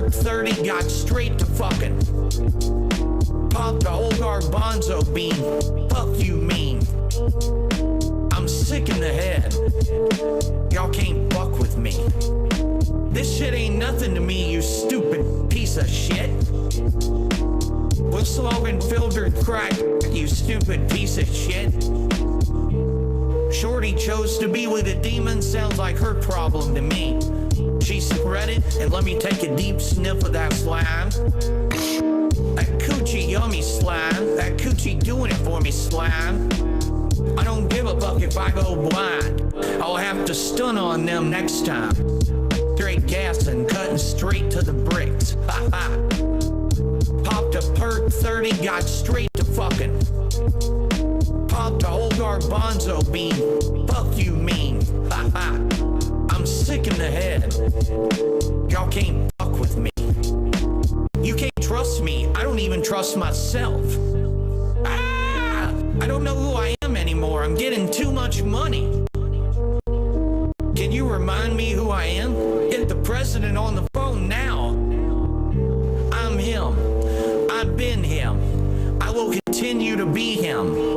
perk 30, got straight to fucking. Popped the old garbanzo bean, fuck you mean. I'm sick in the head, y'all can't fuck with me. This shit ain't nothing to me, you stupid piece of shit. We'll slogan filtered crack, you stupid piece of shit. Shorty chose to be with a demon, sounds like her problem to me. She spread it and let me take a deep sniff of that slime. That coochie yummy slime, that coochie doing it for me slime. I don't give a fuck if I go blind, I'll have to stun on them next time. Straight gas and cutting straight to the bricks, ha ha. Popped a perk 30, got straight to fucking. Popped a old garbanzo bean, fuck you mean, ha ha. I'm sick in the head, y'all can't fuck with me. You can't trust me, I don't even trust myself. I don't know who I am anymore, I'm getting too much money. Can you remind me who I am? Get the president on the phone now. I'm him, I've been him, I will continue to be him.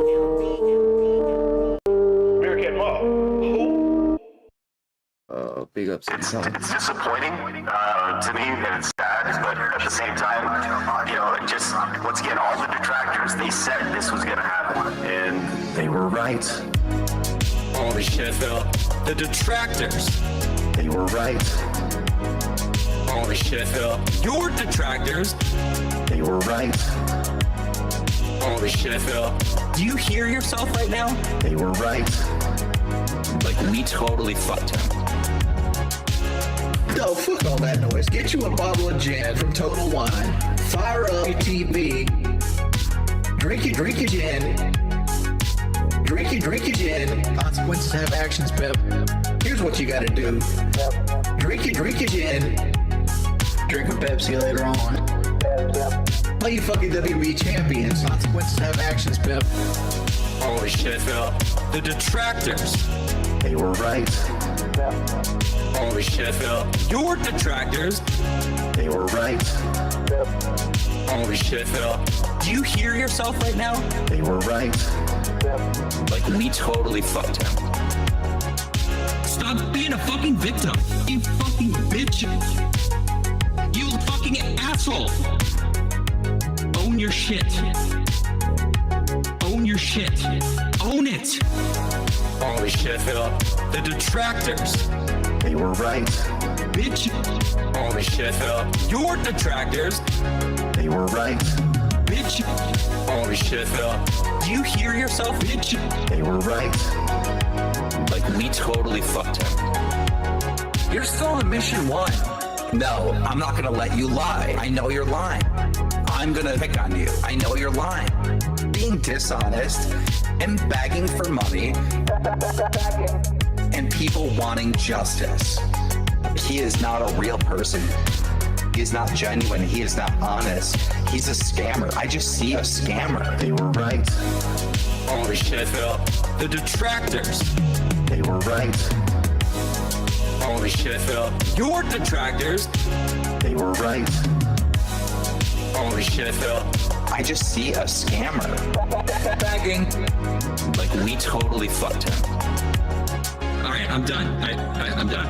Big ups. It's disappointing to me, and it's sad, but at the same time, you know, just once again, all the detractors, they said this was gonna happen, and they were right. Holy shit, Phil. The detractors. They were right. Holy shit, Phil. Your detractors. They were right. Holy shit, Phil. Do you hear yourself right now? They were right. Like, we totally fucked him. Yo, fuck all that noise. Get you a bottle of gin from Total Wine. Fire up your TV. Drink your gin. Drink your gin. Consequences have actions, Pep. Here's what you gotta do. Drink your gin. Drink a Pepsi later on. Play your fucking WWE champions. Consequences have actions, Pep. Holy shit, Phil. The detractors. They were right. Holy shit, Phil. Your detractors. They were right. Holy shit, Phil. Do you hear yourself right now? They were right. Like, we totally fucked him. Stop being a fucking victim. You fucking bitch. You fucking asshole. Own your shit. Own your shit. Own it. Holy shit, Phil. The detractors. They were right. Bitch. Holy shit, Phil. Your detractors. They were right. Bitch. Holy shit, Phil. Do you hear yourself, bitch? They were right. Like, we totally fucked him. You're still on mission 1. No, I'm not gonna let you lie. I know you're lying. I'm gonna pick on you. I know you're lying. Being dishonest and begging for money and people wanting justice. He is not a real person. He is not genuine. He is not honest. He's a scammer. I just see a scammer. They were right. Holy shit, Phil. The detractors. They were right. Holy shit, Phil. Your detractors. They were right. Holy shit, Phil. I just see a scammer. Begging. Like, we totally fucked him. Alright, I'm done. I'm done.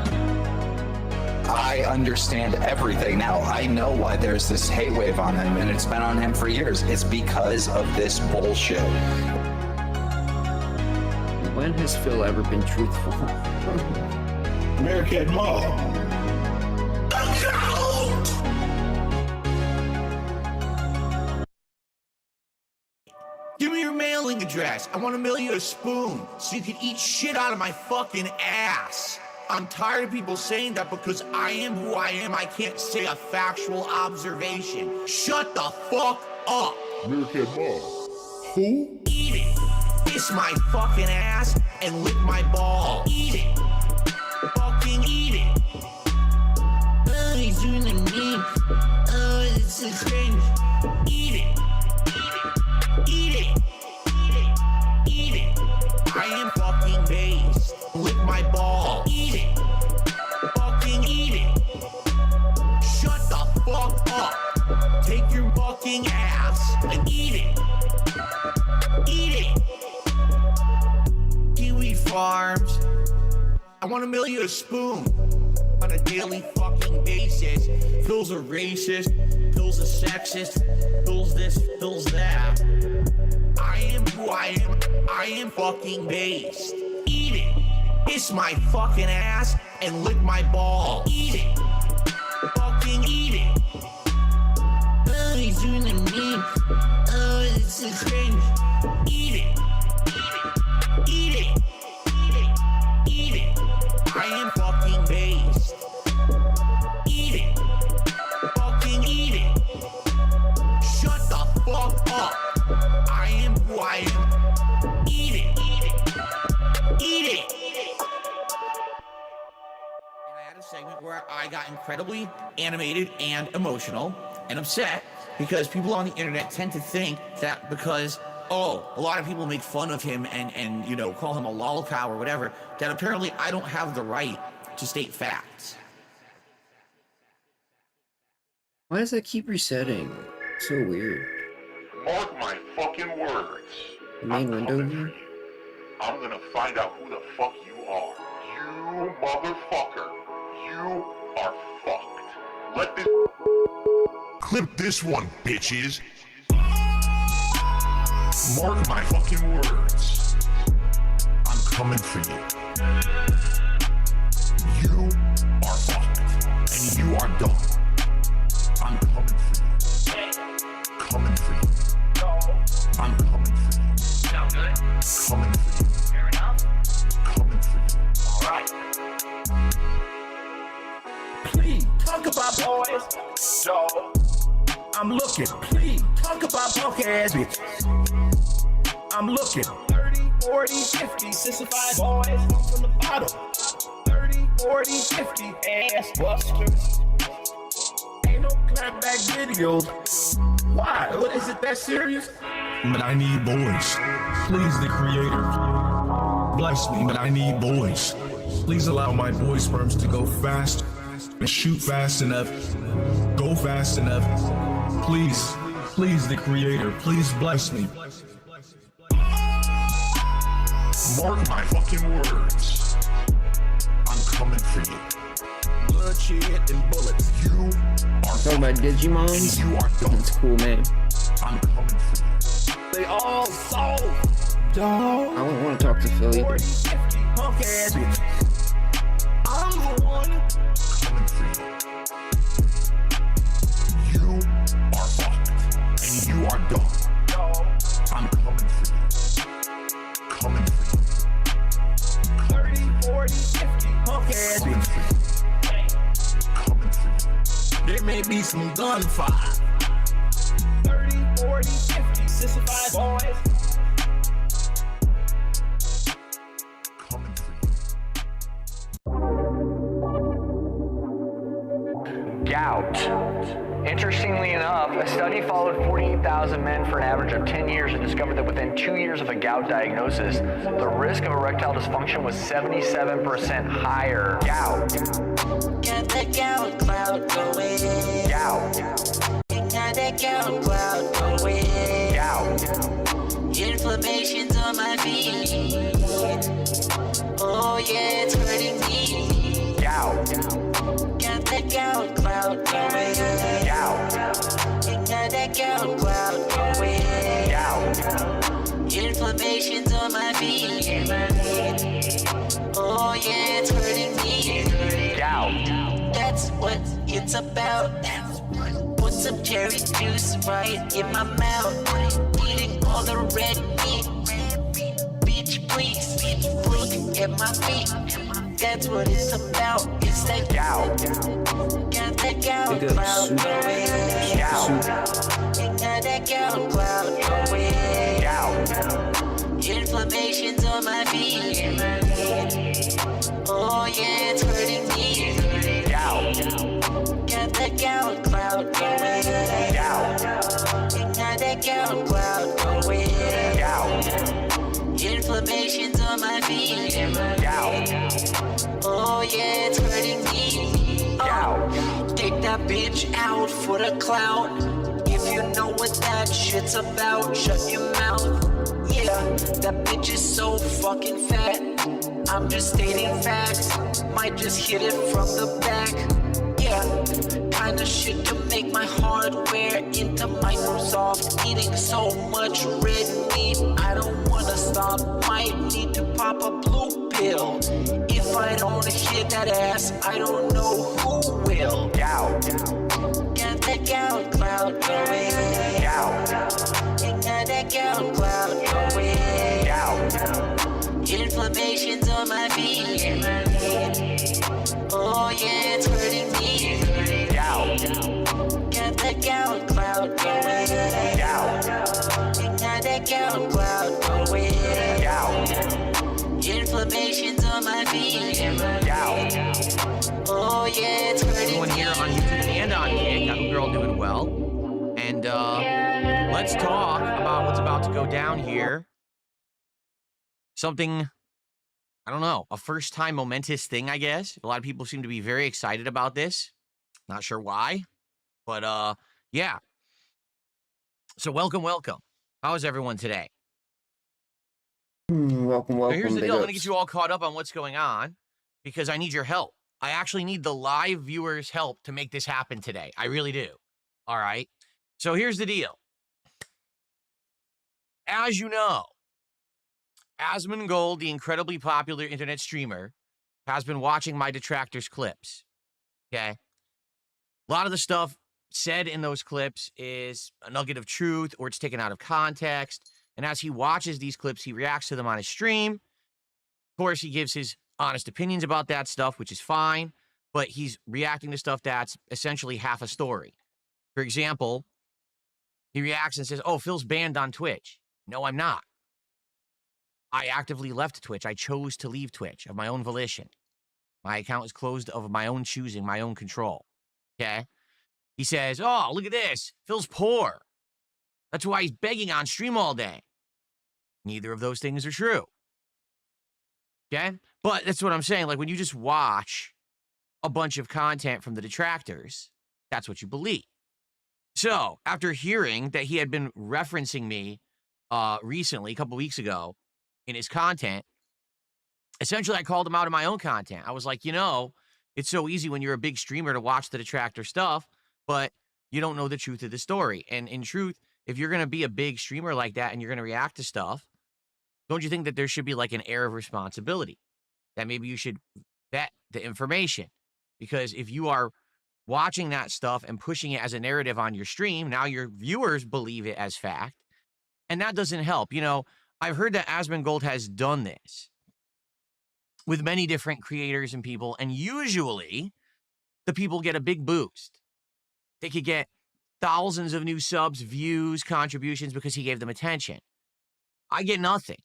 I understand everything now. I know why there's this hate wave on him, and it's been on him for years. It's because of this bullshit. When has Phil ever been truthful? American Mall. Give me your mailing address. I want to mail you a spoon so you can eat shit out of my fucking ass. I'm tired of people saying that because I am who I am, I can't say a factual observation. Shut the fuck up. American Mall. Who? Eat it. Kiss my fucking ass and lick my ball. Eat it. Fucking eat it. Oh, he's doing the meme. Oh, it's so strange. Eat it. Eat it. Eat it. I am fucking based. Lick my ball. Eat it. Fucking eat it. Shut the fuck fucking ass and eat it. Eat it. Kiwi Farms. I want a million a spoon on a daily fucking basis. Phil's a racist, Phil's a sexist, Phil's this, Phil's that. I am who I am fucking based. Eat it. Kiss my fucking ass and lick my ball. Eat it. Fucking eat it. Oh, he's doing the meme. Oh, this is cringe. Eat it. Eat it. Eat it. Eat it. I am fucking based. Eat it. Fucking eat it. Shut the fuck up. I am who I am. Eat it. Eat it. Eat it. And I had a segment where I got incredibly animated and emotional and upset because people on the internet tend to think that because a lot of people make fun of him and you know, call him a lollipop or whatever, that apparently I don't have the right to state facts. Why does that keep resetting? It's so weird. Mark my fucking words. The main window here? I'm gonna find out who the fuck you are. You motherfucker. You are fucked. Let this clip this one, bitches. Mark my fucking words. I'm coming for you. You are fucked. And you are done. I'm coming for you. Coming for you. I'm coming for you. Sound good? Coming for you. Fair enough. Coming for you. Alright. Please talk about boys. So I'm looking. Please talk about punk ass bitches. I'm looking. 30, 40, 50, 65 boys from the bottom. 30, 40, 50 ass busters. Ain't no clapback videos. Why? What, is it that serious? But I need boys. Please, the creator. Bless me, but I need boys. Please allow my boy sperms to go fast and shoot fast enough. Go fast enough. Please, please, the creator. Please bless me. Mark my fucking words. I'm coming for you. Bloodshed and bullets. You are Talking about Digimons? and you are done. That's cool, man. I'm coming for you. They all sold. Dog. I don't want to talk to Phil either. 40, 50 punk ass bitches. I'm the one. Coming for you. You are fucked. And you are done. I'm coming for you. Coming for you. 30, 40, 50 punk ass Coming bitches. for you. Coming for you. There may be some gunfire. 30, 40, 50, 65 boys. Coming for you. Gout. Interestingly enough, a study followed 48,000 men for an average of 10 years and discovered that within 2 years of a gout diagnosis, the risk of erectile dysfunction was 77% higher. Gout. Got that gout cloud going. Gout. Got that gout cloud going. Gout. Inflammation's on my feet. Oh yeah, it's hurting me. Gout. Got that gout cloud going. Gout. Got that gout cloud going. Gout. Inflammation's on my feet. Oh yeah, it's hurting me. Gout. That's what it's about. Put some cherry juice right in my mouth. Eating all the red meat. Bitch, please look at my feet. That's what it's about. It's that Gout. Got that gout Big up cloud soup. going. Gout. Got that gout cloud going. Gout. Inflammation's on my feet. Oh yeah, it's hurting me. Gout. Got that gout cloud going. Gout. Got that gout cloud going. Gout. Inflammation's on my feet. Gout. Oh yeah, it's hurting me. Gout. Take that bitch out for the clout. If you you know what that shit's about. Shut your mouth. Yeah, that bitch is so fucking fat. I'm just stating facts. Might just hit it from the back. Yeah, kinda shit to make my hardware into Microsoft. Eating so much red meat, I don't wanna stop. Might need to pop a blue pill. If I don't hit that ass, I don't know who will. Gout. Got that gout cloud going. Gout. Got that gout cloud going. Gout. Inflammation's on my feet. Oh yeah, it's hurting me. Gout. Got that gout cloud going. Gout. Got that gout cloud going. Gout. Inflammation's on my feet. Gout. Oh yeah, it's hurting Everyone here on YouTube and on Kick. I hope you're all doing well. And let's talk about what's about to go down here. Something, I don't know, a first-time momentous thing, I guess. A lot of people seem to be very excited about this. Not sure why, but yeah. So welcome. How is everyone today? Welcome. So here's the big deal. I'm going to ups. get you all caught up on what's going on because I need your help. I actually need the live viewers' help to make this happen today. I really do. All right. So here's the deal. As you know, asmongold, the incredibly popular internet streamer, has been watching my detractors' clips. Okay? A lot of the stuff said in those clips is a nugget of truth or it's taken out of context. And as he watches these clips, he reacts to them on his stream. Of course, he gives his honest opinions about that stuff, which is fine. But he's reacting to stuff that's essentially half a story. For example, he reacts and says, oh, Phil's banned on Twitch. No, I'm not. I actively left Twitch. I chose to leave Twitch of my own volition. My account was closed of my own choosing, my own control. Okay? He says, oh, look at this. Phil's poor. That's why he's begging on stream all day. Neither of those things are true. Okay? But that's what I'm saying. Like, when you just watch a bunch of content from the detractors, that's what you believe. So, after hearing that he had been referencing me recently, a couple weeks ago, in his content, essentially I called him out in my own content. I was like, you know, it's so easy when you're a big streamer to watch the detractor stuff, but you don't know the truth of the story. And in truth, if you're going to be a big streamer like that and you're going to react to stuff, don't you think that there should be like an air of responsibility? That maybe you should vet the information. Because if you are watching that stuff and pushing it as a narrative on your stream, now your viewers believe it as fact. And that doesn't help. You know, I've heard that asmongold has done this with many different creators and people, and usually the people get a big boost. They could get thousands of new subs, views, contributions because he gave them attention. I get nothing.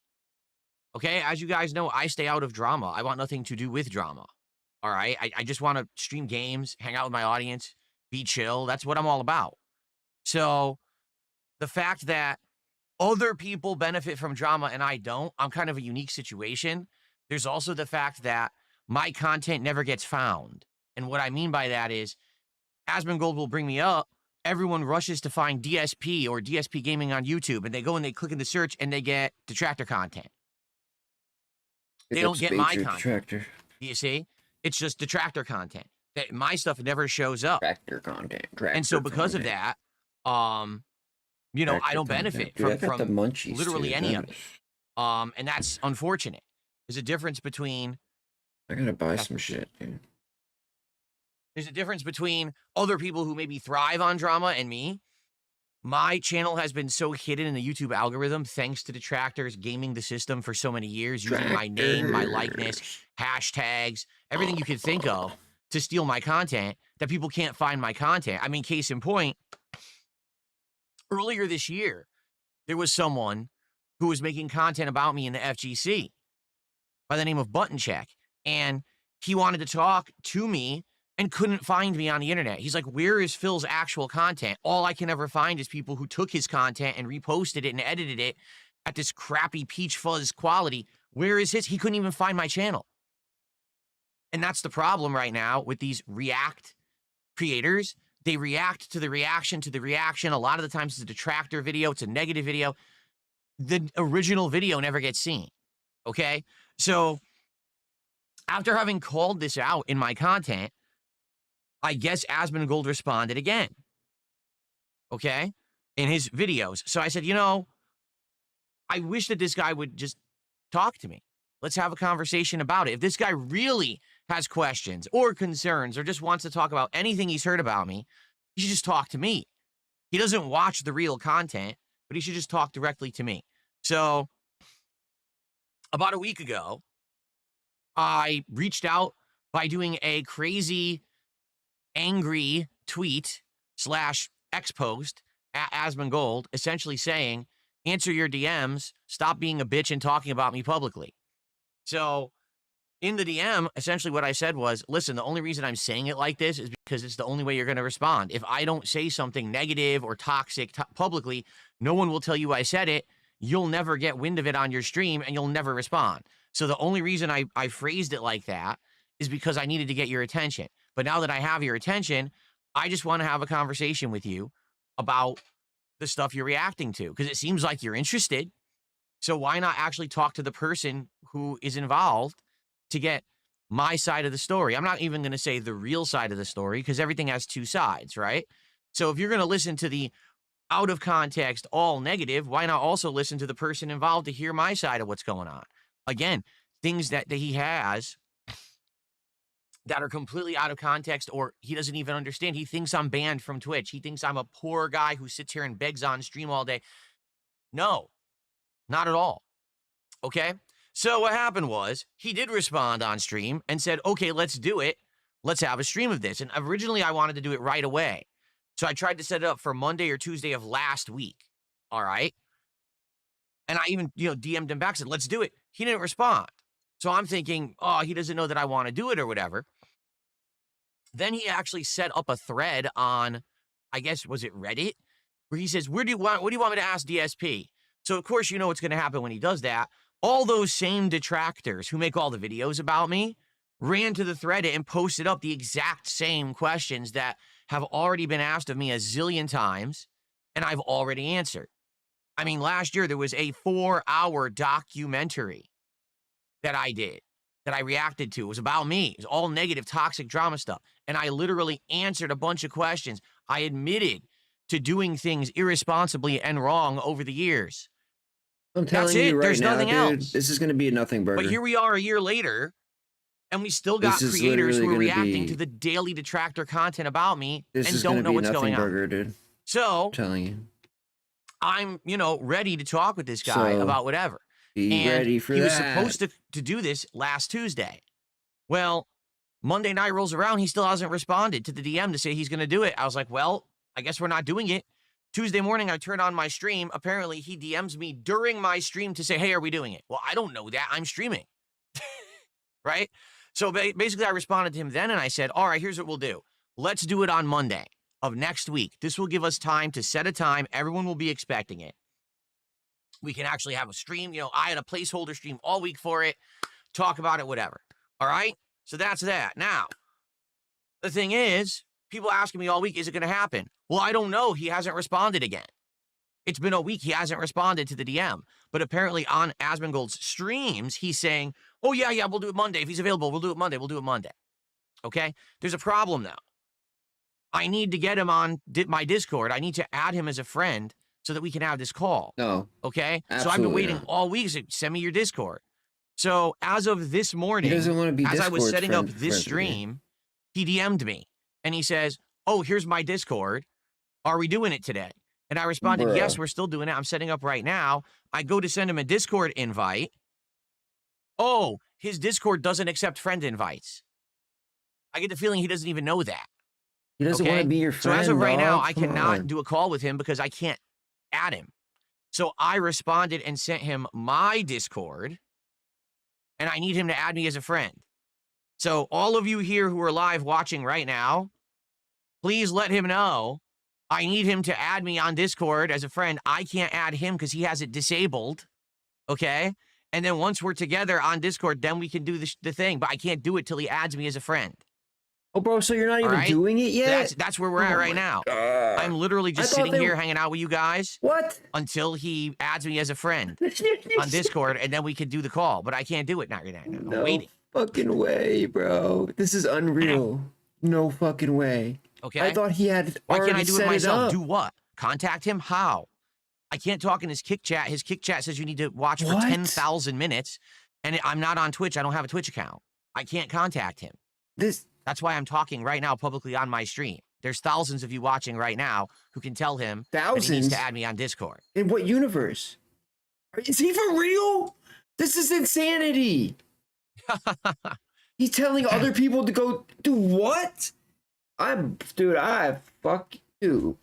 Okay? As you guys know, I stay out of drama. I want nothing to do with drama. All right? I just want to stream games, hang out with my audience, be chill. That's what I'm all about. So the fact that other people benefit from drama and I don't, I'm kind of a unique situation. There's also the fact that my content never gets found. And what I mean by that is, asmongold will bring me up, everyone rushes to find DSP or DSP Gaming on YouTube, and they go and they click in the search and they get detractor content. They don't get my content. Detractor. You see? It's just detractor content. My stuff never shows up. Detractor content. And so because of that, you know, I don't benefit from literally any of it. And that's unfortunate. There's a difference between... I gotta buy some shit, dude. There's a difference between other people who maybe thrive on drama and me. My channel has been so hidden in the YouTube algorithm thanks to detractors gaming the system for so many years, using my name, my likeness, hashtags, everything you could think of to steal my content, that people can't find my content. I mean, case in point, earlier this year, there was someone who was making content about me in the FGC by the name of Button Check, and he wanted to talk to me and couldn't find me on the internet. He's like, where is Phil's actual content? All I can ever find is people who took his content and reposted it and edited it at this crappy peach fuzz quality. Where is his? He couldn't even find my channel. And that's the problem right now with these React creators. They react to the reaction to the reaction. A lot of the times it's a detractor video. It's a negative video. The original video never gets seen. Okay? So after having called this out in my content, I guess asmongold responded again. Okay? In his videos. So I said, you know, I wish that this guy would just talk to me. Let's have a conversation about it. If this guy really has questions or concerns or just wants to talk about anything he's heard about me, he should just talk to me. He doesn't watch the real content, but he should just talk directly to me. So about a week ago, I reached out by doing a crazy, angry tweet / X post at asmongold, essentially saying, answer your DMs, stop being a bitch and talking about me publicly. So in the DM, essentially what I said was, listen, the only reason I'm saying it like this is because it's the only way you're going to respond. If I don't say something negative or toxic publicly, no one will tell you I said it. You'll never get wind of it on your stream and you'll never respond. So the only reason I phrased it like that is because I needed to get your attention. But now that I have your attention, I just want to have a conversation with you about the stuff you're reacting to, because it seems like you're interested. So why not actually talk to the person who is involved to get my side of the story? I'm not even going to say the real side of the story because everything has two sides, right? So if you're going to listen to the out of context, all negative, why not also listen to the person involved to hear my side of what's going on? Again, things that he has that are completely out of context or he doesn't even understand. He thinks I'm banned from Twitch. He thinks I'm a poor guy who sits here and begs on stream all day. No, not at all. Okay? So what happened was he did respond on stream and said, okay, let's do it. Let's have a stream of this. And originally I wanted to do it right away. So I tried to set it up for Monday or Tuesday of last week. All right? And I even, DM'd him back, said, let's do it. He didn't respond. So I'm thinking, oh, he doesn't know that I want to do it or whatever. Then he actually set up a thread on, I guess, was it Reddit? Where he says, what do you want me to ask DSP? So, of course, you know what's going to happen when he does that. All those same detractors who make all the videos about me ran to the thread and posted up the exact same questions that have already been asked of me a zillion times, and I've already answered. I mean, last year there was a 4-hour documentary that I did, that I reacted to. It was about me. It was all negative, toxic drama stuff. And I literally answered a bunch of questions. I admitted to doing things irresponsibly and wrong over the years. I'm telling you right There's now, nothing dude, else. this is going to be a nothing burger. But here we are a year later, and we still got This is creators who are literally gonna reacting be- to the daily detractor content about me This and is don't going to know be a what's nothing going on. burger, dude. So I'm telling you. I'm, ready to talk with this guy So, about whatever. Be And ready for he was that. supposed to do this last Tuesday. Well, Monday night rolls around. He still hasn't responded to the DM to say he's going to do it. I was like, well, I guess we're not doing it. Tuesday morning, I turn on my stream. Apparently, he DMs me during my stream to say, hey, are we doing it? Well, I don't know that. I'm streaming. Right? So basically, I responded to him then, and I said, all right, here's what we'll do. Let's do it on Monday of next week. This will give us time to set a time. Everyone will be expecting it. We can actually have a stream. I had a placeholder stream all week for it. Talk about it, whatever. All right? So that's that. Now, the thing is, people asking me all week, is it going to happen? Well, I don't know. He hasn't responded again. It's been a week. He hasn't responded to the DM. But apparently on asmongold's streams, he's saying, oh, yeah, we'll do it Monday. If he's available, we'll do it Monday. We'll do it Monday. Okay? There's a problem, though. I need to get him on my Discord. I need to add him as a friend so that we can have this call. No. Okay? So I've been absolutely waiting not. all week. So send me your Discord. So as of this morning, He doesn't want to be as I was Discord's setting up friend this forever, stream, he DM'd me and he says, oh, here's my Discord. Are we doing it today? And I responded, Bruh. yes, we're still doing it. I'm setting up right now. I go to send him a Discord invite. Oh, his Discord doesn't accept friend invites. I get the feeling he doesn't even know that. He doesn't want to be your So friend. as of right now, dog. I Come cannot on. do a call with him because I can't add him. So I responded and sent him my Discord, and I need him to add me as a friend. So all of you here who are live watching right now, please let him know I need him to add me on Discord as a friend. I can't add him because he has it disabled, okay? And then once we're together on Discord, then we can do the thing, but I can't do it till he adds me as a friend. Oh, bro, so you're not All even right? doing it yet? That's where we're at right now. God. I'm literally just sitting here hanging out with you guys. What? Until he adds me as a friend on Discord, and then we could do the call. But I can't do it now. I'm waiting. Fucking way, bro. This is unreal. No fucking way. Okay. I thought he had. Why can't I do it myself? Up. Do what? Contact him? How? I can't talk in his kick chat. His kick chat says you need to watch for 10,000 minutes, and I'm not on Twitch. I don't have a Twitch account. I can't contact him. That's why I'm talking right now publicly on my stream. There's thousands of you watching right now who can tell him that he needs to add me on Discord. In what universe? Is he for real? This is insanity. He's telling other people to go do what? Dude, fuck you.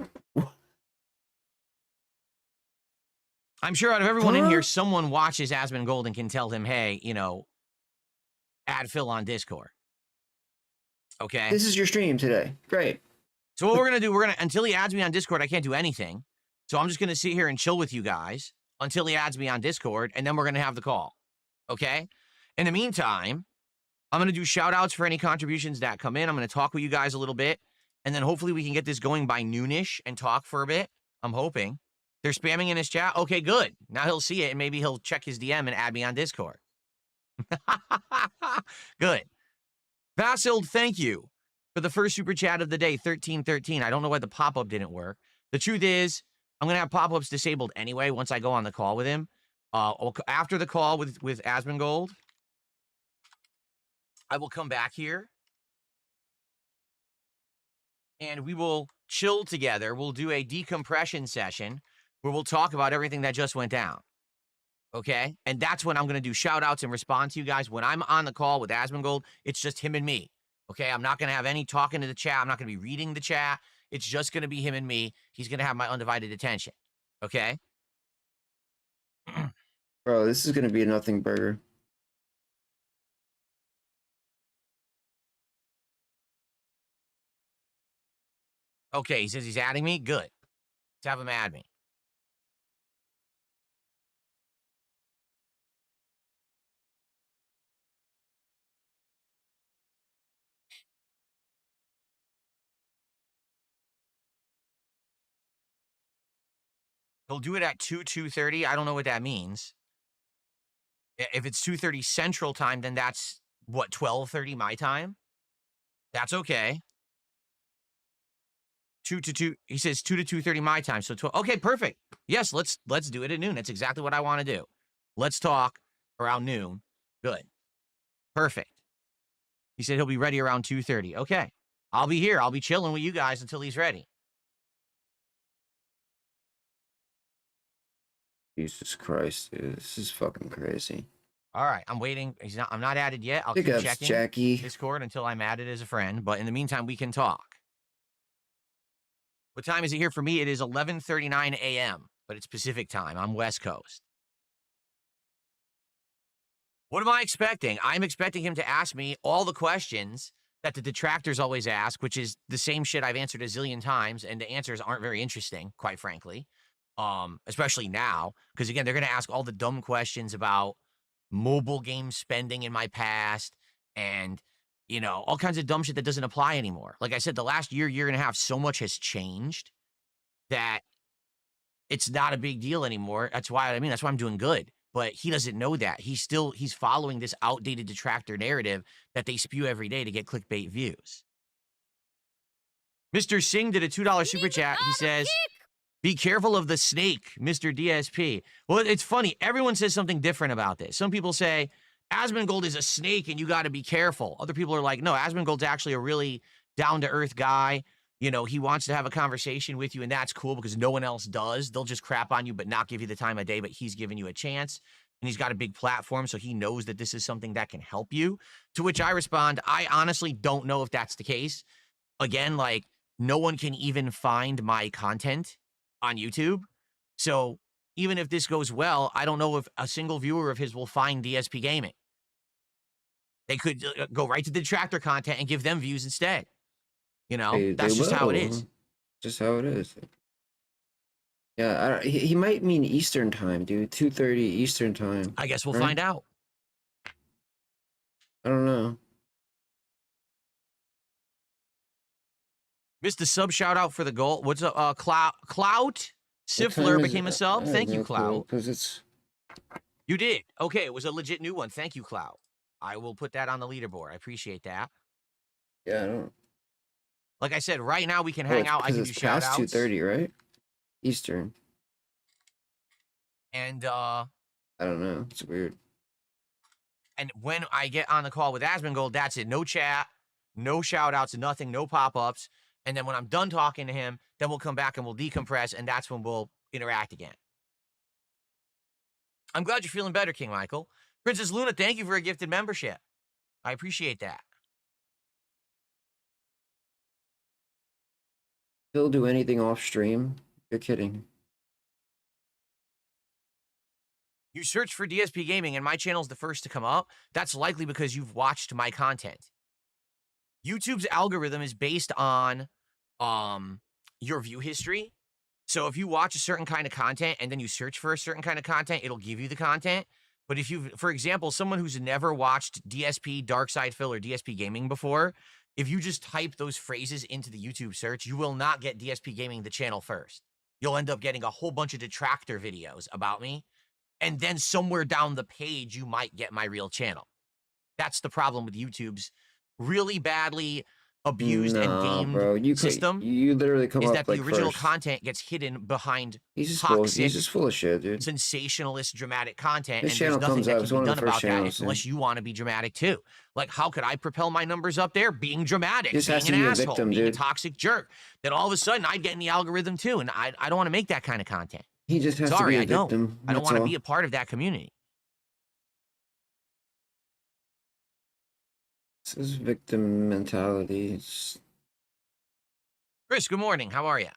I'm sure out of everyone in here, someone watches asmongold and can tell him, hey, add Phil on Discord. Okay? This is your stream today. Great. So what we're going to do, until he adds me on Discord, I can't do anything. So I'm just going to sit here and chill with you guys until he adds me on Discord, and then we're going to have the call. Okay? In the meantime, I'm going to do shout-outs for any contributions that come in. I'm going to talk with you guys a little bit, and then hopefully we can get this going by noonish and talk for a bit. I'm hoping. They're spamming in his chat? Okay, good. Now he'll see it, and maybe he'll check his DM and add me on Discord. Good. Vasil, thank you for the first super chat of the day, 1313. I don't know why the pop-up didn't work. The truth is, I'm going to have pop-ups disabled anyway once I go on the call with him. After the call with asmongold, I will come back here, and we will chill together. We'll do a decompression session where we'll talk about everything that just went down. Okay? And that's when I'm going to do shout-outs and respond to you guys. When I'm on the call with asmongold, it's just him and me. Okay? I'm not going to have any talking to the chat. I'm not going to be reading the chat. It's just going to be him and me. He's going to have my undivided attention. Okay? Bro, this is going to be a nothing burger. Okay, he says he's adding me. Good. Let's have him add me. He'll do it at 2:30. I don't know what that means. If it's 2:30 Central Time, then that's, what, 12:30 my time? That's okay. 2 to 2. He says 2 to 2:30 my time. So 12. Okay, perfect. Yes, let's do it at noon. That's exactly what I want to do. Let's talk around noon. Good. Perfect. He said he'll be ready around 2:30. Okay. I'll be here. I'll be chilling with you guys until he's ready. Jesus Christ, dude. This is fucking crazy. All right. I'm waiting. I'm not added yet. I'll Pick keep up, checking Jackie. Discord until I'm added as a friend. But in the meantime, we can talk. What time is it here for me? It is 11:39 a.m., but it's Pacific time. I'm West Coast. What am I expecting? I'm expecting him to ask me all the questions that the detractors always ask, which is the same shit I've answered a zillion times, and the answers aren't very interesting, quite frankly, especially now, because, again, they're going to ask all the dumb questions about mobile game spending in my past and, all kinds of dumb shit that doesn't apply anymore. Like I said, the last year and a half, so much has changed that it's not a big deal anymore. That's why I'm doing good. But he doesn't know that. He's following this outdated detractor narrative that they spew every day to get clickbait views. Mr. Singh did a $2 super chat. He says, be careful of the snake, Mr. DSP. Well, it's funny. Everyone says something different about this. Some people say, asmongold is a snake and you got to be careful. Other people are like, no, asmongold's actually a really down-to-earth guy. He wants to have a conversation with you, and that's cool because no one else does. They'll just crap on you but not give you the time of day, but he's giving you a chance, and he's got a big platform, so he knows that this is something that can help you. To which I respond, I honestly don't know if that's the case. Again, no one can even find my content on YouTube. So even if this goes well, I don't know if a single viewer of his will find DSP Gaming. They could go right to the detractor content and give them views instead. That's just how it is. Just how it is. Yeah, he might mean Eastern time, dude. 2:30 Eastern time. I guess we'll find out. I don't know. Missed the sub shout out for the goal. What's up? Clout Siffler became a sub. Thank you, Clout. Because it's. You did. Okay, it was a legit new one. Thank you, Clout. I will put that on the leaderboard. I appreciate that. Yeah, I don't. Like I said, right now we can hang out. I can do it's shout past outs. 2:30, right? Eastern. And I don't know. It's weird. And when I get on the call with asmongold, that's it. No chat, no shout outs, nothing, no pop-ups. And then when I'm done talking to him, then we'll come back and we'll decompress, and that's when we'll interact again. I'm glad you're feeling better, King Michael. Princess Luna, thank you for a gifted membership. I appreciate that. He'll do anything off stream. You're kidding. You search for DSP Gaming and my channel's the first to come up. That's likely because you've watched my content. YouTube's algorithm is based on your view history. So if you watch a certain kind of content and then you search for a certain kind of content, it'll give you the content. But if you, for example, someone who's never watched DSP, darksydephil, or DSP Gaming before, if you just type those phrases into the YouTube search, you will not get DSP Gaming, the channel, first. You'll end up getting a whole bunch of detractor videos about me. And then somewhere down the page, you might get my real channel. That's the problem with YouTube's really badly abused and gamed system. You literally come is up that the like original first. content gets hidden behind He's toxic, just full of shit, dude. sensationalist, dramatic content, His and channel there's nothing comes that out. can It's be one of done the first about that channels, unless you want to be dramatic too. Like, how could I propel my numbers up there? Being dramatic, Just being has to an be a asshole, victim, being a dude. toxic jerk. Then all of a sudden, I'd get in the algorithm too, and I don't want to make that kind of content. He just has Sorry, to I be a don't. victim. I don't That's want to all. be a part of that community. This is victim mentality. Chris, good morning. How are you?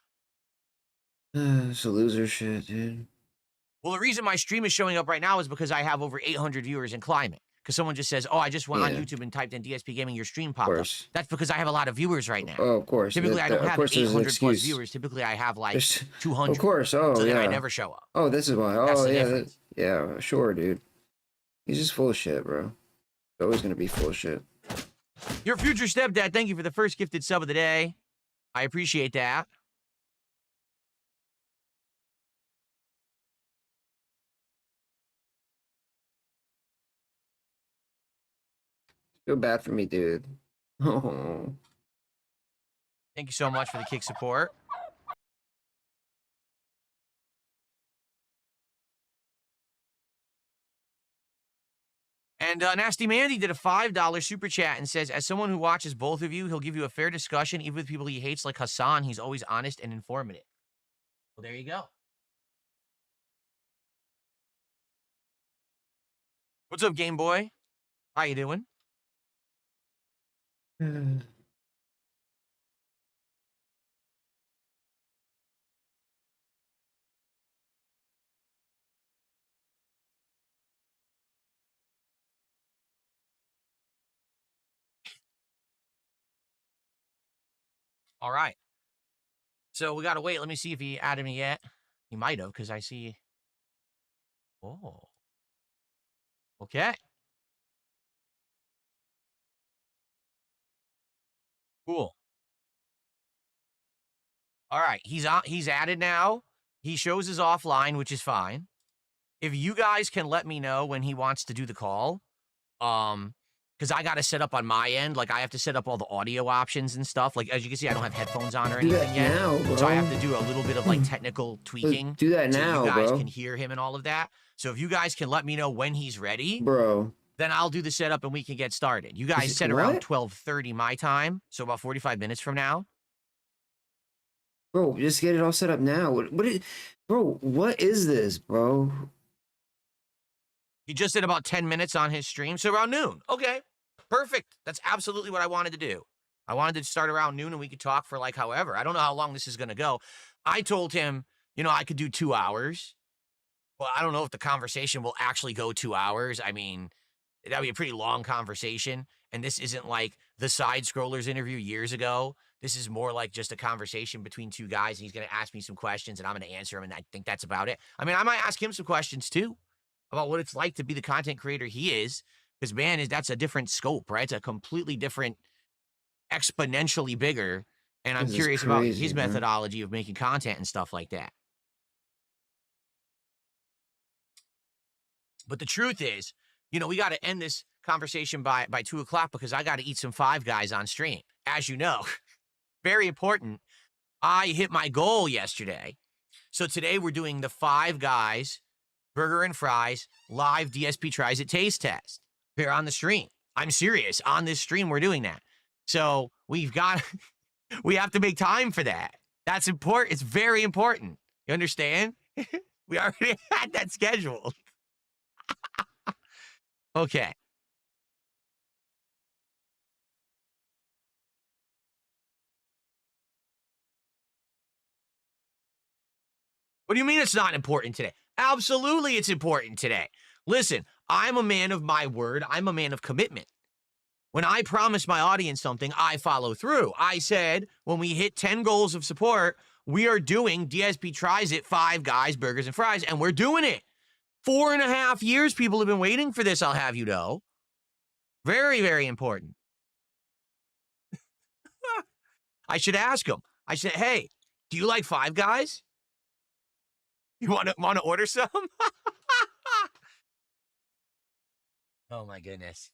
It's a loser shit, dude. Well, the reason my stream is showing up right now is because I have over 800 viewers in climate. Because someone just says, oh, I just went on YouTube and typed in DSP Gaming, your stream popped up. That's because I have a lot of viewers right now. Oh, of course. Typically, I don't have there's an 800 plus excuse. viewers. Typically, I have like There's- 200. Of course. Oh, so yeah. then I never show up. Oh, this is why. That's Oh, the yeah. difference. Yeah, sure, dude. He's just full of shit, bro. He's always going to be full of shit. Your future stepdad, thank you for the first gifted sub of the day. I appreciate that. Feel bad for me, dude. Oh. Thank you so much for the kick support. And Nasty Mandy did a $5 super chat and says, as someone who watches both of you, he'll give you a fair discussion, even with people he hates like Hassan. He's always honest and informative. Well, there you go. What's up, Game Boy? How you doing? All right. So we got to wait. Let me see if he added me yet. He might have, because I see. Oh. Okay. Cool. All right. He's added now. He shows his offline, which is fine. If you guys can let me know when he wants to do the call, because I got to set up on my end. Like, I have to set up all the audio options and stuff. Like, as you can see, I don't have headphones on or Do that anything yet. now, bro. So I have to do a little bit of, like, technical tweaking. Do that now, so you guys bro. can hear him and all of that. So if you guys can let me know when he's ready, Bro. then I'll do the setup and we can get started. You guys said around 12:30 my time, so about 45 minutes from now. Bro, just get it all set up now. Bro, what is this, bro? He just did about 10 minutes on his stream, so around noon. Okay, perfect. That's absolutely what I wanted to do. I wanted to start around noon and we could talk for like however. I don't know how long this is going to go. I told him, you know, I could do 2 hours. Well, I don't know if the conversation will actually go 2 hours. I mean, that'd be a pretty long conversation. And this isn't like the Side Scrollers interview years ago. This is more like just a conversation between two guys. And he's going to ask me some questions and I'm going to answer them. And I think that's about it. I mean, I might ask him some questions too about what it's like to be the content creator he is. Because, man, that's a different scope, right? It's a completely different, exponentially bigger And I'm This is curious about crazy, his man. methodology of making content and stuff like that. But the truth is, you know, we got to end this conversation by 2 o'clock because I got to eat some Five Guys on stream. As you know, very important. I hit my goal yesterday. So today we're doing the Five Guys burger and fries live DSP tries it taste test here on the stream. I'm serious. On this stream, we're doing that. So we have to make time for that. That's important. It's very important. You understand? We already had that scheduled. Okay. What do you mean it's not important today? Absolutely, it's important today. Listen, I'm a man of my word. I'm a man of commitment. When I promise my audience something, I follow through. I said when we hit 10 goals of support, we are doing DSP Tries It, Five Guys, Burgers and Fries, and we're doing it. 4.5 years people have been waiting for this, I'll have you know. Very, very important. I should ask them. I said, hey, do you like Five Guys? You want to order some? Oh my goodness.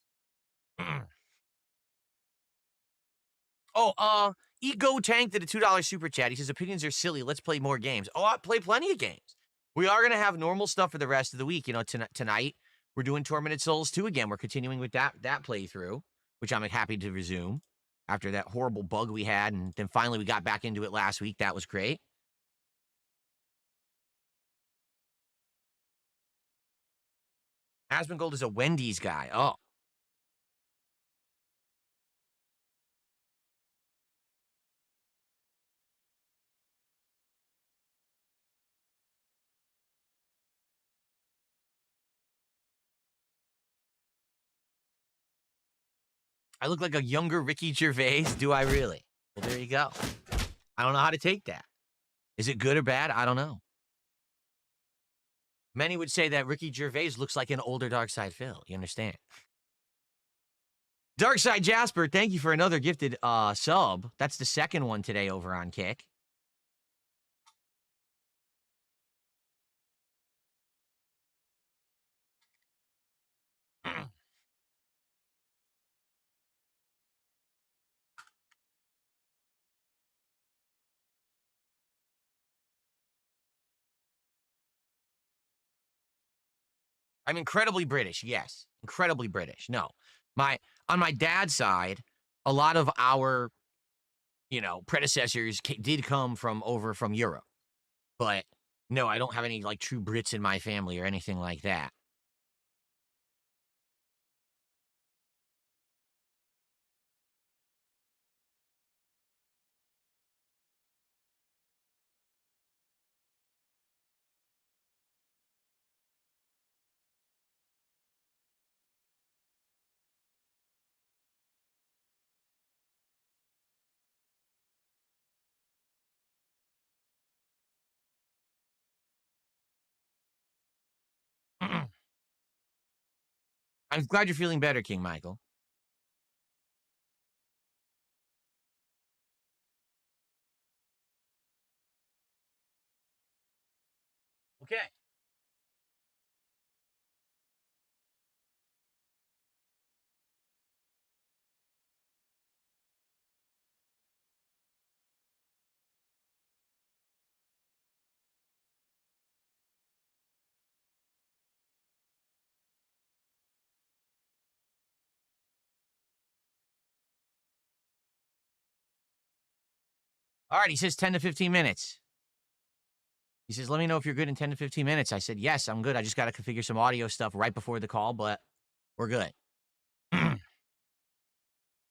Ego Tank did a $2 super chat. He says opinions are silly. Let's play more games. Oh, I play plenty of games. We are gonna have normal stuff for the rest of the week. You know, tonight we're doing Tormented Souls 2 again. We're continuing with that playthrough, which I'm happy to resume after that horrible bug we had, and then finally we got back into it last week. That was great. Asmongold is a Wendy's guy. Oh. I look like a younger Ricky Gervais. Do I really? Well, there you go. I don't know how to take that. Is it good or bad? I don't know. Many would say that Ricky Gervais looks like an older darksydephil. You understand? Darkside Jasper, thank you for another gifted sub. That's the second one today over on Kick. I'm incredibly British, yes. Incredibly British. No. On my dad's side, a lot of our, you know, predecessors did come from Europe. But no, I don't have any like true Brits in my family or anything like that. I'm glad you're feeling better, King Michael. Okay. All right, he says 10 to 15 minutes. He says, let me know if you're good in 10 to 15 minutes. I said, yes, I'm good. I just got to configure some audio stuff right before the call, but we're good.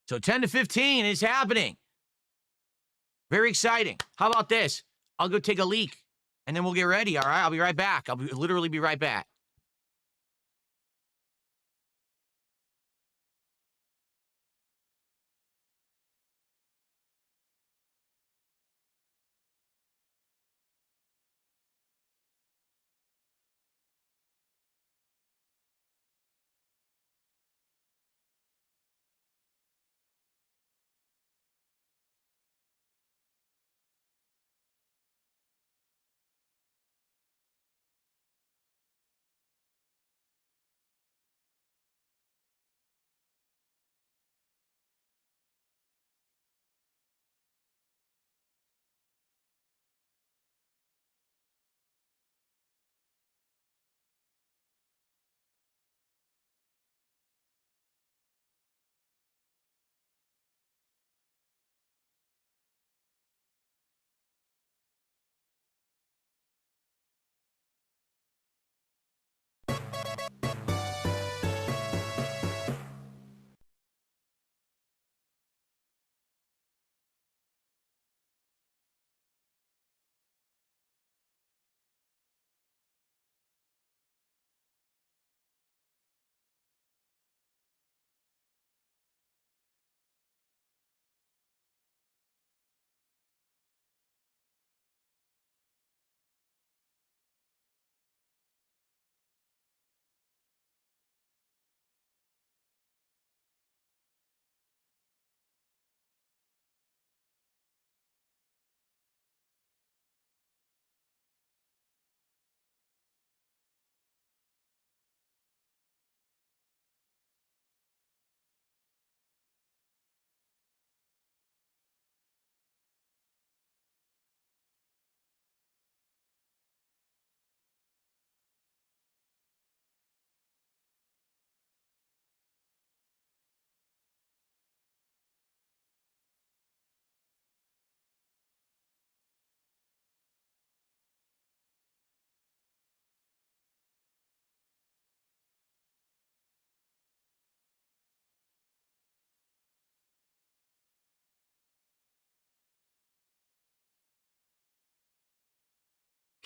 So 10 to 15 is happening. Very exciting. How about this? I'll go take a leak, and then we'll get ready, all right? I'll be right back. I'll literally be right back.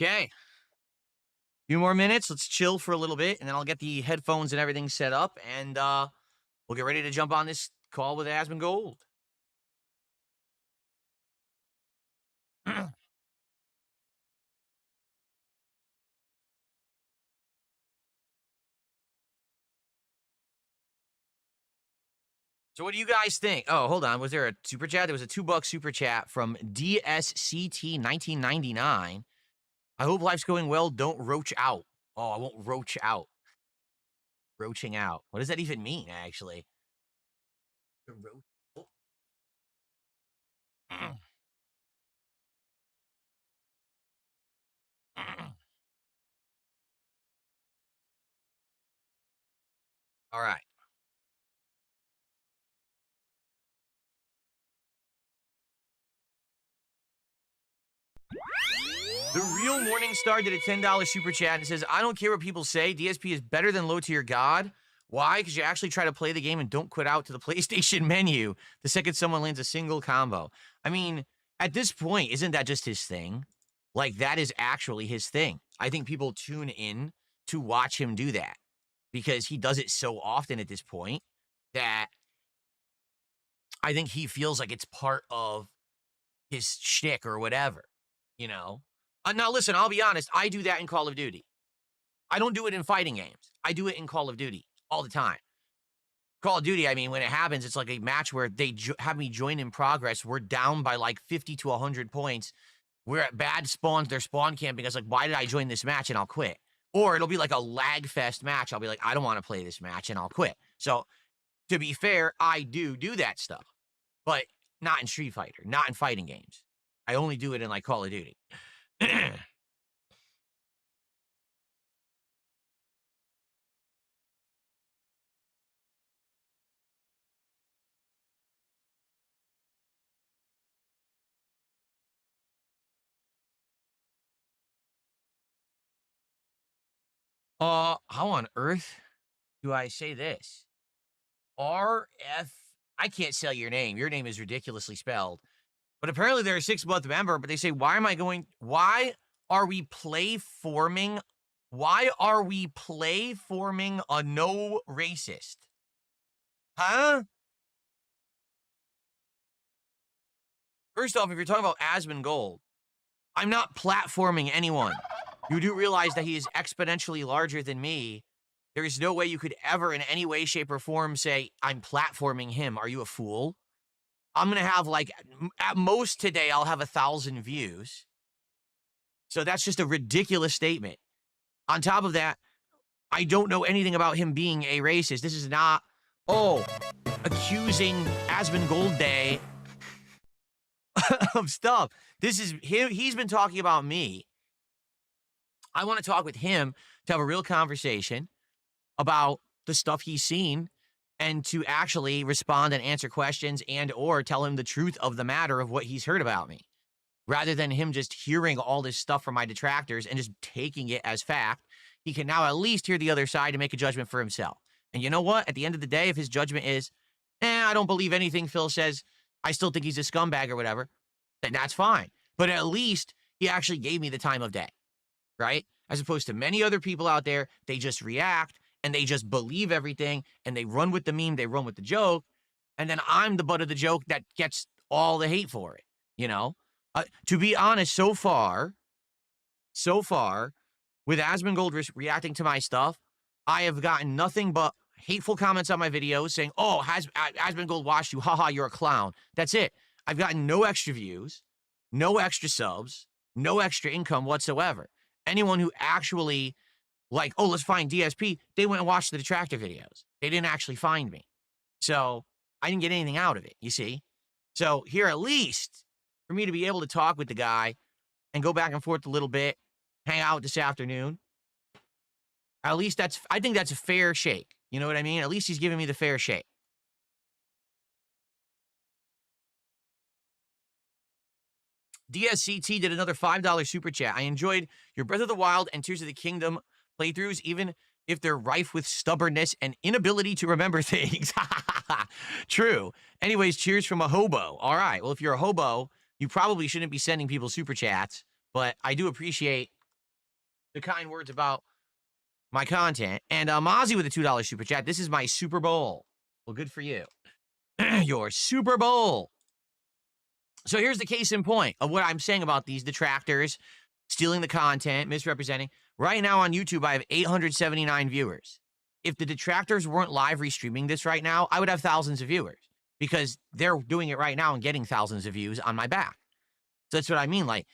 Okay. Few more minutes. Let's chill for a little bit, and then I'll get the headphones and everything set up, and we'll get ready to jump on this call with Asmongold. So what do you guys think? Oh, hold on. Was there a super chat? There was a $2 super chat from DSCT1999. I hope life's going well. Don't roach out. Oh, I won't roach out. Roaching out. What does that even mean, actually? All right. The Real Morningstar did a $10 super chat and says, I don't care what people say. DSP is better than low tier God. Why? Because you actually try to play the game and don't quit out to the PlayStation menu the second someone lands a single combo. I mean, at this point, isn't that just his thing? Like, that is actually his thing. I think people tune in to watch him do that because he does it so often at this point that I think he feels like it's part of his shtick or whatever, you know? Now, listen, I'll be honest. I do that in Call of Duty. I don't do it in fighting games. I do it in Call of Duty all the time. Call of Duty, I mean, when it happens, it's like a match where they have me join in progress. We're down by like 50 to 100 points. We're at bad spawns. They're spawn camping. I was like, why did I join this match? And I'll quit. Or it'll be like a lag fest match. I'll be like, I don't want to play this match, and I'll quit. So, to be fair, I do that stuff. But not in Street Fighter. Not in fighting games. I only do it in like Call of Duty. How on earth do I say this? RF. I can't say your name. Your name is ridiculously spelled. But apparently they're a 6-month member, but they say, why are we play forming a no racist? Huh? First off, if you're talking about Asmongold, I'm not platforming anyone. You do realize that he is exponentially larger than me. There is no way you could ever in any way, shape, or form say, I'm platforming him. Are you a fool? I'm going to have like, at most today, I'll have 1,000 views. So that's just a ridiculous statement. On top of that, I don't know anything about him being a racist. This is not, accusing Asmongold Day of stuff. This is him. He's been talking about me. I want to talk with him to have a real conversation about the stuff he's seen and to actually respond and answer questions and or tell him the truth of the matter of what he's heard about me, rather than him just hearing all this stuff from my detractors and just taking it as fact. He can now at least hear the other side and make a judgment for himself. And you know what? At the end of the day, if his judgment is, I don't believe anything Phil says, I still think he's a scumbag or whatever, then that's fine. But at least he actually gave me the time of day, right? As opposed to many other people out there, they just react and they just believe everything and they run with the meme, they run with the joke, and then I'm the butt of the joke that gets all the hate for it, you know? To be honest, so far, with Asmongold reacting to my stuff, I have gotten nothing but hateful comments on my videos saying, oh, Asmongold watched you, haha, you're a clown. That's it. I've gotten no extra views, no extra subs, no extra income whatsoever. Anyone who actually, like, oh, let's find DSP, they went and watched the detractor videos. They didn't actually find me. So I didn't get anything out of it, you see? So here, at least, for me to be able to talk with the guy and go back and forth a little bit, hang out this afternoon, at least I think that's a fair shake. You know what I mean? At least he's giving me the fair shake. DSCT did another $5 super chat. I enjoyed your Breath of the Wild and Tears of the Kingdom playthroughs, even if they're rife with stubbornness and inability to remember things. True. Anyways, cheers from a hobo. All right. Well, if you're a hobo, you probably shouldn't be sending people super chats, but I do appreciate the kind words about my content. And Mozzie with a $2 super chat. This is my Super Bowl. Well, good for you. Your Super Bowl. So here's the case in point of what I'm saying about these detractors stealing the content, misrepresenting. Right now on YouTube, I have 879 viewers. If the detractors weren't live restreaming this right now, I would have thousands of viewers because they're doing it right now and getting thousands of views on my back. So that's what I mean. Like,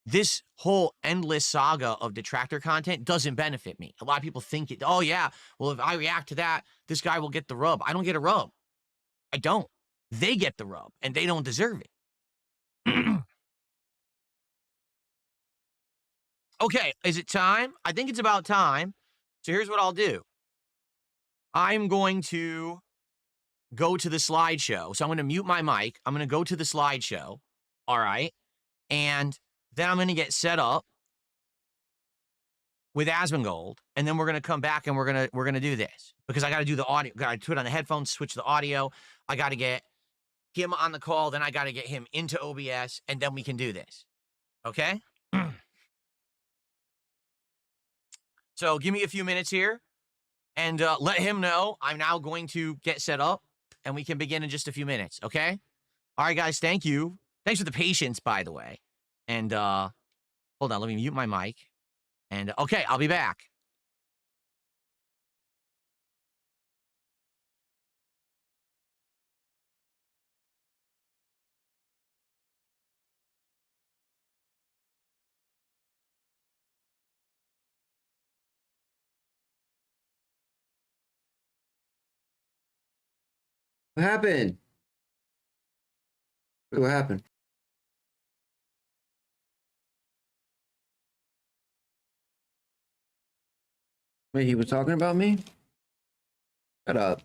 this whole endless saga of detractor content doesn't benefit me. A lot of people think, oh, yeah, well, if I react to that, this guy will get the rub. I don't get a rub. I don't. They get the rub, and they don't deserve it. Okay, is it time? I think it's about time. So here's what I'll do. I'm going to go to the slideshow. So I'm going to mute my mic. I'm going to go to the slideshow. All right. And then I'm going to get set up with asmongold. And then we're going to come back and we're going to do this because I got to do the audio. Got to put it on the headphones, switch the audio. I got to get him on the call. Then I got to get him into OBS and then we can do this. Okay. So give me a few minutes here and let him know I'm now going to get set up and we can begin in just a few minutes, okay? All right, guys, thank you. Thanks for the patience, by the way. And hold on, let me mute my mic. And okay, I'll be back. What happened? Wait, what happened? Wait, he was talking about me? Shut up.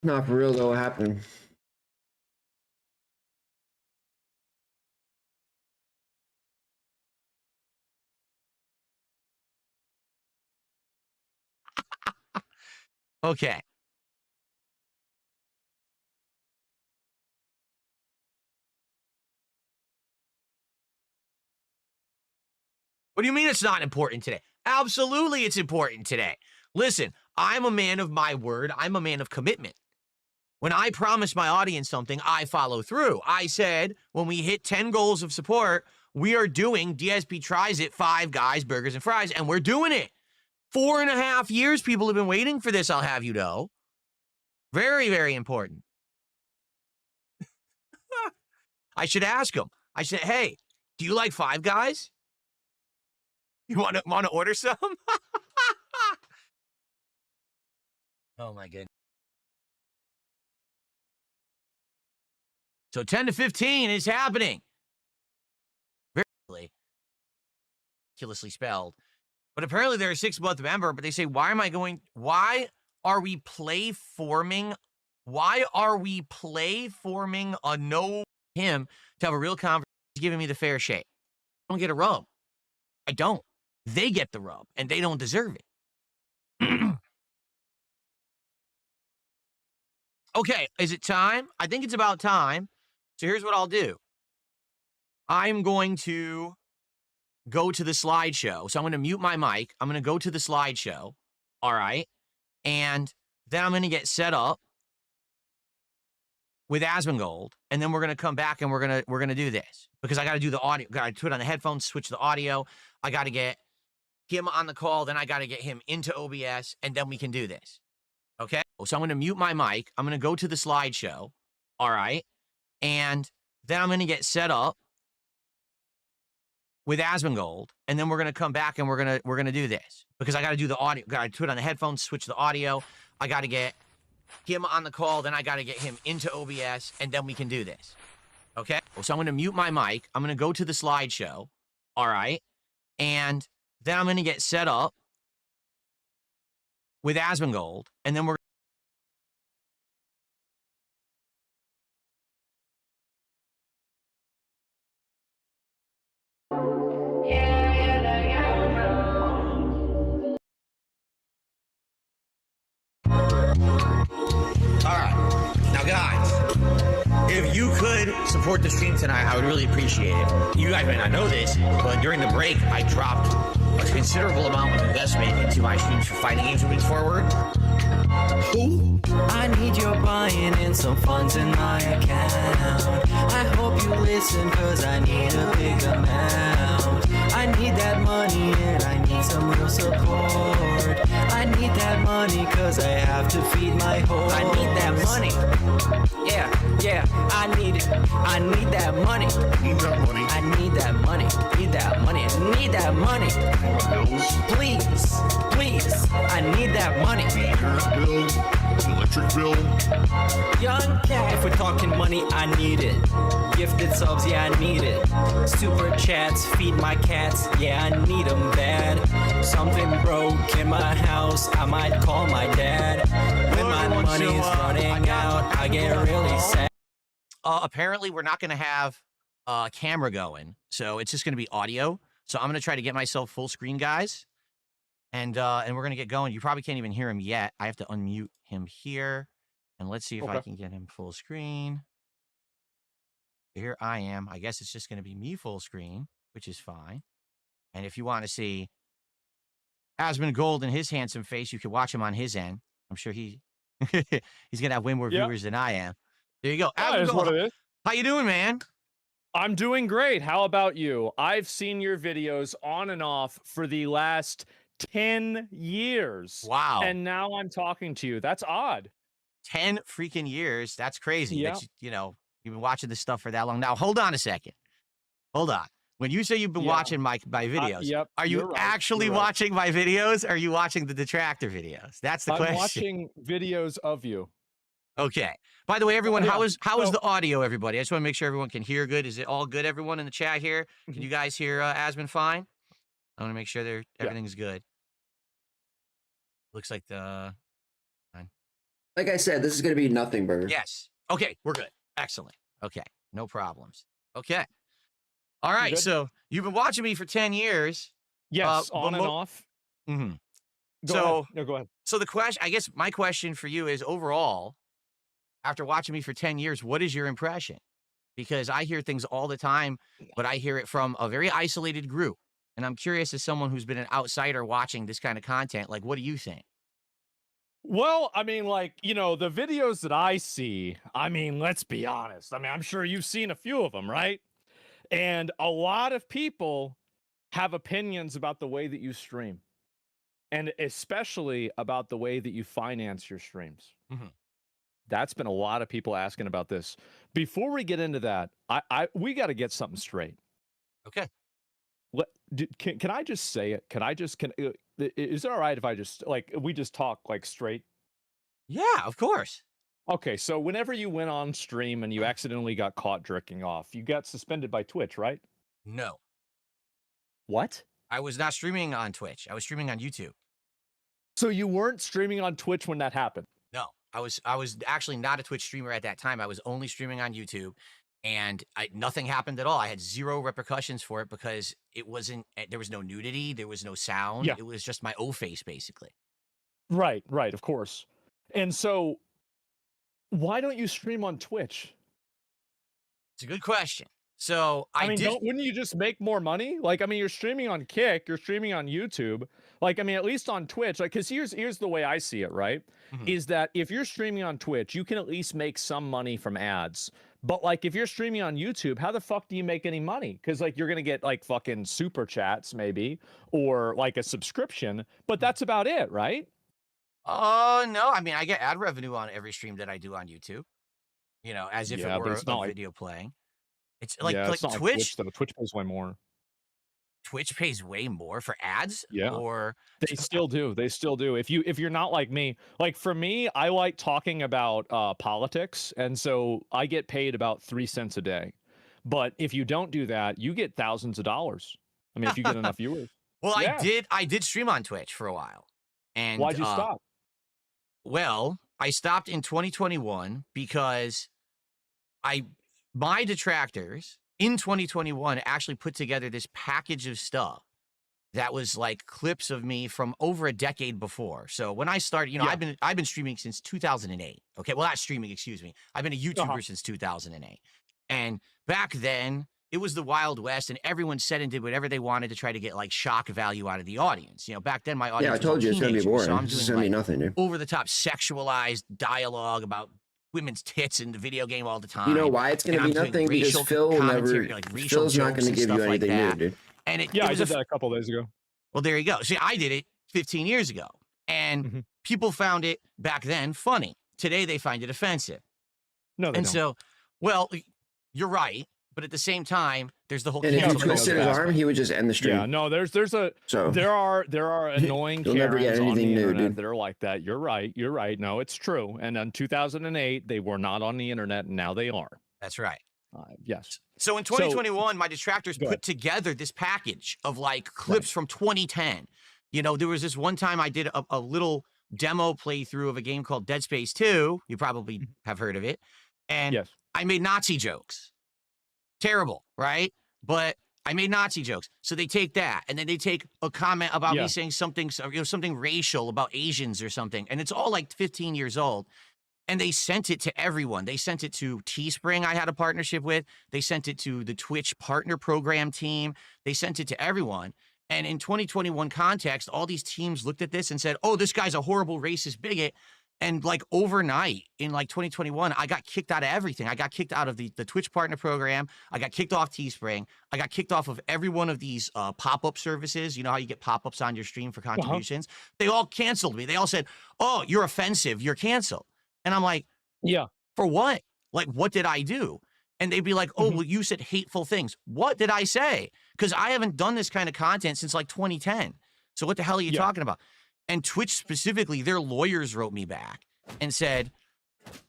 Not for real though, what happened? Okay. What do you mean it's not important today? Absolutely it's important today. Listen, I'm a man of my word. I'm a man of commitment. When I promise my audience something, I follow through. I said when we hit 10 goals of support, we are doing DSP Tries It, 5 Guys, Burgers, and Fries, and we're doing it. 4.5 years people have been waiting for this, I'll have you know. Very, very important. I should ask them. I said, hey, do you like 5 Guys? You want to order some? Oh, my goodness. So 10 to 15 is happening. Very ridiculously spelled. But apparently they're a 6-month member, but they say, why are we play forming a no him to have a real conversation? He's giving me the fair shake. I don't get a rub. I don't. They get the rub, and they don't deserve it. Okay, is it time? I think it's about time. So here's what I'll do. I'm going to go to the slideshow. So I'm going to mute my mic. I'm going to go to the slideshow. All right. And then I'm going to get set up with asmongold. And then we're going to come back and we're going to do this because I got to do the audio. Got to put it on the headphones, switch the audio. I got to get him on the call. Then I got to get him into OBS and then we can do this. Okay. So I'm going to mute my mic. I'm going to go to the slideshow. All right. And then I'm going to get set up with asmongold, and then we're going to come back and we're going to do this because I got to do the audio. Got to put it on the headphones, switch the audio. I got to get him on the call. Then I got to get him into OBS, and then we can do this. Okay. So I'm going to mute my mic. I'm going to go to the slideshow. All right. And then I'm going to get set up with asmongold, and then we're all right. Now, guys, If you could support the stream tonight, I would really appreciate it. You guys may not know this, but during the break, I dropped a considerable amount of investment into my streams for fighting games moving forward. Who? I need your buying in some funds in my account. I hope you listen, cause I need a big amount. I need that money and I need some real support. I need that money cause I have to feed my horse. I need that money. Yeah, I need it. I need that money. Need that money. I need that money. Need that money. Need that money. Please. I need that money. The internet bill, the electric bill. Young cat. If we're talking money, I need it. Gifted subs, yeah, I need it. Super chats, feed my cats, yeah, I need them bad. Something broke in my house, I might call my dad. When my money's running out, I get really sad. Apparently, we're not going to have a camera going, so it's just going to be audio. So I'm going to try to get myself full screen, guys. And we're going to get going. You probably can't even hear him yet. I have to unmute him here. And let's see if I can get him full screen. Here I am. I guess it's just going to be me full screen, which is fine. And if you want to see asmongold and his handsome face, you can watch him on his end. I'm sure he's going to have way more viewers than I am. There you go. That is what it is. How you doing, man? I'm doing great. How about you? I've seen your videos on and off for the last 10 years. Wow. And now I'm talking to you. That's odd. 10 freaking years. That's crazy. Yeah. That you've been watching this stuff for that long. Now, hold on a second. Hold on. When you say you've been watching my videos, are you actually watching my videos? Or are you watching the detractor videos? That's the question. I'm watching videos of you. Okay. By the way, everyone, how is the audio, everybody? I just want to make sure everyone can hear good. Is it all good, everyone in the chat here? Can you guys hear Asmon fine? I want to make sure everything's good. Looks like like I said, this is going to be nothing, Burger. Yes. Okay, we're good. Excellent. Okay, no problems. Okay. All right, so you've been watching me for 10 years. Yes, on and off. Mm-hmm. Go ahead. No, go ahead. So I guess my question for you is overall, after watching me for 10 years, what is your impression? Because I hear things all the time, but I hear it from a very isolated group. And I'm curious, as someone who's been an outsider watching this kind of content, like, what do you think? Well, I mean, like, the videos that I see, I mean, let's be honest. I mean, I'm sure you've seen a few of them, right? And a lot of people have opinions about the way that you stream, and especially about the way that you finance your streams. Mm-hmm. That's been a lot of people asking about this. Before we get into that, we got to get something straight. Okay. Can I just say it? Is it all right if I just we just talk straight? Yeah, of course. Okay, so whenever you went on stream and you accidentally got caught jerking off, you got suspended by Twitch, right? No. What? I was not streaming on Twitch. I was streaming on YouTube. So you weren't streaming on Twitch when that happened? No, I was actually not a Twitch streamer at that time. I was only streaming on YouTube. And nothing happened at all. I had zero repercussions for it because there was no nudity, there was no sound. Yeah. It was just my O face, basically. Right, of course. And so, why don't you stream on Twitch? It's a good question. So I mean, wouldn't you just make more money? You're streaming on Kick, you're streaming on YouTube. At least on Twitch, because here's the way I see it, right? Mm-hmm. Is that if you're streaming on Twitch, you can at least make some money from ads. But if you're streaming on YouTube, how the fuck do you make any money? Because you're gonna get fucking super chats maybe, or a subscription, but that's about it, right? Oh no, I mean I get ad revenue on every stream that I do on YouTube. As if it were a video playing. It's it's not Twitch. Twitch pays way more. Twitch pays way more for ads. Yeah, or they still do. They still do. If you're not like me, for me, I like talking about politics, and so I get paid about 3 cents a day. But if you don't do that, you get thousands of dollars. I mean, if you get enough viewers. Well, yeah. I did stream on Twitch for a while. And why'd you stop? Well, I stopped in 2021 because my detractors in 2021 actually put together this package of stuff that was like clips of me from over a decade before. So when I started, you know, I've been streaming since 2008. Okay, well, not streaming, excuse me. I've been a YouTuber since 2008, and back then it was the Wild West, and everyone said and did whatever they wanted to try to get like shock value out of the audience. You know, back then my audience. Yeah, I told you it's gonna be boring. So I'm It's doing gonna be like nothing, dude. over the top sexualized dialogue about women's tits in the video game all the time. You know why it's gonna be nothing? Because Phil will never. Phil's not gonna give you anything new, dude. And it, yeah, it I was did that a couple days ago. Well, there you go. See, I did it 15 years ago, and people found it back then funny. Today, they find it offensive. No, they don't. So, well, you're right, but at the same time, there's the whole. And if he twisted his arm, he would just end the stream. Yeah, no, there are annoying You'll never get Karens on anything the new, internet dude. that are like that. You're right. No, it's true. And in 2008, they were not on the internet, and now they are. That's right. Yes. So in 2021, my detractors put together this package of like clips from 2010. You know, there was this one time I did a little demo playthrough of a game called Dead Space 2. You probably have heard of it. And I made Nazi jokes. Terrible, right? But I made Nazi jokes. So they take that, and then they take a comment about me saying something, you know, something racial about Asians or something. And it's all like 15 years old. And they sent it to everyone. They sent it to Teespring, I had a partnership with. They sent it to the Twitch partner program team. They sent it to everyone. And in 2021 context, all these teams looked at this and said, oh, this guy's a horrible racist bigot. And like overnight in like 2021, I got kicked out of everything. I got kicked out of the Twitch partner program. I got kicked off Teespring. I got kicked off of every one of these pop-up services. You know how you get pop-ups on your stream for contributions? They all canceled me. They all said, oh, you're offensive. You're canceled. And I'm like, for what? Like, what did I do? And they'd be like, oh, well, you said hateful things. What did I say? Because I haven't done this kind of content since like 2010. So what the hell are you talking about? And Twitch specifically, their lawyers wrote me back and said,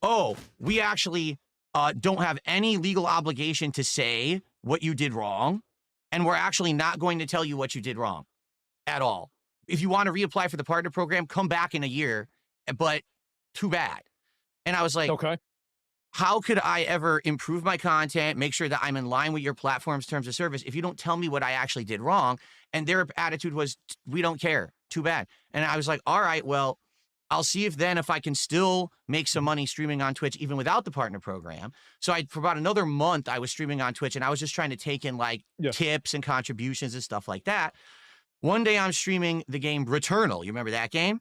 oh, we actually don't have any legal obligation to say what you did wrong. And we're actually not going to tell you what you did wrong at all. If you want to reapply for the partner program, come back in a year, but too bad. And I was like, okay, how could I ever improve my content, make sure that I'm in line with your platform's terms of service if you don't tell me what I actually did wrong? And their attitude was, we don't care. Too bad. And I was like, all right, well, I'll see if I can still make some money streaming on Twitch even without the partner program. So for about another month, I was streaming on Twitch, and I was just trying to take in like tips and contributions and stuff like that. One day I'm streaming the game Returnal. You remember that game?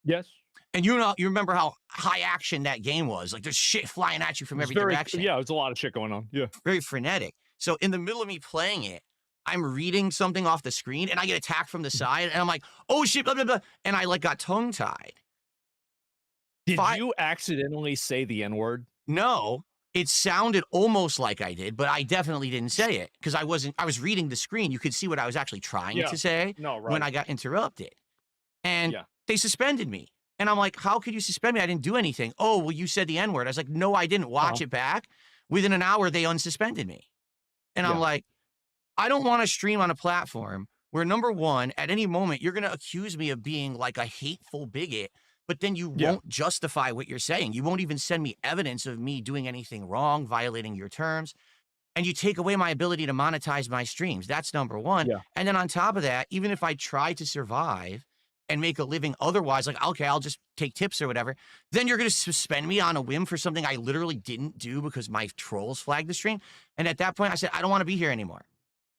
Yes. And you remember how high action that game was. Like there's shit flying at you from every direction. Yeah, there's a lot of shit going on. Yeah. Very frenetic. So in the middle of me playing it, I'm reading something off the screen and I get attacked from the side and I'm like, oh shit, blah, blah, blah. And I like got tongue tied. Did you accidentally say the N-word? No, it sounded almost like I did, but I definitely didn't say it because I was reading the screen. You could see what I was actually trying to say when I got interrupted. And they suspended me. And I'm like, how could you suspend me? I didn't do anything. Oh, well, you said the N-word. I was like, no, I didn't. Watch it back. Within an hour, they unsuspended me. And I'm like, I don't want to stream on a platform where, number one, at any moment, you're going to accuse me of being like a hateful bigot, but then you won't justify what you're saying. You won't even send me evidence of me doing anything wrong, violating your terms. And you take away my ability to monetize my streams. That's number one. And then on top of that, even if I try to survive and make a living otherwise, like, okay, I'll just take tips or whatever, then you're going to suspend me on a whim for something I literally didn't do because my trolls flagged the stream. And at that point, I said, I don't want to be here anymore.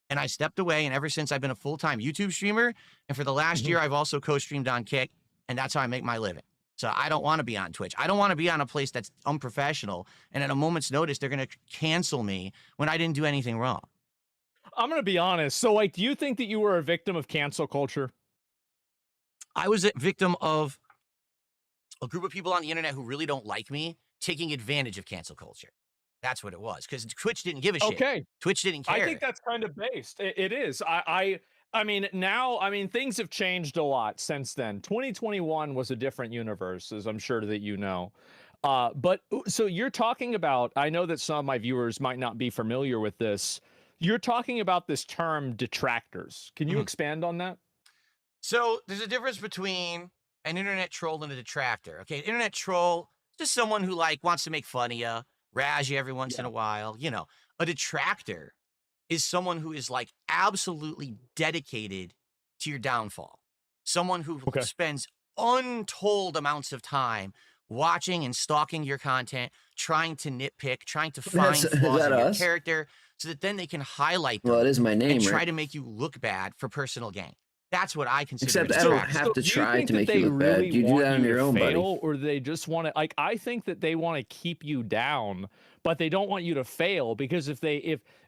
And I stepped away, and ever since I've been a full-time YouTube streamer, and for the last year, I've also co-streamed on Kick, and that's how I make my living. So I don't want to be on Twitch. I don't want to be on a place that's unprofessional, and at a moment's notice, they're going to cancel me when I didn't do anything wrong. I'm going to be honest. So, like, do you think that you were a victim of cancel culture? I was a victim of a group of people on the internet who really don't like me taking advantage of cancel culture. That's what it was, because Twitch didn't give a shit. Okay. Twitch didn't care. I think that's kind of based. It is. I mean, now, I mean, things have changed a lot since then. 2021 was a different universe, as I'm sure that you know. But so you're talking about, I know that some of my viewers might not be familiar with this. You're talking about this term detractors. Can you expand on that? So there's a difference between an internet troll and a detractor. Okay, internet troll, just someone who like wants to make fun of you, razz you every once in a while. You know, a detractor is someone who is like absolutely dedicated to your downfall. Someone who Okay. spends untold amounts of time watching and stalking your content, trying to nitpick, trying to find Is flaws that in your us? character so that then they can highlight them Well, it is my name, and try right? to make you look bad for personal gain. That's what I consider Except a I don't distraction. have to do you try think to that make they you look bad. really You do want that on you your to own, buddy. fail, or do they just want to, like, I think that they want to keep you down, but they don't want you to fail, because if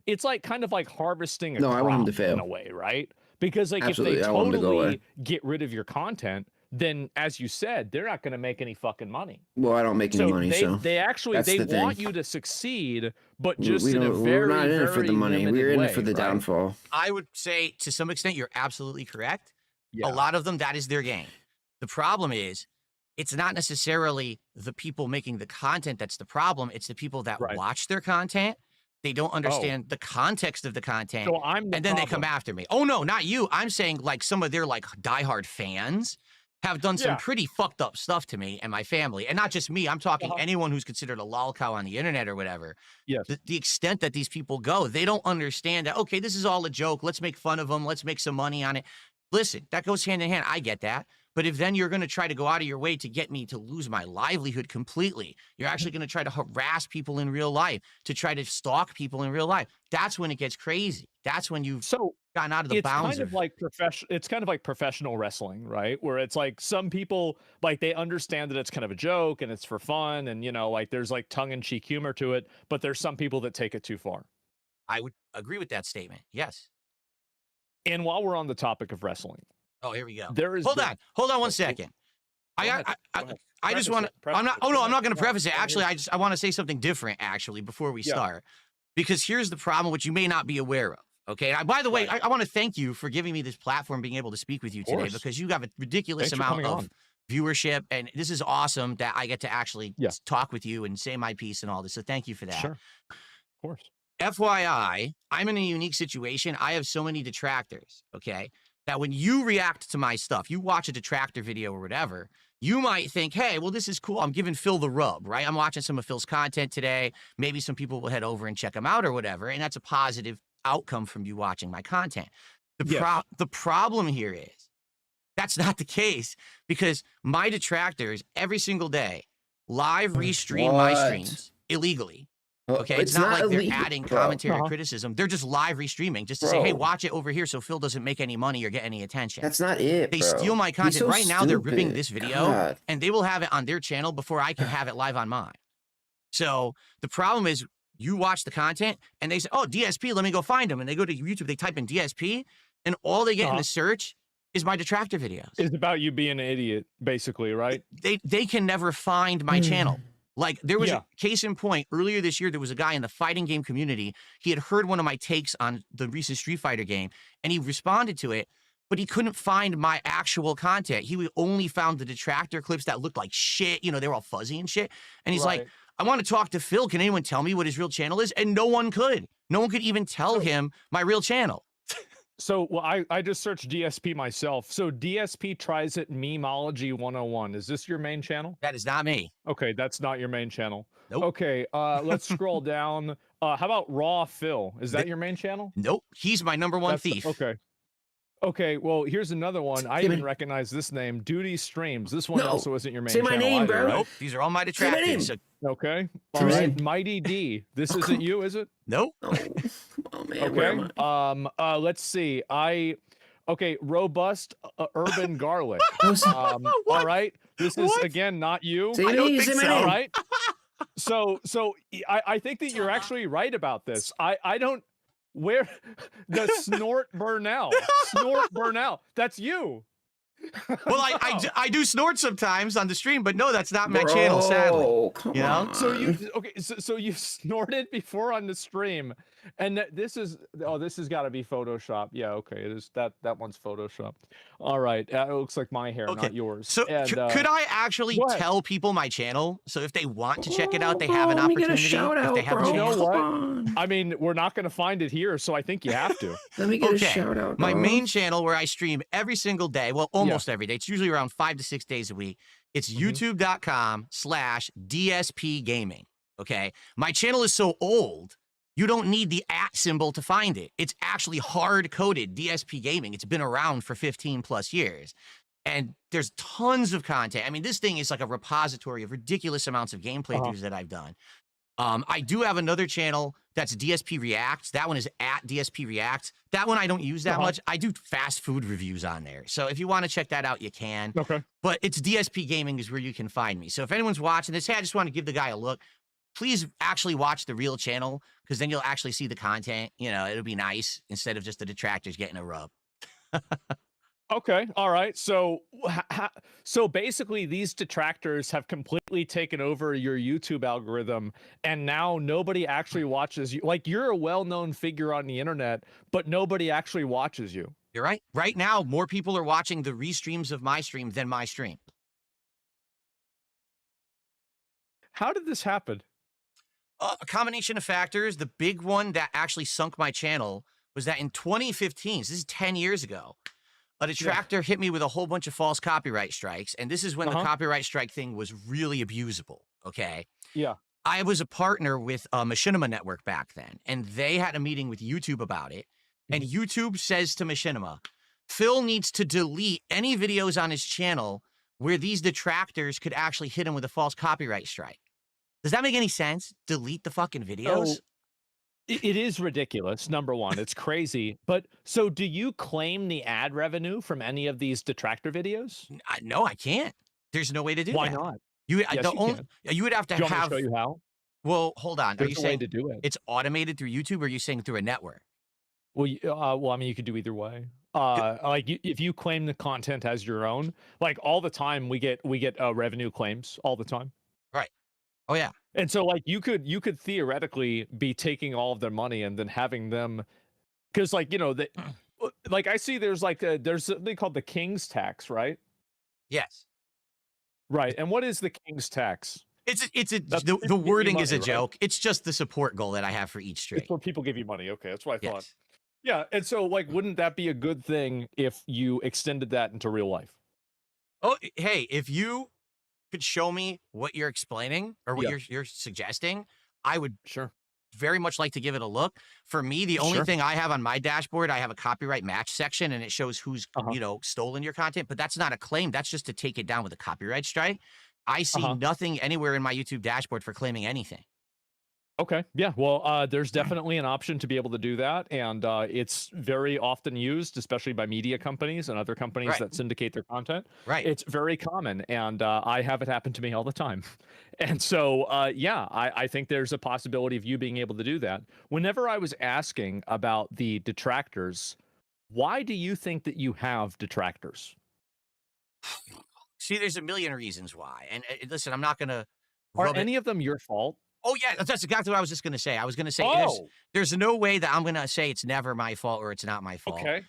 it's like kind of like harvesting a No, crop I want 'em to fail. in a way, right? Because like Absolutely, if I they want 'em to go away. totally get rid of your content, then as you said, they're not going to make any fucking money. Well, I don't make any So money, they so they actually that's they the thing. want you to succeed, but We just in a don't. very We're not in it for very the money. limited We're in way, it for the right? downfall. I would say to some extent you're absolutely correct. Yeah. A lot of them, that is their game. The problem is, it's not necessarily the people making the content that's the problem. It's the people that Right. watch their content. They don't understand the context of the content. So I'm the and then they come problem. after me. Oh, no, not you. I'm saying like some of their like diehard fans have done some Yeah. pretty fucked up stuff to me and my family. And not just me. I'm talking Uh-huh. anyone who's considered a lol cow on the internet or whatever. Yes. The extent that these people go, they don't understand that, okay, this is all a joke. Let's make fun of them. Let's make some money on it. Listen, that goes hand in hand. I get that. But if then you're going to try to go out of your way to get me to lose my livelihood completely, you're actually going to try to harass people in real life, to try to stalk people in real life. That's when it gets crazy. That's when you've gotten out of the It's bounds kind of like it's kind of like professional wrestling, right? Where it's like some people, like, they understand that it's kind of a joke and it's for fun, and like there's like tongue-in-cheek humor to it, but there's some people that take it too far. I would agree with that statement. Yes. And while we're on the topic of wrestling, Oh, here we go. there is Hold on one second. I just want to. I'm not. Oh no, I'm not going to preface it. Actually, I want to say something different. Actually, before we start, because here's the problem, which you may not be aware of. Okay. By the way, I want to thank you for giving me this platform, being able to speak with you today, course. because you have a ridiculous Thanks for amount coming of on. viewership, and this is awesome that I get to actually talk with you and say my piece and all this. So thank you for that. Sure. Of course. FYI, I'm in a unique situation. I have so many detractors, okay, that when you react to my stuff, you watch a detractor video or whatever, you might think, hey, well, this is cool. I'm giving Phil the rub, right? I'm watching some of Phil's content today. Maybe some people will head over and check him out or whatever, and that's a positive outcome from you watching my content. The problem here is that's not the case, because my detractors every single day live restream my streams illegally. Okay, it's not like they're illegal, adding bro. commentary or criticism. They're just live restreaming just to say, hey, watch it over here so Phil doesn't make any money or get any attention. That's not it, They bro. steal my He's content. so Right now, they're ripping stupid. this video, God. and they will have it on their channel before I can have it live on mine. So the problem is, you watch the content, and they say, oh, DSP, let me go find them. And they go to YouTube, they type in DSP, and all they get in the search is my detractor videos. It's about you being an idiot, basically, right? They can never find my channel. Like, there was a case in point earlier this year, there was a guy in the fighting game community. He had heard one of my takes on the recent Street Fighter game, and he responded to it, but he couldn't find my actual content. He only found the detractor clips that looked like shit. They were all fuzzy and shit. And he's like, I want to talk to Phil. Can anyone tell me what his real channel is? And no one could. No one could even tell him my real channel. So, well, I just searched DSP myself. So DSP tries it Memeology 101. Is this your main channel? That is not me. Okay, that's not your main channel. Nope. Okay, let's scroll down. How about Raw Phil? Is that your main channel? Nope. He's my number one thief. Okay. Okay, well, here's another one. I even recognize this name, Duty Streams. This one also isn't your main channel. Say my name, either, bro. right? Nope. These are all my detractors. So Okay. All right. Mighty D. This isn't you, is it? nope. Oh man. Where Okay. am I? Let's see. Okay, Robust Urban Garlic. All right. This is again not you. Say I don't me, think say my so. name. All right. So I think that you're actually right about this. I don't where the Snort Burnell. Snort Burnell. That's you. Well, I do snort sometimes on the stream, but no, that's not my channel, sadly. Oh, come on. So you so you snorted before on the stream, and this has got to be Photoshop. Yeah, okay, it is that one's Photoshop. All right, it looks like my hair, not yours. So and, could I actually go ahead. tell people my channel? So if they want to check it out, they have an Let me get a opportunity. shout If out, they have a bro. You know chance. what? Come on. I mean, we're not going to find it here, so I think you have to. Let me get a Okay, shout out. my bro. main channel where I stream every single day, well, almost every day. It's usually around 5 to 6 days a week. It's youtube.com/DSP Gaming. Okay. My channel is so old You don't need the @ symbol to find it. It's actually hard-coded DSP Gaming. It's been around for 15 plus years. And there's tons of content. I mean, this thing is like a repository of ridiculous amounts of game playthroughs that I've done. I do have another channel that's DSP React. That one is @ DSP React. That one I don't use that much. I do fast food reviews on there. So if you want to check that out, you can. Okay. But it's DSP Gaming is where you can find me. So if anyone's watching this, hey, I just want to give the guy a look. Please actually watch the real channel, because then you'll actually see the content. You know, it'll be nice instead of just the detractors getting a rub. Okay. All right. So, so basically, these detractors have completely taken over your YouTube algorithm, and now nobody actually watches you. Like, you're a well-known figure on the internet, but nobody actually watches you. You're right. Right now, more people are watching the restreams of my stream than my stream. How did this happen? A combination of factors. The big one that actually sunk my channel was that in 2015, so this is 10 years ago, a detractor hit me with a whole bunch of false copyright strikes. And this is when the copyright strike thing was really abusable. Okay. Yeah. I was a partner with Machinima Network back then, and they had a meeting with YouTube about it. And YouTube says to Machinima, Phil needs to delete any videos on his channel where these detractors could actually hit him with a false copyright strike. Does that make any sense? Delete the fucking videos? So, it is ridiculous, number one. It's crazy. But so do you claim the ad revenue from any of these detractor videos? No, I can't. There's no way to do that. Why not? You, Yes, the you only, can. you would have to Do you want me have. to show you how? Well, hold on. There's Are you a way saying to do it. it's automated through YouTube, or are you saying through a network? Well, I mean, you could do either way. Like if you claim the content as your own, like all the time, we get revenue claims all the time. Right. Oh yeah. And so like you could theoretically be taking all of their money and then having them, because like, you know, like I see there's something called the King's tax, right? Yes. Right. And what is the King's tax? The wording is a money, joke. Right? It's just the support goal that I have for each stream. It's where people give you money. Okay, that's what I thought. Yes. Yeah, and so like, wouldn't that be a good thing if you extended that into real life? Oh, hey, if you could show me what you're explaining or what you're suggesting, I would very much like to give it a look. For me, the only thing I have on my dashboard, I have a copyright match section, and it shows who's you know, stolen your content. But that's not a claim. That's just to take it down with a copyright strike. I see nothing anywhere in my YouTube dashboard for claiming anything. Okay. Yeah. Well, there's definitely an option to be able to do that. And it's very often used, especially by media companies and other companies that syndicate their content. Right. It's very common. And I have it happen to me all the time. And so, yeah, I think there's a possibility of you being able to do that. Whenever I was asking about the detractors, why do you think that you have detractors? See, there's a million reasons why. And listen, I'm not going to. Are any of them your fault? Oh, yeah, that's exactly what I was just going to say. I was going to say there's no way that I'm going to say it's never my fault or it's not my fault. Okay.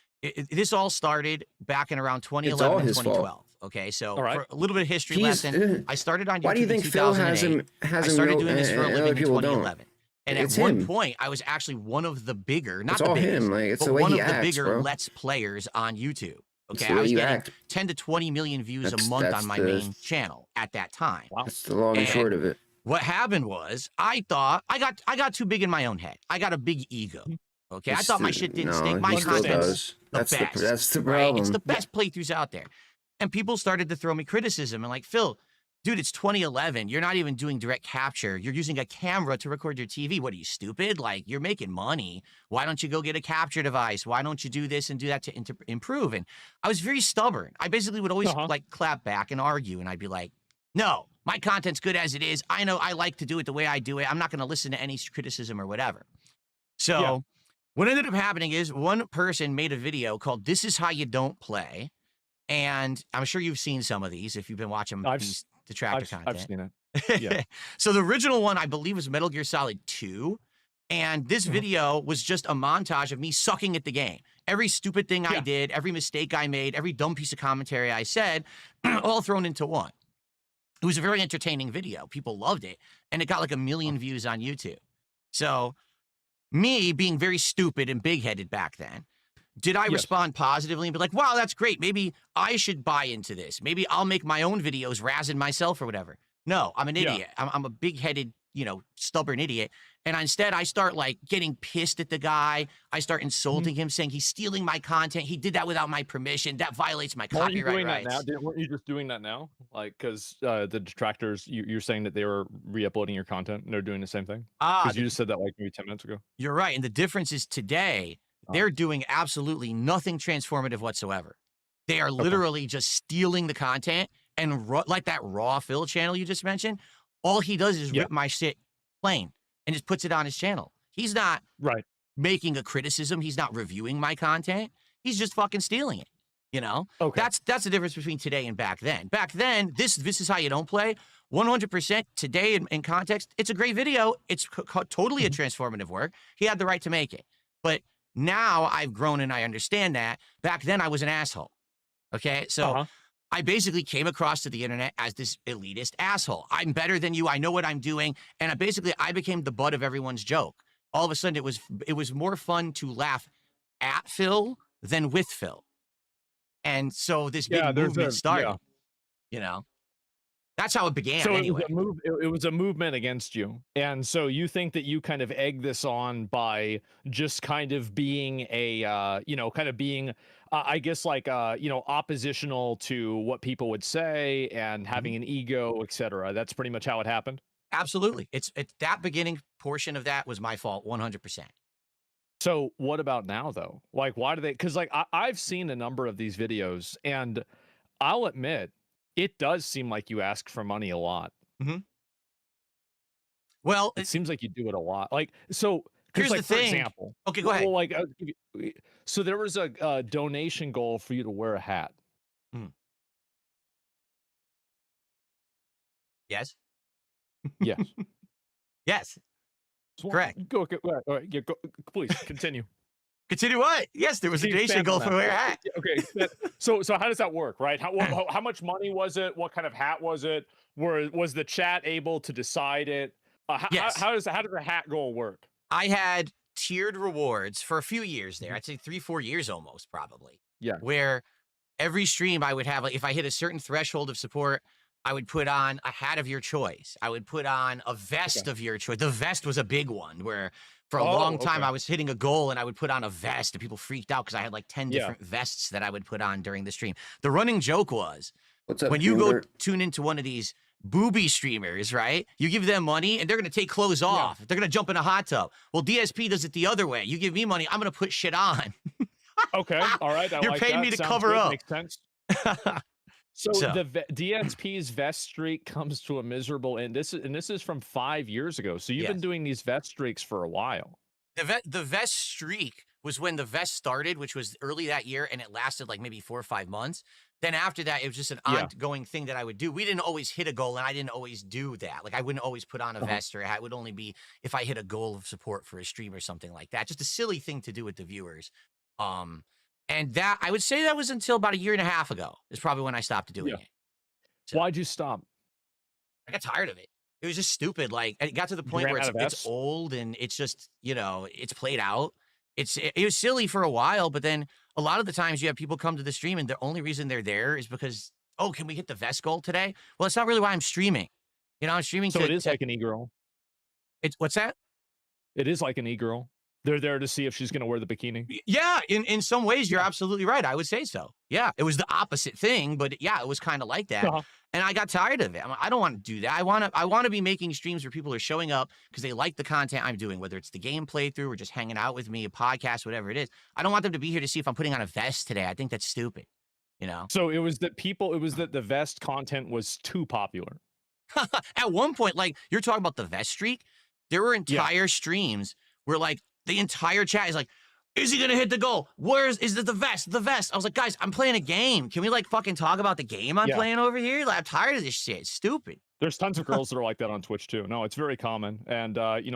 This all started back in around 2011 and 2012. Fault. Okay, so for a little bit of history lesson, I started on YouTube why do you think in Phil 2008. I started doing this for a living in 2011. And at one point, I was actually one of the bigger, not the biggest, but one of the bigger Let's Players on YouTube. Okay, I was getting 10 to 20 million views a month on my main channel at that time. Wow. That's the long and short of it. What happened was I thought I got too big in my own head. I got a big ego. Okay, I thought my shit didn't stink. My content's the best. That's the problem. Right? It's the best playthroughs out there. And people started to throw me criticism and like, Phil, dude, it's 2011. You're not even doing direct capture. You're using a camera to record your TV. What are you, stupid? Like, you're making money. Why don't you go get a capture device? Why don't you do this and do that to improve? And I was very stubborn. I basically would always like clap back and argue. And I'd be like, no, my content's good as it is. I know I like to do it the way I do it. I'm not going to listen to any criticism or whatever. So what ended up happening is one person made a video called This Is How You Don't Play. And I'm sure you've seen some of these if you've been watching these detractor content. I've seen it. Yeah. So the original one, I believe, was Metal Gear Solid 2. And this video was just a montage of me sucking at the game. Every stupid thing I did, every mistake I made, every dumb piece of commentary I said, all thrown into one. It was a very entertaining video. People loved it. And it got like 1 million views on YouTube. So me being very stupid and big-headed back then, did I respond positively and be like, wow, that's great. Maybe I should buy into this. Maybe I'll make my own videos razzing myself or whatever. No, I'm an idiot. I'm a big-headed stubborn idiot. And instead, I start like getting pissed at the guy. I start insulting him, saying he's stealing my content. He did that without my permission. That violates my Aren't you copyright doing rights. that now? Weren't you just doing that now? Like, because the detractors, you're saying that they were re-uploading your content and they're doing the same thing? Because you just said that like maybe 10 minutes ago. You're right. And the difference is today, they're doing absolutely nothing transformative whatsoever. They are literally just stealing the content and like that Raw Phil channel you just mentioned. All he does is rip my shit plain and just puts it on his channel. He's not making a criticism. He's not reviewing my content. He's just fucking stealing it. That's the difference between today and back then. Back then, this is how you don't play. 100% today in context, it's a great video. It's totally a transformative work. He had the right to make it. But now I've grown and I understand that. Back then, I was an asshole. Okay? So I basically came across to the internet as this elitist asshole. I'm better than you. I know what I'm doing. And I became the butt of everyone's joke. All of a sudden, it was more fun to laugh at Phil than with Phil. And so this big movement started. That's how it began. So anyway. it was a movement against you. And so you think that you kind of egg this on by just kind of being I guess like, oppositional to what people would say and having an ego, etc. That's pretty much how it happened. Absolutely. It's that beginning portion of that was my fault. 100%. So what about now though? Like, why do they, cause like I've seen a number of these videos and I'll admit, it does seem like you ask for money a lot. Well, it seems like you do it a lot. Like, so here's like, the thing. For example, okay, go ahead. Well, like, so there was a donation goal for you to wear a hat. Yes. Yes. Yes. Correct. Go. All right. Yeah. Go, please continue. Continue what? Yes, there was a donation goal for wear a hat. Okay. So how does that work, right? How much money was it? What kind of hat was it? Was the chat able to decide it? Yes. How does the hat goal work? I had tiered rewards for a few years there. I'd say 3-4 years almost, probably. Yeah. Where every stream I would have, like, if I hit a certain threshold of support, I would put on a hat of your choice. I would put on a vest of your choice. The vest was a big one where for a long time I was hitting a goal and I would put on a vest and people freaked out because I had like 10 different vests that I would put on during the stream. The running joke was when you go tune into one of these booby streamers, right? You give them money and they're going to take clothes off. They're going to jump in a hot tub. Well, DSP does it the other way. You give me money, I'm going to put shit on. Okay. All right. You're paying me to cover up. Makes sense. So the DSP's vest streak comes to a miserable end. This is from 5 years ago. So you've been doing these vest streaks for a while. The vest streak was when the vest started, which was early that year, and it lasted like maybe 4 or 5 months. Then after that, it was just an ongoing thing that I would do. We didn't always hit a goal, and I didn't always do that. Like I wouldn't always put on a vest or a hat. It would only be if I hit a goal of support for a stream or something like that. Just a silly thing to do with the viewers. And that, I would say that was until about 1.5 years ago is probably when I stopped doing it. So, why'd you stop? I got tired of it. It was just stupid. Like it got to the point where it's old and it's just, it's played out. It was silly for a while, but then a lot of the times you have people come to the stream and the only reason they're there is because, can we hit the vest goal today? Well, it's not really why I'm streaming. I'm streaming so it is like an e-girl. What's that? It is like an e-girl. They're there to see if she's going to wear the bikini. Yeah, in some ways, you're absolutely right. I would say so. Yeah, it was the opposite thing, but yeah, it was kind of like that. And I got tired of it. I don't want to do that. I want to be making streams where people are showing up because they like the content I'm doing, whether it's the game playthrough or just hanging out with me, a podcast, whatever it is. I don't want them to be here to see if I'm putting on a vest today. I think that's stupid. So it was that the vest content was too popular. At one point, like you're talking about the vest streak, there were entire streams where like, the entire chat is like, is he going to hit the goal? Is it the vest? The vest. I was like, guys, I'm playing a game. Can we like fucking talk about the game I'm playing over here? Like, I'm tired of this shit. It's stupid. There's tons of girls that are like that on Twitch too. No, it's very common. And,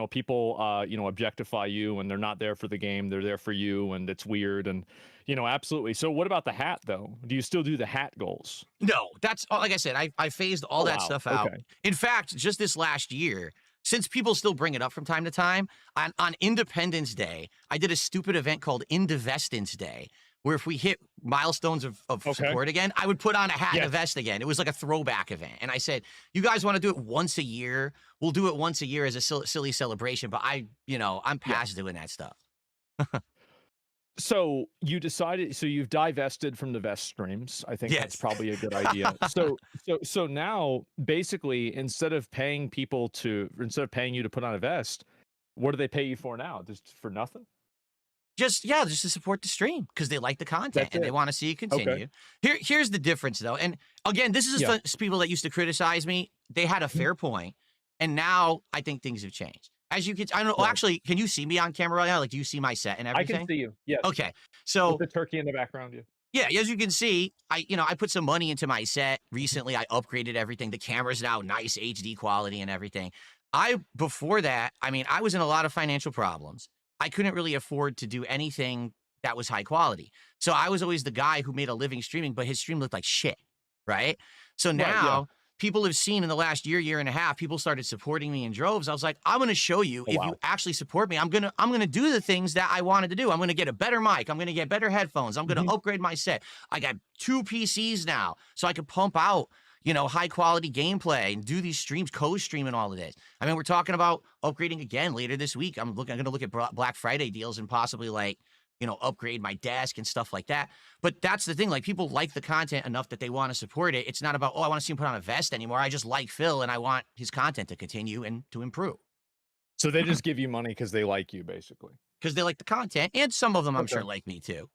people, objectify you and they're not there for the game. They're there for you. And it's weird. And, absolutely. So what about the hat though? Do you still do the hat goals? No, that's like I said, I phased all that stuff out. Okay. In fact, just this last year, since people still bring it up from time to time, on Independence Day, I did a stupid event called Indivestance Day, where if we hit milestones of support again, I would put on a hat and a vest again. It was like a throwback event. And I said, you guys want to do it once a year? We'll do it once a year as a silly celebration. But I'm past doing that stuff. So you decided, so you've divested from the vest streams. I think that's probably a good idea. So now basically, instead of paying you to put on a vest, what do they pay you for now? Just for nothing? Just to support the stream because they like the content and they want to see it continue. Here's the difference though. And again, this is the people that used to criticize me. They had a fair point, and now I think things have changed. As you can, I don't know. Actually, can you see me on camera right now? Like, do you see my set and everything? I can see you. Yeah. Okay. So with the turkey in the background, yeah. As you can see, I put some money into my set recently. I upgraded everything. The camera's now nice HD quality and everything. Before that, I was in a lot of financial problems. I couldn't really afford to do anything that was high quality. So I was always the guy who made a living streaming, but his stream looked like shit. Right. So now. People have seen in the last year and a half, people started supporting me in droves. I was like, I'm going to show you if you actually support me, I'm going to do the things that I wanted to do. I'm going to get a better mic. I'm going to get better headphones. I'm going to upgrade my set. I got 2 PCs now, so I can pump out, high quality gameplay and do these streams, co-stream and all of this. We're talking about upgrading again later this week. I'm going to look at Black Friday deals and possibly upgrade my desk and stuff like that. But that's the thing. Like, people like the content enough that they want to support it. It's not about, I want to see him put on a vest anymore. I just like Phil and I want his content to continue and to improve. So they just give you money because they like you, basically. Because they like the content. And some of them, I'm sure, like me too.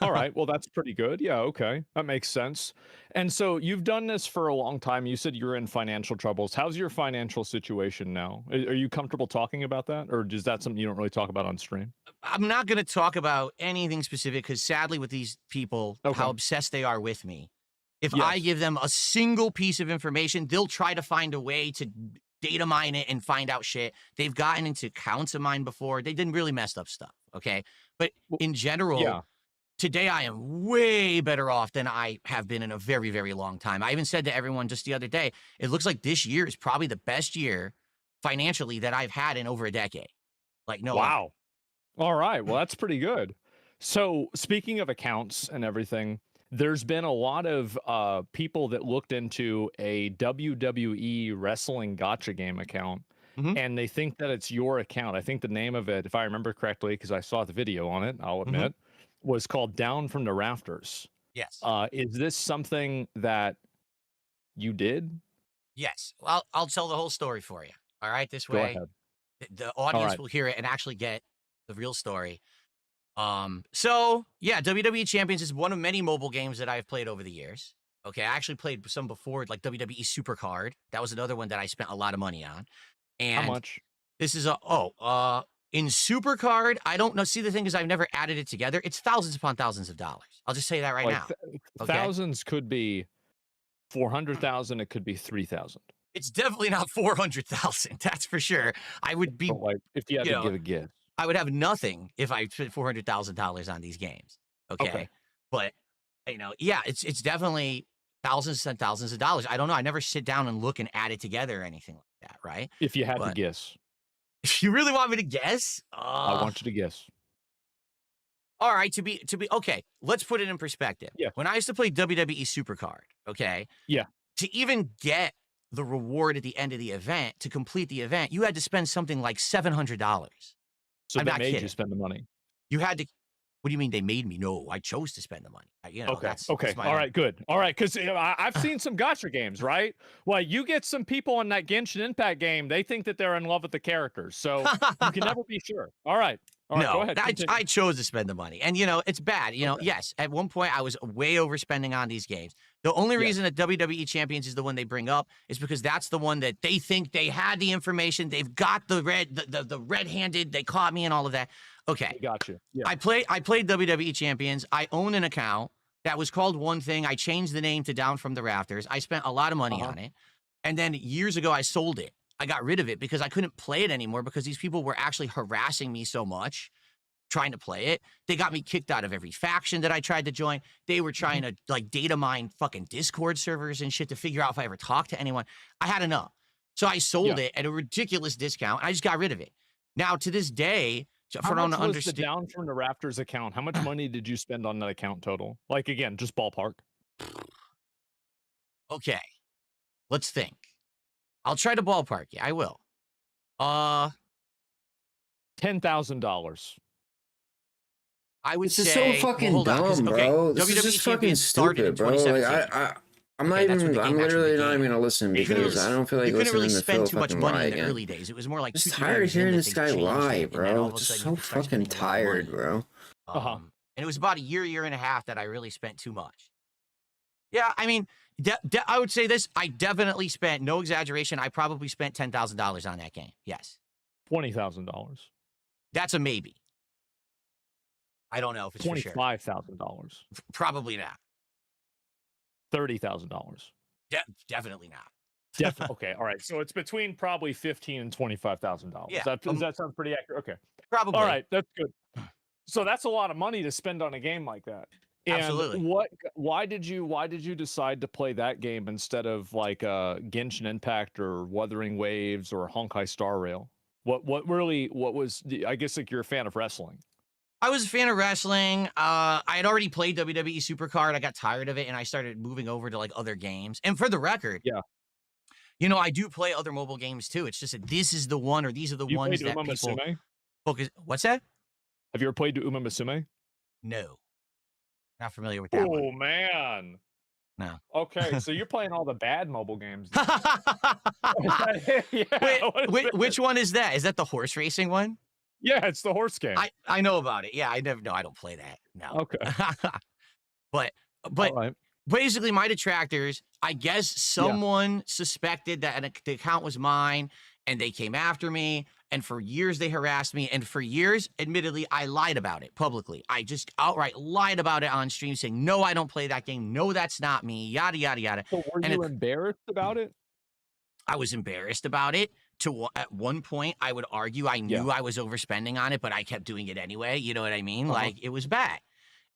All right. Well, that's pretty good. Yeah. Okay. That makes sense. And so you've done this for a long time. You said you're in financial troubles. How's your financial situation now? Are you comfortable talking about that? Or is that something you don't really talk about on stream? I'm not going to talk about anything specific because sadly with these people, how obsessed they are with me. If I give them a single piece of information, they'll try to find a way to data mine it and find out shit. They've gotten into accounts of mine before. They didn't really messed up stuff. Okay. But in general, today I am way better off than I have been in a very, very long time. I even said to everyone just the other day, it looks like this year is probably the best year financially that I've had in over a decade. Like, no. Wow. All right. Well, that's pretty good. So speaking of accounts and everything, there's been a lot of people that looked into a WWE wrestling gotcha game account, and they think that it's your account. I think the name of it, if I remember correctly, because I saw the video on it, I'll admit, was called Down from the Rafters. Yes. Is this something that you did? Yes. Well, I'll tell the whole story for you. All right. This way, the audience will hear it and actually get the real story. So yeah, WWE Champions is one of many mobile games that I've played over the years. Okay. I actually played some before, like WWE Supercard. That was another one that I spent a lot of money on. And how much? This is in Supercard, I don't know. See, the thing is, I've never added it together. It's thousands upon thousands of dollars. I'll just say that right now. Thousands could be 400,000. It could be 3,000. It's definitely not 400,000. That's for sure. I would be if you had to give a guess. I would have nothing if I spent $400,000 on these games. Okay. But it's definitely thousands and thousands of dollars. I don't know. I never sit down and look and add it together or anything like that. Right. If you had to guess. If you really want me to guess, I want you to guess. All right, to be okay. Let's put it in perspective. Yeah. When I used to play WWE Supercard, okay. Yeah. To even get the reward at the end of the event, to complete the event, you had to spend something like $700. So they made you spend the money. You had to. What do you mean they made me? No, I chose to spend the money. That's all right, good. All right, because I've seen some gotcha games, right? Well, you get some people on that Genshin Impact game, they think that they're in love with the characters, so you can never be sure. All right, go ahead. I chose to spend the money, and it's bad. Yes, at one point I was way overspending on these games. The only reason that WWE Champions is the one they bring up is because that's the one that they think they had the information. They've got the red-handed. They caught me and all of that. Okay, gotcha. Yeah. I played WWE Champions. I own an account that was called one thing. I changed the name to Down from the Rafters. I spent a lot of money on it, and then years ago I sold it. I got rid of it because I couldn't play it anymore because these people were actually harassing me so much trying to play it. They got me kicked out of every faction that I tried to join. They were trying to data mine fucking Discord servers and shit to figure out if I ever talked to anyone. I had enough. So I sold it at a ridiculous discount. And I just got rid of it. Now, to this day, How For much to was the understand. Down from the Raptors account? How much money did you spend on that account total? Like, again, just ballpark. Okay, let's think. I'll try to ballpark you. I will. $10,000. I would This is say. so fucking hold on, 'cause, dumb, okay, bro. This WWE is just fucking champions started in stupid, bro. Like 2017. I'm not Okay, that's when even. the I'm game actually literally not began. even gonna listen You couldn't because really, I don't feel like you couldn't listening really to spend Phil too much fucking money lie in the again. early days. It was more like Just 2-3 tired of years in hearing that this things guy changed lie, it, and then all bro. of a Just sudden so you could start fucking spending a lot of money. tired, bro. And it was about a year and a half that I really spent too much. Yeah, I mean, I would say this. I definitely spent, no exaggeration, I probably spent $10,000 on that game. Yes. $20,000. That's a maybe. I don't know if it's for sure. $25,000. Probably not. $30,000. Definitely not. Definitely. Okay. All right. So it's between probably $15,000 and $25,000. Yeah, Does that sound pretty accurate? Okay. Probably. All right. That's good. So that's a lot of money to spend on a game like that. And Absolutely. why did you decide to play that game instead of like Genshin Impact or Wuthering Waves or Honkai Star Rail? What was, I guess, like, you're a fan of wrestling. I was a fan of wrestling. I had already played WWE Supercard. I got tired of it, and I started moving over to like other games. And for the record, yeah, you know, I do play other mobile games too. It's just that this is the one, or these are the you ones played that Uma people Musume? focus. What's that? Have you ever played Uma Musume? No, not familiar with that one. Oh man. No. Okay, so you're playing all the bad mobile games. Wait, which one is that? Is that the horse racing one? Yeah, it's the horse game. I know about it. Yeah, I don't play that. No. Okay. but right. Basically, my detractors, I guess someone suspected that the account was mine, and they came after me, and for years they harassed me, and for years, admittedly, I lied about it publicly. I just outright lied about it on stream, saying, no, I don't play that game. No, that's not me, yada, yada, yada. So were you embarrassed about it? I was embarrassed about it. At one point, I would argue I knew I was overspending on it, but I kept doing it anyway. You know what I mean? Like, it was bad.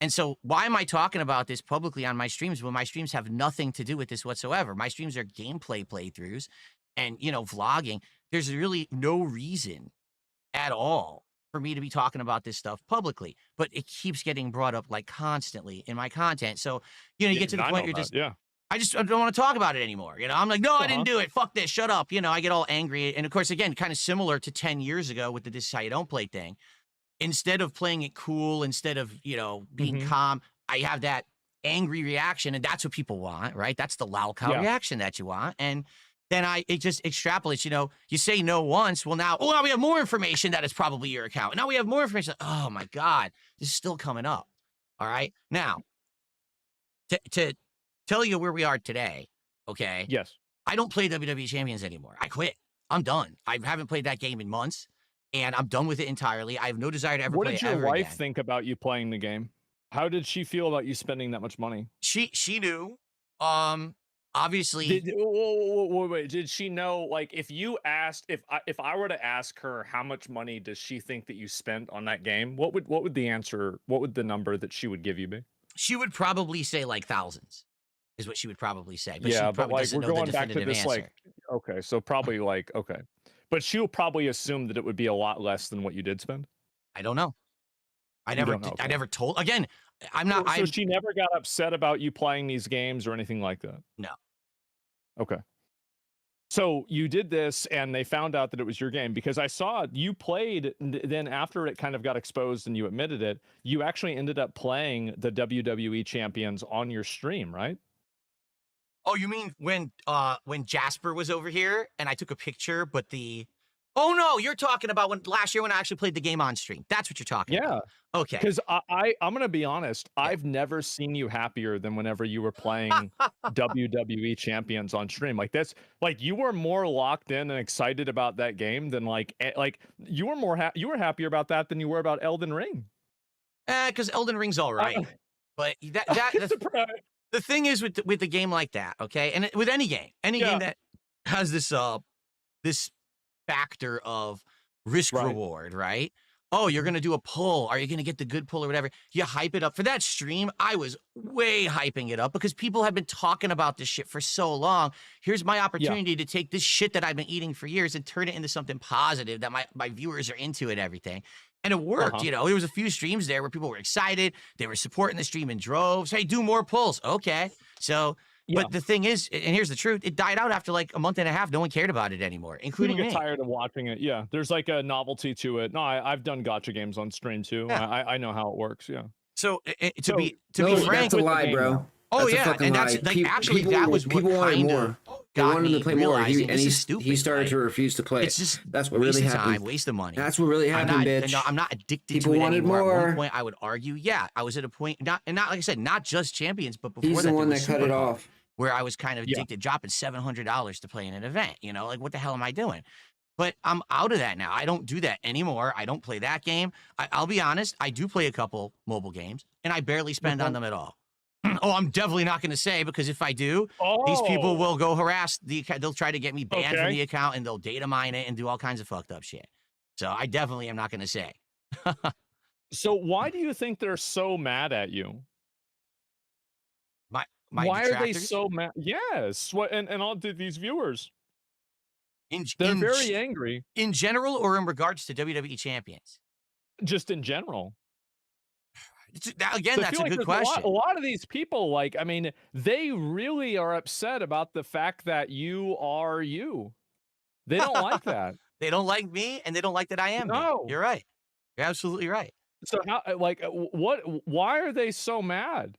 And so why am I talking about this publicly on my streams when my streams have nothing to do with this whatsoever? My streams are gameplay playthroughs and, you know, vlogging. There's really no reason at all for me to be talking about this stuff publicly, but it keeps getting brought up like constantly in my content. So, you know, you get to the point you're just, I don't want to talk about it anymore. You know, I'm like, no, I didn't do it. Fuck this. Shut up. You know, I get all angry. And of course, again, kind of similar to 10 years ago with the This Is How You Don't Play thing. Instead of playing it cool, instead of, you know, being calm, I have that angry reaction. And that's what people want, right? That's the loud cow reaction that you want. And then it just extrapolates, you know, you say no once. Well, now we have more information that it's probably your account. Now we have more information. Oh my God, this is still coming up. All right. Now, to tell you where we are today, okay? Yes. I don't play WWE Champions anymore. I quit. I'm done. I haven't played that game in months, and I'm done with it entirely. I have no desire to ever play it ever again. What did your wife think about you playing the game? How did she feel about you spending that much money? She knew. Obviously. Wait. Did she know? Like, if you asked, if I were to ask her how much money does she think that you spent on that game, what would the answer? What would the number that she would give you be? She would probably say like thousands. Is what she would probably say. But yeah, she probably but like doesn't we're know going the back to definitive this, answer. like, okay, so probably like, okay, but she'll probably assume that it would be a lot less than what you did spend. I don't know. I never told. Again, I'm not. So she never got upset about you playing these games or anything like that. No. Okay. So you did this, and they found out that it was your game because I saw you played. Then after it kind of got exposed and you admitted it, you actually ended up playing the WWE champions on your stream, right? Oh, you mean when Jasper was over here and I took a picture, but oh no, you're talking about last year when I actually played the game on stream. That's what you're talking about. Okay. Because I'm gonna be honest, I've never seen you happier than whenever you were playing WWE champions on stream. Like that's like you were more locked in and excited about that game than like you were more you were happier about that than you were about Elden Ring. Because Elden Ring's all right, but the thing is with the game like that, okay, and with any game that has this factor of risk reward, right? oh, you're going to do a pull. Are you going to get the good pull or whatever? You hype it up. For that stream, I was way hyping it up because people have been talking about this shit for so long. Here's my opportunity to take this shit that I've been eating for years and turn it into something positive that my viewers are into and everything. And it worked, you know. There was a few streams there where people were excited. They were supporting the stream in droves. Hey, do more pulls. Okay. So, but the thing is, and here's the truth, it died out after like a month and a half. No one cared about it anymore, including People me. get tired of watching it. Yeah, there's like a novelty to it. No, I've done gotcha games on stream too. I know how it works. Yeah. So to be frank, that's a lie, bro. Oh That's a yeah, fucking and lie. that's like actually people, that was what people wanted kind more. of They got wanted him me to play more, realizing and this is stupid. he started to refuse to play. It's just that's what waste really of happened. time, waste of money. That's what really happened, bitch. No, I'm not addicted People to it wanted anymore. At more. one point, I would argue, yeah, I was at a point, not like I said, not just champions, but before He's that, the there one was that cut it Supercard, off. where I was kind of addicted, dropping $700 to play in an event. You know, like what the hell am I doing? But I'm out of that now. I don't do that anymore. I don't play that game. I'll be honest, I do play a couple mobile games, and I barely spend on them at all. Oh, I'm definitely not going to say, because if I do, these people will go harass the account. They'll try to get me banned from the account, and they'll data mine it and do all kinds of fucked up shit. So I definitely am not going to say. So why do you think they're so mad at you? My why are they detractors? so mad? Yes, what and all these viewers? They're They're very angry. In general, or in regards to WWE champions? Just in general. Again, So I that's feel a like good there's question. A lot of these people, like, I mean, they really are upset about the fact that you are you. They don't like that. They don't like me, and they don't like that I am me. No. You're right. You're absolutely right. So how, like, what? Why are they so mad?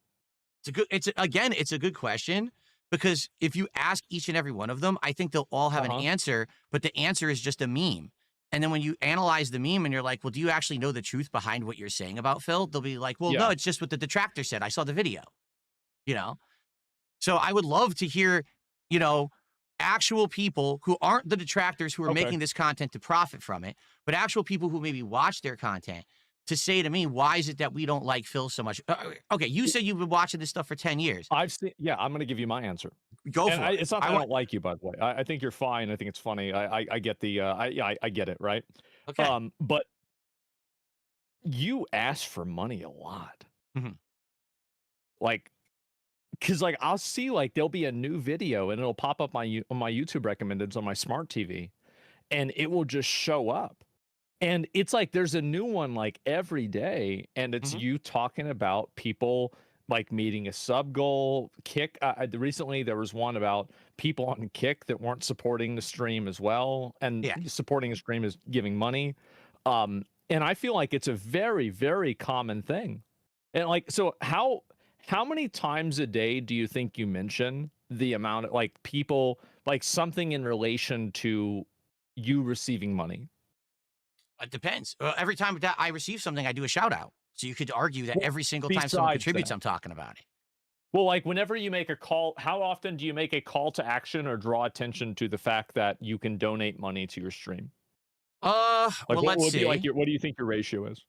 It's a good question, because if you ask each and every one of them, I think they'll all have an answer, but the answer is just a meme. And then when you analyze the meme and you're like, well, do you actually know the truth behind what you're saying about Phil? They'll be like, well, no, it's just what the detractor said. I saw the video, you know? So I would love to hear, you know, actual people who aren't the detractors who are making this content to profit from it, but actual people who maybe watch their content to say to me, why is it that we don't like Phil so much? Okay, you said you've been watching this stuff for 10 years. I've seen, I'm going to give you my answer. Go for it. It's not that I don't like you, by the way. I think you're fine. I think it's funny. I get the, I get it, right? Okay. But you ask for money a lot. Like, because like I'll see like there'll be a new video and it'll pop up on my YouTube recommendeds on my smart TV, and it will just show up. And it's like there's a new one like every day, and it's you talking about people like meeting a sub goal. Kick. Recently, there was one about people on Kick that weren't supporting the stream as well, and supporting a stream is giving money. And I feel like it's a very, very common thing. And like, so how many times a day do you think you mention the amount of like people, like something in relation to you receiving money? It depends. Every time that I receive something, I do a shout out. So you could argue that every single time someone contributes, I'm talking about it. Well, like whenever you make a call, how often do you make a call to action or draw attention to the fact that you can donate money to your stream? Well, let's see. What do you think your ratio is?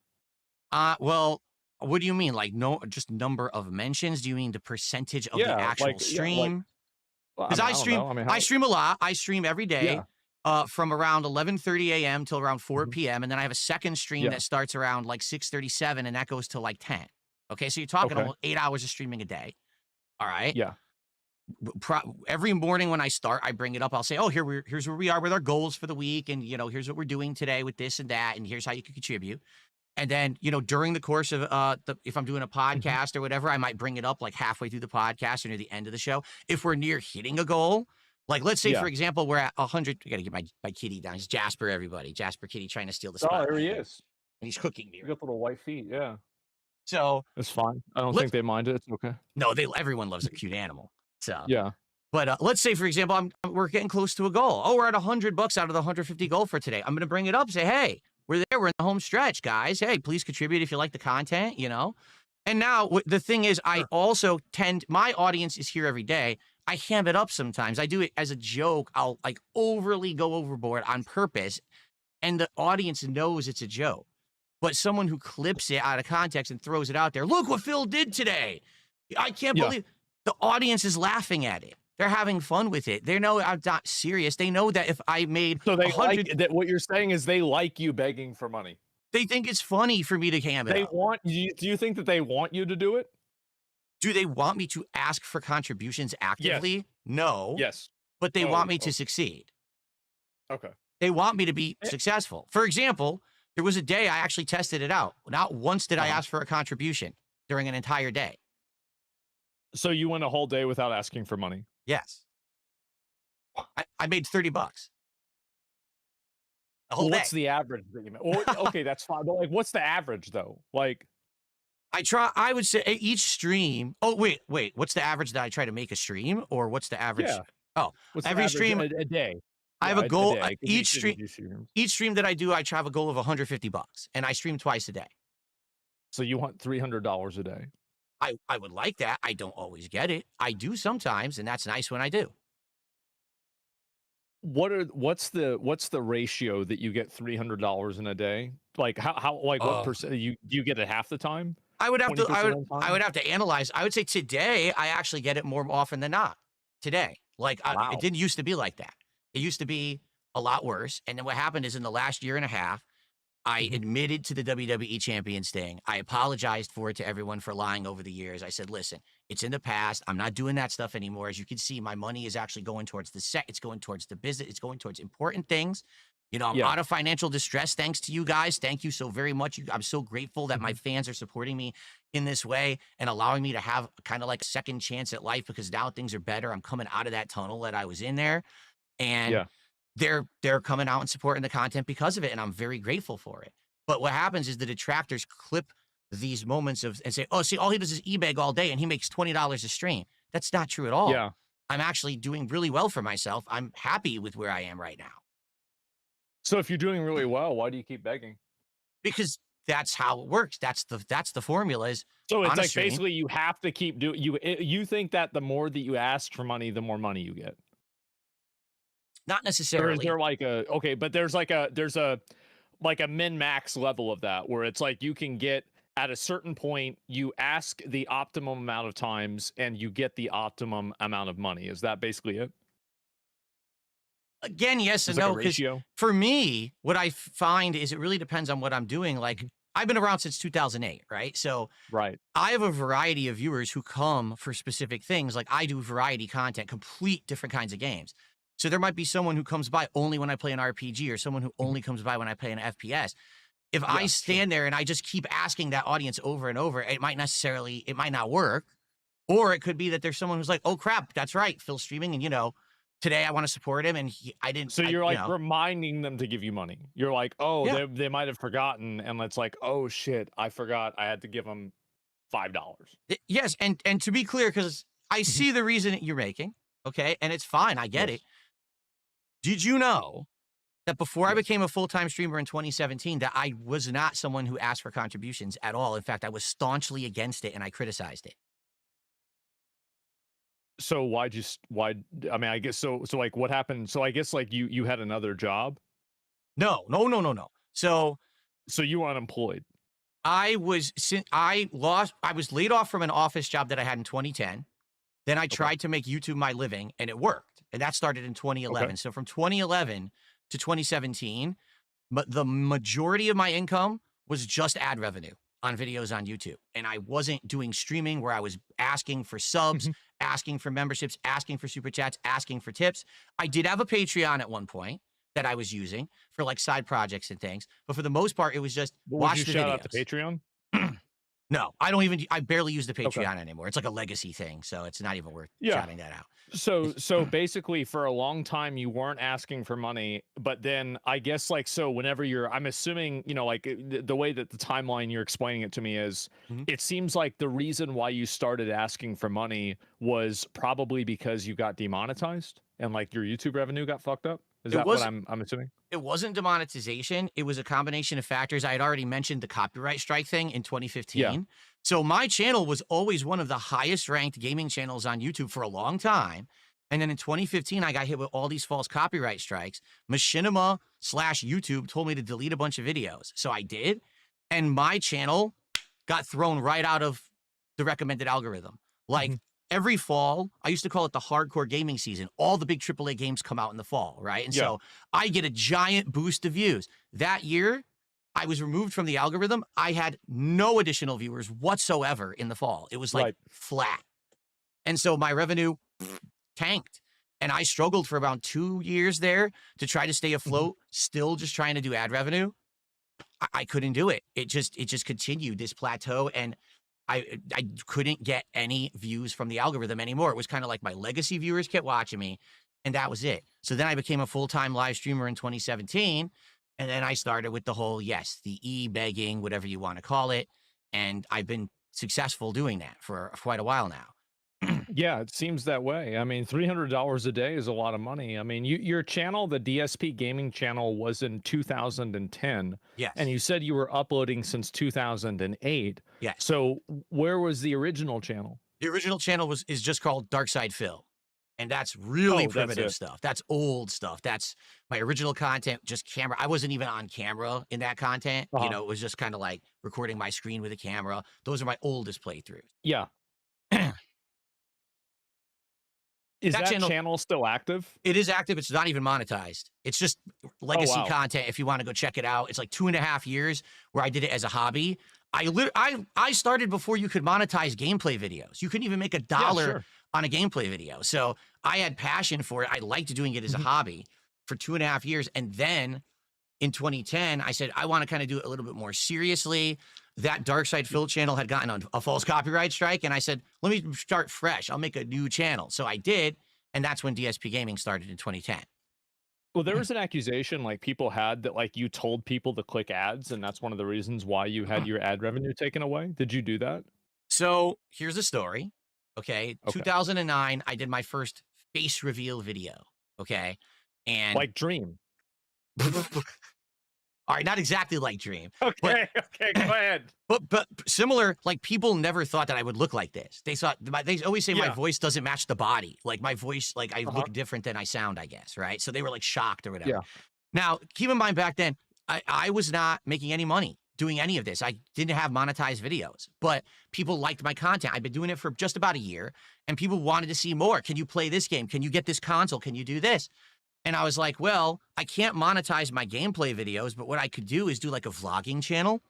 Well, what do you mean? Like just number of mentions? Do you mean the percentage of the actual stream? Because I stream a lot. I stream every day. From around 11:30 a.m. till around 4 p.m. And then I have a second stream that starts around like 6:37, and that goes till like 10. Okay, so you're talking almost 8 hours of streaming a day. All right. Yeah. Every morning when I start, I bring it up. I'll say, oh, here's where we are with our goals for the week, and you know, here's what we're doing today with this and that, and here's how you can contribute. And then, you know, during the course of if I'm doing a podcast or whatever, I might bring it up like halfway through the podcast or near the end of the show. If we're near hitting a goal. Like, let's say, for example, we're at 100. I got to get my kitty down. He's Jasper, everybody. Jasper Kitty trying to steal the spot. Oh, there he is. And he's cooking me. You got little white feet, yeah. So it's fine. I don't think they mind it. It's okay. No, everyone loves a cute animal. So yeah. But let's say, for example, we're getting close to a goal. Oh, we're at $100 out of the 150 goal for today. I'm going to bring it up. Say, hey, we're there. We're in the home stretch, guys. Hey, please contribute if you like the content. You know. And now the thing is, I also my audience is here every day. I ham it up sometimes. I do it as a joke. I'll like overly go overboard on purpose, and the audience knows it's a joke. But someone who clips it out of context and throws it out there, look what Phil did today. I can't believe the audience is laughing at it. They're having fun with it. They know I'm not serious. They know that if I made like that. What you're saying is they like you begging for money. They think it's funny for me to cam it They up. want you. Do you think that they want you to do it? Do they want me to ask for contributions actively? Yes. No. Yes. But they Oh, want me to okay. succeed. Okay. They want me to be successful. For example, there was a day I actually tested it out. Not once did I ask for a contribution during an entire day. So you went a whole day without asking for money? Yes. I made $30. A whole What's day. the average that you made? Well, okay, that's fine. But like, what's the average though? Like, I would say each stream. Oh, wait. What's the average that I try to make a stream? Or what's the average? Yeah. Oh, what's the every average stream. a day? I have Yeah, a goal. day. It could be Each shitty stream. streams. Each stream that I do, I try to have a goal of $150, and I stream twice a day. So you want $300 a day? I would like that. I don't always get it. I do sometimes, and that's nice when I do. What's the ratio that you get $300 in a day? Like how like what percent you get it half the time? I would have to 20% of the I time? would have to analyze. I would say today I actually get it more often than not. Today, like Wow. it didn't used to be like that. It used to be a lot worse. And then what happened is in the last year and a half, I admitted to the WWE Champions thing. I apologized for it to everyone for lying over the years. I said, listen, it's in the past. I'm not doing that stuff anymore. As you can see, my money is actually going towards the set. It's going towards the business. It's going towards important things. You know, I'm out of financial distress thanks to you guys. Thank you so very much. I'm so grateful that my fans are supporting me in this way and allowing me to have kind of like a second chance at life because now things are better. I'm coming out of that tunnel that I was in there. And they're coming out and supporting the content because of it, and I'm very grateful for it. But what happens is the detractors clip these moments of and say, "Oh, see, all he does is e-bag all day, and he makes $20 a stream." That's not true at all. Yeah. I'm actually doing really well for myself. I'm happy with where I am right now So if you're doing really well, why do you keep begging? because that's how it works. That's the formula. Is So it's on a like stream. basically you have to keep doing you think that the more that you ask for money, the more money you get. Not Or is necessarily. there like a okay, but there's a min max level of that where it's like you can get at a certain point, you ask the optimum amount of times and you get the optimum amount of money. Is that basically it? Again, yes and It's like a no. 'Cause ratio? for me, what I find is it really depends on what I'm doing. Like I've been around since 2008, right? So Right. I have a variety of viewers who come for specific things. Like I do variety content, complete different kinds of games. So there might be someone who comes by only when I play an RPG or someone who only comes by when I play an FPS. If I stand there and I just keep asking that audience over and over, it might not work. Or it could be that there's someone who's like, oh crap, that's right, Phil's streaming and you know, today I want to support him and I didn't. So you're like you know. reminding them to give you money. You're like, oh, Yeah. they might have forgotten, and it's like, oh shit, I forgot. I had to give them $5. Yes, and to be clear, because I see the reason that you're making, okay, and it's fine, I get it. Did you know that before I became a full-time streamer in 2017, that I was not someone who asked for contributions at all? In fact, I was staunchly against it and I criticized it. So why? I mean, I guess so. So like, what happened? So I guess like you had another job. No. So you were unemployed. I was laid off from an office job that I had in 2010. Then I tried to make YouTube my living and it worked. And that started in 2011. Okay. So from 2011 to 2017, but the majority of my income was just ad revenue on videos on YouTube. And I wasn't doing streaming where I was asking for subs, asking for memberships, asking for super chats, asking for tips. I did have a Patreon at one point that I was using for like side projects and things. But for the most part, it was just watch Would the you shout videos. out to Patreon? No, I barely use the Patreon anymore. It's like a legacy thing. So it's not even worth shouting that out. So basically for a long time you weren't asking for money, but then I guess like, so whenever I'm assuming, you know, like the way that the timeline you're explaining it to me is, it seems like the reason why you started asking for money was probably because you got demonetized and like your YouTube revenue got fucked up. Is that what I'm assuming? It wasn't demonetization. It was a combination of factors. I had already mentioned the copyright strike thing in 2015. Yeah. So my channel was always one of the highest ranked gaming channels on YouTube for a long time. And then in 2015, I got hit with all these false copyright strikes. Machinima/YouTube told me to delete a bunch of videos. So I did. And my channel got thrown right out of the recommended algorithm. Like every fall, I used to call it the hardcore gaming season. All the big AAA games come out in the fall, right? And so I get a giant boost of views. That year, I was removed from the algorithm. I had no additional viewers whatsoever in the fall. It was like flat. And so my revenue tanked. And I struggled for about 2 years there to try to stay afloat, still just trying to do ad revenue. I couldn't do it. It just continued this plateau, and I couldn't get any views from the algorithm anymore. It was kind of like my legacy viewers kept watching me, and that was it. So then I became a full-time live streamer in 2017, and then I started with the whole, the e-begging, whatever you want to call it, and I've been successful doing that for quite a while now. Yeah, it seems that way. I mean, $300 a day is a lot of money. I mean, your channel, the DSP gaming channel, was in 2010. Yes. And you said you were uploading since 2008. Yes. So where was the original channel? The original channel is just called darksydephil. And that's really primitive stuff. That's old stuff. That's my original content, just camera. I wasn't even on camera in that content. You know, it was just kind of like recording my screen with a camera. Those are my oldest playthroughs. Yeah. Is that channel still active? It is active. It's not even monetized. It's just legacy content. If you want to go check it out, it's like 2.5 years where I did it as a hobby. I started before you could monetize gameplay videos. You couldn't even make $1 on a gameplay video. So I had passion for it. I liked doing it as a hobby for 2.5 years. And then in 2010, I said, I want to kind of do it a little bit more seriously. That darksydephil channel had gotten a false copyright strike. And I said, let me start fresh. I'll make a new channel. So I did. And that's when DSP Gaming started in 2010. Well, there was an accusation like people had that like you told people to click ads, and that's one of the reasons why you had your ad revenue taken away. Did you do that? So here's the story. Okay. 2009, I did my first face reveal video. Okay. And like Dream. All right, not exactly like Dream. Okay, go ahead. But similar, like people never thought that I would look like this. They thought they always say my voice doesn't match the body. Like my voice, like I look different than I sound, I guess, right? So they were like shocked or whatever. Yeah. Now, keep in mind back then, I was not making any money doing any of this. I didn't have monetized videos, but people liked my content. I've been doing it for just about a year, and people wanted to see more. Can you play this game? Can you get this console? Can you do this? And I was like, well, I can't monetize my gameplay videos, but what I could do is do like a vlogging channel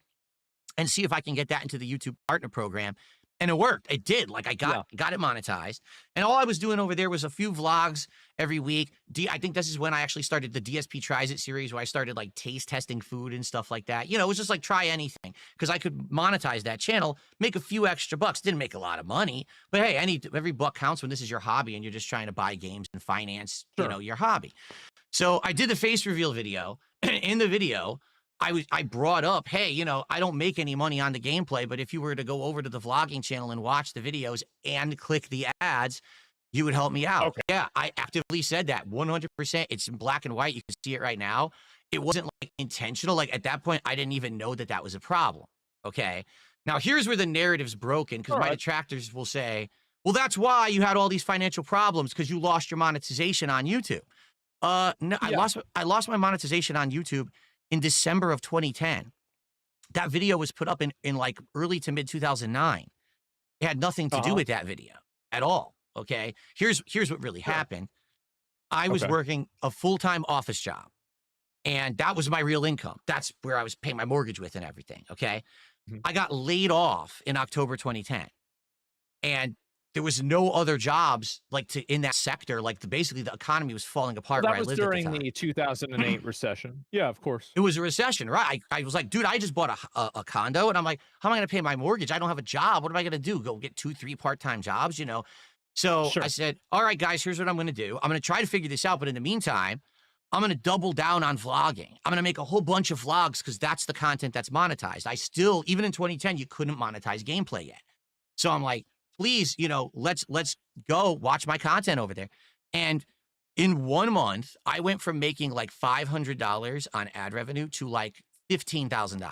and see if I can get that into the YouTube partner program. And it worked. It did. Like I got it monetized. And all I was doing over there was a few vlogs every week. I think this is when I actually started the DSP Tries It series, where I started like taste testing food and stuff like that. You know, it was just like try anything, because I could monetize that channel, make a few extra bucks. Didn't make a lot of money, but hey, every buck counts when this is your hobby and you're just trying to buy games and finance, you know, your hobby. So I did the face reveal video. In the video, I brought up, hey, you know, I don't make any money on the gameplay, but if you were to go over to the vlogging channel and watch the videos and click the ads, you would help me out. Okay. Yeah, I actively said that 100%. It's in black and white. You can see it right now. It wasn't like intentional. Like at that point, I didn't even know that that was a problem. Okay. Now here's where the narrative's broken, because my detractors will say, well, that's why you had all these financial problems, because you lost your monetization on YouTube. No, I lost my monetization on YouTube in December of 2010. That video was put up in like early to mid 2009. It had nothing to do with that video at all. Okay. Here's what really happened. I was working a full-time office job, and that was my real income. That's where I was paying my mortgage with and everything. Okay. I got laid off in October 2010, and there was no other jobs like in that sector. Like basically the economy was falling apart. Well, where I lived during at the time. the 2008 recession. Yeah, of course. It was a recession, right? I was like, dude, I just bought a condo, and I'm like, how am I going to pay my mortgage? I don't have a job. What am I going to do? Go get 2-3 part-time jobs, you know? So I said, all right, guys, here's what I'm going to do. I'm going to try to figure this out. But in the meantime, I'm going to double down on vlogging. I'm going to make a whole bunch of vlogs, because that's the content that's monetized. I still, even in 2010, you couldn't monetize gameplay yet. So I'm like, please, you know, let's go watch my content over there. And in 1 month, I went from making like $500 on ad revenue to like $15,000.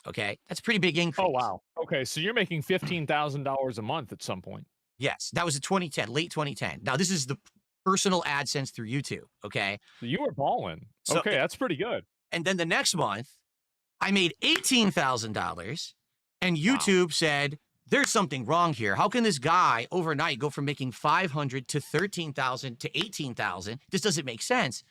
Okay. That's a pretty big increase. Oh, wow. Okay. So you're making $15,000 a month at some point. Yes. That was in 2010, late 2010. Now, this is the personal AdSense through YouTube. Okay. So you were balling. So, okay. That's pretty good. And then the next month, I made $18,000, and YouTube said, there's something wrong here. How can this guy overnight go from making $500 to $13,000 to $18,000? This doesn't make sense.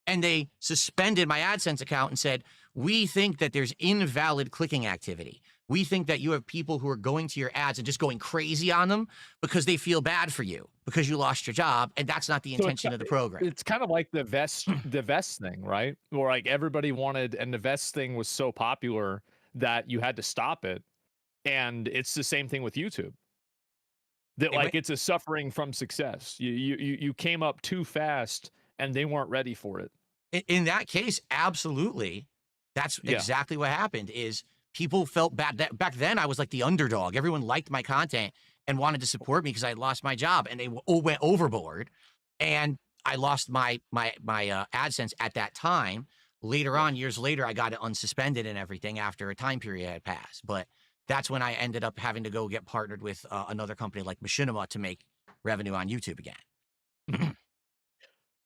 And they suspended my AdSense account and said, we think that there's invalid clicking activity. We think that you have people who are going to your ads and just going crazy on them because they feel bad for you because you lost your job. And that's not the intention of the program. It's kind of like the vest thing, right? Where like everybody wanted, and the vest thing was so popular that you had to stop it. And it's the same thing with YouTube. That like it's a suffering from success. You came up too fast and they weren't ready for it. In that case, absolutely. That's exactly what happened is people felt bad. Back then, I was like the underdog. Everyone liked my content and wanted to support me because I had lost my job, and they all went overboard. And I lost my AdSense at that time. Later on, years later, I got it unsuspended and everything after a time period had passed. But that's when I ended up having to go get partnered with another company like Machinima to make revenue on YouTube again.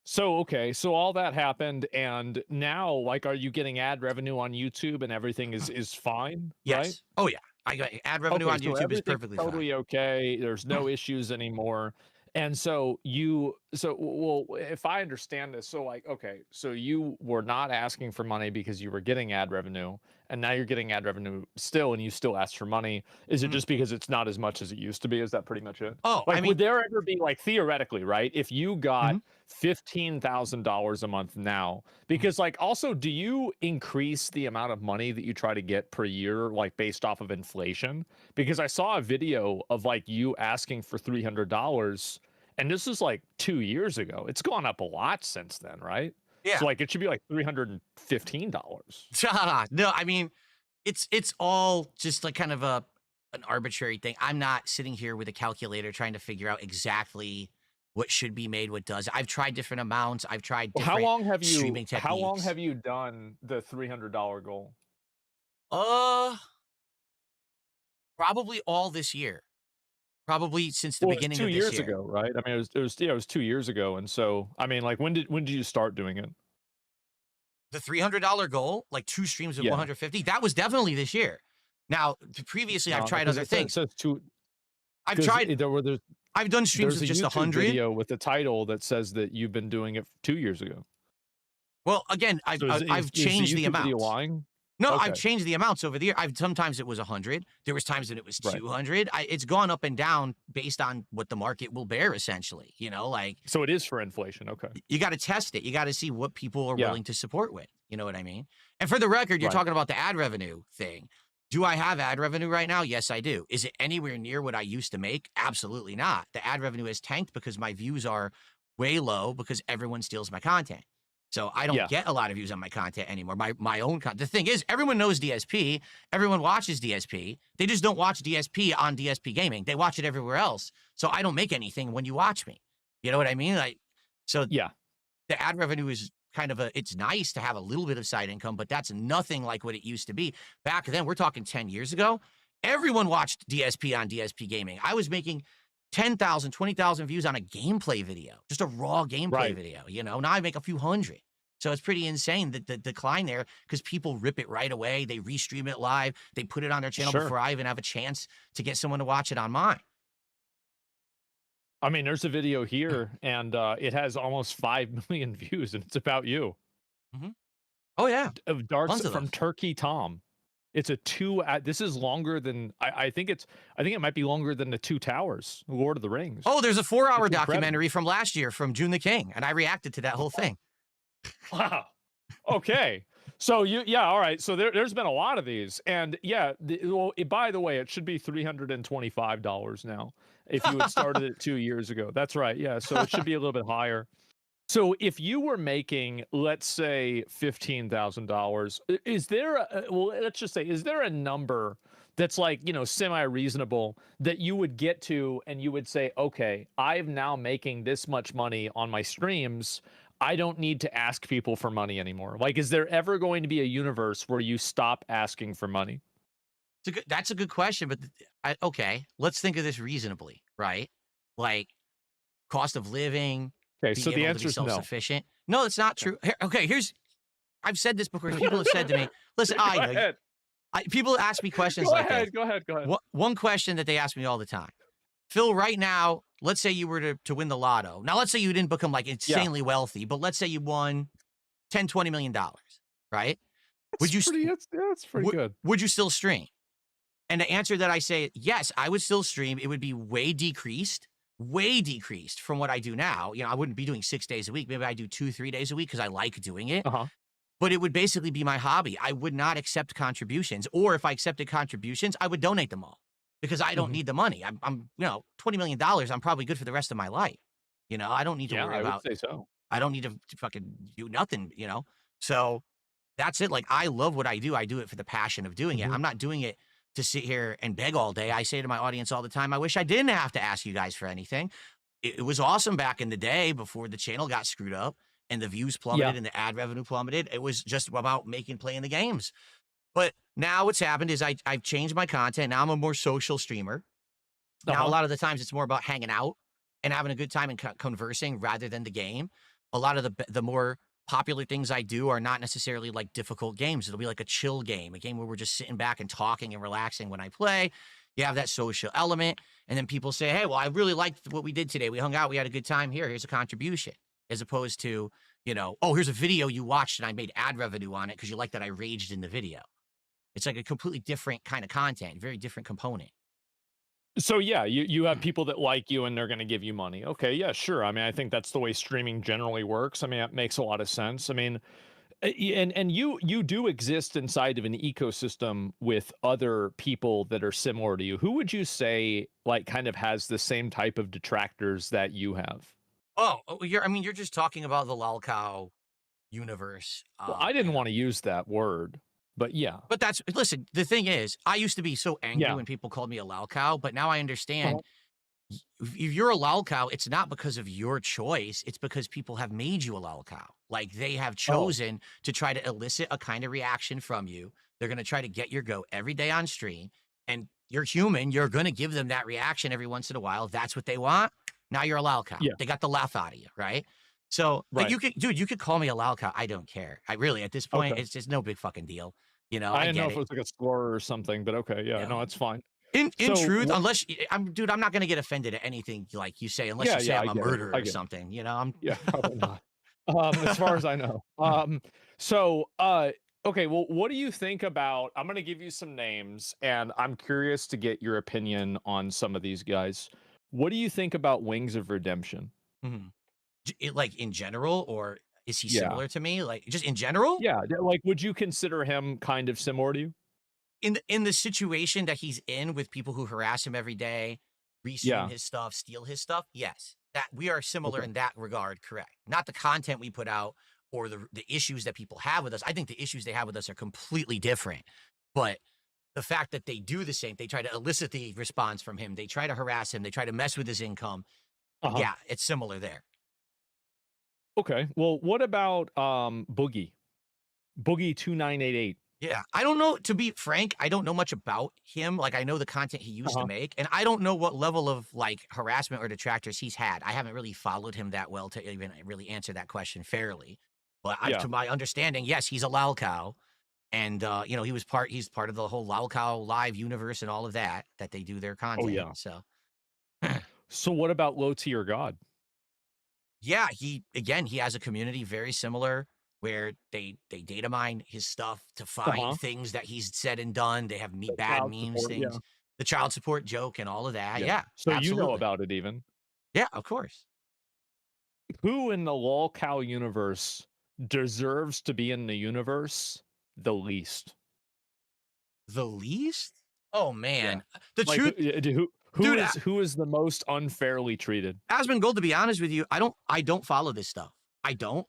So, okay, so all that happened, and now, like, are you getting ad revenue on YouTube and everything is fine, Yes. right? Oh, yeah. I got ad revenue on YouTube is perfectly totally fine. okay. There's no issues anymore. And so well, if I understand this, so like, okay, so you were not asking for money because you were getting ad revenue, and now you're getting ad revenue still, and you still ask for money. Is it just because it's not as much as it used to be? Is that pretty much it? Oh, like, I mean, would there ever be, like, theoretically, right? If you got $15,000 a month now, because like, also, do you increase the amount of money that you try to get per year, like based off of inflation? Because I saw a video of like you asking for $300, and this is like 2 years ago. It's gone up a lot since then, right? Yeah. So like it should be like $315. No, I mean, it's all just like kind of an arbitrary thing. I'm not sitting here with a calculator trying to figure out exactly what should be made, what does. I've tried different amounts. I've tried different streaming techniques. How long have you done the $300 goal? Probably all this year. Probably since the beginning of this year. 2 years ago, right? I mean, it was 2 years ago, and so I mean, like, when did you start doing it? The $300 goal, like 2 streams of 150, that was definitely this year. Now, previously, I've tried other things. I've tried. I've done streams of just 100. Video with the title that says that you've been doing it 2 years ago. Well, again, I've changed the amount. Lying? No, Okay. I've changed the amounts over the year. Sometimes it was 100. There was times that it was 200. It's gone up and down based on what the market will bear, essentially. You know, like. So it is for inflation. Okay. You got to test it. You got to see what people are willing to support with. You know what I mean? And for the record, you're talking about the ad revenue thing. Do I have ad revenue right now? Yes, I do. Is it anywhere near what I used to make? Absolutely not. The ad revenue has tanked because my views are way low because everyone steals my content. So I don't get a lot of views on my content anymore. My own content. The thing is, everyone knows DSP. Everyone watches DSP. They just don't watch DSP on DSP Gaming. They watch it everywhere else. So I don't make anything when you watch me. You know what I mean? Like, so the ad revenue is kind of it's nice to have a little bit of side income, but that's nothing like what it used to be. Back then, we're talking 10 years ago, everyone watched DSP on DSP Gaming. I was making 10,000, 20,000 views on a gameplay video, just a raw gameplay video, you know? Now I make a few hundred. So it's pretty insane that the decline there, because people rip it right away. They restream it live. They put it on their channel before I even have a chance to get someone to watch it on mine. I mean, there's a video here, and it has almost 5 million views, and it's about you. Oh yeah, of darts from Turkey Tom. It's a this is longer than I think it might be longer than the Two Towers, Lord of the Rings. Oh, there's a 4-hour documentary from last year from June the King, and I reacted to that whole thing. Wow. Okay. So all right. So there's been a lot of these, and by the way, it should be $325 now if you had started it 2 years ago. That's right. Yeah. So it should be a little bit higher. So if you were making, let's say, $15,000, is there let's just say, is there a number that's like, semi-reasonable that you would get to and you would say, okay, I'm now making this much money on my streams. I don't need to ask people for money anymore. Like, is there ever going to be a universe where you stop asking for money? That's a good question, but okay, let's think of this reasonably, right? Like, cost of living. Okay, so the answer is no. Self-sufficient. No, it's not true. Okay, I've said this before. People have said to me, listen, people ask me questions like this. Go ahead. One question that they ask me all the time. Phil, right now, let's say you were to win the lotto. Now, let's say you didn't become like insanely wealthy, but let's say you won $10-20 million, right? That's pretty good. Would you still stream? And the answer that I say, yes, I would still stream. It would be way decreased from what I do now. You know, I wouldn't be doing 6 days a week. Maybe I do 2-3 days a week because I like doing it. But it would basically be my hobby. I would not accept contributions, or if I accepted contributions, I would donate them all because I don't need the money. I'm you know, $20 million. I'm probably good for the rest of my life. You know, I don't need to worry about. I would say so. I don't need to fucking do nothing. You know, so that's it. Like, I love what I do. I do it for the passion of doing it. I'm not doing it to sit here and beg all day. I say to my audience all the time, I wish I didn't have to ask you guys for anything. It was awesome back in the day before the channel got screwed up and the views plummeted and the ad revenue plummeted. It was just about playing the games. But now what's happened is I've changed my content. Now I'm a more social streamer. Now a lot of the times it's more about hanging out and having a good time and conversing rather than the game. A lot of the more popular things I do are not necessarily like difficult games. It'll be like a chill game, a game where we're just sitting back and talking and relaxing when I play. You have that social element. And then people say, hey, well, I really liked what we did today. We hung out. We had a good time here. Here's a contribution. As opposed to, you know, oh, here's a video you watched and I made ad revenue on it because you like that I raged in the video. It's like a completely different kind of content, very different component. So yeah, you have people that like you and they're going to give you money. Okay, yeah, sure. I mean, I think that's the way streaming generally works. I mean, it makes a lot of sense. I mean, and you do exist inside of an ecosystem with other people that are similar to you. Who would you say like kind of has the same type of detractors that you have? Oh, you're just talking about the lolcow universe. Well, I didn't want to use that word. But yeah. But listen, the thing is, I used to be so angry when people called me a lolcow, but now I understand if you're a lolcow, it's not because of your choice. It's because people have made you a lolcow. Like, they have chosen to try to elicit a kind of reaction from you. They're going to try to get your goat every day on stream. And you're human. You're going to give them that reaction every once in a while. If that's what they want. Now you're a lolcow. Yeah. They got the laugh out of you, right? So, like, you could call me a lolcow. I don't care. I really, at this point, it's just no big fucking deal. You know, I didn't know if it was like a slur or something, but okay, no, it's fine. In truth, unless I'm not gonna get offended at anything like you say, unless you say I'm a murderer or something. You know, probably not. As far as I know. Okay, well, what do you think about? I'm gonna give you some names, and I'm curious to get your opinion on some of these guys. What do you think about Wings of Redemption? Like in general, or is he similar to me? Like, just in general? Yeah. Like, would you consider him kind of similar to you? In the situation that he's in with people who harass him every day, reskin his stuff, steal his stuff? Yes. That we are similar in that regard, correct. Not the content we put out or the issues that people have with us. I think the issues they have with us are completely different. But the fact that they do the same, they try to elicit the response from him, they try to harass him, they try to mess with his income. Yeah, it's similar there. Okay. Well, what about Boogie 2988? Yeah, I don't know. To be frank, I don't know much about him. Like, I know the content he used to make, and I don't know what level of like harassment or detractors he's had. I haven't really followed him that well to even really answer that question fairly. But to my understanding, yes, he's a lolcow, and you know, he's part of the whole lolcow live universe and all of that they do their content. So what about Low Tier God? Yeah, he has a community very similar where they data mine his stuff to find things that he's said and done. They have bad memes, things, the child support joke and all of that. Yeah. So absolutely. You know about it even. Yeah, of course. Who in the lolcow universe deserves to be in the universe the least? The least? Oh man. The like, truth. Who is the most unfairly treated? Asmongold, to be honest with you, I don't follow this stuff. I don't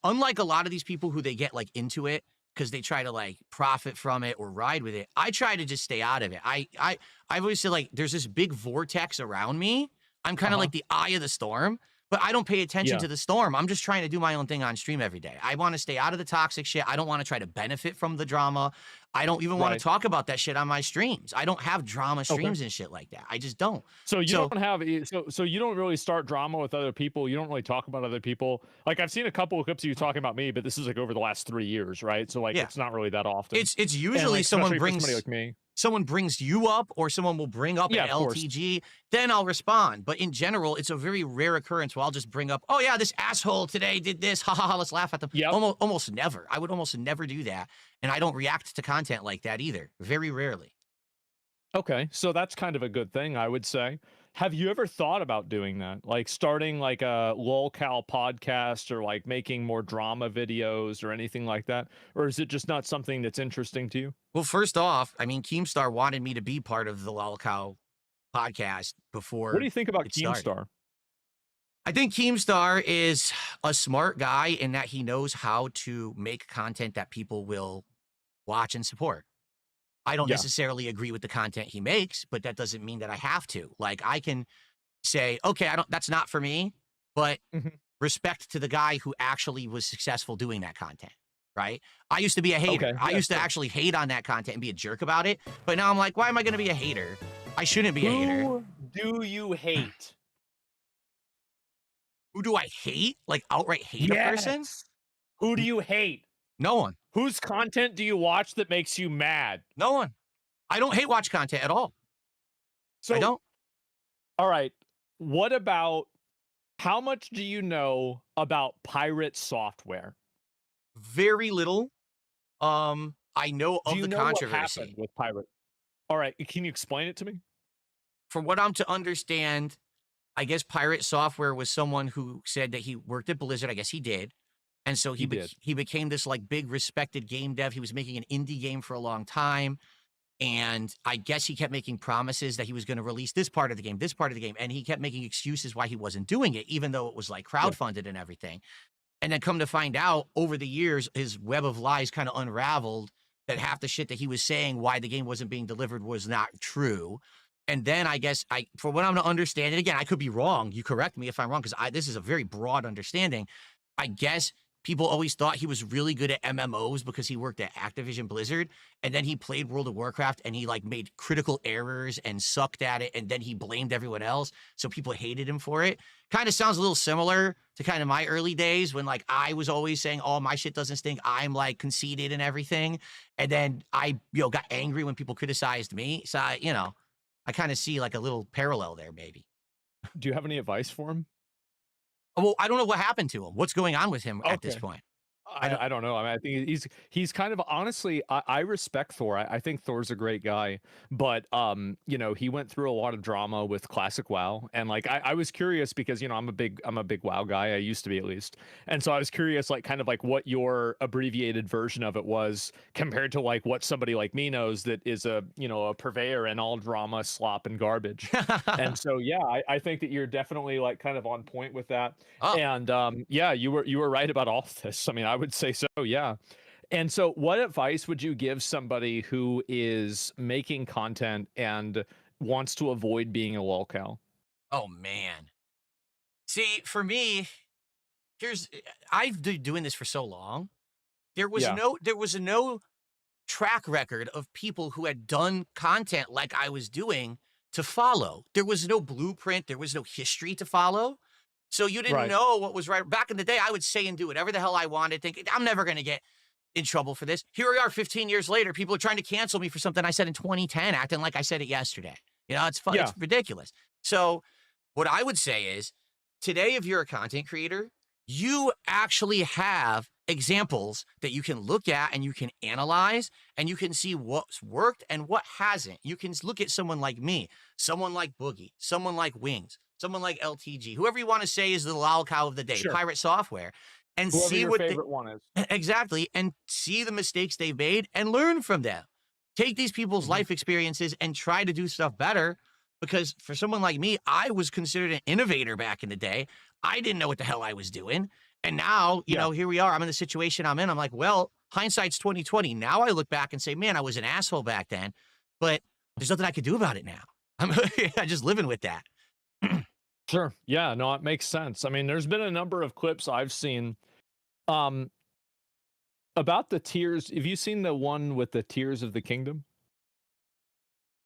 unlike a lot of these people who they get like into it because they try to like profit from it or ride with it. I try to just stay out of it. I've always said, like, there's this big vortex around me. I'm kind of like the eye of the storm, but I don't pay attention to the storm. I'm just trying to do my own thing on stream every day. I want to stay out of the toxic shit. I don't want to try to benefit from the drama. I don't even want Right. to talk about that shit on my streams. I don't have drama streams and shit like that. I just don't. So you don't have so you don't really start drama with other people. You don't really talk about other people. Like I've seen a couple of clips of you talking about me, but this is like over the last 3 years, right? So like it's not really that often. It's And, usually like, someone especially for brings somebody like me. someone brings you up or someone will bring up Yeah, an of course. LTG, then I'll respond. But in general, it's a very rare occurrence where I'll just bring up, oh yeah, this asshole today did this. Ha ha ha, let's laugh at them. Yep. Almost never. I would almost never do that. And I don't react to content like that either. Very rarely. Okay, so that's kind of a good thing, I would say. Have you ever thought about doing that? Like starting like a lolcow podcast or like making more drama videos or anything like that? Or is it just not something that's interesting to you? Well, first off, I mean, Keemstar wanted me to be part of the Lolcow podcast before. What do you think about it started. Keemstar? I think Keemstar is a smart guy in that he knows how to make content that people will watch and support. I don't necessarily agree with the content he makes, but that doesn't mean that I have to. Like I can say, okay, that's not for me, but respect to the guy who actually was successful doing that content, right? I used to be a hater. Okay, I used to actually hate on that content and be a jerk about it. But now I'm like, why am I going to be a hater? I shouldn't be a hater. Who do you hate? Who do I hate? Like outright hate a person? Who do you hate? No one. Whose content do you watch that makes you mad? No one. I don't hate watch content at all. So I don't. All right. What about how much do you know about pirate software? Very little. I know of Do you the know what controversy. happened with pirate? All right. Can you explain it to me? From what I'm to understand, I guess Pirate Software was someone who said that he worked at Blizzard. I guess he did. And so he became this like big respected game dev. He was making an indie game for a long time. And I guess he kept making promises that he was going to release this part of the game, this part of the game. And he kept making excuses why he wasn't doing it, even though it was like crowdfunded and everything. And then come to find out over the years, his web of lies kind of unraveled that half the shit that he was saying why the game wasn't being delivered was not true. And then I guess for what I'm to understand, and again, I could be wrong. You correct me if I'm wrong, because this is a very broad understanding. I guess people always thought he was really good at MMOs because he worked at Activision Blizzard, and then he played World of Warcraft and he like made critical errors and sucked at it, and then he blamed everyone else, so people hated him for it. Kind of sounds a little similar to kind of my early days when like I was always saying, "Oh, my shit doesn't stink. I'm like conceited and everything," and then I got angry when people criticized me. So I kind of see like a little parallel there, maybe. Do you have any advice for him? Well, I don't know what happened to him. What's going on with him at this point? I don't know. I mean, I think he's kind of honestly. I respect Thor. I think Thor's a great guy, but he went through a lot of drama with classic WoW, and like I was curious because I'm a big WoW guy. I used to be at least, and so I was curious, like kind of like what your abbreviated version of it was compared to like what somebody like me knows that is a purveyor in all drama, slop, and garbage. And so I think that you're definitely like kind of on point with that. Oh. And you were right about all of this. I mean, I would say so, yeah. And so what advice would you give somebody who is making content and wants to avoid being a lolcow? Oh man. See, for me, I've been doing this for so long. There was no track record of people who had done content like I was doing to follow. There was no blueprint, there was no history to follow. So you didn't know what was right. Back in the day, I would say and do whatever the hell I wanted, thinking, I'm never going to get in trouble for this. Here we are 15 years later. People are trying to cancel me for something I said in 2010, acting like I said it yesterday. It's fun. It's ridiculous. So what I would say is, today, if you're a content creator, you actually have examples that you can look at and you can analyze and you can see what's worked and what hasn't. You can look at someone like me, someone like Boogie, someone like Wings, someone like LTG, whoever you want to say is the lolcow of the day, Pirate Software, and whoever see your what favorite one is. Exactly, and see the mistakes they've made and learn from them. Take these people's life experiences and try to do stuff better, because for someone like me, I was considered an innovator back in the day. I didn't know what the hell I was doing. And now, here we are. I'm in the situation I'm in. I'm like, well, hindsight's 2020. Now I look back and say, man, I was an asshole back then, but there's nothing I could do about it now. I'm just living with that. Sure. Yeah, no, it makes sense. I mean, there's been a number of clips I've seen. About the tears, have you seen the one with the Tears of the Kingdom?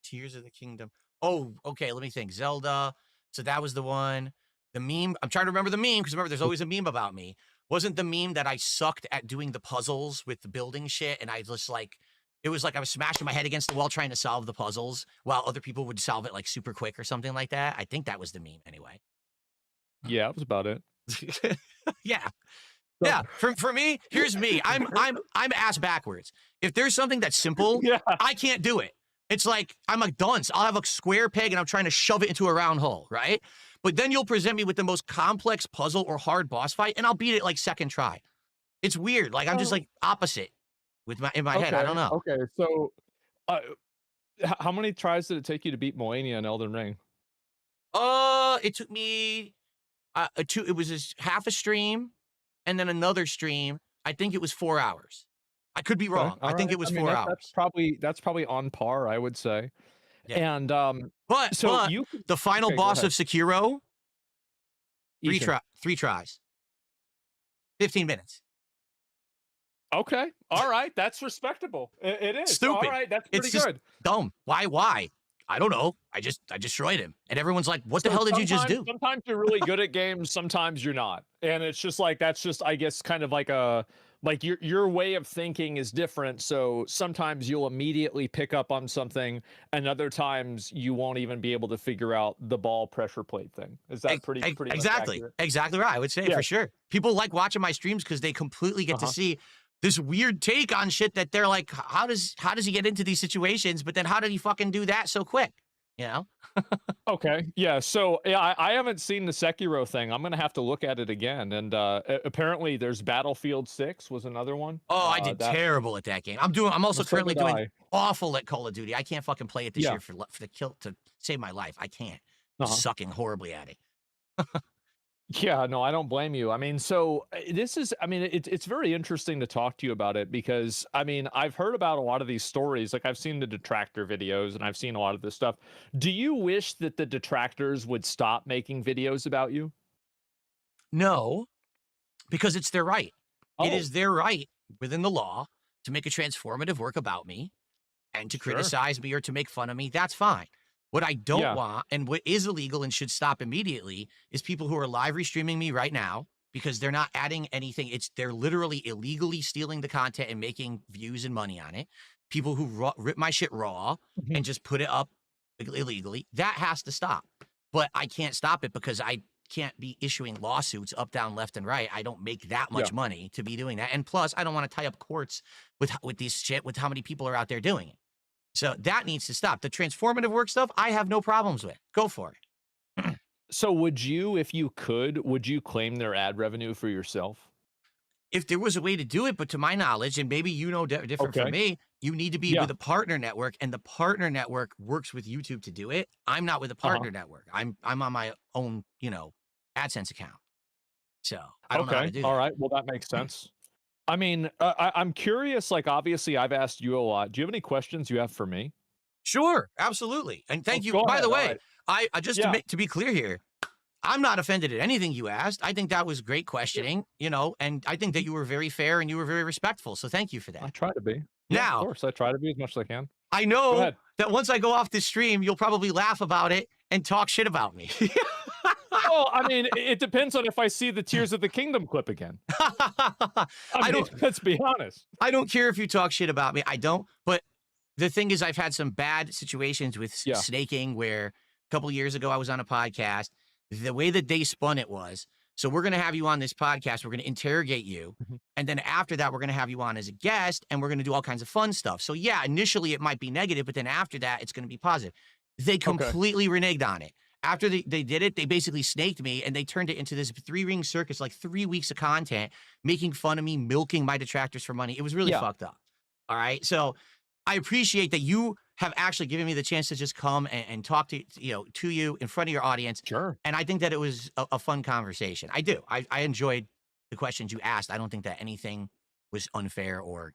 Tears of the Kingdom. Oh, okay. Let me think. Zelda. So that was the one. The meme. I'm trying to remember the meme because remember, there's always a meme about me. Wasn't the meme that I sucked at doing the puzzles with the building shit, and I just like it was like I was smashing my head against the wall trying to solve the puzzles while other people would solve it like super quick or something like that. I think that was the meme anyway. Yeah, that was about it. Yeah. Yeah, for me, here's me. I'm ass backwards. If there's something that's simple, I can't do it. It's like I'm a dunce. I'll have a square peg and I'm trying to shove it into a round hole, right? But then you'll present me with the most complex puzzle or hard boss fight, and I'll beat it like second try. It's weird. Like I'm just like opposite with in my head. I don't know. Okay, so how many tries did it take you to beat Moenia in Elden Ring? It took me it was half a stream and then another stream. I think it was 4 hours. I could be wrong. I think it was 4 hours. That's probably on par, I would say. Yeah. And but the final boss of Sekiro, three tries, 15 minutes. Okay, all right, that's respectable. It is Stupid. All right, that's pretty it's just good. Dumb. Why? I don't know. I destroyed him, and everyone's like, "What the hell did you just do?" Sometimes you're really good at games, sometimes you're not, and it's just like that's just, I guess, kind of like your way of thinking is different. So sometimes you'll immediately pick up on something, and other times you won't even be able to figure out the ball pressure plate thing. Is that pretty much accurate? Exactly right. I would say for sure. People like watching my streams because they completely get to see this weird take on shit that they're like, how does he get into these situations? But then how did he fucking do that so quick? You know? Okay. Yeah. So yeah, I haven't seen the Sekiro thing. I'm gonna have to look at it again. And apparently, there's Battlefield 6 was another one. Oh, I did terrible at that game. I'm also currently doing awful at Call of Duty. I can't fucking play it this year for the kill to save my life. I can't. I'm sucking horribly at it. Yeah, no, I don't blame you. I mean, so this is, I mean, it's very interesting to talk to you about it because, I mean, I've heard about a lot of these stories. Like I've seen the detractor videos and I've seen a lot of this stuff. Do you wish that the detractors would stop making videos about you? No, because it's their right. It is their right within the law to make a transformative work about me and to criticize me or to make fun of me. That's fine. What I don't want, and what is illegal and should stop immediately, is people who are live restreaming me right now because they're not adding anything. They're literally illegally stealing the content and making views and money on it. People who rip my shit raw and just put it up illegally. That has to stop. But I can't stop it because I can't be issuing lawsuits up, down, left, and right. I don't make that much money to be doing that. And plus, I don't want to tie up courts with this shit, with how many people are out there doing it. So that needs to stop. The transformative work stuff, I have no problems with. Go for it. So would you, if you could, would you claim their ad revenue for yourself? If there was a way to do it, but to my knowledge, and maybe you know different from me, you need to be with a partner network, and the partner network works with YouTube to do it. I'm not with a partner network. I'm on my own, AdSense account. So I don't know how to do that. All right. Well, that makes sense. I mean, I'm curious, like, obviously I've asked you a lot. Do you have any questions you have for me? Sure, absolutely. And thank you. By the way, I just to be clear here, I'm not offended at anything you asked. I think that was great questioning, and I think that you were very fair and you were very respectful. So thank you for that. I try to be. Now, of course, I try to be as much as I can. I know that once I go off this stream, you'll probably laugh about it and talk shit about me. Well, I mean, it depends on if I see the Tears of the Kingdom clip again. Let's be honest. I don't care if you talk shit about me. I don't. But the thing is, I've had some bad situations with snaking where a couple of years ago I was on a podcast. The way that they spun it was, so we're going to have you on this podcast. We're going to interrogate you. And then after that, we're going to have you on as a guest and we're going to do all kinds of fun stuff. So yeah, initially it might be negative, but then after that, it's going to be positive. They completely reneged on it. After they did it, they basically snaked me and they turned it into this 3-ring circus, like 3 weeks of content, making fun of me, milking my detractors for money. It was really fucked up. All right. So I appreciate that you have actually given me the chance to just come and talk to you in front of your audience. Sure. And I think that it was a fun conversation. I do. I enjoyed the questions you asked. I don't think that anything was unfair or,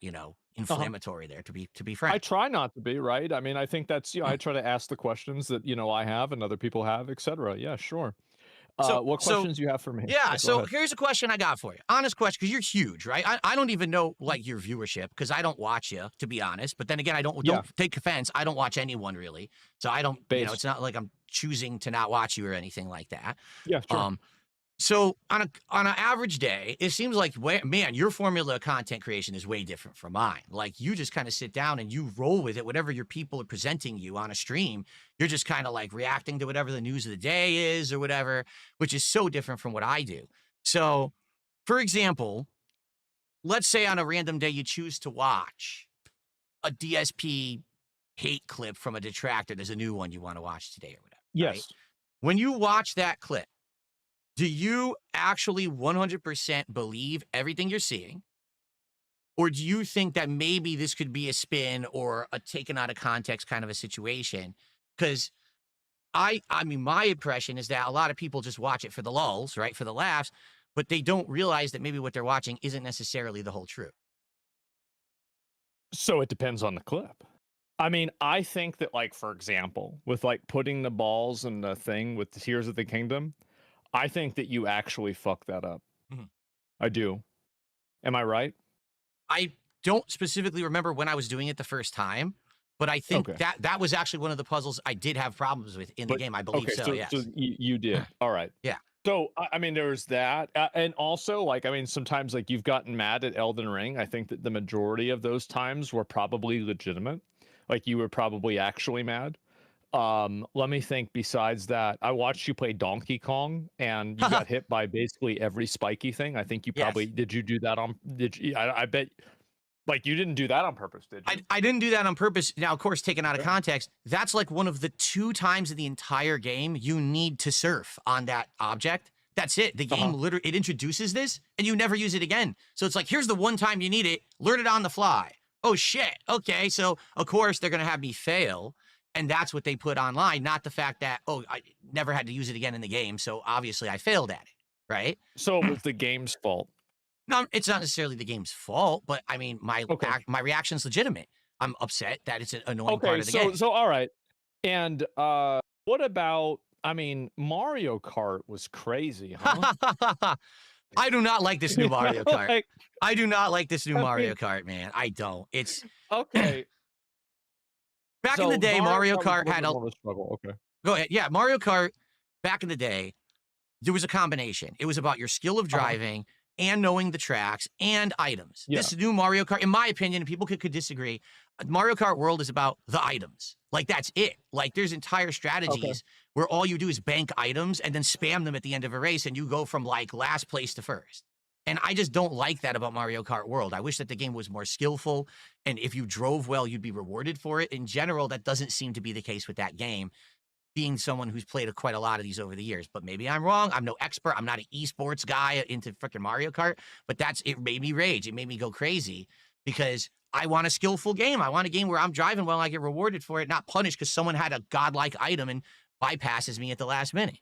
inflammatory there, to be frank. I try not to be, right? I mean, I think that's, I try to ask the questions that, I have and other people have, etc. Yeah, sure. What questions do you have for me? Yeah, Go so ahead. here's a question I got for you. Honest question, because you're huge, right? I don't even know like your viewership because I don't watch you, to be honest. But then again, I don't take offense. I don't watch anyone really, so I don't. You know, it's not like I'm choosing to not watch you or anything like that. Yeah, sure. So on an average day, it seems like, man, your formula of content creation is way different from mine. Like you just kind of sit down and you roll with it. Whatever your people are presenting you on a stream, you're just kind of like reacting to whatever the news of the day is or whatever, which is so different from what I do. So, for example, let's say on a random day you choose to watch a DSP hate clip from a detractor. There's a new one you want to watch today or whatever. Yes. Right? When you watch that clip, do you actually 100% believe everything you're seeing? Or do you think that maybe this could be a spin or a taken out of context kind of a situation? Because I mean, my impression is that a lot of people just watch it for the lulls, right? For the laughs, but they don't realize that maybe what they're watching isn't necessarily the whole truth. So it depends on the clip. I mean, I think that, like, for example, with like putting the balls in the thing with the Tears of the Kingdom, I think that you actually fucked that up. Mhm. I do. Am I right? I don't specifically remember when I was doing it the first time, but I think Okay. that was actually one of the puzzles I did have problems with in the game. I believe Okay, so, yes. so you did. All right. Yeah. So I mean, there's that, and also, like, I mean, sometimes like you've gotten mad at Elden Ring. I think that the majority of those times were probably legitimate. Like you were probably actually mad. Let me think. Besides that, I watched you play Donkey Kong, and you got hit by basically every spiky thing. I think you probably did. You do that on? Did you? I bet. Like you didn't do that on purpose, did you? I didn't do that on purpose. Now, of course, taken out of context, that's like one of the 2 times in the entire game you need to surf on that object. That's it. The game literally, it introduces this and you never use it again. So it's like, here's the one time you need it, learn it on the fly. Oh shit. Okay. So of course they're going to have me fail. And that's what they put online. Not the fact that, oh, I never had to use it again in the game. So obviously I failed at it. Right. So it was the game's fault. No, it's not necessarily the game's fault, but I mean, my reaction's legitimate. I'm upset that it's an annoying part of the game. So all right. And what about, I mean, Mario Kart was crazy, huh? I do not like this new Mario Kart. Like, I do not like this new Mario Kart, man. I don't. It's okay. Back in the day, Mario Kart had a struggle. Okay. Go ahead. Yeah, Mario Kart back in the day, there was a combination. It was about your skill of driving and knowing the tracks and items. Yeah. This new Mario Kart, in my opinion, people could disagree. Mario Kart World is about the items. Like that's it. Like there's entire strategies where all you do is bank items and then spam them at the end of a race and you go from like last place to first. And I just don't like that about Mario Kart World. I wish that the game was more skillful. And if you drove well, you'd be rewarded for it. In general, that doesn't seem to be the case with that game, being someone who's played quite a lot of these over the years. But maybe I'm wrong. I'm no expert. I'm not an esports guy into freaking Mario Kart. But it made me rage. It made me go crazy because I want a skillful game. I want a game where I'm driving well, I get rewarded for it, not punished because someone had a godlike item and bypasses me at the last minute.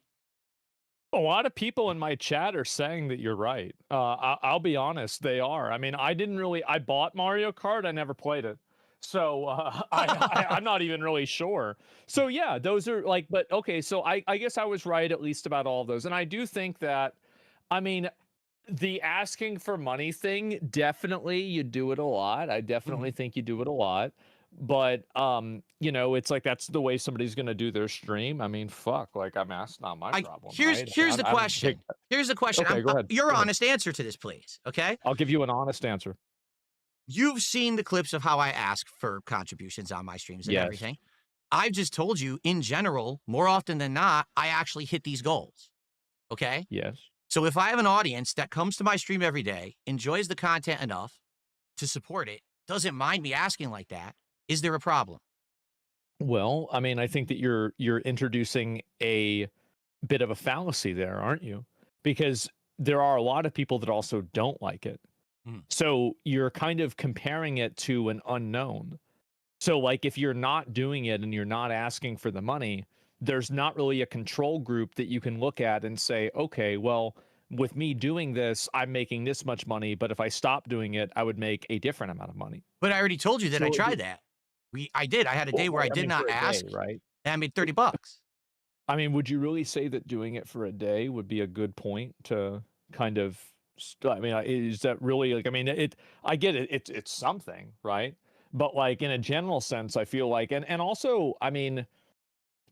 A lot of people in my chat are saying that you're right. I'll be honest, they are. I mean, I bought Mario Kart, I never played it. So I'm not even really sure. So yeah, those are like, but okay, so I guess I was right at least about all of those. And I do think that, I mean, the asking for money thing, definitely you do it a lot. I definitely think you do it a lot. But you know, it's like that's the way somebody's gonna do their stream. I mean, fuck, like that's not my problem. Here's the question. Here's the question. Okay, go ahead. Your honest answer to this, please. Okay. I'll give you an honest answer. You've seen the clips of how I ask for contributions on my streams and everything. I've just told you, in general, more often than not, I actually hit these goals. Okay. Yes. So if I have an audience that comes to my stream every day, enjoys the content enough to support it, doesn't mind me asking like that, is there a problem? Well, I mean, I think that you're introducing a bit of a fallacy there, aren't you? Because there are a lot of people that also don't like it. So you're kind of comparing it to an unknown. So like if you're not doing it and you're not asking for the money, there's not really a control group that you can look at and say, okay, well, with me doing this, I'm making this much money, but if I stop doing it, I would make a different amount of money. But I already told you that I tried that. I did. I had a day where I did not ask, right? and I made $30. I mean, would you really say that doing it for a day would be a good point to kind of? I mean, is that really like? I mean, I get it. It's something, right? But like in a general sense, I feel like, and also, I mean,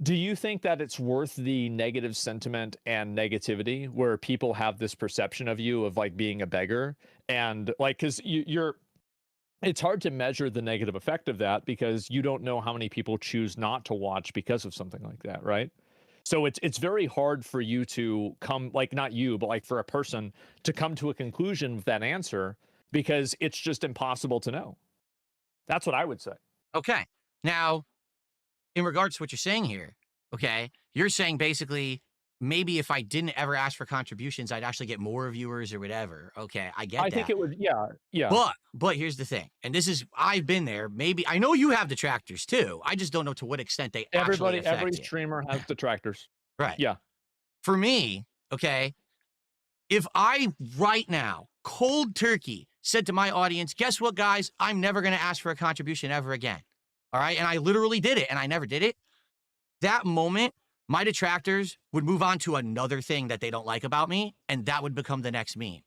do you think that it's worth the negative sentiment and negativity where people have this perception of you of like being a beggar and like because you're it's hard to measure the negative effect of that because you don't know how many people choose not to watch because of something like that, right? So it's very hard for you to come, like not you, but like for a person to come to a conclusion with that answer because it's just impossible to know. That's what I would say. Okay. Now, in regards to what you're saying here, okay, you're saying basically maybe if I didn't ever ask for contributions, I'd actually get more viewers or whatever. Okay, I get that. I think it would, yeah. But here's the thing, and this is I've been there. Maybe I know you have detractors too. I just don't know to what extent they actually affect every it. streamer has detractors. Right. Yeah. For me, okay, if I right now, cold turkey, said to my audience, guess what, guys? I'm never going to ask for a contribution ever again. All right. And I literally did it and I never did it. That moment, my detractors would move on to another thing that they don't like about me. And that would become the next meme.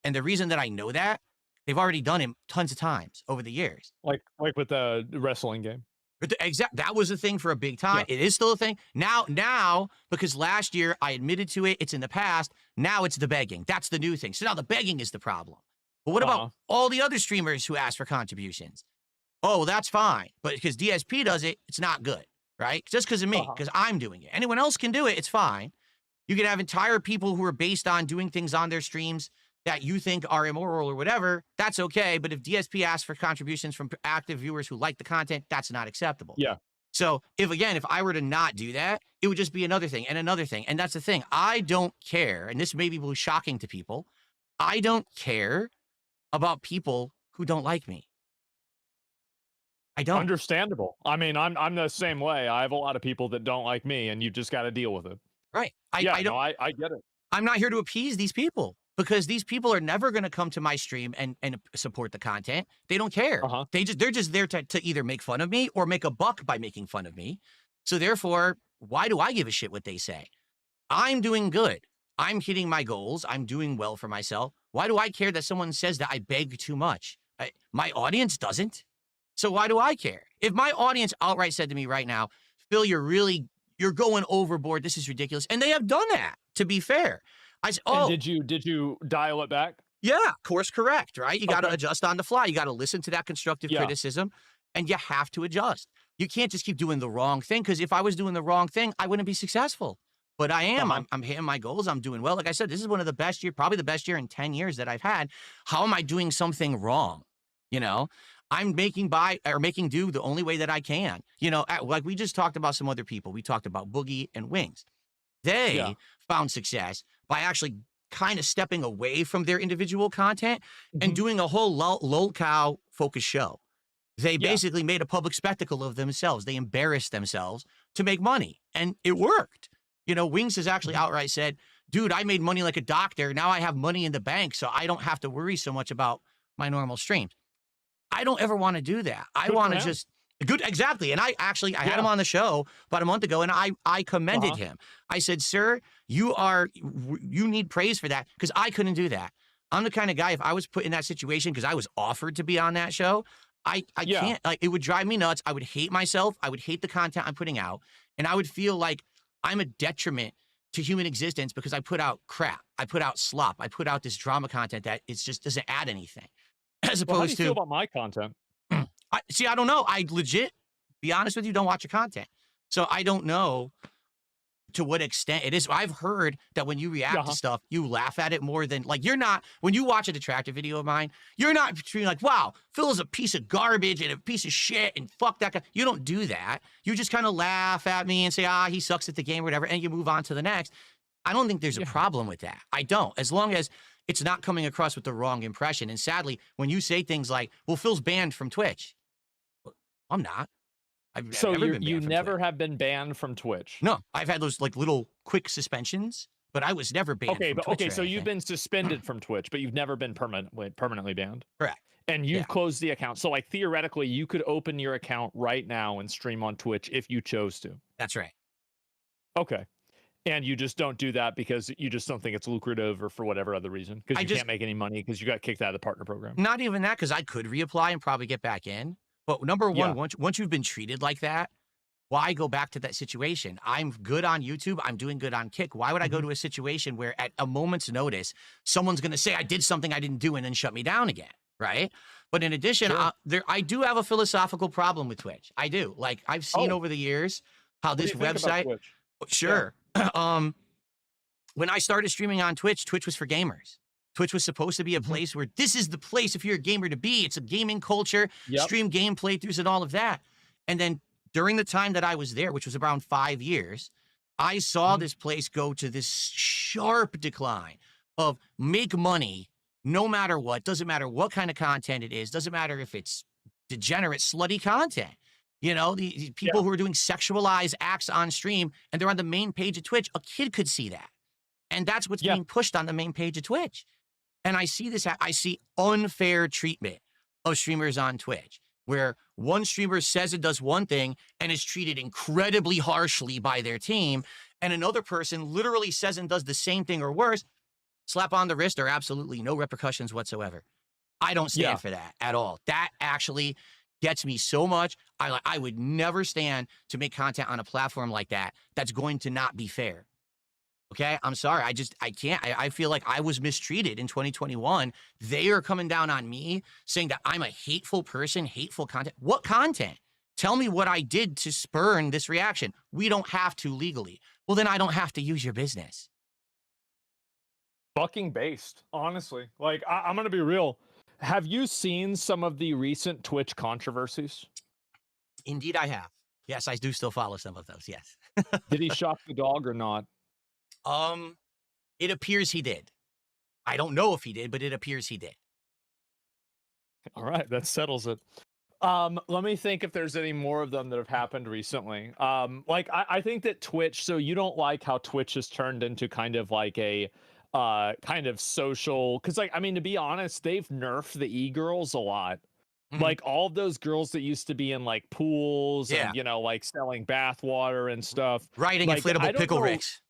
And the reason that I know that, they've already done it tons of times over the years. Like with the wrestling game. That was a thing for a big time. Yeah. It is still a thing. Now, because last year I admitted to it, it's in the past. Now it's the begging. That's the new thing. So now the begging is the problem. But what about all the other streamers who ask for contributions? Oh, well, that's fine. But because DSP does it, it's not good, right? Just because of me, because I'm doing it. Anyone else can do it, it's fine. You can have entire people who are based on doing things on their streams that you think are immoral or whatever, that's okay. But if DSP asks for contributions from active viewers who like the content, that's not acceptable. Yeah. So if I were to not do that, it would just be another thing and another thing. And that's the thing. I don't care. And this may be shocking to people. I don't care about people who don't like me. I don't. Understandable. I mean, I'm the same way. I have a lot of people that don't like me and you just got to deal with it. Right. I get it. I'm not here to appease these people. Because these people are never going to come to my stream and support the content. They don't care. They're just there to either make fun of me or make a buck by making fun of me. So therefore, why do I give a shit what they say? I'm doing good. I'm hitting my goals. I'm doing well for myself. Why do I care that someone says that I beg too much? My audience doesn't. So why do I care? If my audience outright said to me right now, Phil, you're going overboard. This is ridiculous. And they have done that, to be fair. I said, oh, and did you dial it back? Yeah, course correct, right? You got to adjust on the fly. You got to listen to that constructive criticism, and you have to adjust. You can't just keep doing the wrong thing, because if I was doing the wrong thing, I wouldn't be successful. But I am. I'm hitting my goals. I'm doing well. Like I said, this is one of the best years, probably the best year in 10 years that I've had. How am I doing something wrong? You know, I'm making do the only way that I can. You know, like we just talked about some other people. We talked about Boogie and Wings. They found success by actually kind of stepping away from their individual content and doing a whole lolcow focused show. They basically made a public spectacle of themselves. They embarrassed themselves to make money, and it worked. You know, Wings has actually outright said, dude, I made money like a doctor. Now I have money in the bank, so I don't have to worry so much about my normal streams. I don't ever want to do that. I want to just... Good, exactly. And I had him on the show about a month ago, and I commended him. I said, sir, you need praise for that, because I couldn't do that. I'm the kind of guy, if I was put in that situation because I was offered to be on that show, I can't, like, it would drive me nuts. I would hate myself. I would hate the content I'm putting out. And I would feel like I'm a detriment to human existence because I put out crap. I put out slop. I put out this drama content that it just doesn't add anything. As opposed how do you feel about my content? I don't know. I legit, be honest with you, don't watch your content. So I don't know to what extent it is. I've heard that when you react to stuff, you laugh at it more than, like, when you watch a detractor video of mine, you're not being like, wow, Phil is a piece of garbage and a piece of shit and fuck that guy. You don't do that. You just kind of laugh at me and say, he sucks at the game or whatever, and you move on to the next. I don't think there's a problem with that. I don't. As long as it's not coming across with the wrong impression. And sadly, when you say things like, well, Phil's banned from Twitch. I'm not. So you never have been banned from Twitch? No, I've had those like little quick suspensions, but I was never banned from Twitch. Okay, so you've been suspended from Twitch, but you've never been permanently banned? Correct. And you've closed the account. So like theoretically, you could open your account right now and stream on Twitch if you chose to. That's right. Okay. And you just don't do that because you just don't think it's lucrative or for whatever other reason? Because you can't make any money because you got kicked out of the partner program? Not even that, because I could reapply and probably get back in. But number one, Yeah. once you've been treated like that, why go back to that situation? I'm good on YouTube. I'm doing good on Kick. Why would I go to a situation where at a moment's notice, someone's going to say I did something I didn't do and then shut me down again, right? But in addition, I do have a philosophical problem with Twitch. I do. Like, I've seen over the years how this website... Sure. Yeah. When I started streaming on Twitch, Twitch was for gamers. Twitch was supposed to be a place where this is the place if you're a gamer to be. It's a gaming culture, stream game playthroughs and all of that. And then during the time that I was there, which was around 5 years, I saw this place go to this sharp decline of make money no matter what. Doesn't matter what kind of content it is. Doesn't matter if it's degenerate, slutty content. You know, the people who are doing sexualized acts on stream and they're on the main page of Twitch, a kid could see that. And that's what's being pushed on the main page of Twitch. And I see this, I see unfair treatment of streamers on Twitch, where one streamer says it does one thing and is treated incredibly harshly by their team, and another person literally says and does the same thing or worse, slap on the wrist or absolutely no repercussions whatsoever. I don't stand for that at all. That actually gets me so much. I would never stand to make content on a platform like that that's going to not be fair. Okay, I'm sorry. I can't. I feel like I was mistreated in 2021. They are coming down on me saying that I'm a hateful person, hateful content. What content? Tell me what I did to spurn this reaction. We don't have to legally. Well, then I don't have to use your business. Fucking based, honestly. Like, I'm going to be real. Have you seen some of the recent Twitch controversies? Indeed, I have. Yes, I do still follow some of those. Yes. Did he shock the dog or not? It appears he did. I don't know if he did, but it appears he did. All right, that settles it. Let me think if there's any more of them that have happened recently. Like I think that Twitch, so you don't like how Twitch has turned into kind of like a kind of social, because like, I mean, to be honest, they've nerfed the e-girls a lot. Like all of those girls that used to be in like pools and, you know, like selling bath water and stuff. Riding like, inflatable pickle ricks.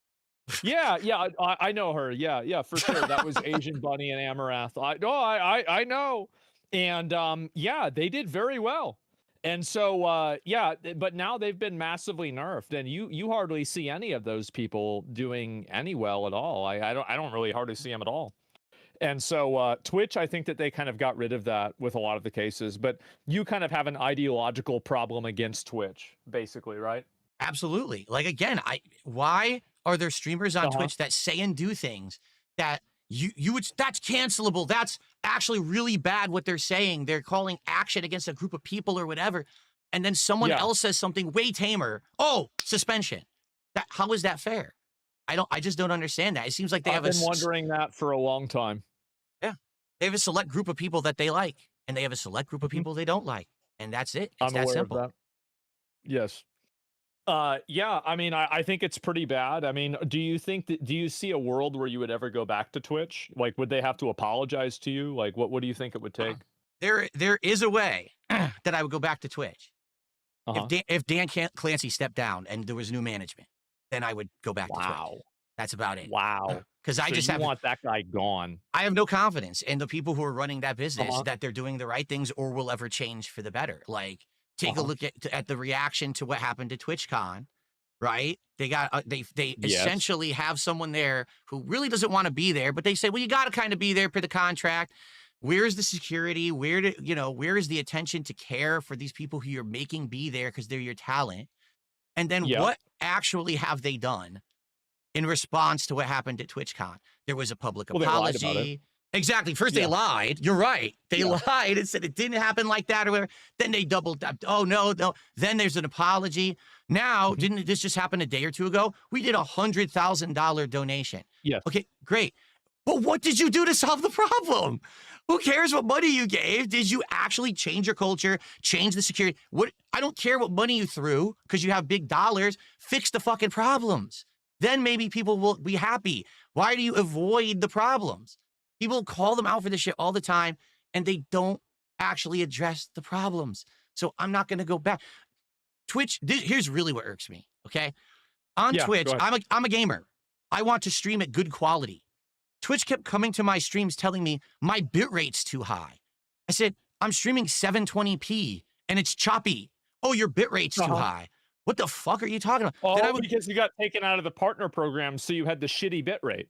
Yeah, I know her. Yeah, for sure. That was Asian Bunny and Amaranth. I know. And yeah, they did very well. And so yeah, but now they've been massively nerfed, and you hardly see any of those people doing any well at all. I don't really hardly see them at all. And so Twitch, I think that they kind of got rid of that with a lot of the cases, but you kind of have an ideological problem against Twitch, basically, right? Absolutely. Like, again, why are there streamers on Twitch that say and do things that you would, that's cancelable. That's actually really bad what they're saying. They're calling action against a group of people or whatever. And then someone else says something way tamer. Oh, suspension. How is that fair? I just don't understand that. It seems like I've been wondering that for a long time. Yeah. They have a select group of people that they like, and they have a select group of people they don't like. And that's it. It's that simple. Of that. Yes. Yeah, I mean, I think it's pretty bad. I mean, do you see a world where you would ever go back to Twitch? Like, would they have to apologize to you? Like, what do you think it would take? There is a way that I would go back to Twitch. If Dan Clancy stepped down and there was new management, then I would go back to Twitch. That's about it. Wow. Because I just want that guy gone. I have no confidence in the people who are running that business that they're doing the right things or will ever change for the better. Like, take a look at the reaction to what happened to TwitchCon, right? They got they essentially have someone there who really doesn't want to be there, but they say, well, you got to kind of be there for the contract. Where's the security? Where is the attention to care for these people who you're making be there because they're your talent? And then what actually have they done in response to what happened at TwitchCon? There was a public apology. They lied about it. Exactly. First they lied. You're right. They lied and said it didn't happen like that or whatever. Then they doubled up. Oh, no. Then there's an apology. Now, didn't this just happen a day or two ago? We did a $100,000 donation. Yes. Okay, great. But what did you do to solve the problem? Who cares what money you gave? Did you actually change your culture, change the security? I don't care what money you threw because you have big dollars. Fix the fucking problems. Then maybe people will be happy. Why do you avoid the problems? People call them out for this shit all the time, and they don't actually address the problems. So I'm not going to go back. Twitch, here's really what irks me, okay? On Yeah, Twitch, go ahead. I'm a gamer. I want to stream at good quality. Twitch kept coming to my streams telling me my bit rate's too high. I said, I'm streaming 720p and it's choppy. Oh, your bit rate's too high. What the fuck are you talking about? Oh, Then I would, because you got taken out of the partner program, so you had the shitty bit rate.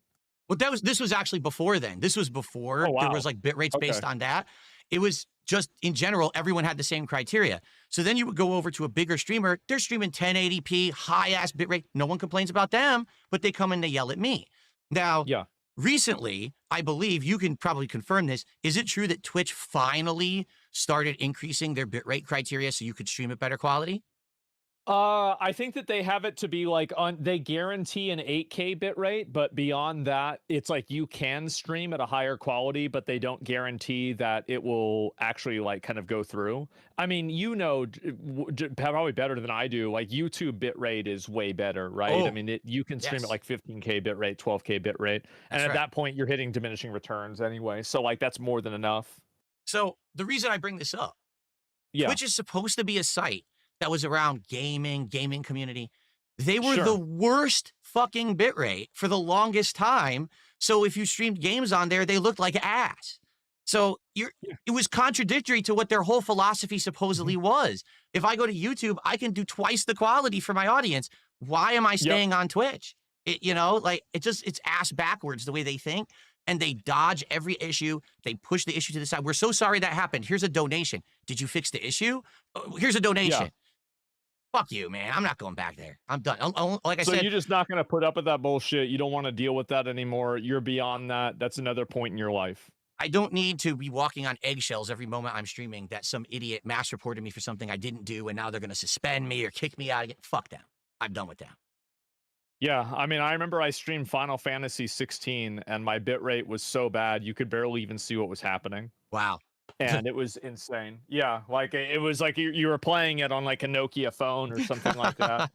well, this was actually before then. This was before Oh, wow. there was like bit rates based on that. It was just in general, everyone had the same criteria. So then you would go over to a bigger streamer. They're streaming 1080p, high ass bit rate. No one complains about them, but they come and they yell at me. Now, recently, I believe you can probably confirm this. Is it true that Twitch finally started increasing their bitrate criteria so you could stream at better quality? I think that they have it to be like they guarantee an 8K bit rate, but beyond that, it's like you can stream at a higher quality, but they don't guarantee that it will actually like kind of go through. I mean, you know, probably better than I do. Like YouTube bit rate is way better, right? I mean, you can stream at like 15K bit rate, 12K bit rate, and at that point, you're hitting diminishing returns anyway. So like that's more than enough. So the reason I bring this up, Twitch is supposed to be a site that was around gaming community. They were the worst fucking bitrate for the longest time. So if you streamed games on there, they looked like ass. So it was contradictory to what their whole philosophy supposedly was. If I go to YouTube, I can do twice the quality for my audience. Why am I staying on Twitch? You know, like it's ass backwards the way they think. And they dodge every issue. They push the issue to the side. We're so sorry that happened. Here's a donation. Did you fix the issue? Here's a donation. Fuck you, man. I'm not going back there. I'm done. Like I said. So you're just not going to put up with that bullshit. You don't want to deal with that anymore. You're beyond that. That's another point in your life. I don't need to be walking on eggshells every moment I'm streaming that some idiot mass reported me for something I didn't do, and now they're going to suspend me or kick me out again. Fuck them. I'm done with them. Yeah, I mean, I remember I streamed Final Fantasy 16, and my bit rate was so bad you could barely even see what was happening. Wow. And it was insane. Yeah, like it was like you were playing it on like a Nokia phone or something like that.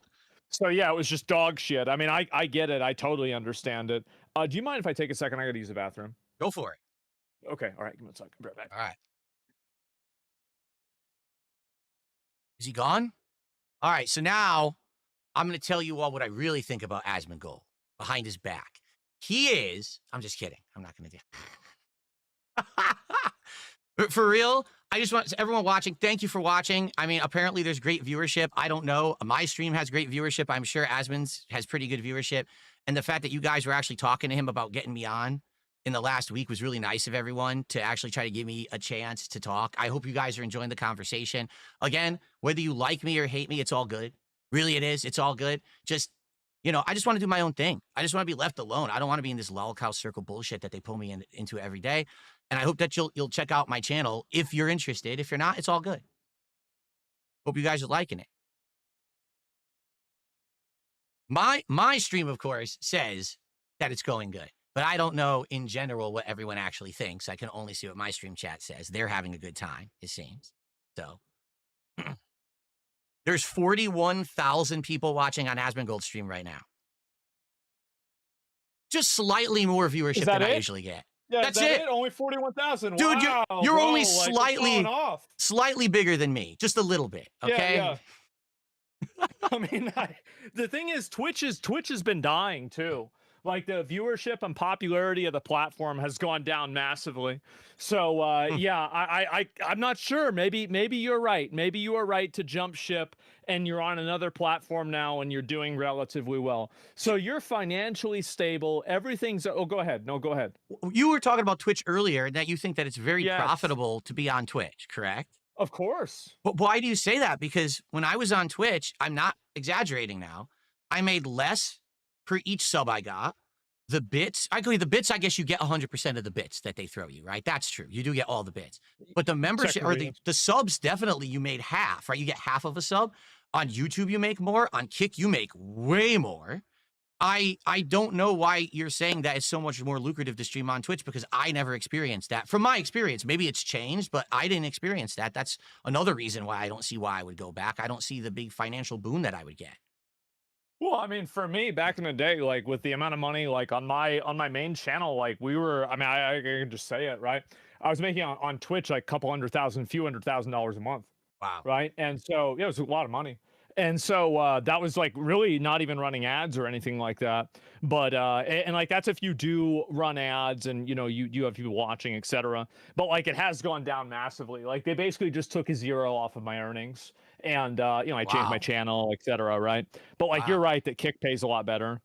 So yeah, it was just dog shit. I mean, I get it. I totally understand it. Do you mind if I take a second? I got to use the bathroom. Go for it. Okay. All right. Give me a second. Be right back. All right. Is he gone? All right. So now I'm going to tell you all what I really think about asmongold behind his back. He is, I'm just kidding. I'm not going to do But for real, I just want everyone watching, thank you for watching. I mean, apparently there's great viewership. I don't know. My stream has great viewership. I'm sure Asmon's has pretty good viewership. And the fact that you guys were actually talking to him about getting me on in the last week was really nice of everyone to actually try to give me a chance to talk. I hope you guys are enjoying the conversation. Again, whether you like me or hate me, it's all good. Really, it is. It's all good. Just, you know, I just want to do my own thing. I just want to be left alone. I don't want to be in this lolcow circle bullshit that they pull me into every day. And I hope that you'll check out my channel if you're interested. If you're not, it's all good. Hope you guys are liking it. My stream, of course, says that it's going good. But I don't know in general what everyone actually thinks. I can only see what my stream chat says. They're having a good time, it seems. So there's 41,000 people watching on asmongold stream right now. Just slightly more viewership than I usually get. Yeah, that's it. Only 41,000. Dude, wow, you're bro, only like, slightly bigger than me. Just a little bit, okay? Yeah. I mean, the thing is, Twitch has been dying too. Like the viewership and popularity of the platform has gone down massively. So yeah, I'm not sure. Maybe you're right. Maybe you are right to jump ship, and you're on another platform now, and you're doing relatively well. So you're financially stable. Everything's. Oh, go ahead. No, go ahead. You were talking about Twitch earlier, and that you think that it's very profitable to be on Twitch, correct? Of course. But why do you say that? Because when I was on Twitch, I'm not exaggerating now, I made less per each sub I got. The bits, I guess you get 100% of the bits that they throw you, right? That's true. You do get all the bits. But the membership or the subs, definitely you made half, right? You get half of a sub. On YouTube, you make more. On Kick, you make way more. I don't know why you're saying that it's so much more lucrative to stream on Twitch, because I never experienced that. From my experience, maybe it's changed, but I didn't experience that. That's another reason why I don't see why I would go back. I don't see the big financial boon that I would get. Well, I mean, for me back in the day, like with the amount of money, like on my main channel, like we were, I mean, I can just say it, right? I was making on Twitch like few $100,000 a month. Wow. Right. And so yeah, it was a lot of money. And so that was like really not even running ads or anything like that. But and like that's if you do run ads and you have people watching, etc. But like it has gone down massively. Like they basically just took a zero off of my earnings, and I changed my channel, etc. Right? But like you're right that Kick pays a lot better.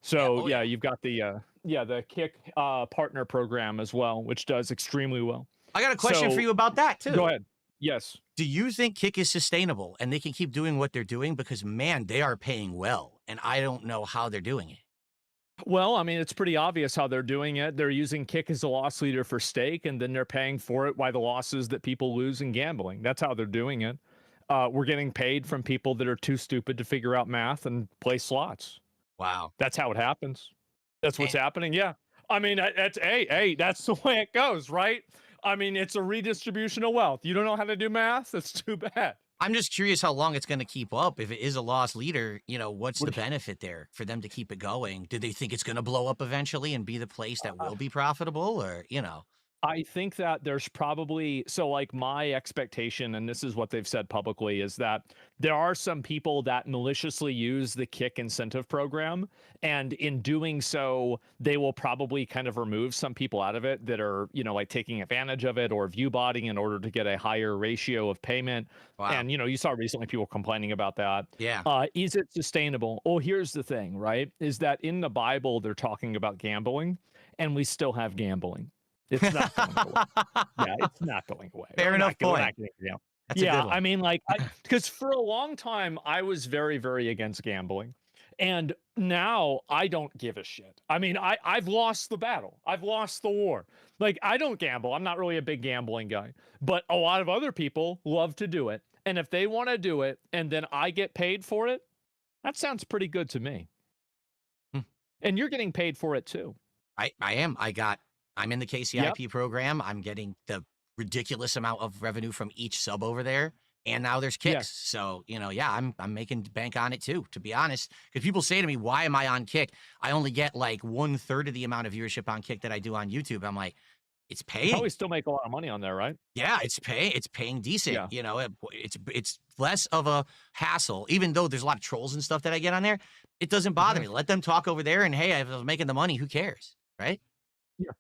So yeah, you've got the the Kick partner program as well, which does extremely well. I got a question for you about that too. Go ahead. Yes. Do you think Kick is sustainable and they can keep doing what they're doing? Because man, they are paying well, and I don't know how they're doing it. Well, I mean, it's pretty obvious how they're doing it. They're using Kick as a loss leader for stake, and then they're paying for it by the losses that people lose in gambling. That's how they're doing it. We're getting paid from people that are too stupid to figure out math and play slots. Wow. That's how it happens. That's what's happening. Yeah. I mean, that's the way it goes, right? I mean, it's a redistribution of wealth. You don't know how to do math? That's too bad. I'm just curious how long it's going to keep up. If it is a loss leader, what's the benefit there for them to keep it going? Do they think it's going to blow up eventually and be the place that will be profitable, or, I think that there's probably, so like my expectation, and this is what they've said publicly, is that there are some people that maliciously use the Kick incentive program, and in doing so, they will probably kind of remove some people out of it that are, like taking advantage of it or view botting in order to get a higher ratio of payment. Wow. And, you saw recently people complaining about that. Yeah. Is it sustainable? Well, here's the thing, right? Is that in the Bible, they're talking about gambling, and we still have gambling. It's not going away. Yeah, it's not going away. Fair enough point. That's a good one. I mean, like, because for a long time, I was very, very against gambling. And now I don't give a shit. I mean, I've lost the battle. I've lost the war. Like, I don't gamble. I'm not really a big gambling guy. But a lot of other people love to do it. And if they want to do it and then I get paid for it, that sounds pretty good to me. And you're getting paid for it too. I am. I'm in the KCIP program. I'm getting the ridiculous amount of revenue from each sub over there. And now there's Kicks. Yes. So, I'm making bank on it too, to be honest. Because people say to me, why am I on Kick? I only get like 1/3 of the amount of viewership on Kick that I do on YouTube. I'm like, it's paying. You probably still make a lot of money on there, right? Yeah, it's paying decent. Yeah. It's less of a hassle, even though there's a lot of trolls and stuff that I get on there. It doesn't bother me. Let them talk over there, and hey, if I was making the money, who cares, right? Yeah.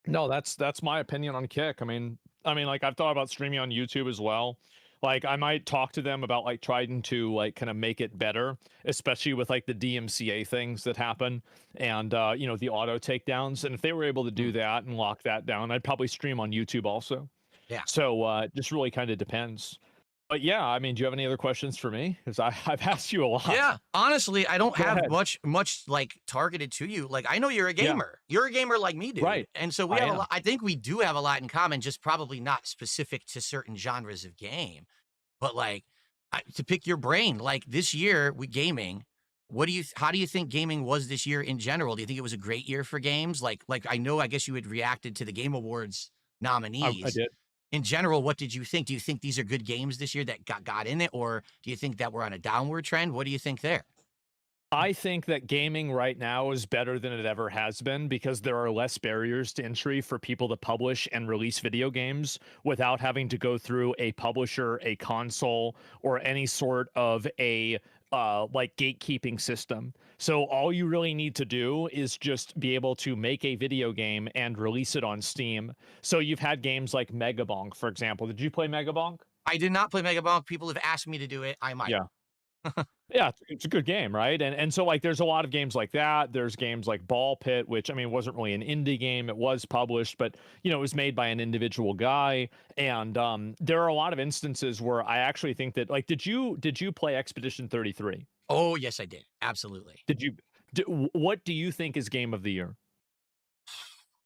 No, that's my opinion on Kick. I mean, like I've thought about streaming on YouTube as well. Like I might talk to them about like trying to like kind of make it better, especially with like the DMCA things that happen and the auto takedowns. And if they were able to do that and lock that down, I'd probably stream on YouTube also. Yeah. So it just really kind of depends. But yeah, I mean, do you have any other questions for me? Because I've asked you a lot. Yeah, honestly, I don't Go have ahead. much like targeted to you. Like I know you're a gamer. You're a gamer like me, dude. Right. And so we I have a am. lot. I think we do have a lot in common, just probably not specific to certain genres of game. But like to pick your brain, like this year with gaming, how do you think gaming was this year in general? Do you think it was a great year for games? Like I guess you had reacted to the Game Awards nominees. I did. In general, what did you think? Do you think these are good games this year that got in it? Or do you think that we're on a downward trend? What do you think there? I think that gaming right now is better than it ever has been because there are less barriers to entry for people to publish and release video games without having to go through a publisher, a console, or any sort of a like gatekeeping system. So all you really need to do is just be able to make a video game and release it on Steam. So you've had games like Megabonk, for example. Did you play Megabonk? I did not play Megabonk. People have asked me to do it. I might. Yeah. Yeah, it's a good game, right? And so like there's a lot of games like that. There's games like Ball Pit, which I mean wasn't really an indie game. It was published, but it was made by an individual guy. And there are a lot of instances where I actually think that like did you play Expedition 33? Oh, yes, I did. Absolutely. What do you think is game of the year?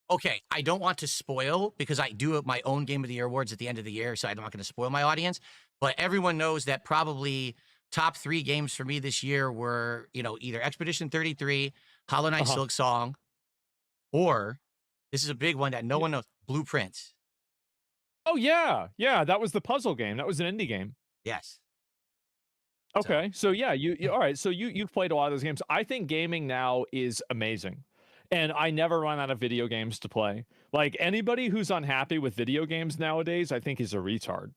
Okay, I don't want to spoil because I do my own Game of the Year awards at the end of the year, so I'm not going to spoil my audience. But everyone knows that probably top 3 games for me this year were, either Expedition 33, Hollow Knight Silk Song, or this is a big one that no one knows, Blueprints. Oh yeah, that was the puzzle game. That was an indie game. Yes. Okay, so yeah, you all right? So you've played a lot of those games. I think gaming now is amazing, and I never run out of video games to play. Like anybody who's unhappy with video games nowadays, I think is a retard.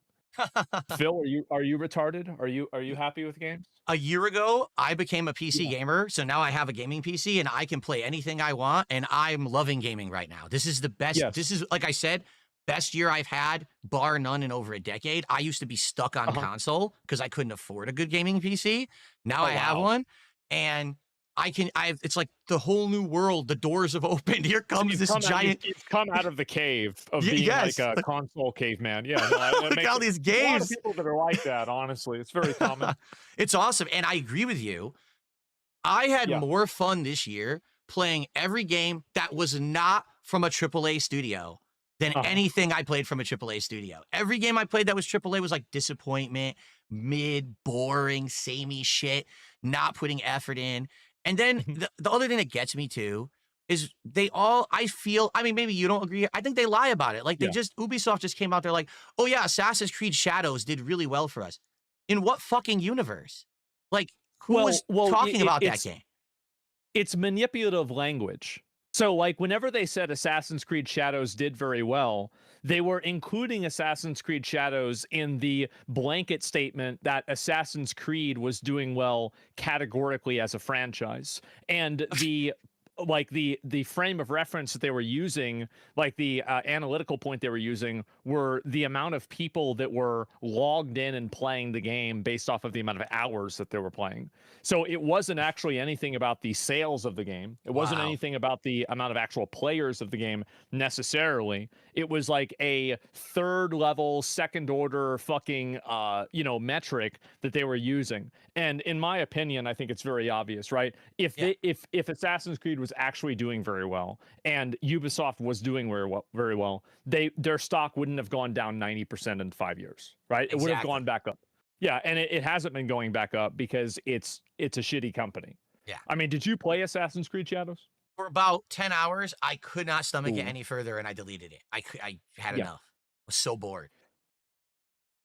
Phil, are you retarded? Are you happy with games? A year ago, I became a PC gamer, so now I have a gaming PC and I can play anything I want, and I'm loving gaming right now. This is the best. Yes. This is, like I said, best year I've had, bar none, in over a decade. I used to be stuck on console because I couldn't afford a good gaming PC. Now I have one, and it's like the whole new world. The doors have opened. Here comes this giant. You've come out of the cave of being like a console caveman. Yeah, no, look at all these games. A lot of people that are like that. Honestly, it's very common. It's awesome, and I agree with you. I had more fun this year playing every game that was not from a AAA studio than anything I played from a AAA studio. Every game I played that was AAA was like disappointment, mid, boring, samey shit, not putting effort in. And then the other thing that gets me too is I mean, maybe you don't agree. I think they lie about it. Like Ubisoft just came out there like, oh yeah, Assassin's Creed Shadows did really well for us. In what fucking universe? Like, who was talking about that game? It's manipulative language. So, like, whenever they said Assassin's Creed Shadows did very well, they were including Assassin's Creed Shadows in the blanket statement that Assassin's Creed was doing well categorically as a franchise. And the frame of reference that they were using, like the analytical point they were using, were the amount of people that were logged in and playing the game based off of the amount of hours that they were playing. So it wasn't actually anything about the sales of the game. It wasn't anything about the amount of actual players of the game necessarily. It was like a third level, second order fucking metric that they were using. And in my opinion, I think it's very obvious, right? If Assassin's Creed was actually doing very well and Ubisoft was doing very well, their stock wouldn't have gone down 90% in 5 years, right? It would have gone back up. Yeah, and it hasn't been going back up because it's a shitty company. Yeah. I mean, did you play Assassin's Creed Shadows? For about 10 hours, I could not stomach it any further, and I deleted it. I had enough. I was so bored.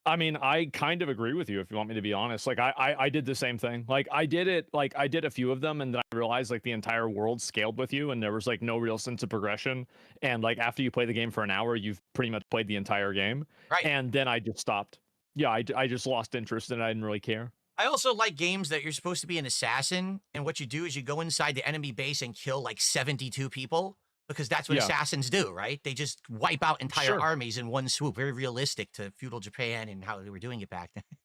I mean, I kind of agree with you if you want me to be honest. Like I did the same thing. Like I did a few of them, and then I realized like the entire world scaled with you and there was like no real sense of progression. And like after you play the game for an hour, you've pretty much played the entire game. Right. And then I just stopped. Yeah, I just lost interest and I didn't really care. I also like games that you're supposed to be an assassin, and what you do is you go inside the enemy base and kill like 72 people, because that's what assassins do, right? They just wipe out entire armies in one swoop. Very realistic to feudal Japan and how they were doing it back then.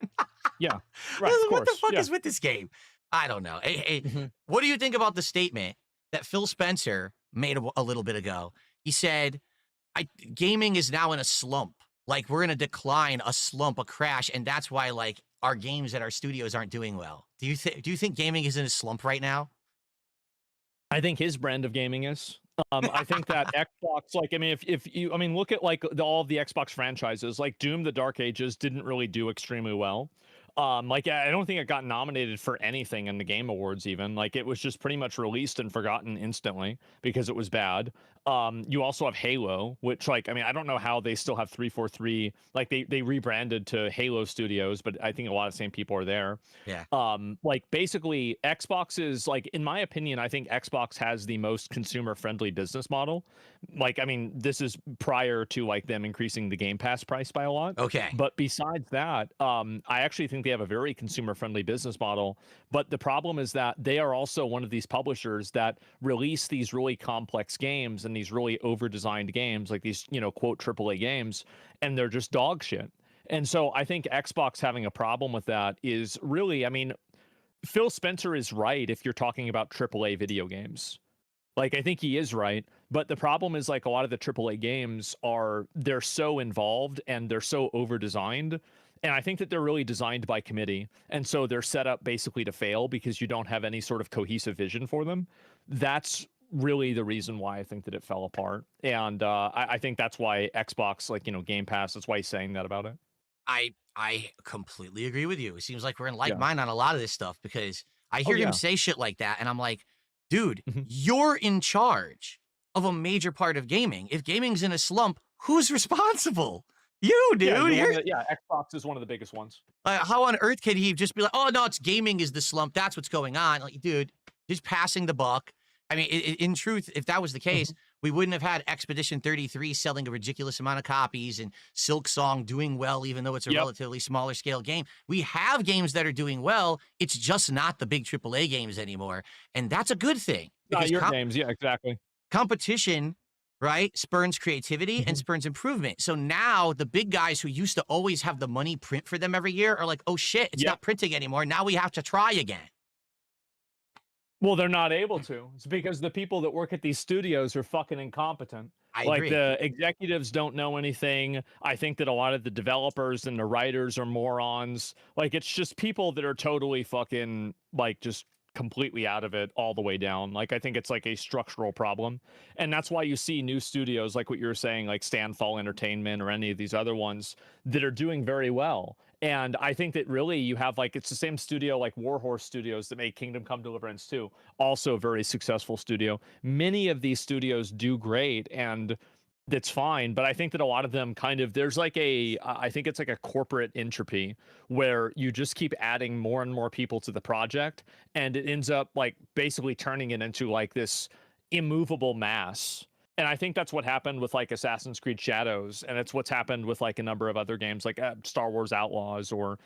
Yeah. Right, what the fuck is with this game? I don't know. Hey, what do you think about the statement that Phil Spencer made a little bit ago? He said, gaming is now in a slump. Like, we're in a decline, a slump, a crash, and that's why, like, our games at our studios aren't doing well. Do you think gaming is in a slump right now? I think his brand of gaming is. I think that Xbox, like, I mean, if you, I mean, look at like all of the Xbox franchises, like Doom, The Dark Ages didn't really do extremely well. Like, I don't think it got nominated for anything in the Game Awards even. Like, it was just pretty much released and forgotten instantly because it was bad. You also have Halo, which, like, I mean, I don't know how they still have 343. Like, they rebranded to Halo Studios, but I think a lot of the same people are there. Yeah. Like, basically, Xbox is, like, in my opinion, I think Xbox has the most consumer-friendly business model. Like, I mean, this is prior to, like, them increasing the Game Pass price by a lot. Okay. But besides that, I actually think they have a very consumer-friendly business model. But the problem is that they are also one of these publishers that release these really complex games and these really over-designed games, like these, you know, quote AAA games, and they're just dog shit. And so I think Xbox having a problem with that is really, I mean, Phil Spencer is right if you're talking about AAA video games. Like, I think he is right, but the problem is, like, a lot of the AAA games they're so involved and they're so over-designed. And I think that they're really designed by committee. And so they're set up basically to fail because you don't have any sort of cohesive vision for them. That's really the reason why I think that it fell apart. And I think that's why Xbox, like, you know, Game Pass, that's why he's saying that about it. I completely agree with you. It seems like we're in like mind on a lot of this stuff, because I hear him say shit like that, and I'm like, dude, you're in charge of a major part of gaming. If gaming's in a slump, who's responsible? You, dude. Xbox is one of the biggest ones. How on earth can he just be like, oh, no, it's gaming is the slump. That's what's going on. Like, dude, just passing the buck. I mean, in truth, if that was the case, We wouldn't have had Expedition 33 selling a ridiculous amount of copies and Silk Song doing well, even though it's a relatively smaller scale game. We have games that are doing well. It's just not the big AAA games anymore. And that's a good thing. Not your games. Yeah, exactly. Competition, right, spurns creativity and spurns improvement. So now the big guys who used to always have the money print for them every year are like, oh shit, it's not printing anymore. Now we have to try again. Well, they're not able to. It's because the people that work at these studios are fucking incompetent. I Like agree. the executives don't know anything. I think that a lot of the developers and the writers are morons. Like it's just people that are totally fucking like just completely out of it all the way down. Like I think it's like a structural problem. And that's why you see new studios like what you were saying, like Standfall Entertainment or any of these other ones that are doing very well. And I think that really you have like, it's the same studio like Warhorse Studios that made Kingdom Come Deliverance 2, also a very successful studio. Many of these studios do great and that's fine. But I think that a lot of them kind of, there's like I think it's like a corporate entropy where you just keep adding more and more people to the project. And it ends up like basically turning it into like this immovable mass. And I think that's what happened with like Assassin's Creed Shadows, and it's what's happened with like a number of other games like Star Wars Outlaws or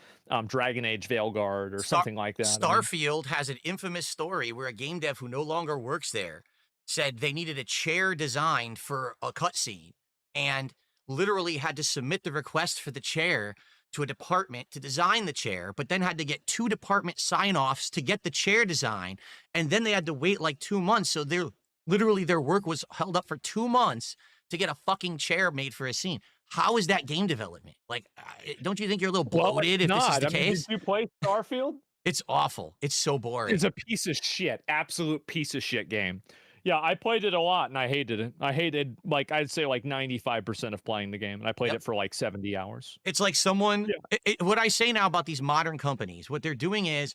Dragon Age Veilguard or something like that. Starfield has an infamous story where a game dev who no longer works there said they needed a chair designed for a cutscene and literally had to submit the request for the chair to a department to design the chair, but then had to get 2 department sign-offs to get the chair design, and then they had to wait like 2 months, so literally their work was held up for 2 months to get a fucking chair made for a scene. How is that game development? Like, don't you think you're a little bloated if this is the case? Did you play Starfield? It's awful. It's so boring. It's a piece of shit. Absolute piece of shit game. Yeah, I played it a lot and I hated it. I hated, like, I'd say like 95% of playing the game. And I played it for like 70 hours. It's like someone, what I say now about these modern companies, what they're doing is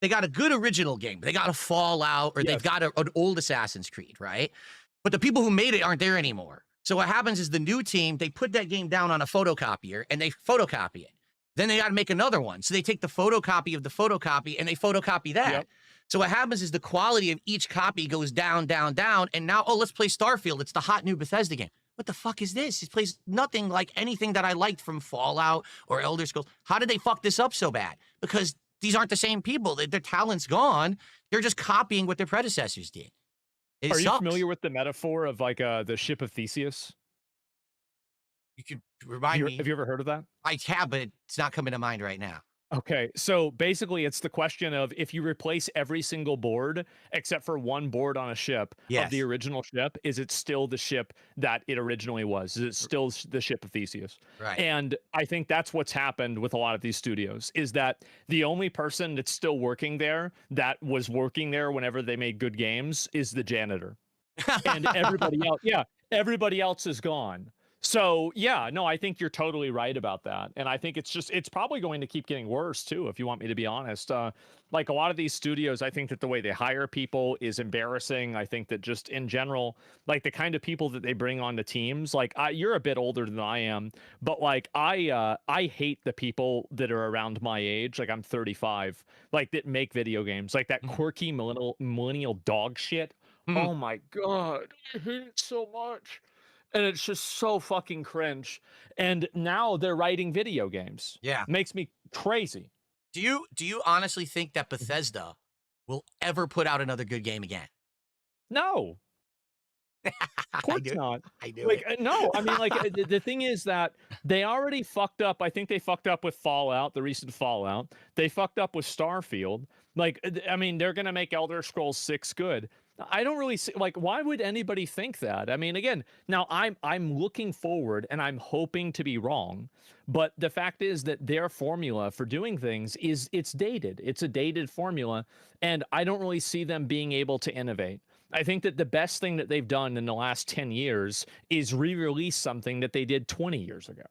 they got a good original game. They got a Fallout or they've got an old Assassin's Creed, right? But the people who made it aren't there anymore. So what happens is the new team, they put that game down on a photocopier and they photocopy it. Then they got to make another one. So they take the photocopy of the photocopy and they photocopy that. So what happens is the quality of each copy goes down, down, down. And now, oh, let's play Starfield. It's the hot new Bethesda game. What the fuck is this? It plays nothing like anything that I liked from Fallout or Elder Scrolls. How did they fuck this up so bad? Because these aren't the same people. Their talent's gone. They're just copying what their predecessors did. Are you familiar with the metaphor of like the ship of Theseus? You could remind me. Have you ever heard of that? I have, but it's not coming to mind right now. Okay, so basically it's the question of if you replace every single board except for one board on a ship of the original ship, is it still the ship that it originally was? Is it still the ship of Theseus? Right. And I think that's what's happened with a lot of these studios is that the only person that's still working there that was working there whenever they made good games is the janitor. And everybody else, everybody else is gone. So yeah, no, I think you're totally right about that. And I think it's probably going to keep getting worse too, if you want me to be honest. Like a lot of these studios, I think that the way they hire people is embarrassing. I think that just in general, like the kind of people that they bring on the teams, like you're a bit older than I am, but like I hate the people that are around my age. Like I'm 35, like that make video games, like that quirky millennial dog shit. Oh my God, I hate it so much. And it's just so fucking cringe. And now they're writing video games. Yeah. Makes me crazy. Do you honestly think that Bethesda will ever put out another good game again? No. Of course not. I do. Like, no, I mean, like, the thing is that they already fucked up. I think they fucked up with Fallout, the recent Fallout. They fucked up with Starfield. Like, I mean, they're going to make Elder Scrolls 6 good. I don't really see, like, why would anybody think that? I mean, again, now I'm looking forward and I'm hoping to be wrong, but the fact is that their formula for doing things it's dated. It's a dated formula, and I don't really see them being able to innovate. I think that the best thing that they've done in the last 10 years is re-release something that they did 20 years ago.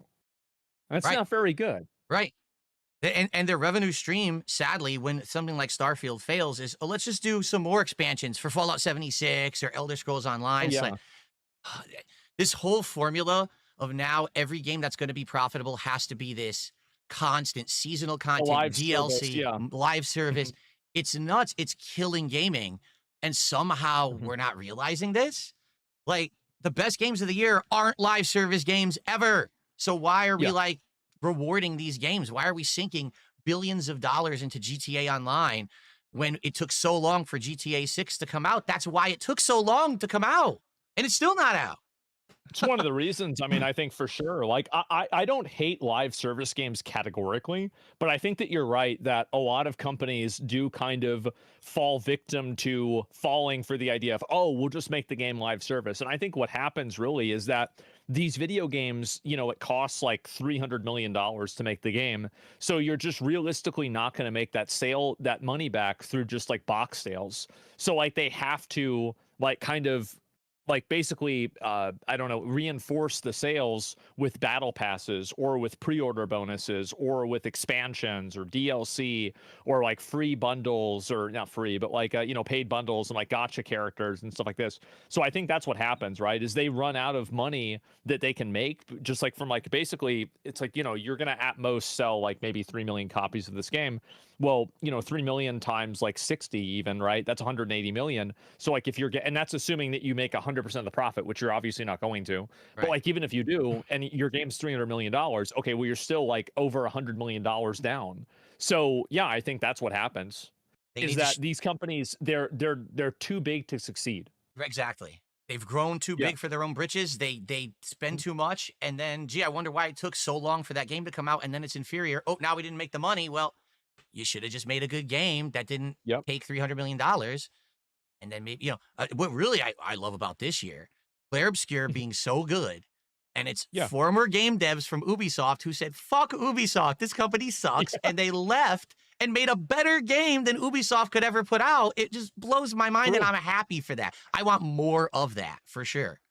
That's not very good. Right. And their revenue stream, sadly, when something like Starfield fails, is, oh, let's just do some more expansions for Fallout 76 or Elder Scrolls Online. It's like, this whole formula of now every game that's going to be profitable has to be this constant seasonal content, DLC, live service. It's nuts. It's killing gaming. And somehow we're not realizing this. Like, the best games of the year aren't live service games ever. So why are we like rewarding these games? Why are we sinking billions of dollars into GTA Online when it took so long for GTA 6 to come out? That's why it took so long to come out. And it's still not out. It's one of the reasons. I mean, I think for sure, like I don't hate live service games categorically, but I think that you're right that a lot of companies do kind of fall victim to falling for the idea of, oh, we'll just make the game live service. And I think what happens really is that these video games, you know, it costs like $300 million to make the game. So you're just realistically not going to make that money back through just like box sales. So like they have to like kind of like basically, I don't know, reinforce the sales with battle passes or with pre-order bonuses or with expansions or DLC or like free bundles, or not free, but like, you know, paid bundles and like gotcha characters and stuff like this. So I think that's what happens, right? Is they run out of money that they can make, just like from like, basically it's like, you know, you're going to at most sell like maybe 3 million copies of this game. Well, you know, 3 million times like 60 even, right? That's 180 million. So like if you're and that's assuming that you make 100% of the profit, which you're obviously not going to. Right. But like even if you do, and your game's $300 million, okay, well you're still like over $100 million down. So yeah, I think that's what happens. Is that these companies they're too big to succeed. Exactly. They've grown too big for their own britches. They spend too much, and then gee, I wonder why it took so long for that game to come out, and then it's inferior. Oh, now we didn't make the money. Well, you should have just made a good game that didn't take $300 million. And then maybe, you know, what really I love about this year, Claire Obscure being so good. And it's former game devs from Ubisoft who said, fuck Ubisoft, this company sucks. And they left and made a better game than Ubisoft could ever put out. It just blows my mind, and I'm happy for that. I want more of that, for sure.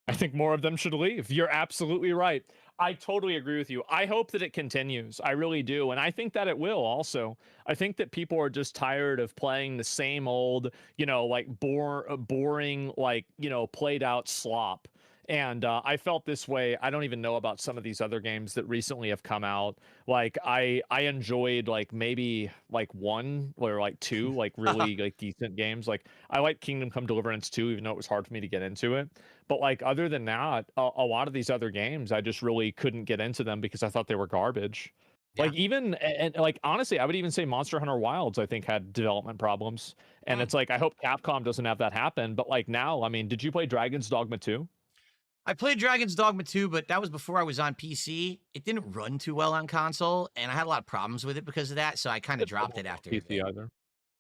I think more of them should leave. You're absolutely right. I totally agree with you. I hope that it continues. I really do. And I think that it will also. I think that people are just tired of playing the same old, you know, like boring, like, you know, played out slop. And I felt this way. I don't even know about some of these other games that recently have come out. Like I enjoyed like maybe like one or like two like really like decent games. Like I like Kingdom Come Deliverance 2, even though it was hard for me to get into it. But like other than that, a lot of these other games, I just really couldn't get into them because I thought they were garbage. Yeah. Like even and like honestly, I would even say Monster Hunter Wilds I think had development problems. And it's like I hope Capcom doesn't have that happen. But like now, I mean, did you play Dragon's Dogma 2? I played Dragon's Dogma 2, but that was before I was on PC. It didn't run too well on console, and I had a lot of problems with it because of that, so I kind of dropped it after. PC either.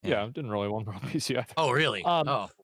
Yeah, it didn't really run on PC either. Oh, really?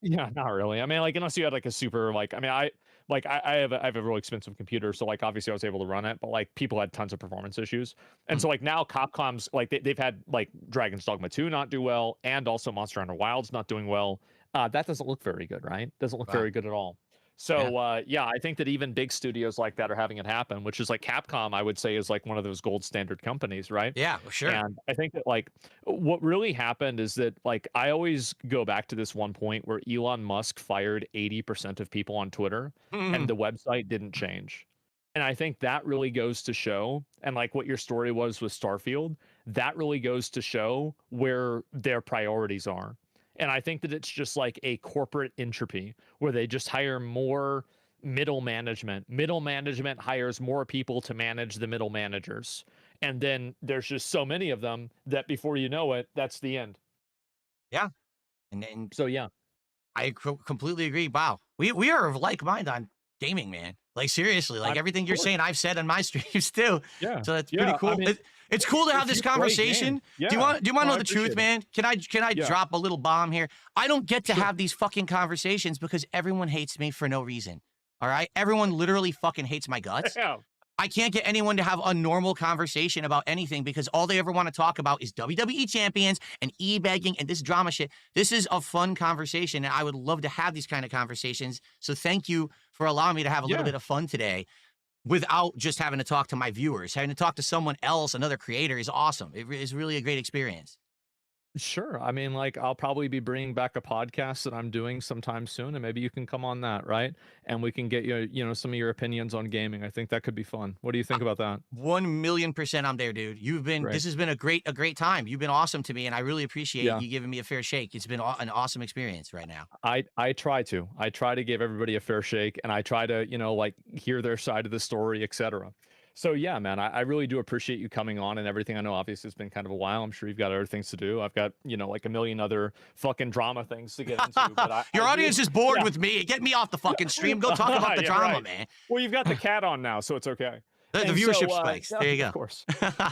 Yeah, not really. I mean, like unless you had like a super like, I mean, I have a really expensive computer, so like obviously I was able to run it, but like people had tons of performance issues, and so like now Capcom's like they've had like Dragon's Dogma 2 not do well, and also Monster Hunter Wilds not doing well. That doesn't look very good, right? Doesn't look very good at all. So yeah, I think that even big studios like that are having it happen, which is like Capcom, I would say, is like one of those gold standard companies, right? Yeah, sure. And I think that like what really happened is that like I always go back to this one point where Elon Musk fired 80% of people on Twitter and the website didn't change. And I think that really goes to show, and like what your story was with Starfield, that really goes to show where their priorities are. And I think that it's just like a corporate entropy where they just hire more middle management. Middle management hires more people to manage the middle managers. And then there's just so many of them that before you know it, that's the end. Yeah. And so, yeah. I completely agree. Wow. We are of like mind on gaming, man. Like seriously, like everything you're saying, I've said on my streams too. Yeah. So that's pretty cool. I mean, it's cool to have this conversation. Yeah. Do you want to know the truth, man? Can I drop a little bomb here? I don't get to have these fucking conversations because everyone hates me for no reason. All right? Everyone literally fucking hates my guts. Yeah. I can't get anyone to have a normal conversation about anything because all they ever want to talk about is WWE champions and e-begging and this drama shit. This is a fun conversation, and I would love to have these kind of conversations. So thank you for allowing me to have a little bit of fun today without just having to talk to my viewers. Having to talk to someone else, another creator, is awesome. It is really a great experience. Sure. I mean, like, I'll probably be bringing back a podcast that I'm doing sometime soon, and maybe you can come on that, right? And we can get some of your opinions on gaming. I think that could be fun. What do you think about that? 1,000,000% I'm there, dude. Right. This has been a great time. You've been awesome to me, and I really appreciate Yeah. you giving me a fair shake. It's been an awesome experience right now. I try to. I try to give everybody a fair shake, and I try to, like, hear their side of the story, etc. So yeah, man, I really do appreciate you coming on and everything. I know obviously it's been kind of a while. I'm sure you've got other things to do. I've got, like a million other fucking drama things to get into. But Your I audience do, is bored yeah. with me. Get me off the fucking stream. Go talk about the Yeah, drama, right. man. Well, you've got the cat on now, so it's okay. The And viewership so, spikes. yeah, There you go. Of course.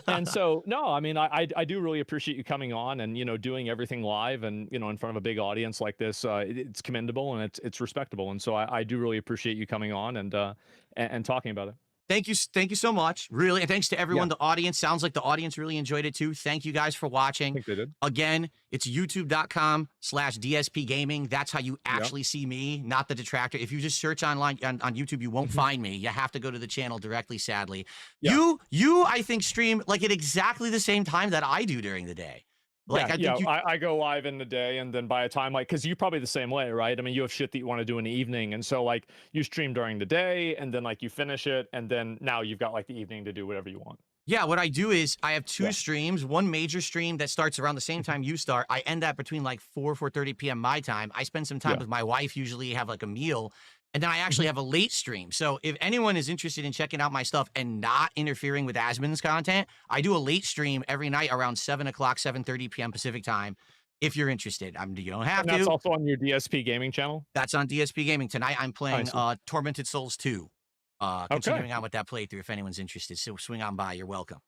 And so, no, I mean, I do really appreciate you coming on and, doing everything live and, in front of a big audience like this. It's commendable and it's respectable. And so I do really appreciate you coming on and talking about it. Thank you so much. Really, and thanks to everyone. Yeah. The audience sounds like the audience really enjoyed it too. Thank you guys for I watching. think they did. Again, it's youtube.com/DSP Gaming. That's how you actually see me, not the detractor. If you just search online on YouTube, you won't find me. You have to go to the channel directly, sadly. Yeah. You, I think, stream like at exactly the same time that I do during the day. Like, Yeah, I think I go live in the day, and then by the time, like, because you're probably the same way, right? I mean, you have shit that you want to do in the evening, and so like you stream during the day, and then like you finish it, and then now you've got like the evening to do whatever you want. Yeah, what I do is I have two streams, one major stream that starts around the same time you start. I end that between like 4:30 p.m. my time. I spend some time with my wife, usually have like a meal, and then I actually have a late stream. So if anyone is interested in checking out my stuff and not interfering with Asmon's content, I do a late stream every night around 7 o'clock, 7:30 p.m. Pacific time. If you're interested, you don't have And that's to. also on your DSP gaming channel? That's on DSP Gaming. Tonight I'm playing Tormented Souls 2. Continuing on with that playthrough if anyone's interested. So swing on by. You're welcome.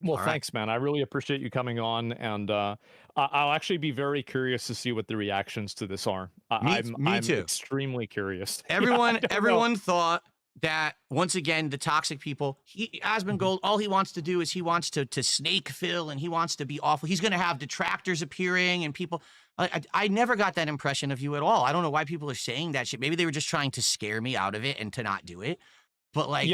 Well, All right. thanks, man. I really appreciate you coming on, and I'll actually be very curious to see what the reactions to this are. I'm too. extremely curious. Yeah, Everyone thought that once again the toxic people. Asmongold, all he wants to do is he wants to snake fill and he wants to be awful. He's going to have detractors appearing and people. I never got that impression of you at all. I don't know why people are saying that shit. Maybe they were just trying to scare me out of it and to not do it. But like,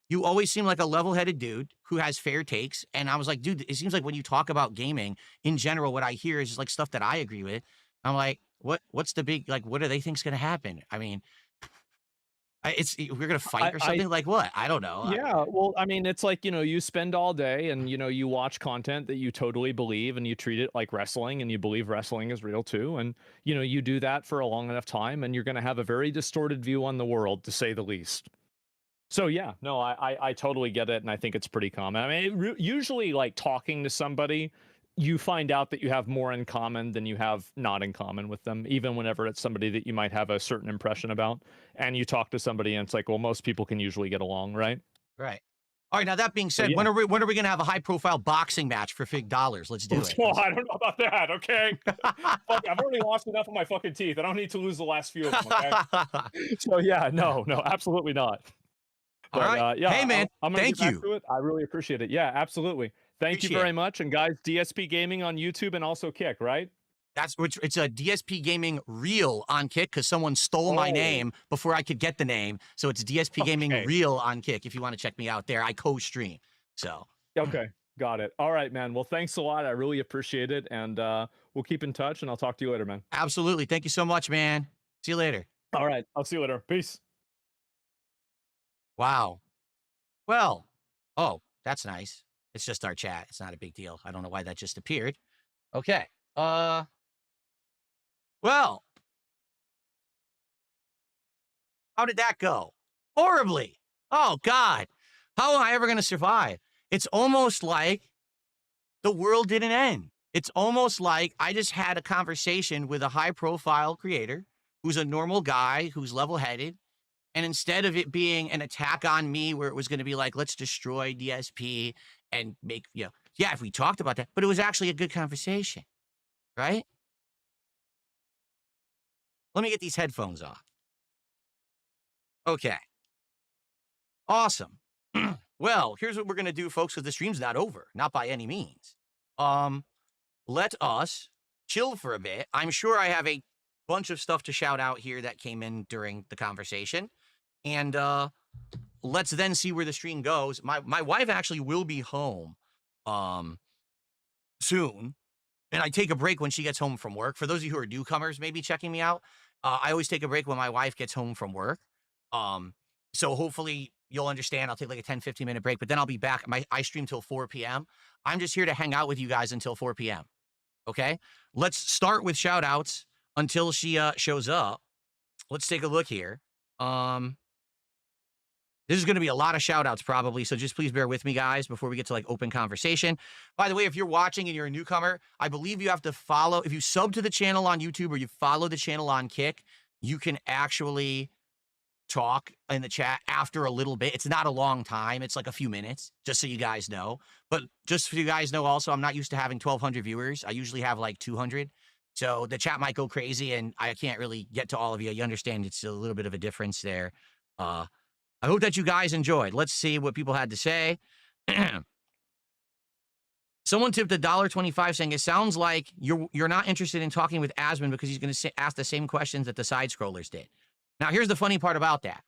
you always seem like a level-headed dude who has fair takes. And I was like, dude, it seems like when you talk about gaming in general, what I hear is just like stuff that I agree with. I'm like, what's the big, like, what do they think's going to happen? I mean, we're going to fight or something like what? I don't know. Yeah, well, I mean, it's like, you spend all day and, you watch content that you totally believe and you treat it like wrestling and you believe wrestling is real too. And, you do that for a long enough time and you're going to have a very distorted view on the world, to say the least. So yeah, no, I totally get it. And I think it's pretty common. I mean, usually like talking to somebody, you find out that you have more in common than you have not in common with them, even whenever it's somebody that you might have a certain impression about. And you talk to somebody and it's like, well, most people can usually get along, right? Right. All right. Now that being said, yeah. when are we going to have a high-profile boxing match for fig dollars? Let's do it. Well, I don't know about that. Okay. Fuck, I've already lost enough of my fucking teeth. I don't need to lose the last few of them. Okay. So yeah, no, absolutely not. But, all right. Yeah, hey man, I'm gonna thank get back you. to it. I really appreciate it. Yeah, absolutely. Thank you very much. And guys, DSP Gaming on YouTube and also Kick, right? It's a DSP Gaming Reel on Kick because someone stole my name before I could get the name. So it's DSP Gaming Reel on Kick if you want to check me out there. I co-stream. So okay, got it. All right, man. Well, thanks a lot. I really appreciate it, and we'll keep in touch. And I'll talk to you later, man. Absolutely. Thank you so much, man. See you later. All right, I'll see you later. Peace. Wow. Well, oh, that's nice. It's just our chat. It's not a big deal. I don't know why that just appeared. Okay. Well, how did that go? Horribly. Oh, God. How am I ever going to survive? It's almost like the world didn't end. It's almost like I just had a conversation with a high-profile creator who's a normal guy, who's level-headed, and instead of it being an attack on me where it was going to be like, let's destroy DSP and make, yeah, if we talked about that, but it was actually a good conversation, right? Let me get these headphones off. Okay. Awesome. Well, here's what we're going to do, folks, because the stream's not over. Not by any means. Let us chill for a bit. I'm sure I have a bunch of stuff to shout out here that came in during the conversation. And let's then see where the stream goes. My wife actually will be home soon. And I take a break when she gets home from work. For those of you who are newcomers, maybe checking me out, I always take a break when my wife gets home from work. So hopefully you'll understand. I'll take like a 10, 15-minute break, but then I'll be back. I stream till 4 p.m. I'm just here to hang out with you guys until 4 p.m. Okay? Let's start with shout outs until she shows up. Let's take a look here. This is going to be a lot of shout outs probably, so just please bear with me, guys, before we get to like open conversation. By the way, if you're watching and you're a newcomer, I believe you have to follow. If you sub to the channel on YouTube or you follow the channel on Kick, you can actually talk in the chat after a little bit. It's not a long time. It's like a few minutes, just so you guys know. But just so you guys know also, I'm not used to having 1,200 viewers. I usually have like 200. So the chat might go crazy and I can't really get to all of you. You understand it's a little bit of a difference there. I hope that you guys enjoyed. Let's see what people had to say. Someone tipped $1.25 saying, it sounds like you're not interested in talking with Asmon because he's going to ask the same questions that the side scrollers did. Now, here's the funny part about that.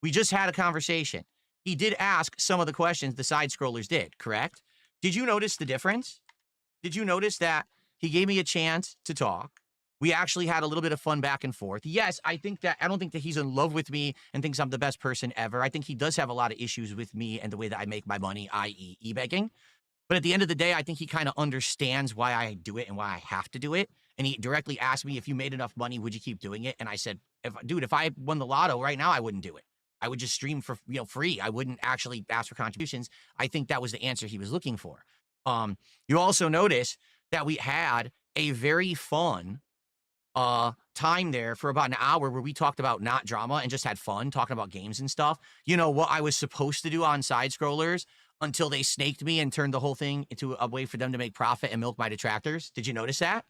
We just had a conversation. He did ask some of the questions the side scrollers did, correct? Did you notice the difference? Did you notice that he gave me a chance to talk? We actually had a little bit of fun back and forth. Yes, I don't think that he's in love with me and thinks I'm the best person ever. I think he does have a lot of issues with me and the way that I make my money, i.e. e-begging. But at the end of the day, I think he kind of understands why I do it and why I have to do it. And he directly asked me, if you made enough money, would you keep doing it? And I said, if I won the lotto right now, I wouldn't do it. I would just stream for free. I wouldn't actually ask for contributions. I think that was the answer he was looking for. You also notice that we had a very fun time there for about an hour where we talked about not drama and just had fun talking about games and stuff. You know, what I was supposed to do on side scrollers until they snaked me and turned the whole thing into a way for them to make profit and milk my detractors. Did you notice that?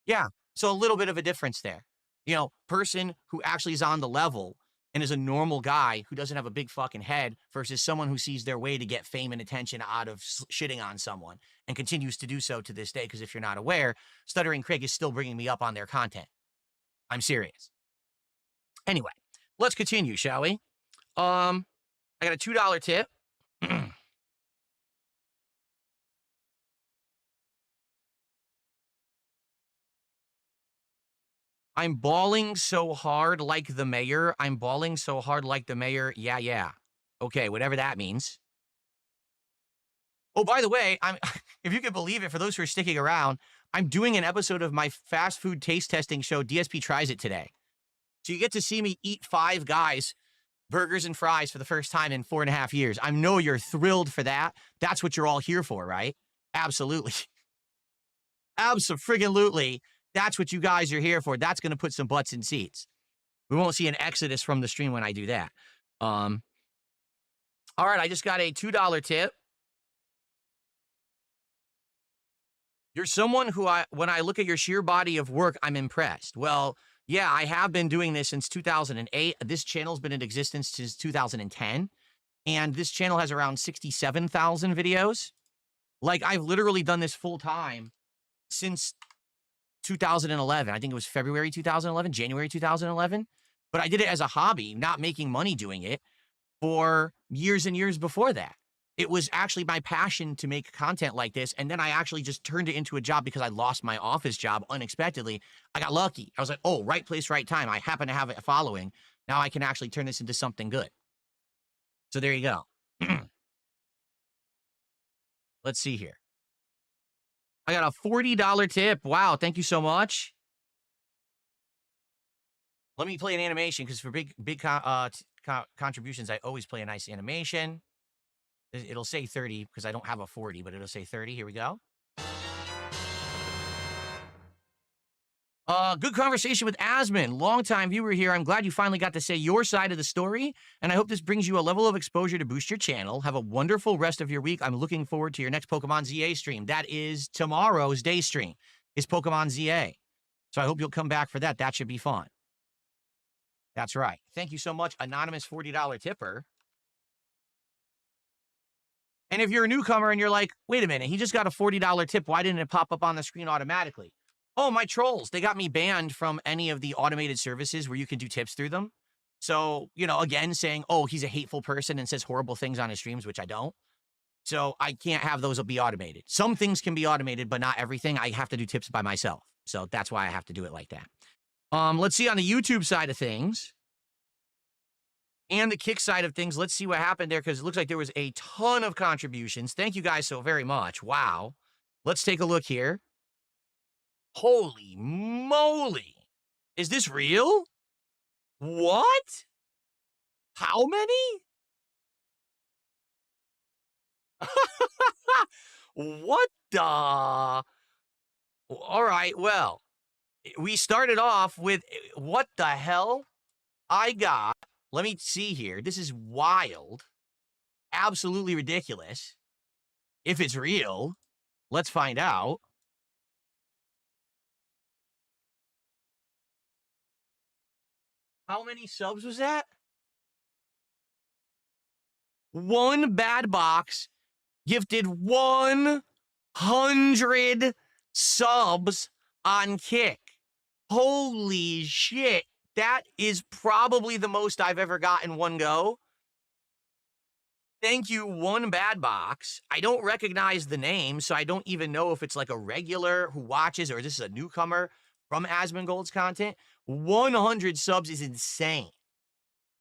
Yeah. So a little bit of a difference there. You know, person who actually is on the level and is a normal guy who doesn't have a big fucking head versus someone who sees their way to get fame and attention out of shitting on someone and continues to do so to this day. Because if you're not aware, Stuttering Craig is still bringing me up on their content. I'm serious. Anyway, let's continue, shall we? I got a $2 tip. I'm bawling so hard like the mayor. I'm bawling so hard like the mayor. Yeah, yeah. Okay, whatever that means. Oh, by the way, if you can believe it, for those who are sticking around, I'm doing an episode of my fast food taste testing show, DSP Tries It, today. So you get to see me eat Five Guys burgers and fries for the first time in 4.5 years. I know you're thrilled for that. That's what you're all here for, right? Absolutely. Abso-friggin-lutely. That's what you guys are here for. That's going to put some butts in seats. We won't see an exodus from the stream when I do that. All right, I just got a $2 tip. You're someone who when I look at your sheer body of work, I'm impressed. Well, yeah, I have been doing this since 2008. This channel's been in existence since 2010. And this channel has around 67,000 videos. Like, I've literally done this full time since 2011. I think it was February 2011, January 2011. But I did it as a hobby, not making money doing it, for years and years before that. It was actually my passion to make content like this. And then I actually just turned it into a job because I lost my office job unexpectedly. I got lucky. I was like, oh, right place, right time. I happen to have a following. Now I can actually turn this into something good. So there you go. Let's see here. I got a $40 tip. Wow, thank you so much. Let me play an animation because for big contributions, I always play a nice animation. It'll say 30 because I don't have a 40, but it'll say 30. Here we go. Good conversation with Asmon. Longtime viewer here. I'm glad you finally got to say your side of the story, and I hope this brings you a level of exposure to boost your channel. Have a wonderful rest of your week. I'm looking forward to your next Pokemon ZA stream. That is tomorrow's day stream, is Pokemon ZA. So I hope you'll come back for that. That should be fun. That's right. Thank you so much, anonymous $40 tipper. And if you're a newcomer and you're like, wait a minute, he just got a $40 tip. Why didn't it pop up on the screen automatically? Oh, my trolls. They got me banned from any of the automated services where you can do tips through them. So, you know, again, saying, oh, he's a hateful person and says horrible things on his streams, which I don't. So I can't have those be automated. Some things can be automated, but not everything. I have to do tips by myself. So that's why I have to do it like that. Let's see on the YouTube side of things and the Kick side of things. Let's see what happened there because it looks like there was a ton of contributions. Thank you guys so very much. Wow. Let's take a look here. Holy moly. Is this real? What? How many? What the? All right, well, we started off with what the hell? I got, let me see here. This is wild. Absolutely ridiculous. If it's real, let's find out. How many subs was that? One bad box gifted 100 subs on Kick. Holy shit. That is probably the most I've ever got in one go. Thank you, One Bad Box. I don't recognize the name, so I don't even know if it's like a regular who watches or this is a newcomer from Asmongold's content. 100 subs is insane.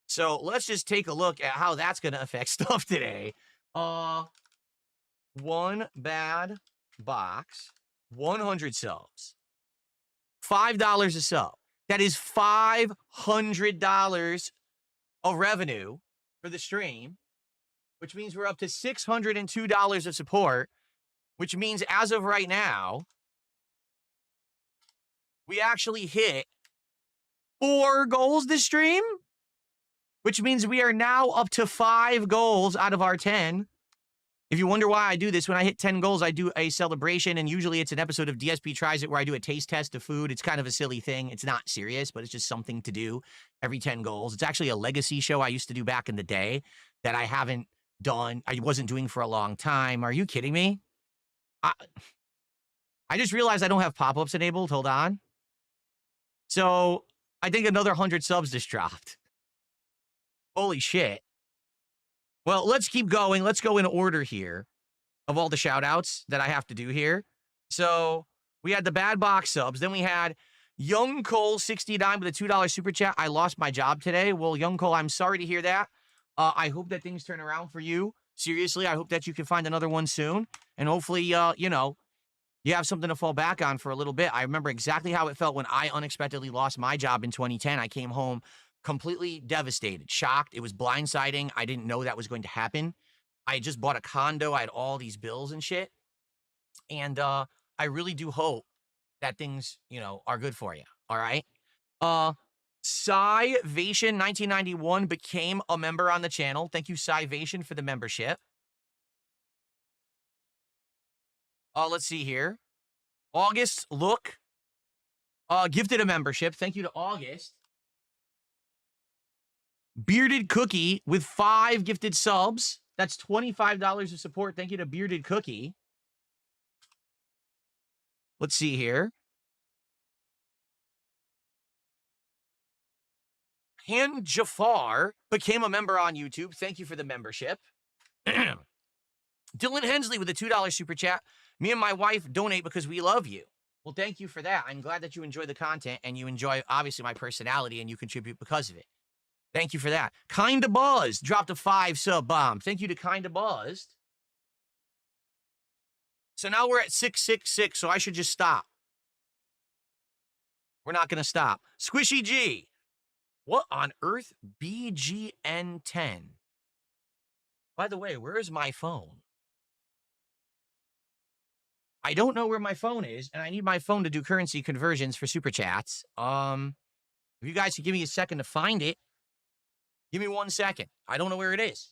So let's just take a look at how that's going to affect stuff today. One Bad Box, 100 subs. $5 a sub. That is $500 of revenue for the stream, which means we're up to $602 of support, which means as of right now, we actually hit 4 goals this stream, which means we are now up to 5 goals out of our 10. If you wonder why I do this, when I hit 10 goals, I do a celebration, and usually it's an episode of DSP Tries It where I do a taste test of food. It's kind of a silly thing. It's not serious, but it's just something to do every 10 goals. It's actually a legacy show I used to do back in the day that I haven't done. I wasn't doing for a long time. Are you kidding me? I just realized I don't have pop-ups enabled. Hold on. So I think another 100 subs just dropped. Holy shit. Well, let's keep going. Let's go in order here of all the shout outs that I have to do here. So we had the Bad Box subs. Then we had Young Cole 69 with a $2 super chat. I lost my job today. Well, Young Cole, I'm sorry to hear that. I hope that things turn around for you. Seriously, I hope that you can find another one soon. And hopefully, you have something to fall back on for a little bit. I remember exactly how it felt when I unexpectedly lost my job in 2010. I came home completely devastated, shocked. It was blindsiding. I didn't know that was going to happen. I had just bought a condo. I had all these bills and shit. And I really do hope that things, are good for you. All right. Cyvation 1991 became a member on the channel. Thank you, Cyvation, for the membership. Let's see here. August Look gifted a membership. Thank you to August. Bearded Cookie with 5 gifted subs. That's $25 of support. Thank you to Bearded Cookie. Let's see here. Han Jafar became a member on YouTube. Thank you for the membership. Dylan Hensley with a $2 super chat. Me and my wife donate because we love you. Well, thank you for that. I'm glad that you enjoy the content and you enjoy, obviously, my personality and you contribute because of it. Thank you for that. Kinda Buzzed dropped a 5 sub bomb. Thank you to Kinda Buzzed. So now we're at 666, so I should just stop. We're not going to stop. Squishy G. What on earth? BGN10. By the way, where is my phone? I don't know where my phone is, and I need my phone to do currency conversions for super chats. If you guys could give me a second to find it, give me 1 second. I don't know where it is.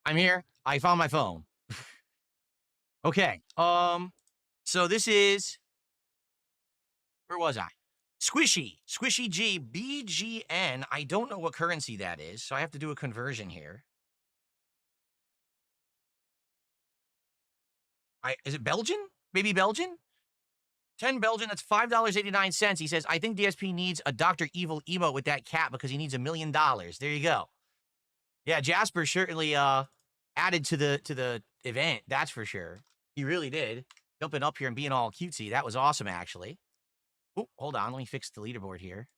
I'm here. I found my phone. Okay. So this is, where was I? Squishy G, BGN. I don't know what currency that is, so I have to do a conversion here. Is it Belgian? Maybe Belgian? 10 Belgian, that's $5.89. He says, I think DSP needs a Dr. Evil emote with that cat because he needs $1 million. There you go. Yeah, Jasper certainly added to the event, that's for sure. He really did. Jumping up here and being all cutesy. That was awesome, actually. Oh, hold on. Let me fix the leaderboard here.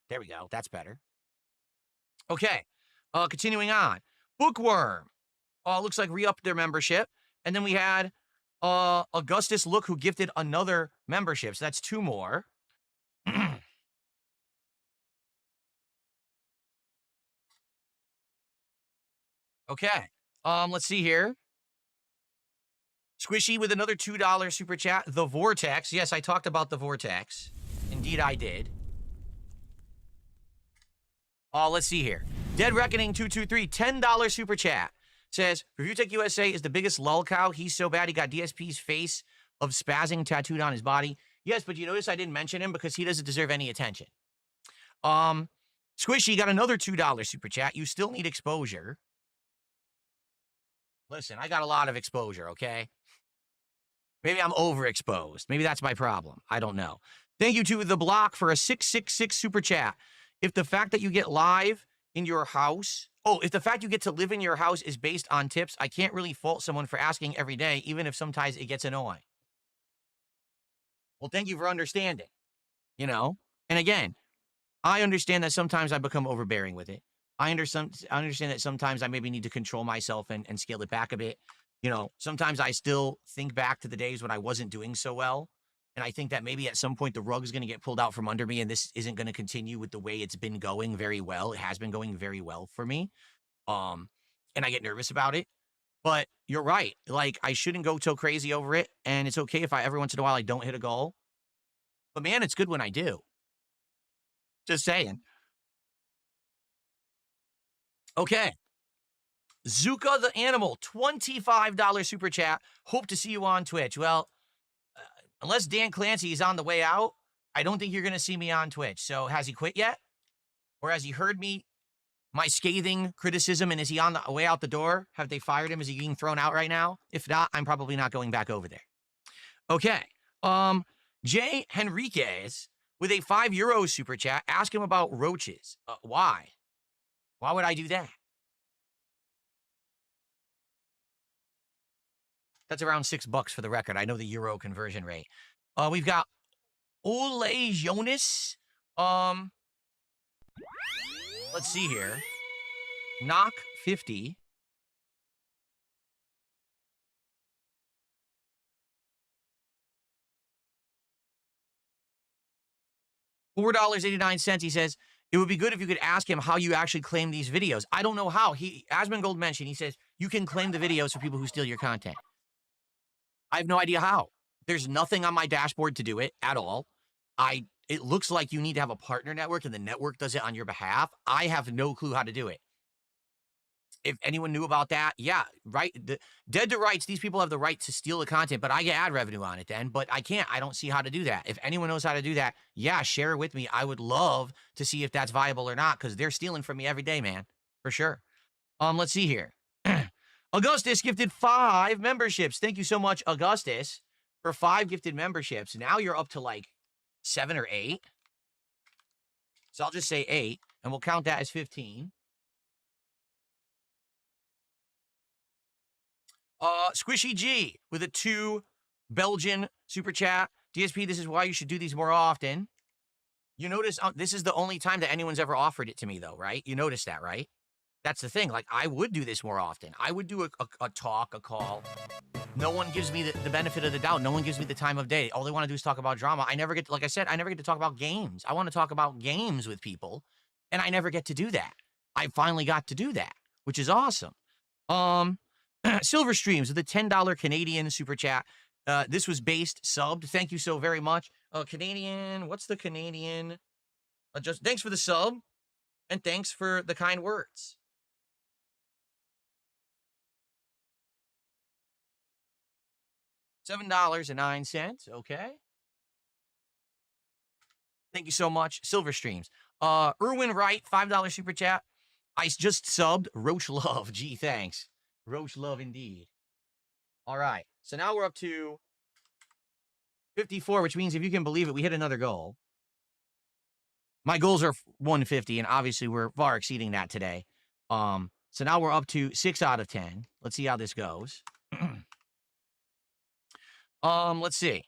There we go. That's better. Okay. Continuing on. Bookworm. Looks like re-upped their membership. And then we had Augustus Look, who gifted another membership. So that's 2 more. Okay. Let's see here. Squishy with another $2 super chat. The Vortex. Yes, I talked about the Vortex. Indeed, I did. Let's see here. Dead Reckoning 223, $10 super chat. Says, Review Tech USA is the biggest lull cow. He's so bad he got DSP's face of spazzing tattooed on his body. Yes, but you notice I didn't mention him because he doesn't deserve any attention. Squishy got another $2 super chat. You still need exposure. Listen, I got a lot of exposure, okay? Maybe I'm overexposed. Maybe that's my problem. I don't know. Thank you to The Block for a 666 super chat. If the fact that you get live in your house, if the fact you get to live in your house is based on tips, I can't really fault someone for asking every day, even if sometimes it gets annoying. Well, thank you for understanding, you know? And again, I understand that sometimes I become overbearing with it. I understand that sometimes I maybe need to control myself and scale it back a bit. You know, sometimes I still think back to the days when I wasn't doing so well. And I think that maybe at some point the rug is going to get pulled out from under me and this isn't going to continue with the way it's been going very well. It has been going very well for me. And I get nervous about it. But you're right. Like, I shouldn't go so crazy over it. And it's okay if every once in a while I don't hit a goal. But man, it's good when I do. Just saying. Okay. Zuka the Animal, $25 super chat. Hope to see you on Twitch. Well, unless Dan Clancy is on the way out, I don't think you're going to see me on Twitch. So has he quit yet? Or has he heard my scathing criticism, and is he on the way out the door? Have they fired him? Is he being thrown out right now? If not, I'm probably not going back over there. Okay. Jay Henriquez with a €5 super chat. Ask him about roaches. Why? Why would I do that? That's around $6 for the record. I know the euro conversion rate. We've got Ole Jonas. Let's see here. Knock 50. $4.89. He says, it would be good if you could ask him how you actually claim these videos. I don't know how. Asmongold mentioned, he says, you can claim the videos for people who steal your content. I have no idea how. There's nothing on my dashboard to do it at all. It looks like you need to have a partner network and the network does it on your behalf. I have no clue how to do it. If anyone knew about that, yeah, right. Dead to rights, these people have the right to steal the content, but I get ad revenue on it then, but I can't. I don't see how to do that. If anyone knows how to do that, yeah, share it with me. I would love to see if that's viable or not, because they're stealing from me every day, man, for sure. Let's see here. Augustus gifted 5 memberships. Thank you so much, Augustus, for 5 gifted memberships. Now you're up to like 7 or 8. So I'll just say 8, and we'll count that as 15. Squishy G with a 2 Belgian super chat. DSP, this is why you should do these more often. You notice this is the only time that anyone's ever offered it to me, though, right? You notice that, right? That's the thing. Like, I would do this more often. I would do a talk, a call. No one gives me the benefit of the doubt. No one gives me the time of day. All they want to do is talk about drama. I never get to, like I said, I never get to talk about games. I want to talk about games with people, and I never get to do that. I finally got to do that, which is awesome. Silver Streams with a $10 Canadian super chat. This was based subbed. Thank you so very much. Canadian, what's the Canadian? Just thanks for the sub, and thanks for the kind words. $7.09. Okay. Thank you so much. Silver Streams. Erwin Wright, $5 super chat. I just subbed. Roach Love. Gee, thanks. Roach Love indeed. All right. So now we're up to 54, which means if you can believe it, we hit another goal. My goals are 150, and obviously we're far exceeding that today. So now we're up to 6 out of 10. Let's see how this goes. Let's see.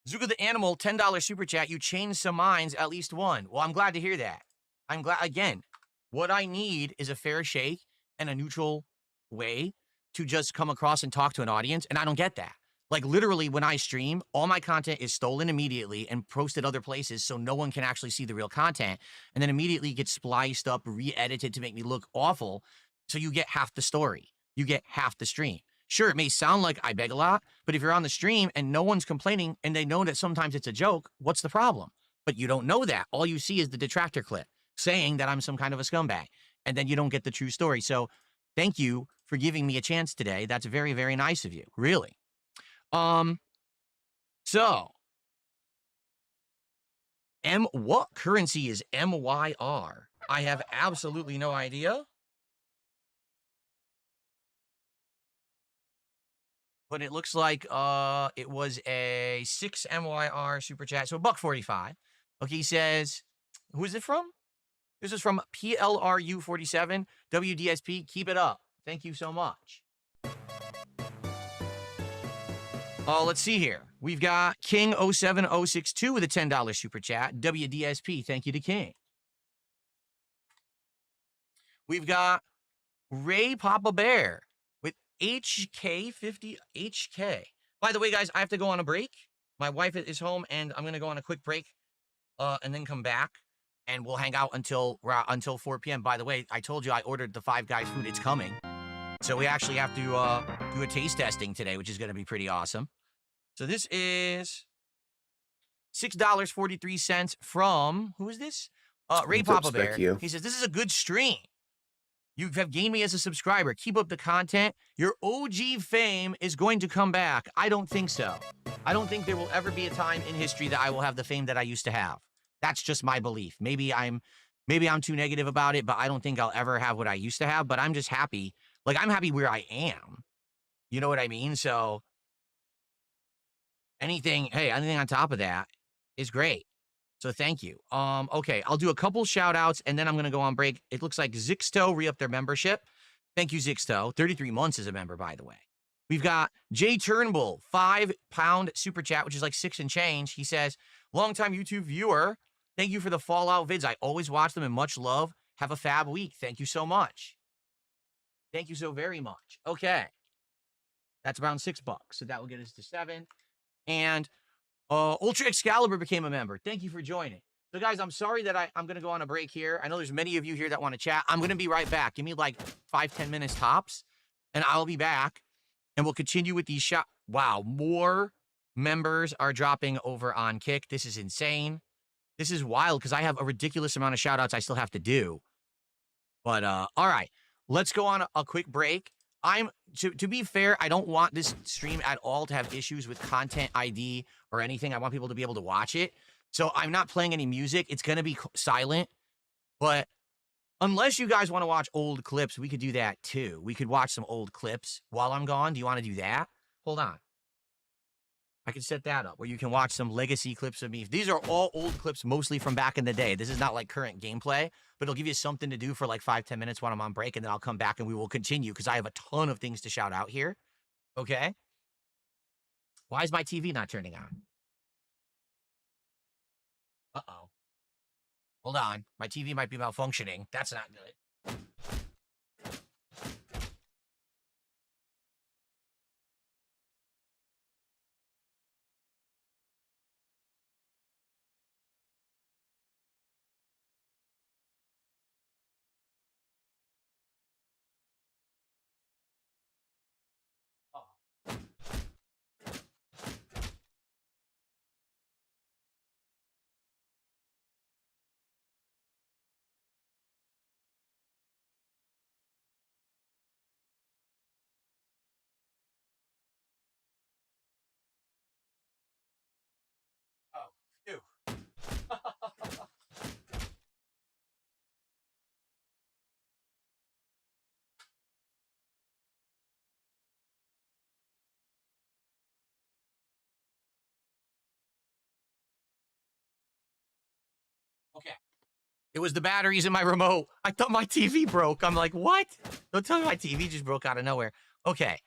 Zuka the Animal, $10 super chat. You changed some minds, at least one. Well, I'm glad to hear that. I'm glad, again, what I need is a fair shake and a neutral way to just come across and talk to an audience, and I don't get that. Like, literally, when I stream, all my content is stolen immediately and posted other places so no one can actually see the real content, and then immediately gets spliced up, re-edited to make me look awful, so you get half the story. You get half the stream. Sure, it may sound like I beg a lot, but if you're on the stream and no one's complaining and they know that sometimes it's a joke, what's the problem? But you don't know that. All you see is the detractor clip saying that I'm some kind of a scumbag, and then you don't get the true story. So thank you for giving me a chance today. That's very, very nice of you, really. So what currency is MYR? I have absolutely no idea. But it looks like it was a 6 MYR super chat. So $1.45. Okay, he says, who is it from? This is from PLRU47, WDSP. Keep it up. Thank you so much. Let's see here. We've got King07062 with a $10 super chat. WDSP. Thank you to King. We've got Ray Papa Bear with HK50 HK. By the way, guys, I have to go on a break. My wife is home, and I'm going to go on a quick break and then come back, and we'll hang out until 4 p.m. By the way, I told you I ordered the Five Guys food. It's coming. So we actually have to do a taste testing today, which is going to be pretty awesome. So this is $6.43 from, who is this? Ray Papa Bear. He says, this is a good stream. You have gained me as a subscriber. Keep up the content. Your OG fame is going to come back. I don't think so. I don't think there will ever be a time in history that I will have the fame that I used to have. That's just my belief. Maybe I'm too negative about it, but I don't think I'll ever have what I used to have. But I'm just happy. Like, I'm happy where I am. You know what I mean? So anything on top of that is great. So thank you. Okay, I'll do a couple shout outs and then I'm gonna go on break. It looks like Zixto re-upped their membership. Thank you, Zixto. 33 months as a member, by the way. We've got Jay Turnbull, £5 super chat, which is like 6 and change. He says, longtime YouTube viewer, thank you for the Fallout vids. I always watch them and much love. Have a fab week. Thank you so much. Thank you so very much. Okay. That's around $6. So that will get us to 7. And Ultra Excalibur became a member. Thank you for joining. So, guys, I'm sorry that I'm going to go on a break here. I know there's many of you here that want to chat. I'm going to be right back. Give me like 5-10 minutes tops, and I'll be back, and we'll continue with these shout. Wow, more members are dropping over on Kick. This is insane. This is wild because I have a ridiculous amount of shout outs I still have to do. But, all right, let's go on a quick break. To be fair, I don't want this stream at all to have issues with content ID or anything. I want people to be able to watch it. So I'm not playing any music. It's going to be silent. But unless you guys want to watch old clips, we could do that too. We could watch some old clips while I'm gone. Do you want to do that? Hold on. I can set that up where you can watch some legacy clips of me. These are all old clips, mostly from back in the day. This is not like current gameplay, but it'll give you something to do for like 5-10 minutes while I'm on break, and then I'll come back and we will continue because I have a ton of things to shout out here. Okay? Why is my TV not turning on? Uh-oh. Hold on. My TV might be malfunctioning. That's not good. Okay. It was the batteries in my remote. I thought my TV broke. I'm like, what? Don't tell me my TV just broke out of nowhere. Okay.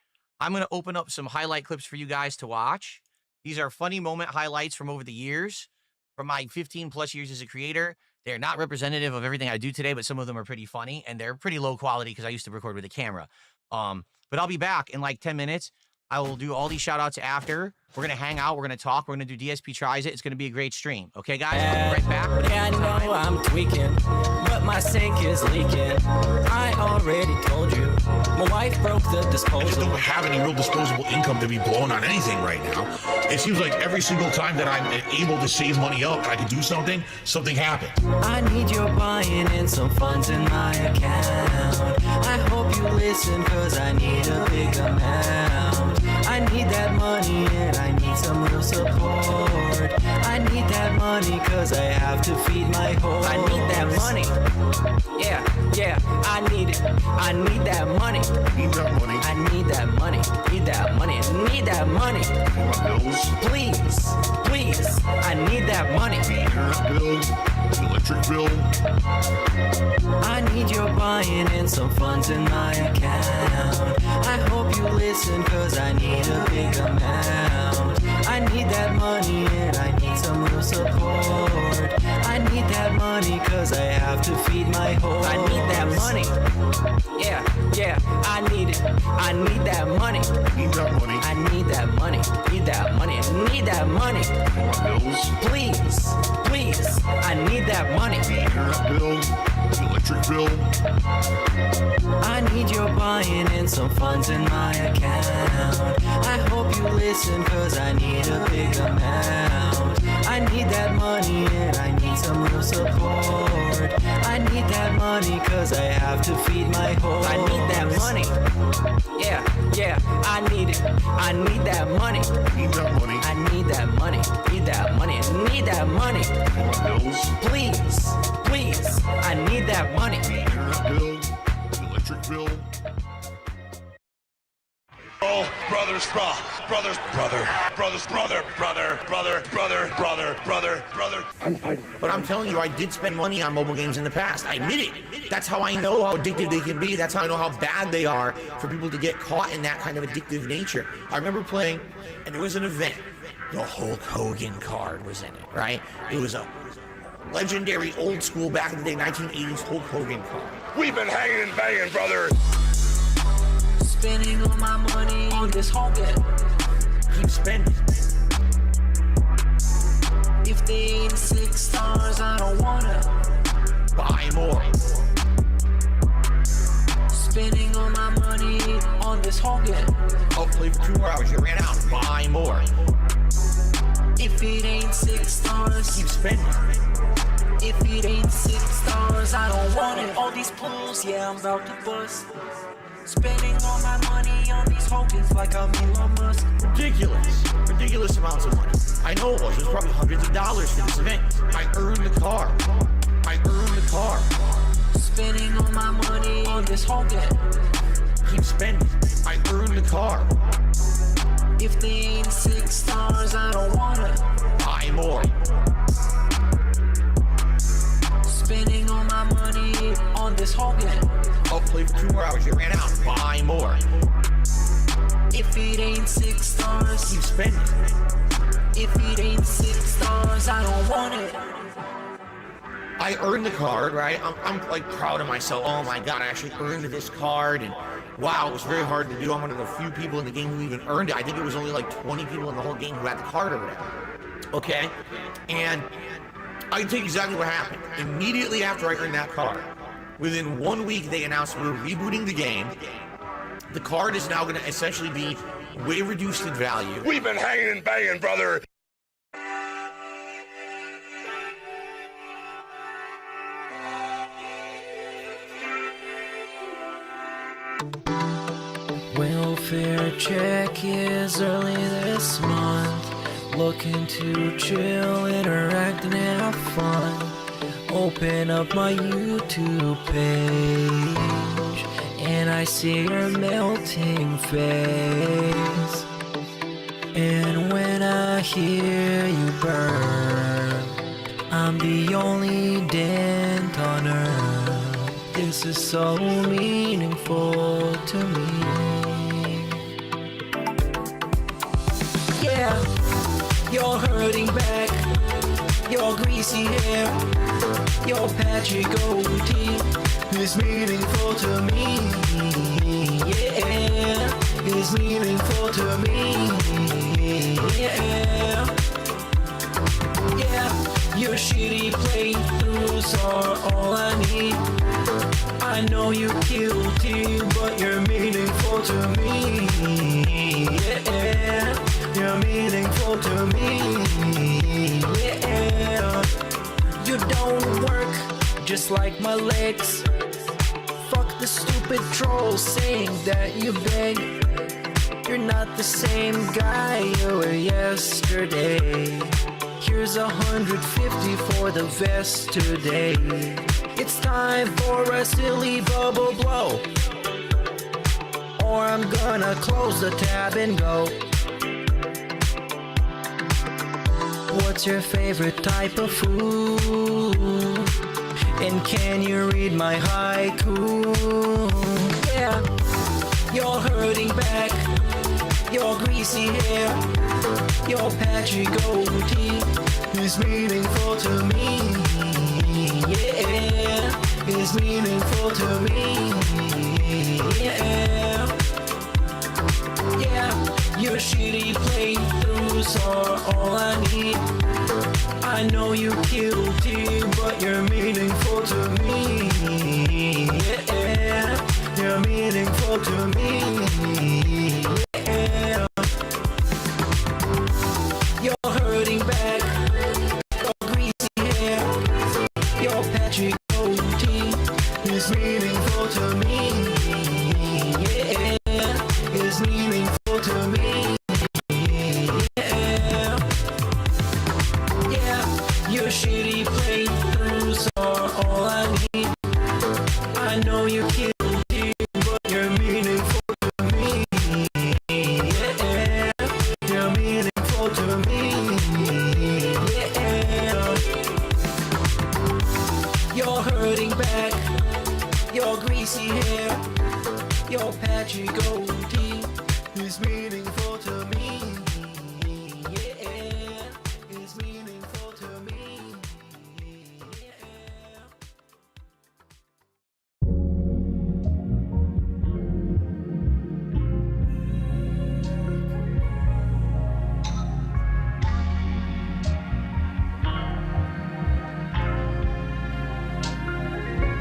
I'm going to open up some highlight clips for you guys to watch. These are funny moment highlights from over the years, from my 15 plus years as a creator. They're not representative of everything I do today, but some of them are pretty funny, and they're pretty low quality because I used to record with a camera. But I'll be back in like 10 minutes. I will do all these shout outs after. We're going to hang out. We're going to talk. We're going to do DSP Tries It. It's going to be a great stream. Okay, guys? I'll be right back. Yeah, I know I'm tweaking, but my sink is leaking. I already told you, my wife broke the disposal. I just don't have any real disposable income to be blown on anything right now. It seems like every single time that I'm able to save money up, I can do something happens. I need your buy-in and some funds in my account. I hope you listen, cause I need a big amount. I need that money and I need some real support. I need that money cause I have to feed my horse. I need that money. Yeah, I need it. I need that money. Need that money. I need that money. Need that money. Need that money. My bills. Please. I need that money. Internet bill. Electric bill. I need your buy-in and some funds in my account. I hope you listen cause I need a big amount. I need that money and I need some real support. I need that money cause I have to feed my horse. I need that money. Yeah, I need it. I need that money. Need that money. I need that money. Need that money. Need that money. My bills. Please. I need that money. Internet bill. Electric bill. I need your buy-in and some funds in my account. I hope you listen cause I need a big amount. I need that money and I need some real support. I need that money cause I have to feed my horse. I need that money. Yeah, I need it. I need that money. Need that money. I need that money. Need that money. Need that money. My bills. Please. I need that money. Internet bill. Electric bill. Oh, brothers, brother. But I'm telling you, I did spend money on mobile games in the past. I admit it. That's how I know how addictive they can be. That's how I know how bad they are for people to get caught in that kind of addictive nature. I remember playing, and there was an event. The Hulk Hogan card was in it, right? It was a legendary old school back in the day 1980s Hulk Hogan card. We've been hanging and banging, brother. Spending all my money on this Hogan. Keep spending. If they ain't 6 stars, I don't wanna Buy more. Spending all my money on this Hogan. Oh, play for 2 more hours. You ran out. Buy more. If it ain't 6 stars, Keep spending. if it ain't 6 stars, I don't want it. All these pools, yeah, I'm about to bust. Spending all my money on these Hogans like I'm Elon Musk. Ridiculous amounts of money. I know it was. It was probably hundreds of dollars for this event. I earned the car. Spending all my money on this Hogan. Keep spending. I earned the car. If they ain't 6 stars, I don't wanna Buy more. Spending all my money on this Hogan. Oh, play for 2 more hours. You ran out. Buy more. If it ain't 6 stars, Keep spending. if it ain't 6 stars, I don't want it. I earned the card, right? I'm like proud of myself. Oh my God, I actually earned this card, and wow, it was very hard to do. I'm one of the few people in the game who even earned it. I think it was only like 20 people in the whole game who had the card or whatever. Okay? And I can tell you exactly what happened. Immediately after I earned that card, within 1 week, they announced we're rebooting the game. The card is now going to essentially be way reduced in value. We've been hanging and banging, brother. Welfare check is early this month. Looking to chill, interact, and have fun. Open up my YouTube page, and I see your melting face. And when I hear you burn, I'm the only dent on earth. This is so meaningful to me. Yeah, you're hurting back, your greasy hair, your patchy goatee is meaningful to me. Yeah, is meaningful to me. Yeah, yeah, your shitty playthroughs are all I need. I know you're guilty, but you're meaningful to me. Yeah, you're meaningful to me. Yeah, you don't work just like my legs. Fuck the stupid trolls saying that you beg. You're not the same guy you were yesterday. Here's 150 for the vest today. It's time for a silly bubble blow, or I'm gonna close the tab and go. What's your favorite type of food? And can you read my haiku? Yeah, you're hurting back, your greasy hair, your patchy goatee is meaningful to me. Yeah, is meaningful to me. Yeah, yeah, your shitty playthroughs are all I need. I know you're guilty, but you're meaningful to me. Yeah, you're meaningful to me. Yeah, you're hurting back, your greasy hair, your patchy goatee is meaningful to me. Yeah, is meaningful to me. Your shitty playthroughs are all I need. I know you're guilty, but you're meaningful to me. Yeah, you're meaningful to me. Yeah, you're hurting back, your greasy hair, your patchy goatee is meaningful to me. Yeah, is meaningful to me.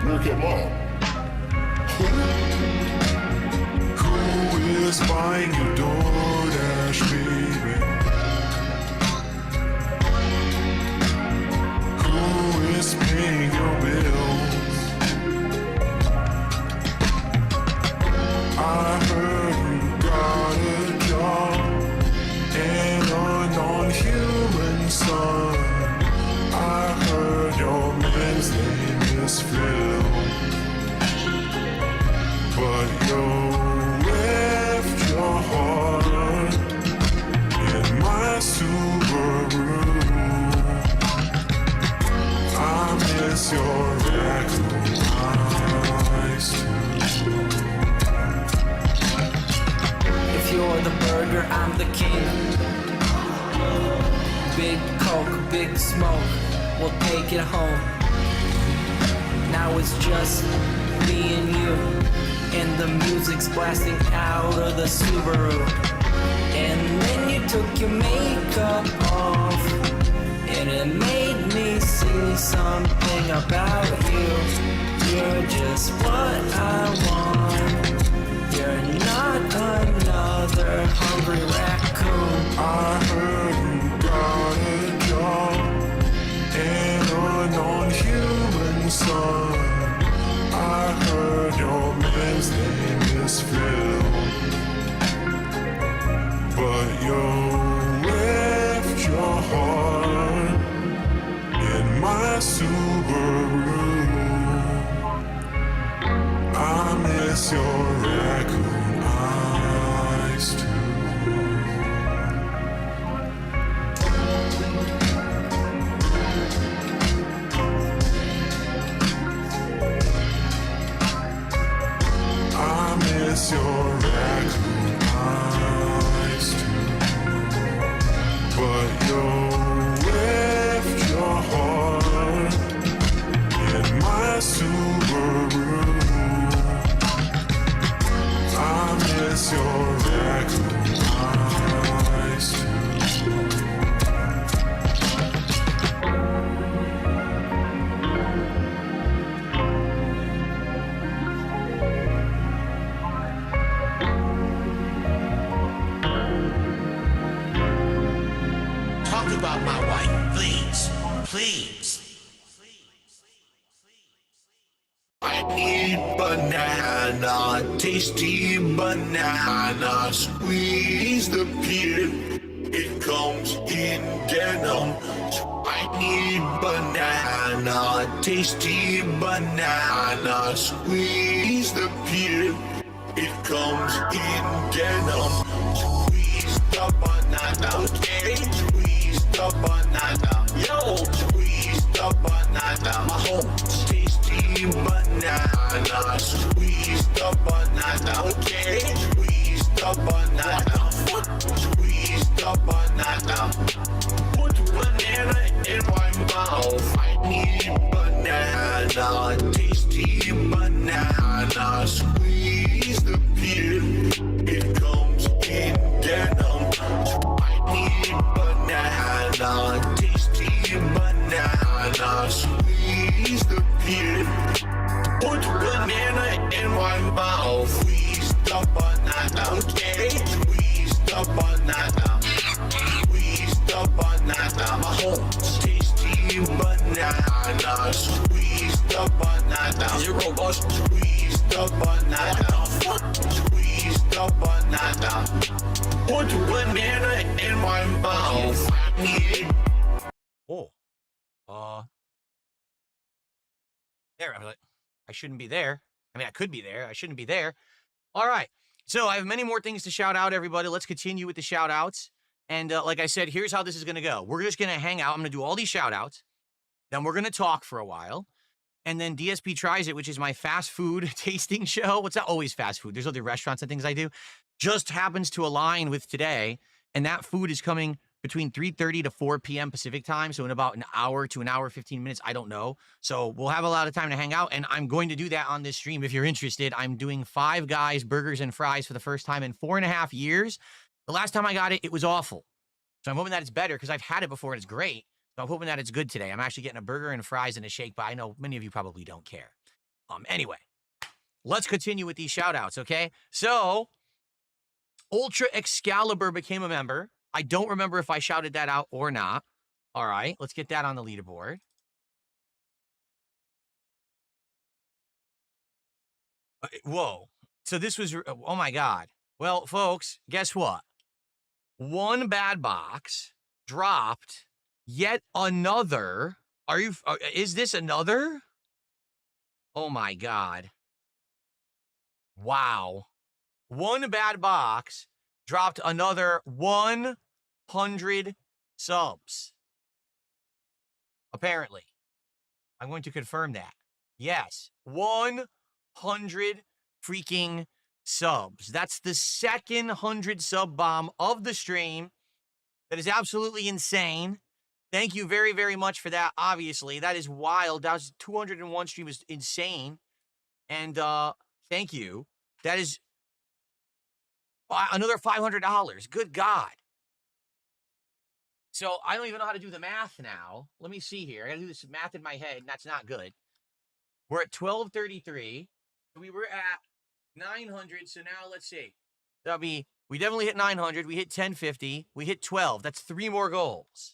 Look at mom. Who is buying your DoorDash, baby? Who is paying your bills? I heard you got a job and a non-human son. I heard your man's name is Phil, but you left your heart in my Subaru. I miss your raccoon eyes too. If you're the burger, I'm the king. Big Coke, big smoke, we'll take it home. Now it's just me and you, and the music's blasting out of the Subaru. And then you took your makeup off, and it made me see something about you. You're just what I want. You're not another hungry raccoon. I heard you got a job and a non-human son. I heard your man's name is Phil, but you left your heart in my Subaru. I miss your raccoon eyes too. about my wife, please. Please. I need banana, tasty banana. Squeeze the peel, it comes in denim. I need banana, tasty banana. Squeeze the peel, it comes in denim. Squeeze the banana, okay? Squeeze the banana, yo. Squeeze the banana, my home. Tasty banana, squeeze the banana, okay? Squeeze the banana, squeeze the banana. Put banana in my mouth. I need banana, tasty banana. Squeeze the peel, it comes in denim. I need banana, tasty banana. Squeeze the peel. Put banana in my mouth. Squeeze the banana, okay? Squeeze the banana. Squeeze the banana. My home. Tasty banana. Squeeze the banana. You're robust. Squeeze the banana. Squeeze the banana. Put banana in my mouth. I need. Oh. There, I shouldn't be there. I mean, I could be there. I shouldn't be there. All right. So I have many more things to shout out, everybody. Let's continue with the shout outs. And like I said, here's how this is going to go. We're just going to hang out. I'm going to do all these shout outs. Then we're going to talk for a while. And then DSP Tries It, which is my fast food tasting show. What's that? Always fast food. There's other restaurants and things I do. Just happens to align with today. And that food is coming between 3:30 to 4 p.m. Pacific time. So in about an hour to an hour, 15 minutes, I don't know. So we'll have a lot of time to hang out. And I'm going to do that on this stream. If you're interested, I'm doing Five Guys burgers and fries for the first time in 4.5 years. The last time I got it, it was awful. So I'm hoping that it's better because I've had it before and it's great. So I'm hoping that it's good today. I'm actually getting a burger and fries and a shake, but I know many of you probably don't care. Anyway, let's continue with these shout outs, okay? So Ultra Excalibur became a member. I don't remember if I shouted that out or not. All right, let's get that on the leaderboard. Whoa. So this was, oh my God. Well, folks, guess what? One bad box dropped yet another. Is this another? Oh my God. Wow. One bad box dropped another 100 subs. Apparently. I'm going to confirm that. Yes. 100 freaking subs. That's the second 100 sub bomb of the stream. That is absolutely insane. Thank you very, very much for that. Obviously, that is wild. That was 201 stream is insane. And thank you. That is another $500. Good God. So I don't even know how to do the math now. Let me see here. I got to do this math in my head, and that's not good. We're at 1233. We were at 900. So now let's see. That'll be, we definitely hit 900. We hit 1050. We hit 12. That's 3 more goals.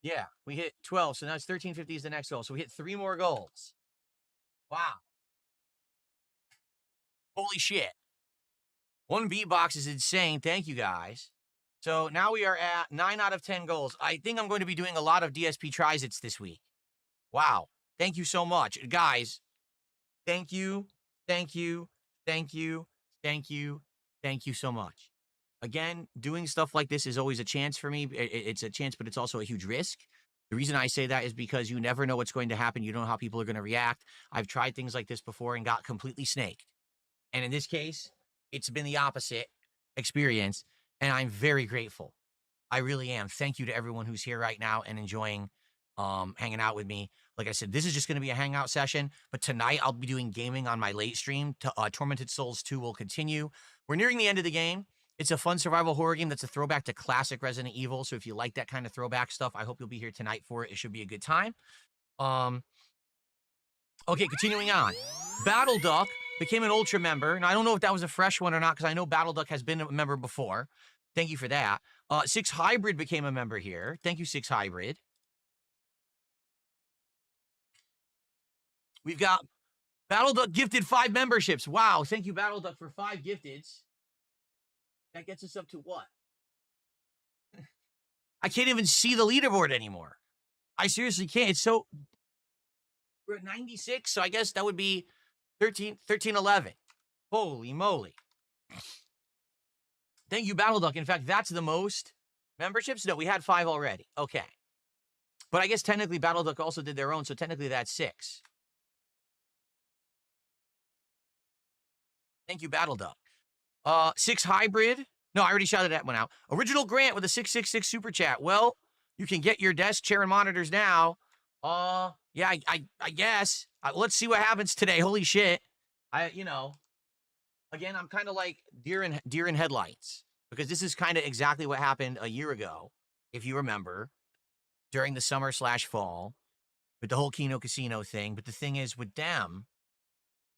Yeah, we hit 12. So now it's 1350 is the next goal. So we hit 3 more goals. Wow. Holy shit. 1 beatbox is insane. Thank you, guys. So now we are at 9 out of 10 goals. I think I'm going to be doing a lot of DSP Tries-Its this week. Wow. Thank you so much. Guys, thank you, thank you, thank you, thank you, thank you so much. Again, doing stuff like this is always a chance for me. It's a chance, but it's also a huge risk. The reason I say that is because you never know what's going to happen. You don't know how people are going to react. I've tried things like this before and got completely snaked. And in this case, it's been the opposite experience, and I'm very grateful. I really am. Thank you to everyone who's here right now and enjoying hanging out with me. Like I said, this is just going to be a hangout session, but tonight I'll be doing gaming on my late stream. Tormented Souls 2 will continue. We're nearing the end of the game. It's a fun survival horror game that's a throwback to classic Resident Evil, so if you like that kind of throwback stuff, I hope you'll be here tonight for it. It should be a good time. Okay, continuing on. Battle Duck became an Ultra member, and I don't know if that was a fresh one or not, because I know Battle Duck has been a member before. Thank you for that. Six Hybrid became a member here. Thank you, Six Hybrid. We've got BattleDuck gifted 5 memberships. Wow. Thank you, BattleDuck, for 5 gifteds. That gets us up to what? I can't even see the leaderboard anymore. I seriously can't. It's so... We're at 96, so I guess that would be 1311. Holy moly. Thank you, BattleDuck. In fact, that's the most memberships. No, we had 5 already. Okay. But I guess technically BattleDuck also did their own, so technically that's 6. Thank you, BattleDuck. 6 Hybrid. No, I already shouted that one out. Original Grant with a 666 super chat. Well, you can get your desk, chair, and monitors now. Yeah, I guess. Let's see what happens today. Holy shit. Again, I'm kind of like deer in headlights, because this is kind of exactly what happened a year ago, if you remember, during the summer/fall with the whole Kino Casino thing. But the thing is, with them,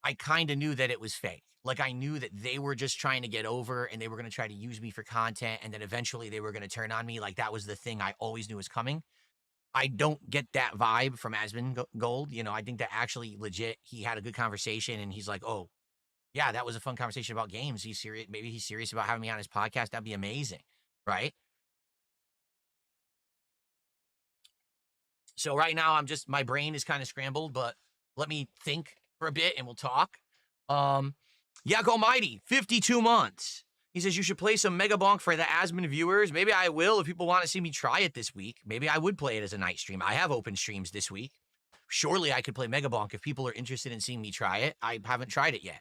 I kind of knew that it was fake. Like, I knew that they were just trying to get over, and they were going to try to use me for content, and then eventually they were going to turn on me. Like, that was the thing I always knew was coming. I don't get that vibe from asmongold. I think that actually legit, he had a good conversation, and he's like, oh, yeah, that was a fun conversation about games. He's serious. Maybe he's serious about having me on his podcast. That'd be amazing, right? So right now, my brain is kind of scrambled, but let me think for a bit and we'll talk. Yak Almighty, 52 months. He says, you should play some Mega Bonk for the Asmon viewers. Maybe I will if people want to see me try it this week. Maybe I would play it as a night stream. I have open streams this week. Surely I could play Mega Bonk if people are interested in seeing me try it. I haven't tried it yet.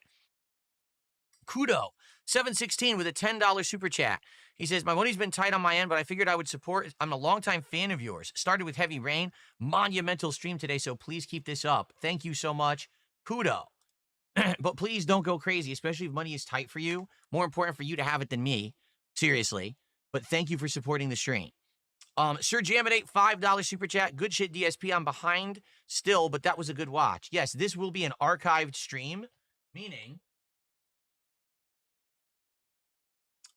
Kudo, 716 with a $10 super chat. He says, my money's been tight on my end, but I figured I would support. I'm a longtime fan of yours. Started with Heavy Rain. Monumental stream today, so please keep this up. Thank you so much. Kudo. But please don't go crazy, especially if money is tight for you. More important for you to have it than me. Seriously. But thank you for supporting the stream. Sir Jaminate, $5 super chat. Good shit, DSP. I'm behind still, but that was a good watch. Yes, this will be an archived stream, meaning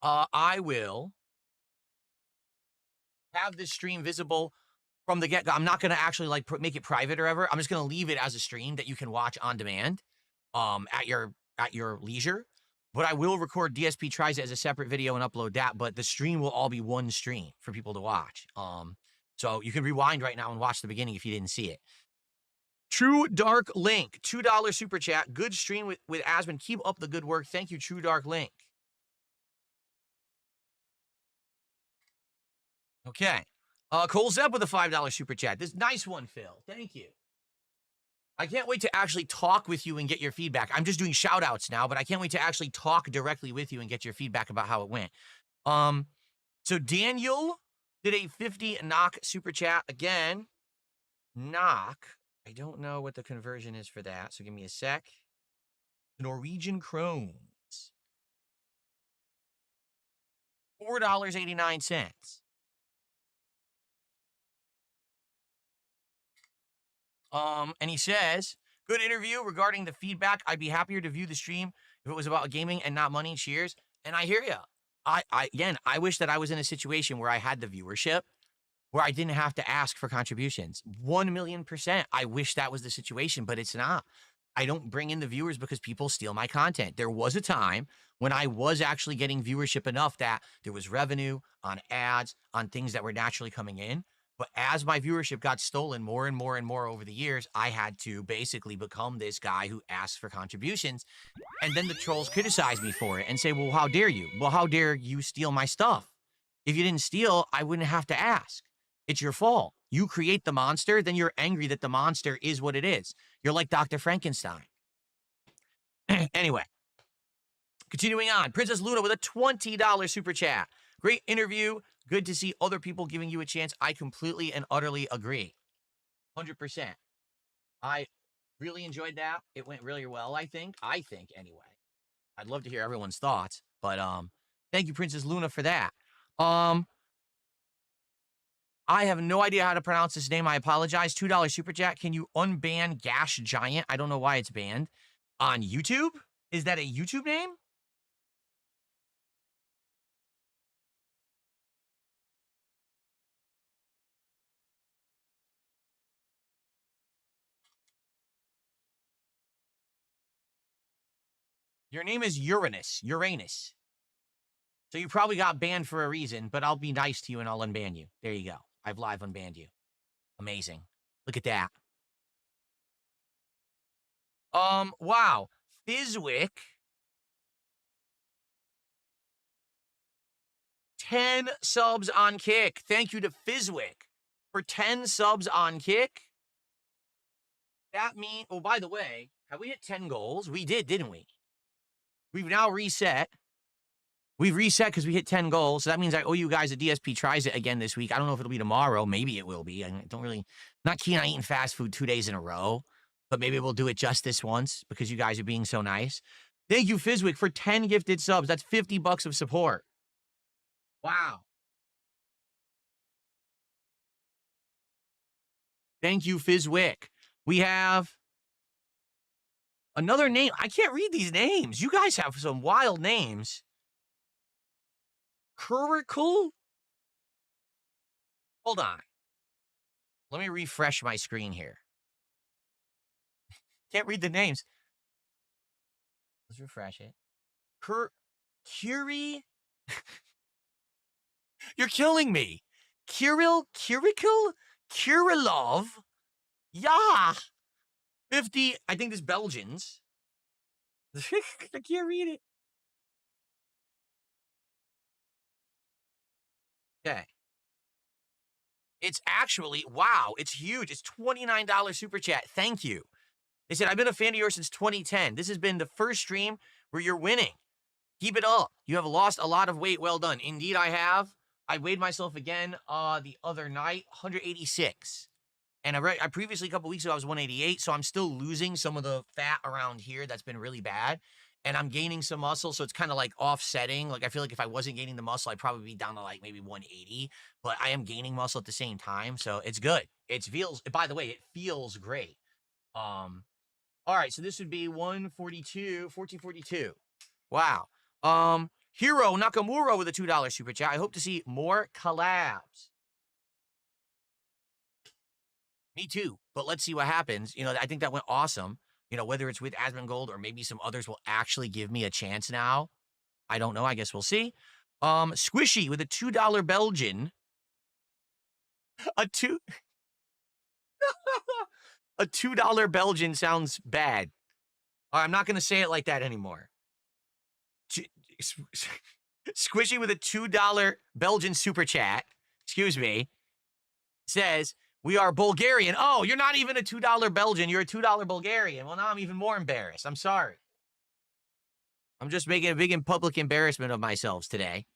I will have this stream visible from the get-go. I'm not going to actually make it private or ever. I'm just going to leave it as a stream that you can watch on demand at your leisure. But I will record DSP Tries It as a separate video and upload that, but the stream will all be one stream for people to watch. So you can rewind right now and watch the beginning if you didn't see it. True Dark Link, $2 super chat. Good stream with Asmon. Keep up the good work. Thank you, True Dark Link. Okay. Cole Zeb with a $5 super chat. This nice one, Phil. Thank you. I can't wait to actually talk with you and get your feedback. I'm just doing shout outs now, but I can't wait to actually talk directly with you and get your feedback about how it went. So Daniel did a 50 knock super chat again. Knock. I don't know what the conversion is for that, so give me a sec. Norwegian krones. $4.89. And he says, good interview regarding the feedback. I'd be happier to view the stream if it was about gaming and not money. Cheers. And I hear you. I wish that I was in a situation where I had the viewership, where I didn't have to ask for contributions. 1,000,000%. I wish that was the situation, but it's not. I don't bring in the viewers because people steal my content. There was a time when I was actually getting viewership enough that there was revenue on ads, on things that were naturally coming in. But as my viewership got stolen more and more and more over the years, I had to basically become this guy who asks for contributions. And then the trolls criticize me for it and say, well, how dare you? Well, how dare you steal my stuff? If you didn't steal, I wouldn't have to ask. It's your fault. You create the monster, then you're angry that the monster is what it is. You're like Dr. Frankenstein. Anyway, continuing on. Princess Luna with a $20 super chat. Great interview. Good to see other people giving you a chance. I completely and utterly agree. 100%. I really enjoyed that. It went really well, I think. Anyway. I'd love to hear everyone's thoughts. But thank you, Princess Luna, for that. I have no idea how to pronounce this name. I apologize. $2 super chat. Can you unban Gash Giant? I don't know why it's banned. On YouTube? Is that a YouTube name? Your name is Uranus. Uranus. So you probably got banned for a reason, but I'll be nice to you and I'll unban you. There you go. I've live unbanned you. Amazing. Look at that. Wow. Fizwick. 10 subs on Kick. Thank you to Fizwick for 10 subs on Kick. That means, oh, by the way, have we hit 10 goals? We did, didn't we? We've now reset. We've reset because we hit 10 goals. So that means I owe you guys a DSP tries it again this week. I don't know if it'll be tomorrow. Maybe it will be. I don't really, not keen on eating fast food 2 days in a row, but maybe we'll do it just this once because you guys are being so nice. Thank you, Fizwick, for 10 gifted subs. That's $50 of support. Wow. Thank you, Fizwick. We have another name. I can't read these names. You guys have some wild names. Curricle? Hold on. Let me refresh my screen here. Can't read the names. Let's refresh it. Curie? You're killing me. Kirillov? Kirilov? Yeah. 50, I think this Belgians. I can't read it. Okay. It's actually, wow, it's huge. It's $29 super chat. Thank you. They said, I've been a fan of yours since 2010. This has been the first stream where you're winning. Keep it up. You have lost a lot of weight. Well done. Indeed, I have. I weighed myself again the other night, 186. And I previously, a couple weeks ago, I was 188. So I'm still losing some of the fat around here that's been really bad. And I'm gaining some muscle. So it's kind of like offsetting. Like I feel like if I wasn't gaining the muscle, I'd probably be down to like maybe 180. But I am gaining muscle at the same time. So it's good. It feels, by the way, it feels great. All right. So this would be 1442. Wow. Hiro Nakamura with a $2 super chat. I hope to see more collabs. Me too. But let's see what happens. You know, I think that went awesome. You know, whether it's with asmongold or maybe some others will actually give me a chance now. I don't know. I guess we'll see. Squishy with a $2 Belgian. A $2 Belgian sounds bad. I'm not going to say it like that anymore. Squishy with a $2 Belgian super chat, excuse me, says, we are Bulgarian. Oh, you're not even a $2 Belgian. You're a $2 Bulgarian. Well, now I'm even more embarrassed. I'm sorry. I'm just making a big and public embarrassment of myself today.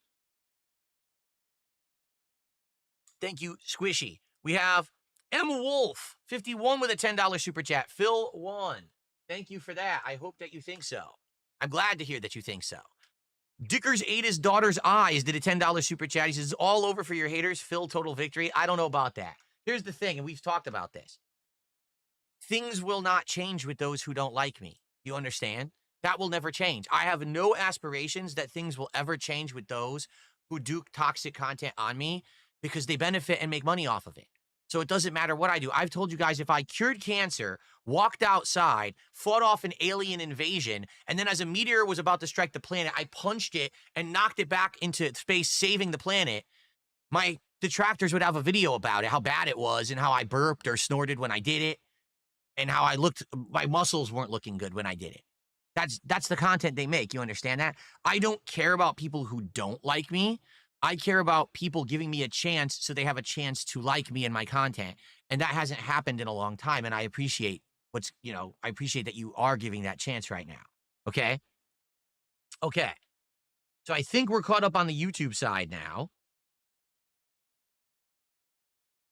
Thank you, Squishy. We have Emma Wolf, 51 with a $10 super chat. Phil 1. Thank you for that. I hope that you think so. I'm glad to hear that you think so. Dickers ate his daughter's eyes, did a $10 super chat. He says, it's all over for your haters. Phil, total victory. I don't know about that. Here's the thing, and we've talked about this. Things will not change with those who don't like me. You understand? That will never change. I have no aspirations that things will ever change with those who do toxic content on me because they benefit and make money off of it. So it doesn't matter what I do. I've told you guys, if I cured cancer, walked outside, fought off an alien invasion, and then as a meteor was about to strike the planet, I punched it and knocked it back into space, saving the planet, my detractors would have a video about it, how bad it was and how I burped or snorted when I did it and how I looked, my muscles weren't looking good when I did it. That's the content they make. You understand that? I don't care about people who don't like me. I care about people giving me a chance so they have a chance to like me and my content. And that hasn't happened in a long time. And I appreciate I appreciate that you are giving that chance right now. Okay? Okay. So I think we're caught up on the YouTube side now.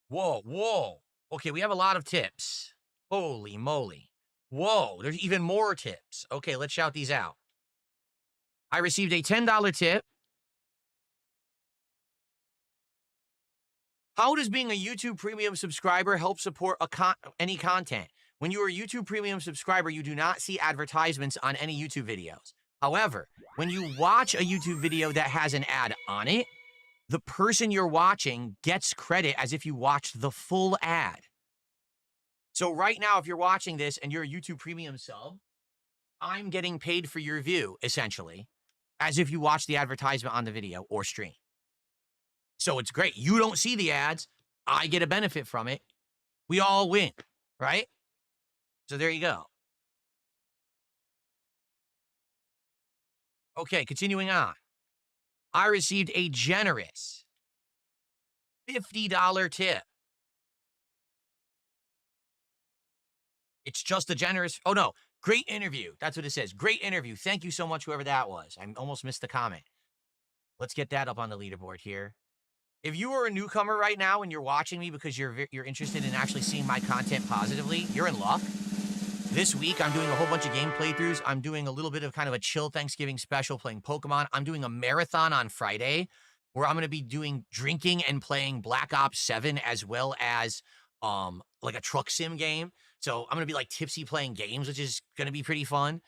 Whoa. Okay, we have a lot of tips. Holy moly. Whoa, there's even more tips. Okay, let's shout these out. I received a $10 tip. How does being a YouTube Premium subscriber help support any content? When you are a YouTube Premium subscriber, you do not see advertisements on any YouTube videos. However, when you watch a YouTube video that has an ad on it, the person you're watching gets credit as if you watched the full ad. So right now, if you're watching this and you're a YouTube Premium sub, I'm getting paid for your view, essentially, as if you watch the advertisement on the video or stream. So it's great. You don't see the ads. I get a benefit from it. We all win, right? So there you go. Okay, continuing on. I received a generous $50 tip. It's just a generous, oh no, great interview. That's what it says. Great interview. Thank you so much, whoever that was. I almost missed the comment. Let's get that up on the leaderboard here. If you are a newcomer right now and you're watching me because you're interested in actually seeing my content positively, you're in luck. This week, I'm doing a whole bunch of game playthroughs. I'm doing a little bit of kind of a chill Thanksgiving special playing Pokemon. I'm doing a marathon on Friday where I'm going to be doing drinking and playing Black Ops 7 as well as like a truck sim game. So I'm going to be like tipsy playing games, which is going to be pretty fun.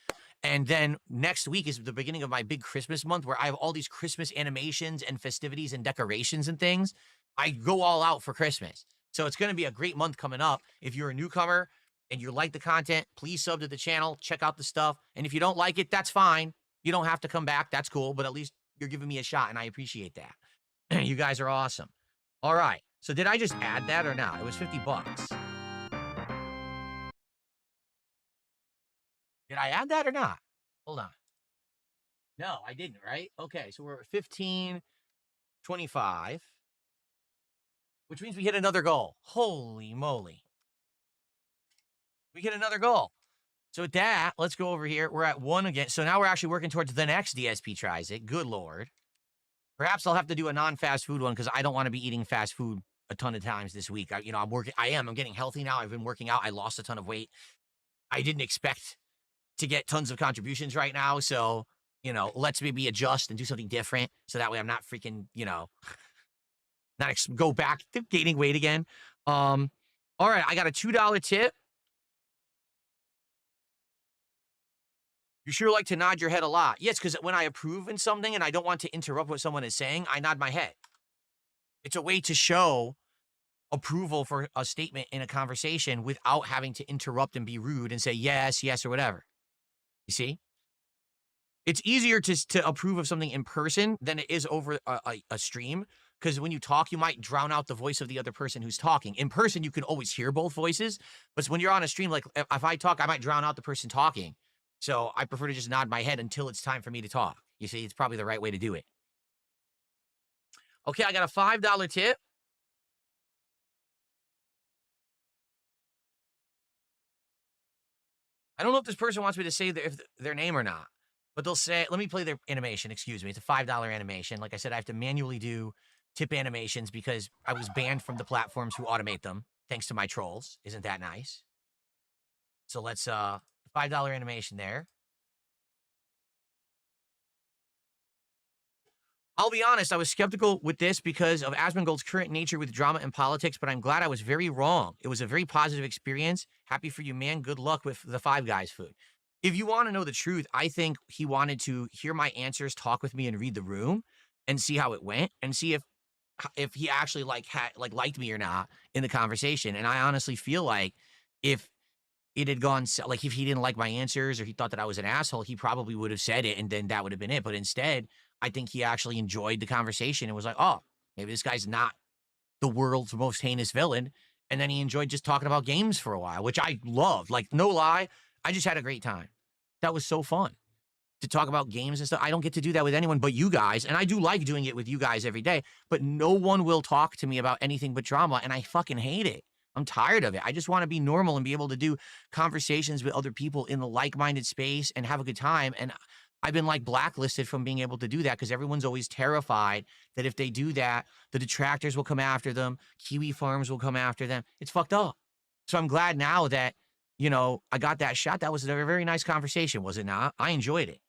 And then next week is the beginning of my big Christmas month where I have all these Christmas animations and festivities and decorations and things. I go all out for Christmas. So it's going to be a great month coming up. If you're a newcomer and you like the content, please sub to the channel, check out the stuff. And if you don't like it, that's fine. You don't have to come back. That's cool. But at least you're giving me a shot, and I appreciate that. You guys are awesome. All right. So did I just add that or not? It was $50. Did I add that or not? Hold on. No, I didn't, right? Okay, so we're at 15.25, which means we hit another goal. Holy moly. We hit another goal. So with that, let's go over here. We're at 1 again. So now we're actually working towards the next DSP tries it. Good Lord. Perhaps I'll have to do a non-fast food one because I don't want to be eating fast food a ton of times this week. I'm getting healthy now. I've been working out. I lost a ton of weight. I didn't expect to get tons of contributions right now. So, let's maybe adjust and do something different. So that way I'm not freaking, go back to gaining weight again. All right. I got a $2 tip. You sure like to nod your head a lot. Yes, because when I approve in something and I don't want to interrupt what someone is saying, I nod my head. It's a way to show approval for a statement in a conversation without having to interrupt and be rude and say yes, yes, or whatever. You see? It's easier to approve of something in person than it is over a stream, because when you talk, you might drown out the voice of the other person who's talking. In person, you can always hear both voices, but when you're on a stream, like if I talk, I might drown out the person talking. So I prefer to just nod my head until it's time for me to talk. You see, it's probably the right way to do it. Okay, I got a $5 tip. I don't know if this person wants me to say their name or not, but they'll say, let me play their animation, excuse me. It's a $5 animation. Like I said, I have to manually do tip animations because I was banned from the platforms who automate them, thanks to my trolls. Isn't that nice? So let's, $5 animation there. I'll be honest, I was skeptical with this because of Asmongold's current nature with drama and politics, but I'm glad I was very wrong. It was a very positive experience. Happy for you, man. Good luck with the Five Guys food. If you want to know the truth, I think he wanted to hear my answers, talk with me, and read the room and see how it went and see if he actually liked me or not in the conversation. And I honestly feel like if it had gone, like if he didn't like my answers or he thought that I was an asshole, he probably would have said it and then that would have been it. But instead, I think he actually enjoyed the conversation and was like, oh, maybe this guy's not the world's most heinous villain. And then he enjoyed just talking about games for a while, which I loved. Like, no lie, I just had a great time. That was so fun to talk about games and stuff. I don't get to do that with anyone but you guys. And I do like doing it with you guys every day, but no one will talk to me about anything but drama. And I fucking hate it. I'm tired of it. I just want to be normal and be able to do conversations with other people in the like-minded space and have a good time. And I've been like blacklisted from being able to do that because everyone's always terrified that if they do that, the detractors will come after them. Kiwi farms will come after them. It's fucked up. So I'm glad now that, I got that shot. That was a very nice conversation, was it not? I enjoyed it.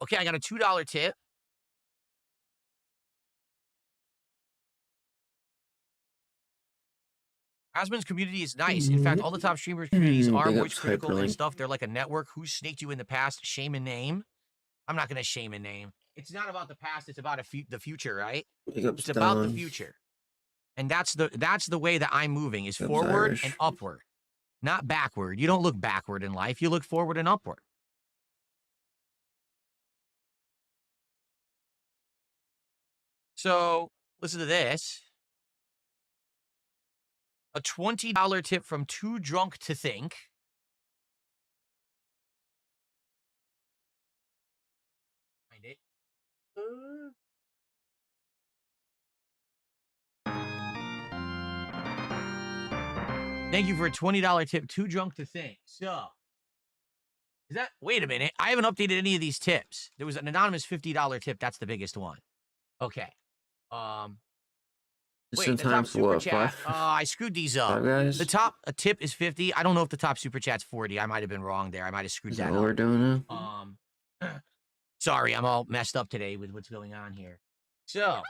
Okay, I got a $2 tip. Asmon's community is nice. In fact, all the top streamers' communities are voice critical and stuff. They're like a network. Who snaked you in the past? Shame and name. I'm not going to shame and name. It's not about the past. It's about the future, right? It's about the future. And that's the way that I'm moving is forward and upward. not backward. You don't look backward in life. You look forward and upward. So listen to this. A $20 tip from Too Drunk to Think. Find it. Thank you for a $20 tip. Too Drunk to Think. So, is that, wait a minute. I haven't updated any of these tips. There was an anonymous $50 tip. That's the biggest one. Okay. Wait, the top super chat. I screwed these up. The top tip is 50. I don't know if the top super chat's 40. I might have been wrong there. I might have screwed that up. We're doing it. Sorry, I'm all messed up today with what's going on here. So,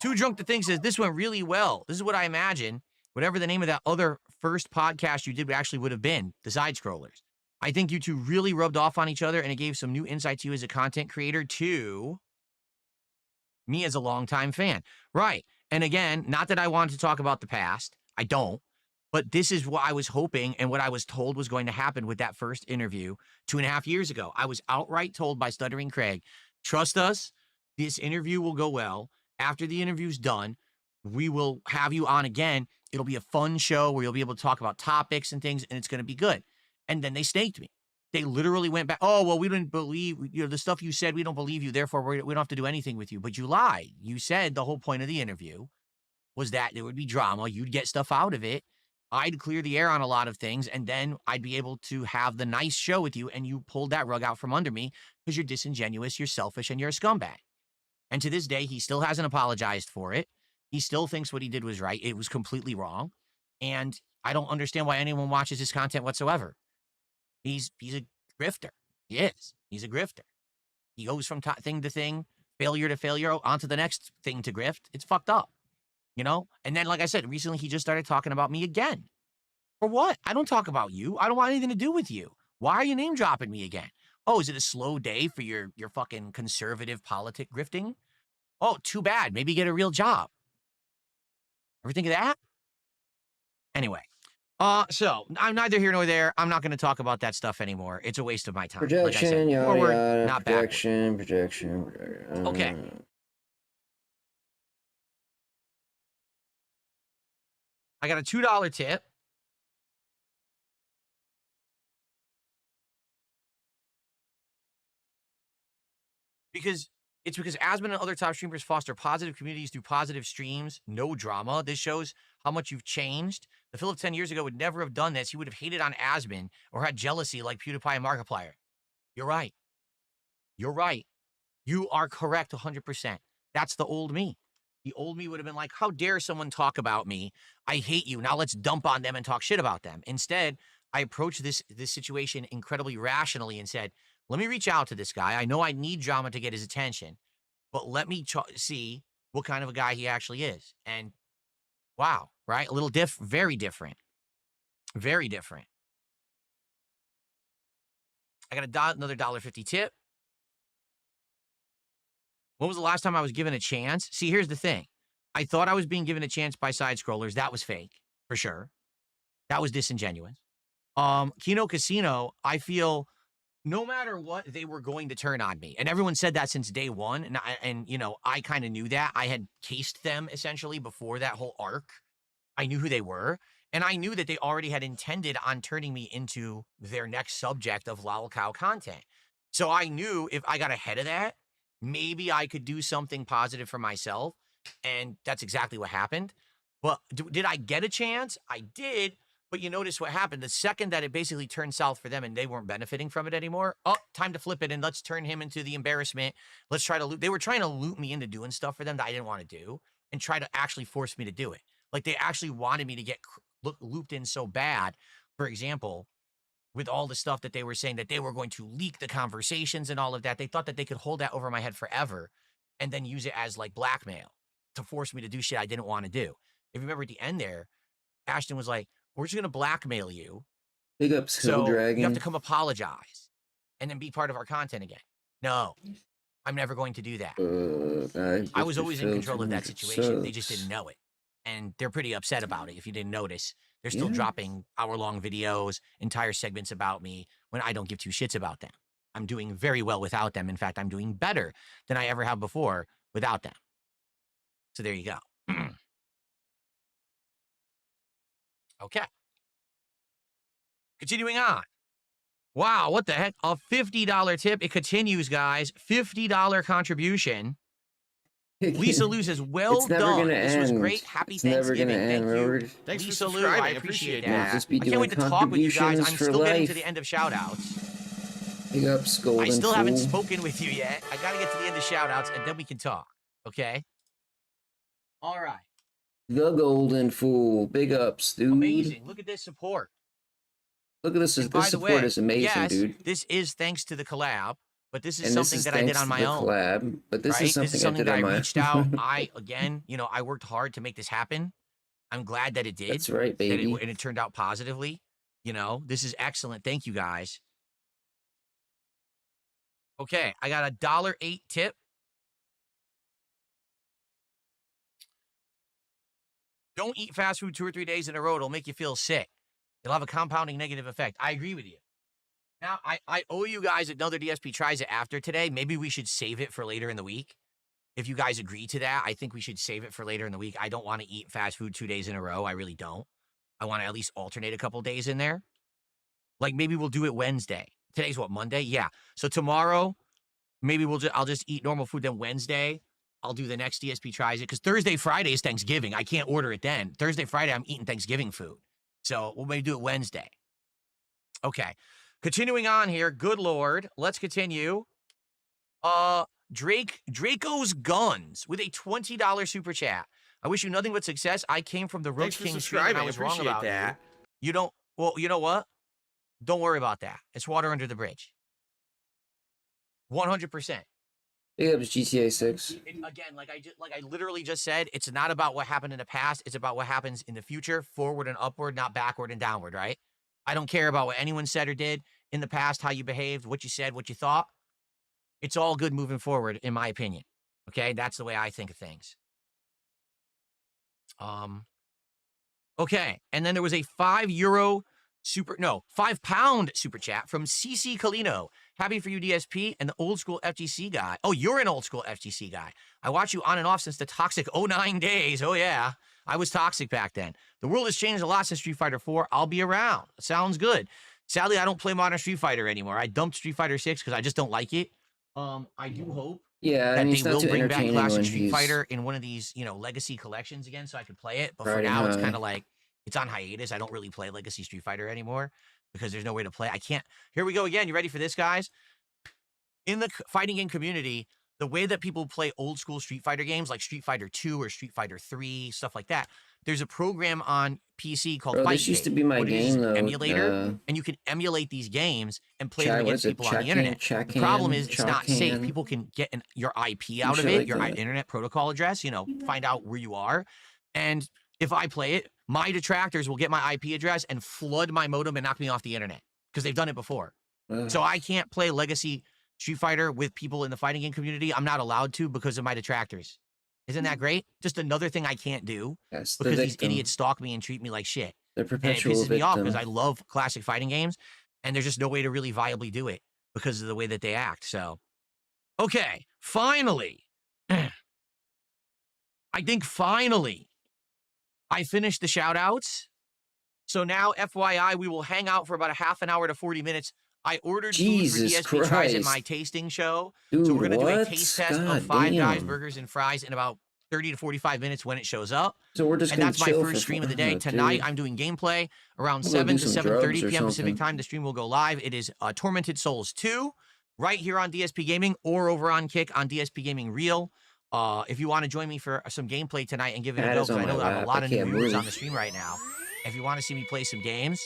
Too Drunk to Think says, this went really well. This is what I imagine. Whatever the name of that other first podcast you did actually would have been, the Side Scrollers. I think you two really rubbed off on each other, and it gave some new insight to you as a content creator, to me as a longtime fan. Right. And again, not that I wanted to talk about the past. I don't. But this is what I was hoping and what I was told was going to happen with that first interview 2.5 years ago. I was outright told by Stuttering Craig, trust us, this interview will go well. After the interview's done, we will have you on again. It'll be a fun show where you'll be able to talk about topics and things, and it's going to be good. And then they snaked me. They literally went back. Oh, well, we didn't believe, the stuff you said, we don't believe you. Therefore, we don't have to do anything with you. But you lied. You said the whole point of the interview was that there would be drama. You'd get stuff out of it. I'd clear the air on a lot of things, and then I'd be able to have the nice show with you, and you pulled that rug out from under me because you're disingenuous, you're selfish, and you're a scumbag. And to this day, he still hasn't apologized for it. He still thinks what he did was right. It was completely wrong. And I don't understand why anyone watches his content whatsoever. He's a grifter. He is. He's a grifter. He goes from thing to thing, failure to failure, onto the next thing to grift. It's fucked up, And then, like I said, recently he just started talking about me again. For what? I don't talk about you. I don't want anything to do with you. Why are you name dropping me again? Oh, is it a slow day for your fucking conservative politic grifting? Oh, too bad. Maybe get a real job. Ever think of that? Anyway. So I'm neither here nor there. I'm not going to talk about that stuff anymore. It's a waste of my time. Projection, like forward, not projection. Okay. I got a $2 tip. Because Asmon and other top streamers foster positive communities through positive streams, no drama. This shows how much you've changed. The Phil of 10 years ago would never have done this. He would have hated on Asmon or had jealousy like PewDiePie and Markiplier. You're right. You're right. You are correct 100%. That's the old me. The old me would have been like, how dare someone talk about me? I hate you. Now let's dump on them and talk shit about them. Instead, I approached this situation incredibly rationally and said, let me reach out to this guy. I know I need drama to get his attention, but let me see what kind of a guy he actually is. And wow, right? A little very different. Very different. I got another $1.50 tip. When was the last time I was given a chance? See, here's the thing. I thought I was being given a chance by side scrollers. That was fake, for sure. That was disingenuous. Kino Casino, I feel no matter what, they were going to turn on me. And everyone said that since day one. And I kind of knew that. I had cased them, essentially, before that whole arc. I knew who they were. And I knew that they already had intended on turning me into their next subject of lol cow content. So I knew if I got ahead of that, maybe I could do something positive for myself. And that's exactly what happened. But did I get a chance? I did. But you notice what happened. The second that it basically turned south for them and they weren't benefiting from it anymore, time to flip it and let's turn him into the embarrassment. Let's try to loop. They were trying to loop me into doing stuff for them that I didn't want to do and try to actually force me to do it. Like they actually wanted me to get looped in so bad. For example, with all the stuff that they were saying that they were going to leak the conversations and all of that, they thought that they could hold that over my head forever and then use it as like blackmail to force me to do shit I didn't want to do. If you remember at the end there, Ashton was like, we're just going to blackmail you. Big up, so Dragon. You have to come apologize and then be part of our content again. No, I'm never going to do that. I was always in control of that situation. They just didn't know it. And they're pretty upset about it, if you didn't notice. They're still Yeah. dropping hour-long videos, entire segments about me when I don't give two shits about them. I'm doing very well without them. In fact, I'm doing better than I ever have before without them. So there you go. Okay. Continuing on. Wow, what the heck? A $50 tip. It continues, guys. $50 contribution. Lisa Lou says, well It's never done. gonna This was end. great. Happy It's never Thanksgiving. gonna Thank end. you. Remember? Thanks for Lisa Lou. I subscribing. appreciate We'll that. just be I can't doing wait to talk with you guys. contributions I'm for still getting to life. the end of shout-outs. Big ups, Golden I still haven't Fool. spoken with you yet. I got to get to the end of shout-outs, and then we can talk. Okay? All right. The Golden Fool. Big ups, dude. Amazing. Look at this support. Look at this. And by This the support way, is amazing, yes, dude. this is thanks to the collab, but this is And this something is that I did thanks on to my the own. collab, but this Right? is something I did on my reached out. Again, I worked hard to make this happen. I'm glad that it did. That's right, that baby. and it turned out positively. This is excellent. Thank you, guys. Okay, I got a $1.08 tip. Don't eat fast food 2 or 3 days in a row. It'll make you feel sick. It'll have a compounding negative effect. I agree with you. Now, I owe you guys another DSP tries it after today. Maybe we should save it for later in the week. If you guys agree to that, I think we should save it for later in the week. I don't want to eat fast food 2 days in a row. I really don't. I want to at least alternate a couple days in there. Like maybe we'll do it Wednesday. Today's what, Monday? Yeah. So tomorrow, maybe I'll just eat normal food. Then Wednesday, I'll do the next DSP tries it. Because Thursday, Friday is Thanksgiving. I can't order it then. Thursday, Friday, I'm eating Thanksgiving food. So we'll maybe do it Wednesday. Okay. Continuing on here. Good Lord. Let's continue. Draco's Guns with a $20 super chat. I wish you nothing but success. I came from the Roach King stream and I was wrong about that. You don't, well, you know what? Don't worry about that. It's water under the bridge. 100%. Big ups, GTA 6. Again, like I literally just said, it's not about what happened in the past. It's about what happens in the future, forward and upward, not backward and downward, right? I don't care about what anyone said or did in the past, how you behaved, what you said, what you thought. It's all good moving forward, in my opinion. Okay, that's the way I think of things. Okay, and then there was a €5 £5 super chat from CC Colino. Happy for you, DSP, and the old school FGC guy. Oh, you're an old school FGC guy. I watch you on and off since the toxic 09 days. Oh, yeah. I was toxic back then. The world has changed a lot since Street Fighter 4. I'll be around. Sounds good. Sadly, I don't play modern Street Fighter anymore. I dumped Street Fighter 6 because I just don't like it. I do hope that they will bring back classic Street Fighter in one of these, legacy collections again so I could play it. But for now, it's kind of like, it's on hiatus. I don't really play Legacy Street Fighter anymore because there's no way to play. I can't. Here we go again. You ready for this, guys? In the fighting game community, the way that people play old school Street Fighter games like Street Fighter 2 or Street Fighter 3, stuff like that, there's a program on PC called Fight This used to be my game, though. Emulator, and you can emulate these games and play them against people on the internet. The problem is it's not safe. People can get your IP out of it, your internet protocol address, find out where you are. And if I play it, my detractors will get my IP address and flood my modem and knock me off the internet because they've done it before. So I can't play Legacy Street Fighter with people in the fighting game community. I'm not allowed to because of my detractors. Isn't that great? Just another thing I can't do because these idiots stalk me and treat me like shit. And it pisses me off because I love classic fighting games and there's just no way to really viably do it because of the way that they act. So, okay, finally, I think finally, I finished the shout outs. So now, FYI, we will hang out for about a half an hour to 40 minutes. I ordered food for DSP Tries at my tasting show. Dude, so we're going to do a taste test of Five Guys damn. Burgers and Fries in about 30 to 45 minutes when it shows up. So we're just and gonna that's my chill first for stream of the fun, day. Tonight, dude. I'm doing gameplay around We'll go 7 do to some 7:30 drugs or p.m. Pacific something. time. The stream will go live. It is Tormented Souls 2 right here on DSP Gaming or over on Kick on DSP Gaming Real. If you want to join me for some gameplay tonight and give it a go, because I know I have a lot of new viewers on the stream right now. If you want to see me play some games,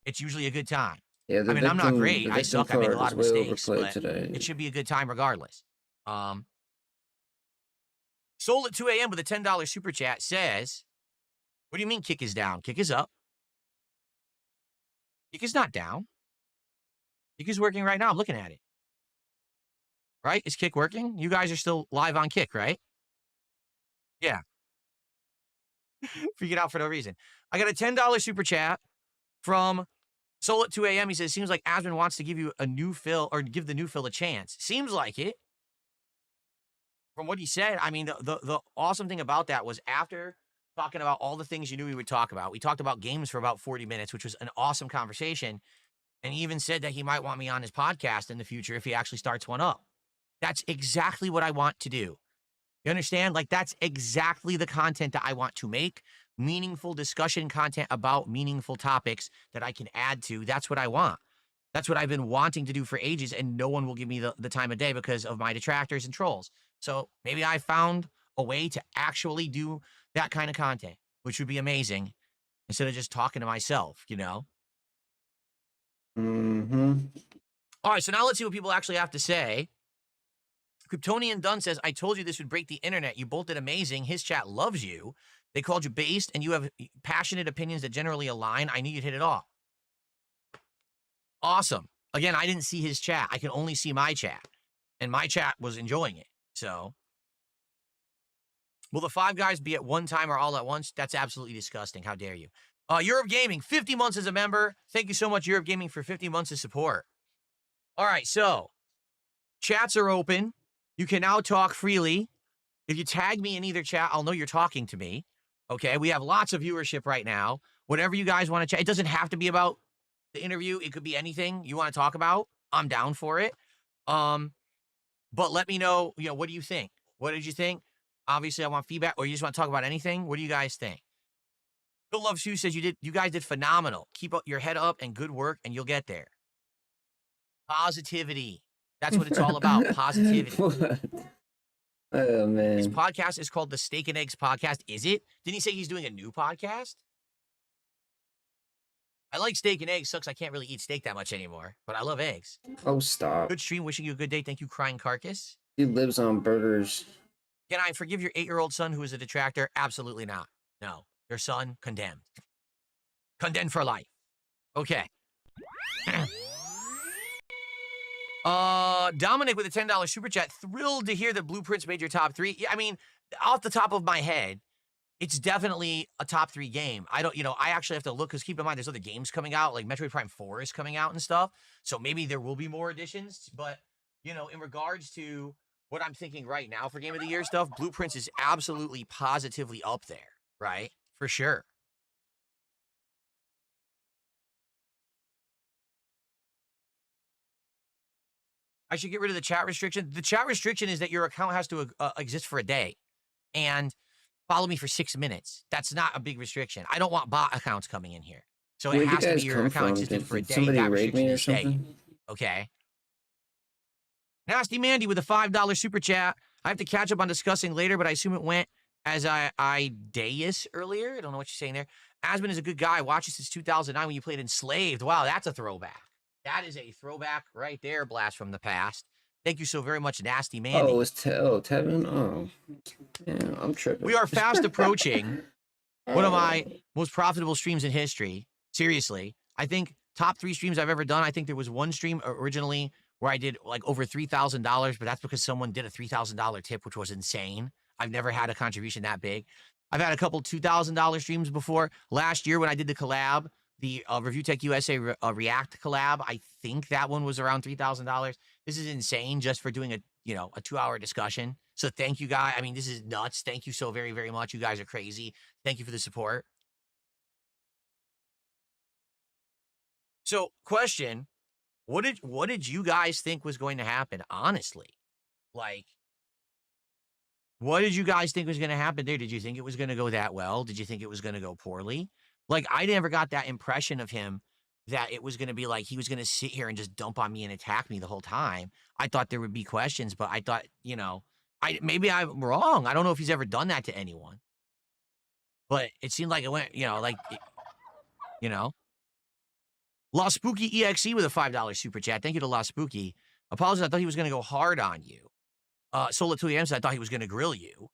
it's usually a good time. Yeah, I mean, I'm not great. I suck. I make a lot of mistakes, overplayed but today. it should be a good time regardless. Soul at 2 a.m. with a $10 super chat says, what do you mean Kick is down? Kick is up. Kick is not down. Kick is working right now. I'm looking at it. Right? Is Kick working? You guys are still live on Kick, right? Yeah. Freaking out for no reason. I got a $10 super chat from Soul at 2 a.m. He says, seems like Asmon wants to give you a new fill or give the new fill a chance. Seems like it. From what he said, I mean, the awesome thing about that was after talking about all the things you knew we would talk about, we talked about games for about 40 minutes, which was an awesome conversation. And he even said that he might want me on his podcast in the future if he actually starts one up. That's exactly what I want to do. You understand? Like, that's exactly the content that I want to make. Meaningful discussion content about meaningful topics that I can add to. That's what I want. That's what I've been wanting to do for ages, and no one will give me the time of day because of my detractors and trolls. So maybe I found a way to actually do that kind of content, which would be amazing, instead of just talking to myself, you know? Mm-hmm. All right, so now let's see what people actually have to say. Kryptonian Dunn says, I told you this would break the internet. You both did amazing. His chat loves you. They called you based, and you have passionate opinions that generally align. I knew you'd hit it off. Awesome. Again, I didn't see his chat. I can only see my chat. And my chat was enjoying it. So, will the 5 guys be at one time or all at once? That's absolutely disgusting. How dare you? Europe Gaming, 50 months as a member. Thank you so much, Europe Gaming, for 50 months of support. All right, so chats are open. You can now talk freely. If you tag me in either chat, I'll know you're talking to me. Okay, we have lots of viewership right now. Whatever you guys want to chat, it doesn't have to be about the interview. It could be anything you want to talk about. I'm down for it. But let me know, what do you think? What did you think? Obviously, I want feedback, or you just want to talk about anything. What do you guys think? Bill Love Sue says you guys did phenomenal. Keep your head up and good work, and you'll get there. Positivity. That's what it's all about. Positivity. What? Oh, man. His podcast is called the Steak and Eggs Podcast. Is it? Didn't he say he's doing a new podcast? I like steak and eggs. Sucks I can't really eat steak that much anymore, but I love eggs. Oh, stop. Good stream. Wishing you a good day. Thank you, Crying Carcass. He lives on burgers. Can I forgive your 8-year-old son who is a detractor? Absolutely not. No. Your son, condemned. Condemned for life. Okay. Dominic with a $10 super chat. Thrilled to hear that Blueprints made your top 3. Yeah, I mean, off the top of my head, it's definitely a top 3 game. I actually have to look, because keep in mind, there's other games coming out, like Metroid Prime 4 is coming out and stuff. So maybe there will be more additions. But, in regards to what I'm thinking right now for Game of the Year stuff, Blueprints is absolutely, positively up there, right? For sure. I should get rid of the chat restriction. The chat restriction is that your account has to exist for a day and follow me for 6 minutes. That's not a big restriction. I don't want bot accounts coming in here. So it has to be your account existed for a day. Somebody that raid me or restriction is something? okay. Nasty Mandy with a $5 super chat. I have to catch up on discussing later, but I assume it went as I deus earlier. I don't know what you're saying there. Asmon is a good guy. Watches since 2009 when you played Enslaved. Wow, that's a throwback. That is a throwback right there, blast from the past. Thank you so very much, Nasty Mandy. Oh, it's Tevin? Oh, yeah, I'm tripping. We are fast approaching one of my most profitable streams in history. Seriously. I think top 3 streams I've ever done. I think there was one stream originally where I did like over $3,000, but that's because someone did a $3,000 tip, which was insane. I've never had a contribution that big. I've had a couple $2,000 streams before. Last year when I did the collab, the Review Tech USA React collab, I think that one was around $3,000. This is insane just for doing a 2-hour discussion. So thank you guys. I mean, this is nuts. Thank you so very, very much. You guys are crazy. Thank you for the support. So question, what did you guys think was going to happen? Honestly, like, what did you guys think was going to happen there? Did you think it was going to go that well? Did you think it was going to go poorly? Like, I never got that impression of him that it was going to be like he was going to sit here and just dump on me and attack me the whole time. I thought there would be questions, but I thought, maybe I'm wrong. I don't know if he's ever done that to anyone. But it seemed like it went, La Spooky EXE with a $5 super chat. Thank you to La Spooky. Apologies, I thought he was going to go hard on you. Sola 2AM said I thought he was going to grill you.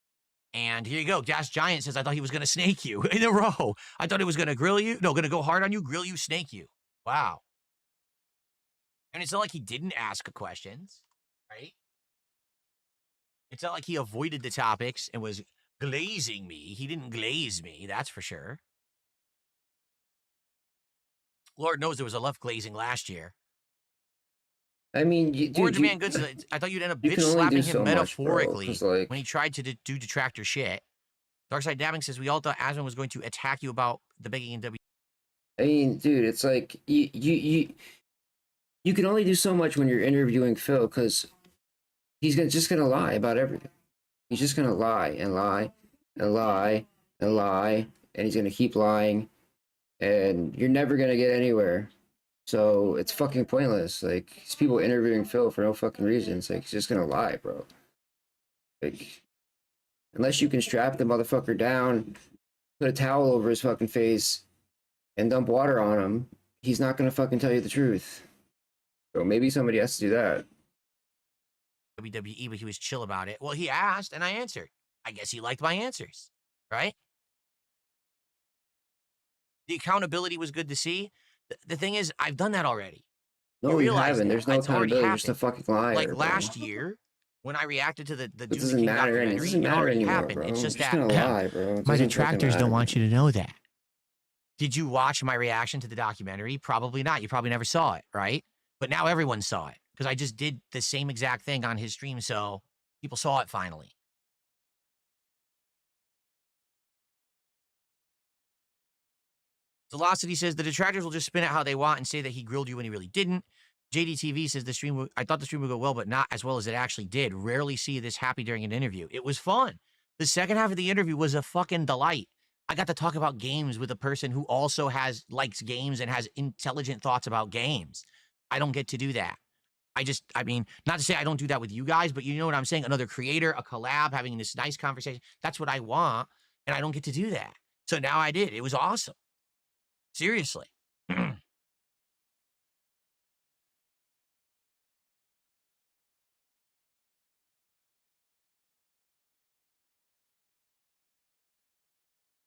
And here you go. Dash Giant says, I thought he was going to snake you in a row. I thought he was going to grill you. No, going to go hard on you, grill you, snake you. Wow. And it's not like he didn't ask questions, right? It's not like he avoided the topics and was glazing me. He didn't glaze me, that's for sure. Lord knows there was a left glazing last year. I mean, dude, Orange Man Good says, I thought you'd end up you bitch can only slapping do him so much, bro, metaphorically 'cause, like, when he tried to do detractor shit. Darkside Dabbing says, we all thought Asmon was going to attack you about the begging in W. I mean, dude, it's like you can only do so much when you're interviewing Phil because he's just gonna lie about everything. He's just gonna lie and lie and lie and lie, and he's gonna keep lying, and you're never gonna get anywhere. So it's fucking pointless. Like, these people interviewing Phil for no fucking reason. It's like, he's just gonna lie, bro. Like, unless you can strap the motherfucker down, put a towel over his fucking face, and dump water on him, he's not gonna fucking tell you the truth. So maybe somebody has to do that. WWE, but he was chill about it. Well, he asked, and I answered. I guess he liked my answers, right? The accountability was good to see. The thing is, I've done that already. No, you haven't. There's no accountability. You're just a fucking liar. Like bro. last year, when I reacted to the It Dune doesn't King matter. It documentary, doesn't it matter already anymore, happened. bro. It's just You're that gonna lie, bro. It my doesn't fucking detractors don't matter. want you to know that. Did you watch my reaction to the documentary? Probably not. You probably never saw it, right? But now everyone saw it because I just did the same exact thing on his stream, so people saw it finally. Velocity says the detractors will just spin it how they want and say that he grilled you when he really didn't. JDTV says I thought the stream would go well, but not as well as it actually did. Rarely see this happy during an interview. It was fun. The second half of the interview was a fucking delight. I got to talk about games with a person who also likes games and has intelligent thoughts about games. I don't get to do that. I mean, not to say I don't do that with you guys, but you know what I'm saying? Another creator, a collab, having this nice conversation. That's what I want, and I don't get to do that. So now I did. It was awesome. Seriously.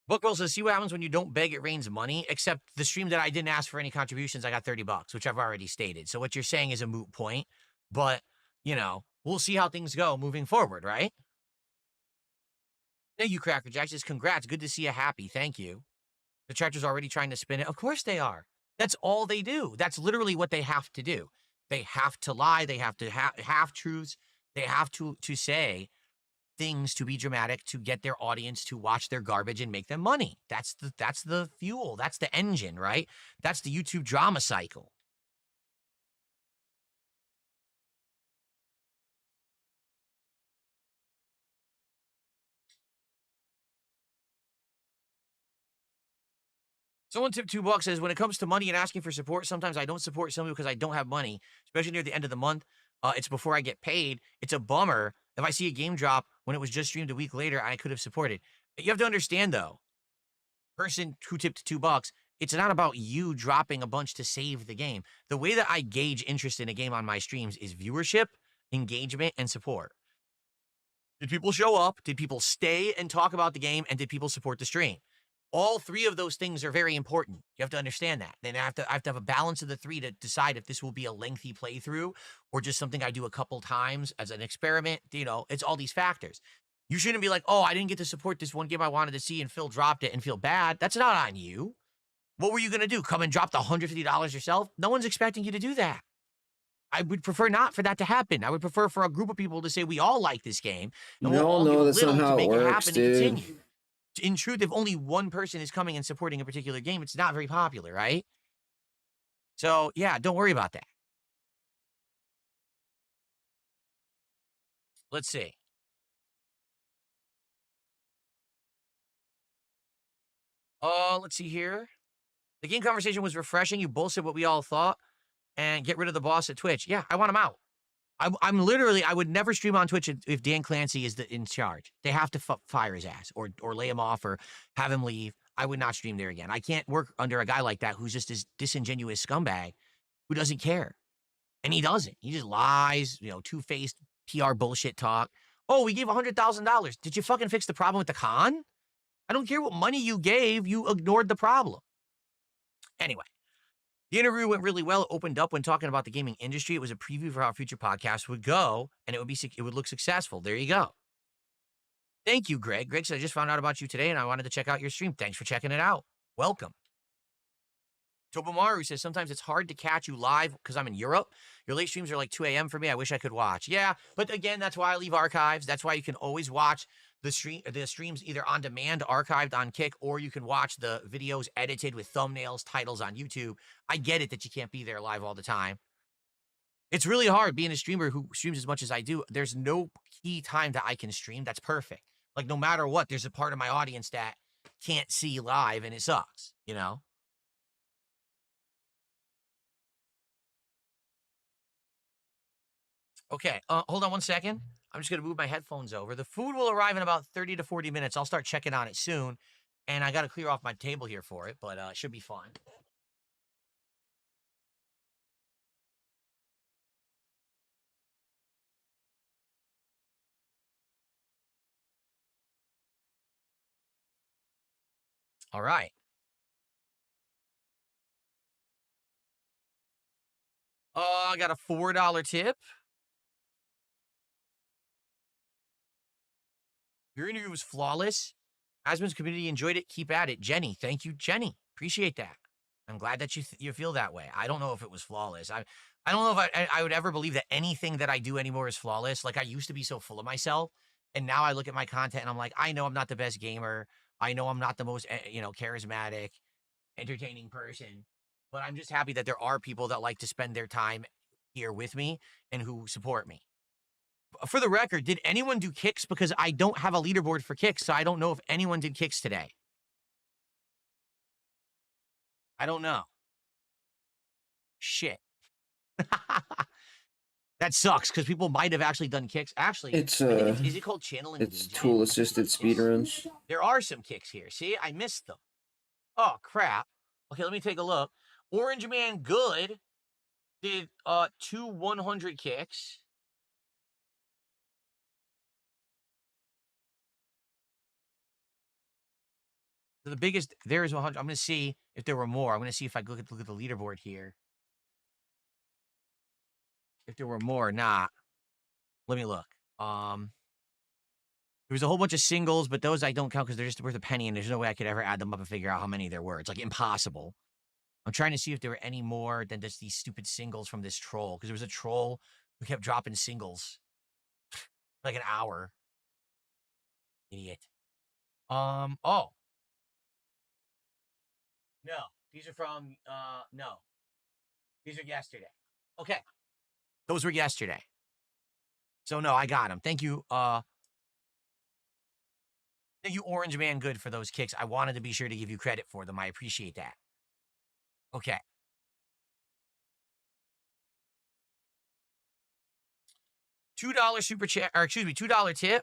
Bookworld says, see what happens when you don't beg, it rains money, except the stream that I didn't ask for any contributions, I got $30, which I've already stated. So what you're saying is a moot point, but, you know, we'll see how things go moving forward, right? Thank you, Cracker Jack. Says, congrats. Good to see you happy. Thank you. The Detractors already trying to spin it. Of course they are. That's all they do. That's literally what they have to do. They have to lie. They have to have truths. They have to say things to be dramatic to get their audience to watch their garbage and make them money. That's the fuel. That's the engine, right? That's the YouTube drama cycle. Someone tipped $2 says, when it comes to money and asking for support, sometimes I don't support somebody because I don't have money, especially near the end of the month. It's before I get paid. It's a bummer if I see a game drop when it was just streamed a week later, I could have supported. You have to understand, though, person who tipped $2, it's not about you dropping a bunch to save the game. The way that I gauge interest in a game on my streams is viewership, engagement, and support. Did people show up? Did people stay and talk about the game? And did people support the stream? All three of those things are very important. You have to understand that. Then I have to have a balance of the three to decide if this will be a lengthy playthrough or just something I do a couple times as an experiment. You know, it's all these factors. You shouldn't be like, oh, I didn't get to support this one game I wanted to see and Phil dropped it and feel bad. That's not on you. What were you going to do? Come and drop the $150 yourself? No one's expecting you to do that. I would prefer not for that to happen. I would prefer for a group of people to say we all like this game. And We we'll all give know a that's little not to how it make works, happen dude. and continue. In truth, if only one person is coming and supporting a particular game, it's not very popular, right? So, yeah, don't worry about that. Let's see. Let's see here. The game conversation was refreshing. You bullshit what we all thought and get rid of the boss at Twitch. Yeah, I want him out. I'm literally, I would never stream on Twitch if Dan Clancy is in charge. They have to fire his ass or lay him off or have him leave. I would not stream there again. I can't work under a guy like that who's just this disingenuous scumbag who doesn't care. And he doesn't. He just lies, you know, two-faced PR bullshit talk. Oh, we gave $100,000. Did you fucking fix the problem with the con? I don't care what money you gave. You ignored the problem. Anyway. The interview went really well. It opened up when talking about the gaming industry. It was a preview for how future podcasts would go, and it would look successful. There you go. Thank you, Greg. Greg said, I just found out about you today and I wanted to check out your stream. Thanks for checking it out. Welcome. Tobomaru says, sometimes it's hard to catch you live because I'm in Europe. Your late streams are like 2 a.m. for me. I wish I could watch. Yeah, but again, that's why I leave archives. That's why you can always watch the streams either on demand, archived on Kick, or you can watch the videos edited with thumbnails, titles on YouTube. I get it that you can't be there live all the time. It's really hard being a streamer who streams as much as I do. There's no key time that I can stream. That's perfect. Like, no matter what, there's a part of my audience that can't see live, and it sucks, you know? Okay, hold on one second. I'm just going to move my headphones over. The food will arrive in about 30 to 40 minutes. I'll start checking on it soon, and I got to clear off my table here for it, but it should be fun. All right. I got a $4 tip. Your interview was flawless. Asmon's community enjoyed it. Keep at it. Jenny, thank you, Jenny. Appreciate that. I'm glad that you feel that way. I don't know if it was flawless. I don't know if I would ever believe that anything that I do anymore is flawless. Like, I used to be so full of myself, and now I look at my content and I'm like, I know I'm not the best gamer. I know I'm not the most, charismatic, entertaining person, but I'm just happy that there are people that like to spend their time here with me and who support me. For the record, did anyone do kicks? Because I don't have a leaderboard for kicks, so I don't know if anyone did kicks today. I don't know. Shit. That sucks, because people might have actually done kicks. Actually, It's is it called channel and it's tool assisted speedruns. There are some kicks here. See, I missed them. Oh, crap. Okay, let me take a look. Orange Man Good did 2 100 kicks. The biggest, there is 100. I'm going to see if there were more. I'm going to see if I look at the leaderboard here. If there were more or not. Let me look. There was a whole bunch of singles, but those I don't count because they're just worth a penny, and there's no way I could ever add them up and figure out how many there were. It's like impossible. I'm trying to see if there were any more than just these stupid singles from this troll, because there was a troll who kept dropping singles like an hour. Idiot. Oh. No, these are from, no. These are yesterday. Okay. Those were yesterday. So, no, I got them. Thank you, Orange Man Good, for those kicks. I wanted to be sure to give you credit for them. I appreciate that. Okay. $2 super chat, or excuse me, $2 tip.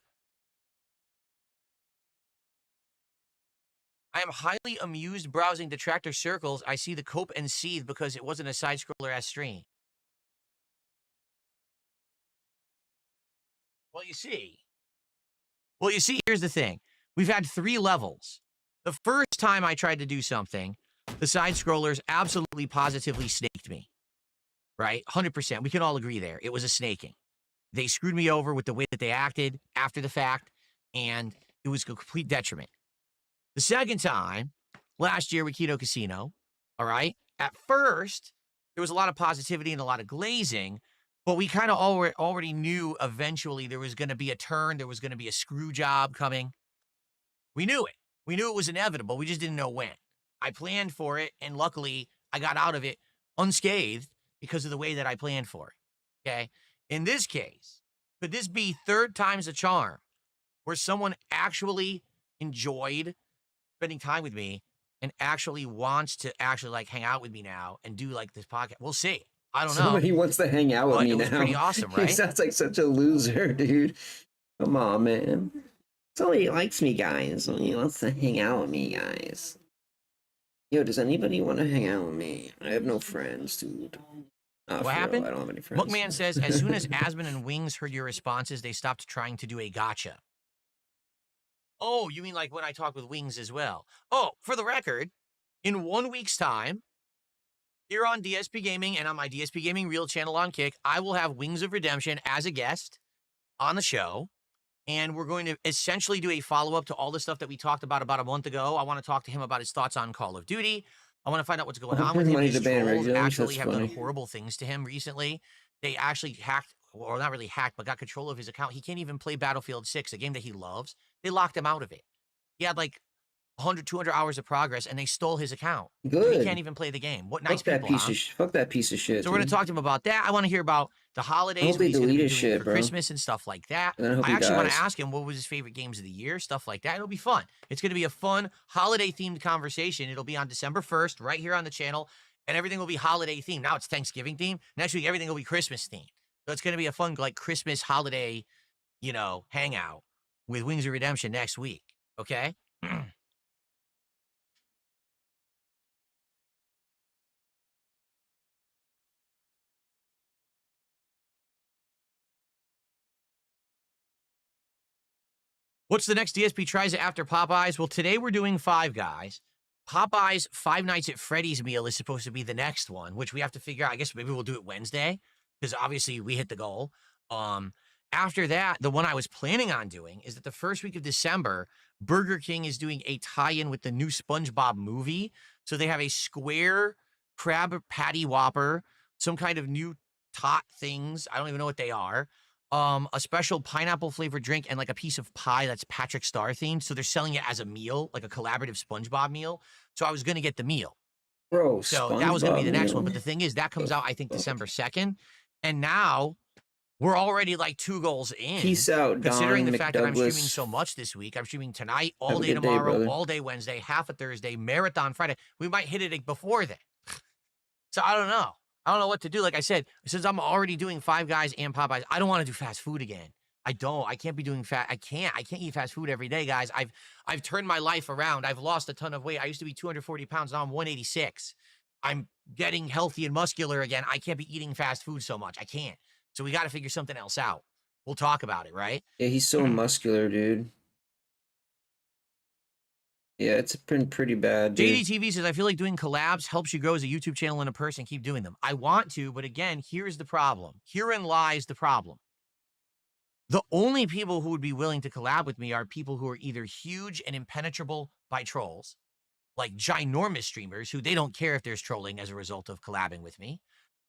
I am highly amused browsing detractor circles. I see the cope and seethe because it wasn't a side-scroller-ass stream. Well, you see, here's the thing. We've had 3 levels. The first time I tried to do something, the side-scrollers absolutely positively snaked me. Right? 100%. We can all agree there. It was a snaking. They screwed me over with the way that they acted after the fact, and it was a complete detriment. The second time, last year with Keto Casino, all right, at first, there was a lot of positivity and a lot of glazing, but we kind of already knew eventually there was going to be a turn, there was going to be a screw job coming. We knew it. We knew it was inevitable. We just didn't know when. I planned for it, and luckily, I got out of it unscathed because of the way that I planned for it, okay? In this case, could this be 3rd time's a charm, where someone actually enjoyed spending time with me and actually wants to actually like hang out with me now and do like this podcast? We'll see. I don't know. Somebody wants to hang out with me now. It was pretty awesome, right? He sounds like such a loser, dude. Come on, man. Somebody likes me, guys. Somebody wants to hang out with me, guys. Yo, does anybody want to hang out with me? I have no friends, dude. What happened? I don't have any friends. Bookman says, as soon as Asmon and Wings heard your responses, they stopped trying to do a gotcha. Oh, you mean like when I talk with Wings as well? Oh, for the record, in 1 week's time, here on DSP Gaming and on my DSP Gaming Real channel on Kick, I will have Wings of Redemption as a guest on the show. and we're going to essentially do a follow-up to all the stuff that we talked about a month ago. I want to talk to him about his thoughts on Call of Duty. I want to find out what's going on with him. Money His to ban trolls regulars, actually that's have done funny. horrible things to him recently. They actually hacked, or not really hacked, but got control of his account. He can't even play Battlefield 6, a game that he loves. They locked him out of it. He had like 100, 200 hours of progress, and they stole his account. Good. So he can't even play the game. What nice Fuck that people, piece huh? of fuck that piece of shit. So we're going to talk to him about that. I want to hear about the holidays, hope what they he's going to be delete doing his shit, for bro. Christmas and stuff like that. And I hope I he actually want to dies. ask him what was his favorite games of the year, stuff like that. It'll be fun. It's going to be a fun holiday-themed conversation. It'll be on December 1st, right here on the channel, and everything will be holiday themed. Now it's Thanksgiving themed. Next week, everything will be Christmas themed. So it's going to be a fun, like, Christmas holiday, you know, hangout with Wings of Redemption next week. Okay? What's the next DSP tries it after Popeyes? Well, today we're doing Five Guys. Popeyes Five Nights at Freddy's meal is supposed to be the next one, which we have to figure out. I guess maybe we'll do it Wednesday, because obviously we hit the goal. After that, the one I was planning on doing is that the first week of December, Burger King is doing a tie-in with the new SpongeBob movie. So they have a square crab patty Whopper, some kind of new tot things. I don't even know what they are. A special pineapple flavored drink, and like a piece of pie that's Patrick Star themed. So they're selling it as a meal, like a collaborative SpongeBob meal. So I was going to get the meal. Bro, So that was going to be the next SpongeBob one. But the thing is, that comes out, I think, December 2nd. And now we're already like 2 goals in. Peace out, considering Don the fact that I'm streaming McDouglas. so much this week. I'm streaming tonight, Have all a day good day, tomorrow, brother. all day Wednesday, half a Thursday, marathon Friday. We might hit it before then. So I don't know. I don't know what to do. Like I said, since I'm already doing Five Guys and Popeyes, I don't want to do fast food again. I can't be doing I can't eat fast food every day, guys. I've turned my life around. I've lost a ton of weight. I used to be 240 pounds. Now I'm 186. I'm getting healthy and muscular again. I can't be eating fast food so much. I can't. So we got to figure something else out. We'll talk about it, right? Yeah, he's so muscular, dude. Yeah, it's been pretty bad, dude. JDTV says, I feel like doing collabs helps you grow as a YouTube channel and a person. Keep doing them. I want to, but again, here's the problem. Herein lies the problem. The only people who would be willing to collab with me are people who are either huge and impenetrable by trolls, like ginormous streamers who they don't care if there's trolling as a result of collabing with me,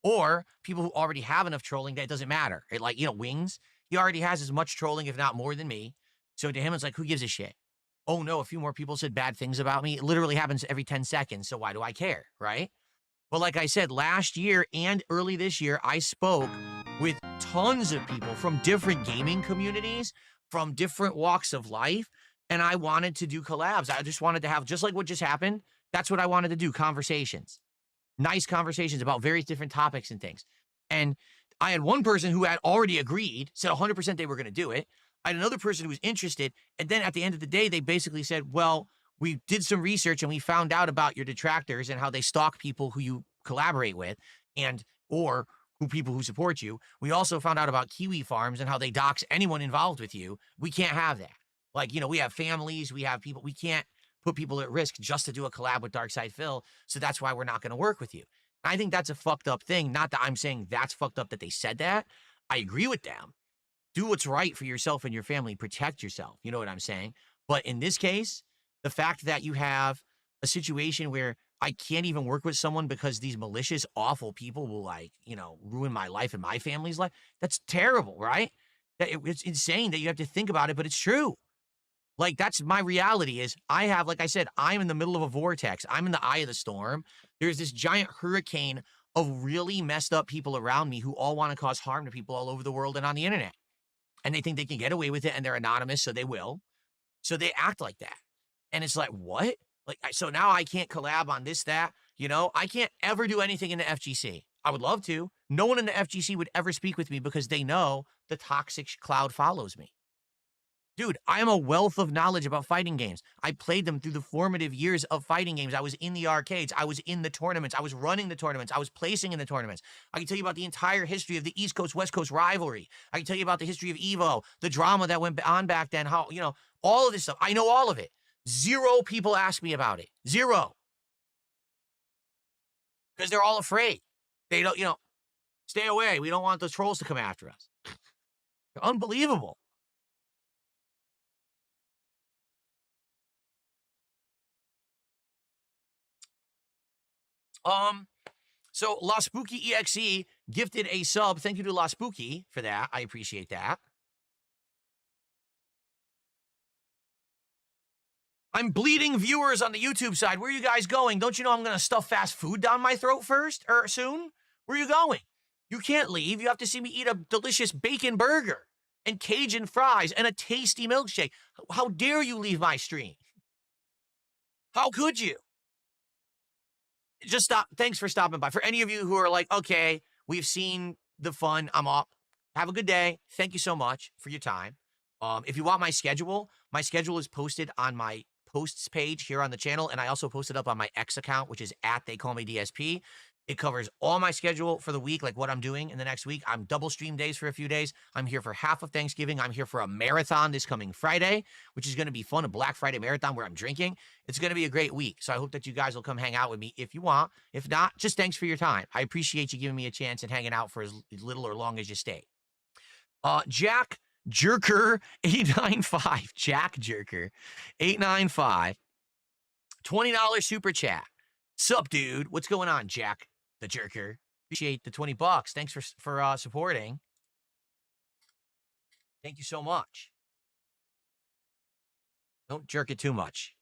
or people who already have enough trolling that it doesn't matter. Like, you know, Wings, he already has as much trolling, if not more than me. So to him, it's like, who gives a shit? Oh no, a few more people said bad things about me. It literally happens every 10 seconds. So why do I care, right? Well, like I said, last year and early this year, I spoke with tons of people from different gaming communities, from different walks of life, and I wanted to do collabs. I just wanted to have, just like what just happened, that's what I wanted to do, conversations. Nice conversations about various different topics and things. And I had one person who had already agreed, said 100% they were going to do it. I had another person who was interested, and then at the end of the day, they basically said, well, we did some research and we found out about your detractors and how they stalk people who you collaborate with or who people who support you. We also found out about Kiwi Farms and how they dox anyone involved with you. We can't have that. Like, you know, we have families, we have people, we can't put people at risk just to do a collab with darksydephil. So that's why we're not going to work with you. I think that's a fucked up thing. Not that I'm saying that's fucked up that they said that. I agree with them. Do what's right for yourself and your family. Protect yourself. You know what I'm saying? But in this case, the fact that you have a situation where I can't even work with someone because these malicious, awful people will, like, you know, ruin my life and my family's life, that's terrible, right? It's insane that you have to think about it, but it's true. Like, that's my reality is I have, like I said, I'm in the middle of a vortex. I'm in the eye of the storm. There's this giant hurricane of really messed up people around me who all want to cause harm to people all over the world and on the internet. And they think they can get away with it, and they're anonymous, so they will. So they act like that. And it's like, what? Like, so now I can't collab on this, that, you know? I can't ever do anything in the FGC. I would love to. No one in the FGC would ever speak with me because they know the toxic cloud follows me. Dude, I am a wealth of knowledge about fighting games. I played them through the formative years of fighting games. I was in the arcades. I was in the tournaments. I was running the tournaments. I was placing in the tournaments. I can tell you about the entire history of the East Coast, West Coast rivalry. I can tell you about the history of EVO, the drama that went on back then, how, you know, all of this stuff. I know all of it. 0 people ask me about it. 0. Because they're all afraid. They don't, you know, stay away. We don't want the trolls to come after us. Unbelievable. So La Spooky EXE gifted a sub. Thank you to La Spooky for that. I appreciate that. I'm bleeding viewers on the YouTube side. Where are you guys going? Don't you know I'm going to stuff fast food down my throat first or soon? Where are you going? You can't leave. You have to see me eat a delicious bacon burger and Cajun fries and a tasty milkshake. How dare you leave my stream? How could you? Just stop. Thanks for stopping by. For any of you who are like, okay, we've seen the fun. I'm off. Have a good day. Thank you so much for your time. If you want my schedule is posted on my posts page here on the channel, and I also posted up on my X account, which is at They Call Me DSP. It covers all my schedule for the week, like what I'm doing in the next week. I'm double stream days for a few days. I'm here for half of Thanksgiving. I'm here for a marathon this coming Friday, which is going to be fun, a Black Friday marathon where I'm drinking. It's going to be a great week. So I hope that you guys will come hang out with me if you want. If not, just thanks for your time. I appreciate you giving me a chance and hanging out for as little or long as you stay. Jack Jerker 895. Jack Jerker 895. $20 super chat. Sup, dude? What's going on, Jack the Jerker? Appreciate the $20. Thanks for supporting. Thank you so much. Don't jerk it too much.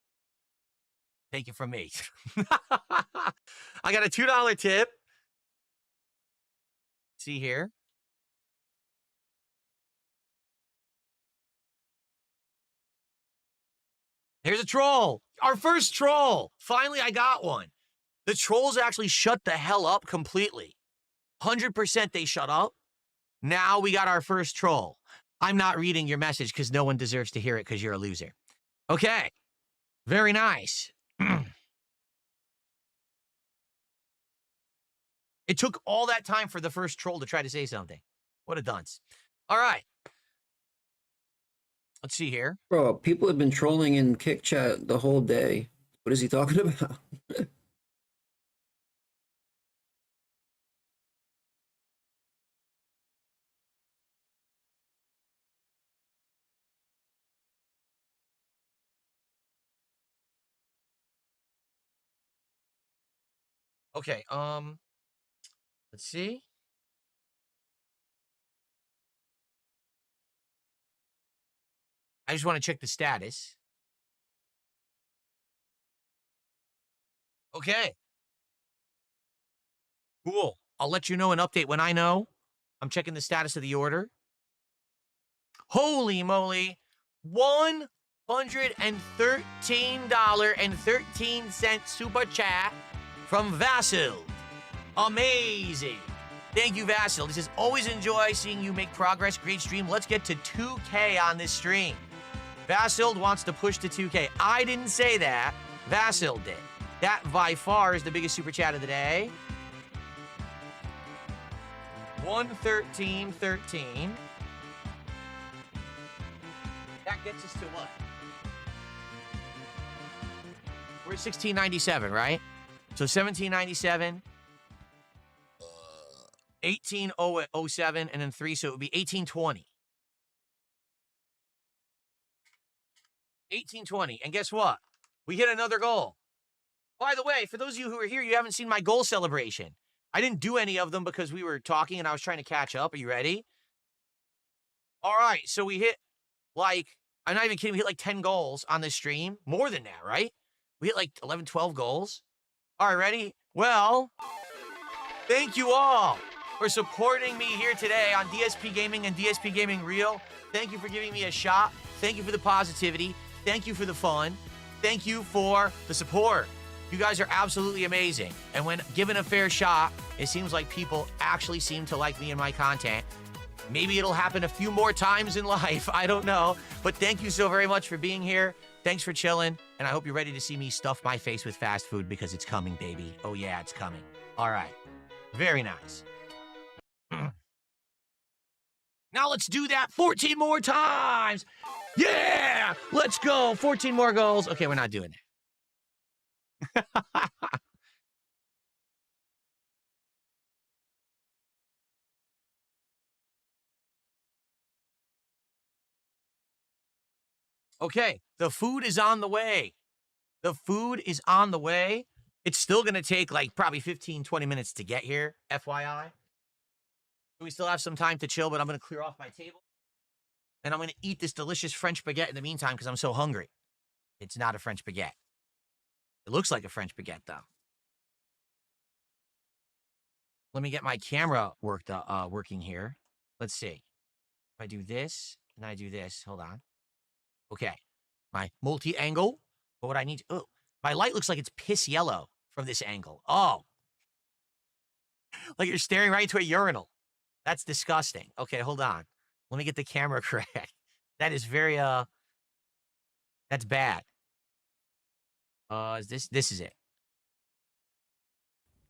Take it from me. I got a $2 tip. See here. Here's a troll. Our first troll. Finally, I got one. The trolls actually shut the hell up completely. 100% they shut up. Now we got our first troll. I'm not reading your message because no one deserves to hear it because you're a loser. Okay. Very nice. It took all that time for the first troll to try to say something. What a dunce. All right. Let's see here. Bro, people have been trolling in Kick Chat the whole day. What is he talking about? Okay, let's see. I just want to check the status. Okay. Cool. I'll let you know an update when I know. I'm checking the status of the order. Holy moly. $113.13 super chat from Vasil. Amazing. Thank you, Vasil. This is always enjoy seeing you make progress. Great stream. Let's get to 2K on this stream. Vasil wants to push to 2K. I didn't say that. Vasil did. That by far is the biggest super chat of the day. 113.13. That gets us to what? We're at 1697, right? So 1797, 1807, and then 3, so it would be 1820. 1820, and guess what? We hit another goal. By the way, for those of you who are here, you haven't seen my goal celebration. I didn't do any of them because we were talking and I was trying to catch up. Are you ready? All right, so we hit, like, I'm not even kidding, we hit like 10 goals on this stream. More than that, right? We hit like 11, 12 goals. All right, ready? Well, thank you all for supporting me here today on DSP Gaming and DSP Gaming Real. Thank you for giving me a shot. Thank you for the positivity. Thank you for the fun. Thank you for the support. You guys are absolutely amazing. And when given a fair shot, it seems like people actually seem to like me and my content. Maybe it'll happen a few more times in life. I don't know. But thank you so very much for being here. Thanks for chilling. And I hope you're ready to see me stuff my face with fast food because it's coming, baby. Oh, yeah, it's coming. All right. Very nice. Now let's do that 14 more times. Yeah! Let's go. 14 more goals. Okay, we're not doing that. Okay, the food is on the way. The food is on the way. It's still going to take like probably 15, 20 minutes to get here, FYI. We still have some time to chill, but I'm going to clear off my table. And I'm going to eat this delicious French baguette in the meantime because I'm so hungry. It's not a French baguette. It looks like a French baguette, though. Let me get my camera working here. Let's see. If I do this, and I do this. Hold on. Okay. My multi-angle. But what I need to... Oh, my light looks like it's piss yellow from this angle. Oh. Like you're staring right into a urinal. That's disgusting. Okay, hold on. Let me get the camera correct. That is very, that's bad. This is it.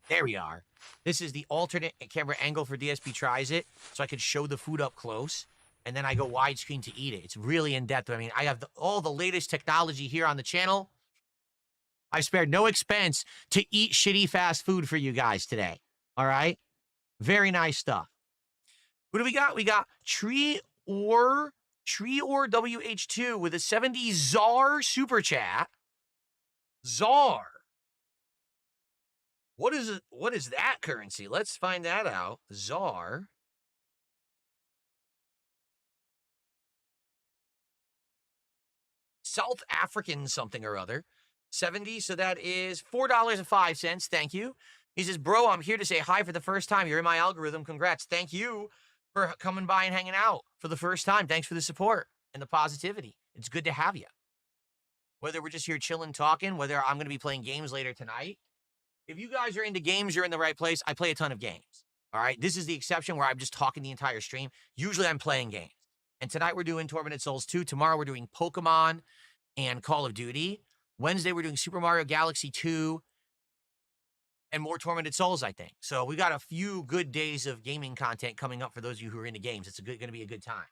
There we are. This is the alternate camera angle for DSP Tries It, so I could show the food up close, and then I go widescreen to eat it. It's really in-depth. I mean, I have all the latest technology here on the channel. I've spared no expense to eat shitty fast food for you guys today. All right? Very nice stuff. Who do we got? We got Tree or WH2 with a 70 Czar super chat. Czar. What is it? What is that currency? Let's find that out. Czar. South African something or other. 70, so that is $4.05. Thank you. He says, bro, I'm here to say hi for the first time. You're in my algorithm. Congrats. Thank you for coming by and hanging out for the first time. Thanks for the support and the positivity. It's good to have you. Whether we're just here chilling, talking, whether I'm going to be playing games later tonight. If you guys are into games, you're in the right place. I play a ton of games. All right. This is the exception where I'm just talking the entire stream. Usually I'm playing games. And tonight we're doing Tormented Souls 2. Tomorrow we're doing Pokemon and Call of Duty. Wednesday we're doing Super Mario Galaxy 2 and more Tormented Souls, I think. So we got a few good days of gaming content coming up for those of you who are into games. It's going to be a good time.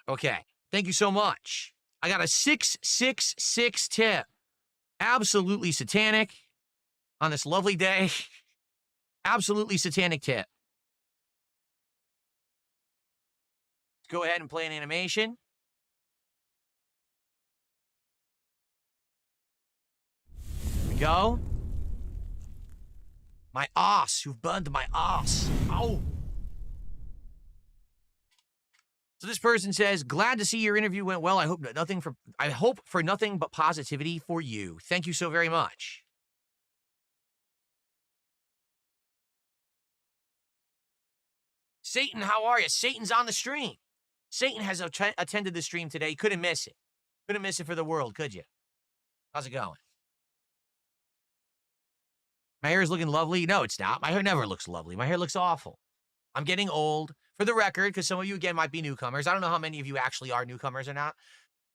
Okay. Thank you so much. I got a 666 tip. Absolutely satanic on this lovely day. Absolutely satanic tip. Let's go ahead and play an animation. Here we go. My ass. You've burned my ass. Ow. So this person says, glad to see your interview went well. I hope for nothing but positivity for you. Thank you so very much. Satan, how are you? Satan's on the stream. Satan has attended the stream today. Couldn't miss it. Couldn't miss it for the world, could you? How's it going? My hair is looking lovely. No, it's not. My hair never looks lovely. My hair looks awful. I'm getting old. For the record, because some of you, again, might be newcomers. I don't know how many of you actually are newcomers or not.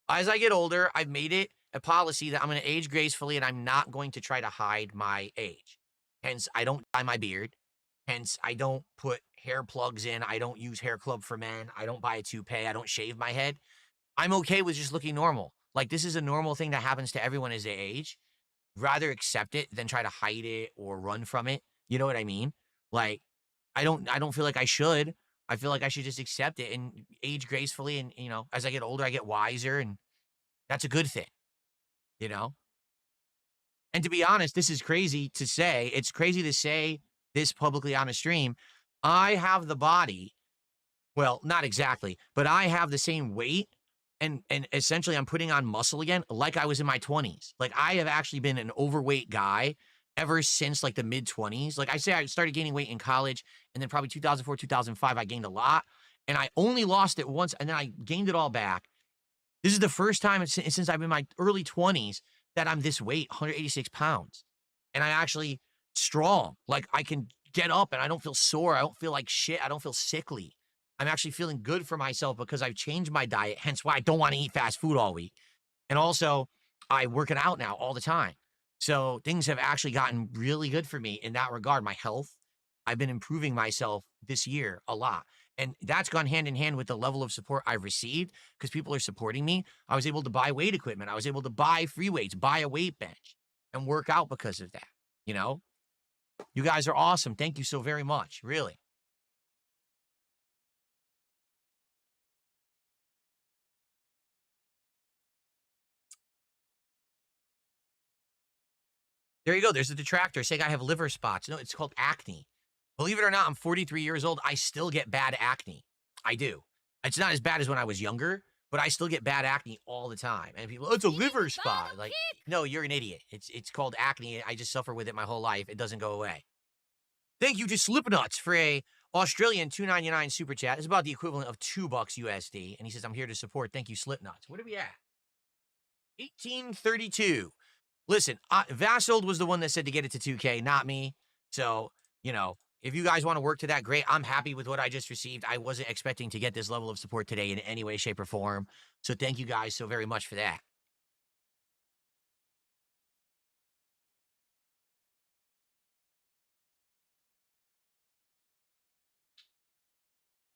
As I get older, I've made it a policy that I'm going to age gracefully and I'm not going to try to hide my age. Hence, I don't dye my beard. Hence, I don't put hair plugs in. I don't use hair club for men. I don't buy a toupee. I don't shave my head. I'm okay with just looking normal. Like, this is a normal thing that happens to everyone as they age. Rather accept it than try to hide it or run from it. You know what I mean? Like, I don't feel like I should. I feel like I should just accept it and age gracefully. And, you know, as I get older, I get wiser, and that's a good thing, you know? And to be honest, this is crazy to say. It's crazy to say this publicly on a stream. I have the body, well, not exactly, but I have the same weight. And essentially I'm putting on muscle again, like I was in my 20s. Like, I have actually been an overweight guy ever since like the mid 20s. Like I say, I started gaining weight in college, and then probably 2004, 2005, I gained a lot, and I only lost it once, and then I gained it all back. This is the first time since I've been in my early 20s that I'm this weight, 186 pounds. And I'm actually strong. Like, I can get up and I don't feel sore. I don't feel like shit. I don't feel sickly. I'm actually feeling good for myself because I've changed my diet, hence why I don't want to eat fast food all week. And also, I'm working out now all the time. So things have actually gotten really good for me in that regard. My health, I've been improving myself this year a lot. And that's gone hand in hand with the level of support I've received because people are supporting me. I was able to buy weight equipment. I was able to buy free weights, buy a weight bench, and work out because of that. You know, you guys are awesome. Thank you so very much. Really. There you go. There's a detractor saying I have liver spots. No, it's called acne. Believe it or not, I'm 43 years old. I still get bad acne. I do. It's not as bad as when I was younger, but I still get bad acne all the time. And people, oh, it's a liver spot. Like, no, you're an idiot. It's called acne. I just suffer with it my whole life. It doesn't go away. Thank you to Slipnuts for a Australian $2.99 super chat. It's about the equivalent of $2 USD. And he says, I'm here to support. Thank you, Slipnuts. What are we at? 1832. Listen, Vasold was the one that said to get it to 2K, not me. So, you know, if you guys want to work to that, great. I'm happy with what I just received. I wasn't expecting to get this level of support today in any way, shape, or form. So thank you guys so very much for that.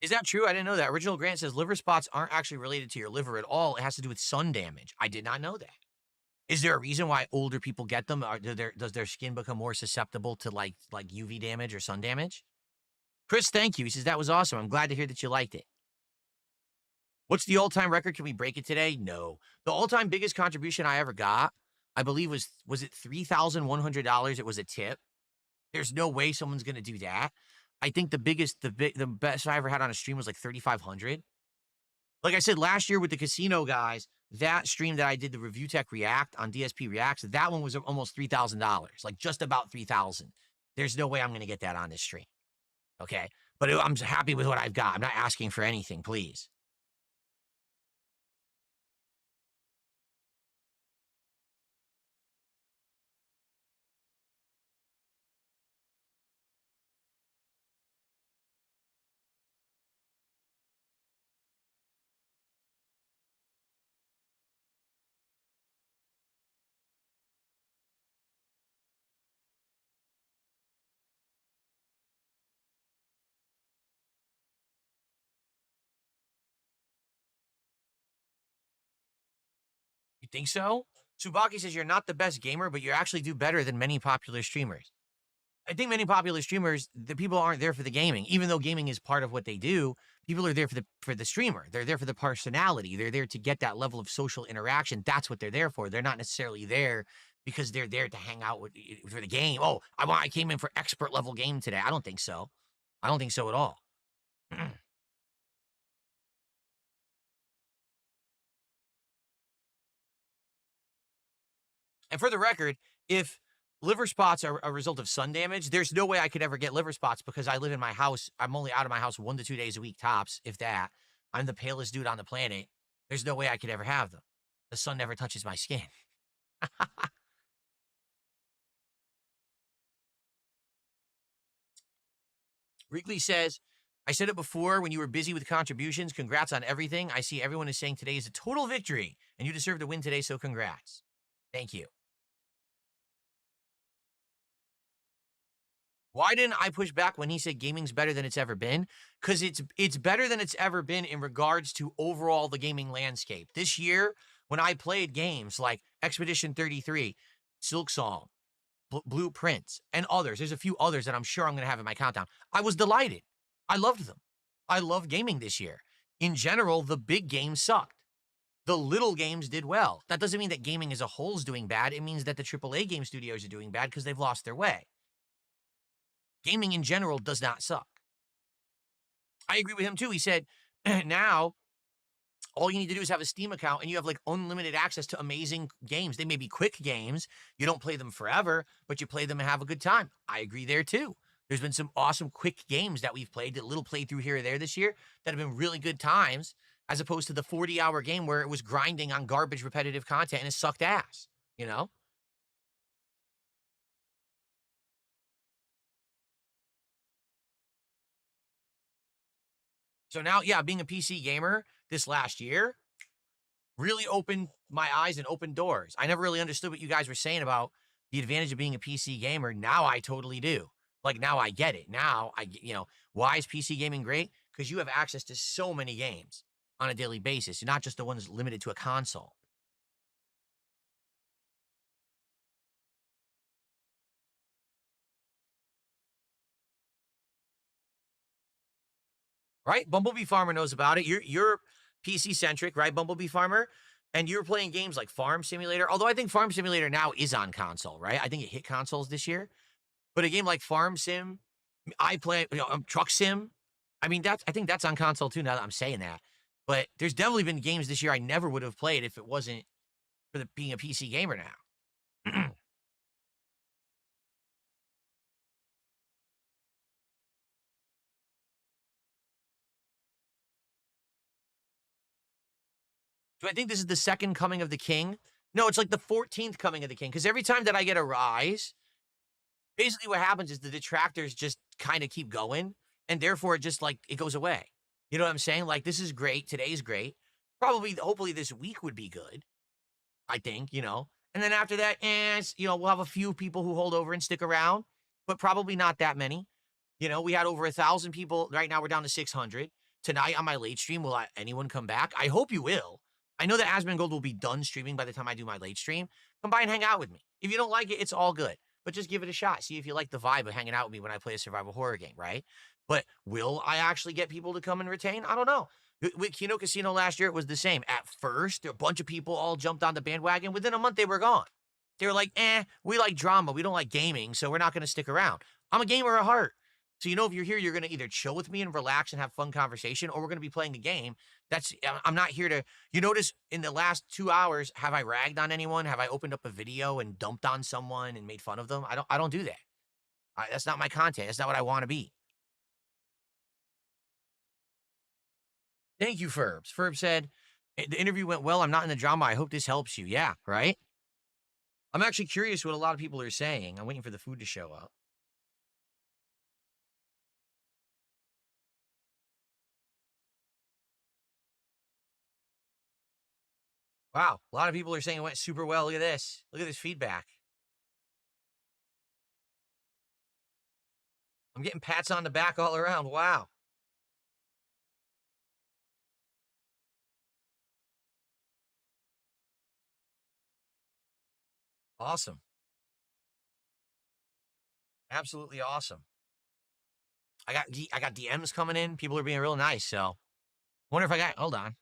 Is that true? I didn't know that. Original Grant says liver spots aren't actually related to your liver at all. It has to do with sun damage. I did not know that. Is there a reason why older people get them? Or does their skin become more susceptible to like UV damage or sun damage? Chris, thank you. He says, that was awesome. I'm glad to hear that you liked it. What's the all-time record? Can we break it today? No. The all-time biggest contribution I ever got, I believe was it $3,100? It was a tip. There's no way someone's going to do that. I think the best I ever had on a stream was like 3,500. Like I said, last year with the casino guys, that stream that I did, the Review Tech React on DSP Reacts, that one was almost $3,000, like just about 3,000. There's no way I'm going to get that on this stream. Okay. But I'm happy with what I've got. I'm not asking for anything, please. You think so? Tsubaki says you're not the best gamer, but you actually do better than many popular streamers. I think many popular streamers, the people aren't there for the gaming. Even though gaming is part of what they do, people are there for the streamer. They're there for the personality. They're there to get that level of social interaction. That's what they're there for. They're not necessarily there because they're there to hang out for the game. Oh, I came in for expert level game today. I don't think so. I don't think so at all. And for the record, if liver spots are a result of sun damage, there's no way I could ever get liver spots because I live in my house. I'm only out of my house 1 to 2 days a week tops, if that. I'm the palest dude on the planet. There's no way I could ever have them. The sun never touches my skin. Wrigley says, I said it before when you were busy with contributions. Congrats on everything. I see everyone is saying today is a total victory, and you deserve to win today, so congrats. Thank you. Why didn't I push back when he said gaming's better than it's ever been? Because it's better than it's ever been in regards to overall the gaming landscape. This year, when I played games like Expedition 33, Silk Song, Blueprints, and others, there's a few others that I'm sure I'm going to have in my countdown. I was delighted. I loved them. I love gaming this year. In general, the big games sucked. The little games did well. That doesn't mean that gaming as a whole is doing bad. It means that the AAA game studios are doing bad because they've lost their way. Gaming in general does not suck. I agree with him too. He said, now all you need to do is have a Steam account and you have like unlimited access to amazing games. They may be quick games. You don't play them forever, but you play them and have a good time. I agree there too. There's been some awesome quick games that we've played, a little playthrough here or there this year that have been really good times, as opposed to the 40-hour game where it was grinding on garbage repetitive content and it sucked ass, you know? So now, yeah, being a PC gamer this last year really opened my eyes and opened doors. I never really understood what you guys were saying about the advantage of being a PC gamer. Now I totally do. Like, now I get it. Now, why is PC gaming great? Because you have access to so many games on a daily basis. You're not just the ones limited to a console. Right? Bumblebee Farmer knows about it. You're PC centric, right, Bumblebee Farmer? and you're playing games like Farm Simulator, although I think Farm Simulator now is on console, right? I think it hit consoles this year. But a game like Farm Sim, I play, Truck Sim. I mean, I think that's on console too, now that I'm saying that. But there's definitely been games this year I never would have played if it wasn't for being a PC gamer now. Do I think this is the second coming of the king? No, it's like the 14th coming of the king. Because every time that I get a rise, basically what happens is the detractors just kind of keep going. And therefore, it just like, it goes away. You know what I'm saying? Like, this is great. Today's great. Probably, hopefully this week would be good. I think, And then after that, we'll have a few people who hold over and stick around. But probably not that many. We had over 1,000 people. Right now, we're down to 600. Tonight on my late stream, will anyone come back? I hope you will. I know that asmongold will be done streaming by the time I do my late stream. Come by and hang out with me. If you don't like it, it's all good. But just give it a shot. See if you like the vibe of hanging out with me when I play a survival horror game, right? But will I actually get people to come and retain? I don't know. With Kino Casino last year, it was the same. At first, a bunch of people all jumped on the bandwagon. Within a month, they were gone. They were like, we like drama. We don't like gaming, so we're not going to stick around. I'm a gamer at heart. So, if you're here, you're going to either chill with me and relax and have fun conversation, or we're going to be playing a game. I'm not here to, you notice in the last 2 hours, have I ragged on anyone? Have I opened up a video and dumped on someone and made fun of them? I don't do that. That's not my content. That's not what I want to be. Thank you, Ferbs. Ferbs said, the interview went well. I'm not in the drama. I hope this helps you. Yeah, right? I'm actually curious what a lot of people are saying. I'm waiting for the food to show up. Wow, a lot of people are saying it went super well. Look at this. Look at this feedback. I'm getting pats on the back all around. Wow. Awesome. Absolutely awesome. I got DMs coming in. People are being real nice, so wonder if I got, hold on.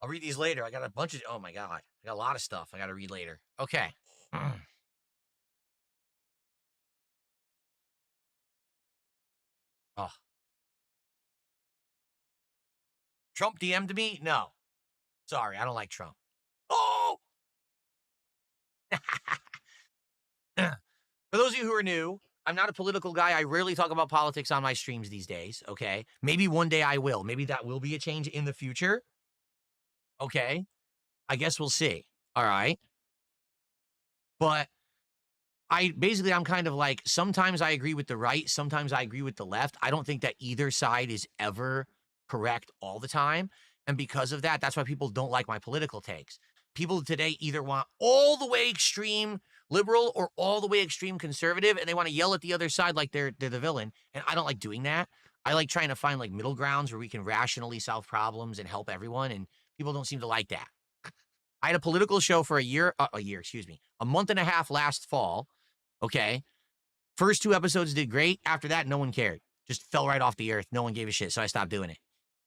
I'll read these later. I got a bunch of, oh my God. I got a lot of stuff I got to read later. Okay. Oh. Trump DM'd me? No. Sorry, I don't like Trump. Oh! For those of you who are new, I'm not a political guy. I rarely talk about politics on my streams these days, okay? Maybe one day I will. Maybe that will be a change in the future. Okay? I guess we'll see. All right? But I'm kind of like, sometimes I agree with the right, sometimes I agree with the left. I don't think that either side is ever correct all the time. And because of that, that's why people don't like my political takes. People today either want all the way extreme liberal or all the way extreme conservative, and they want to yell at the other side like they're the villain. And I don't like doing that. I like trying to find like middle grounds where we can rationally solve problems and help everyone. And people don't seem to like that. I had a political show for a month and a half last fall. Okay. First 2 episodes did great. After that, no one cared. Just fell right off the earth. No one gave a shit. So I stopped doing it.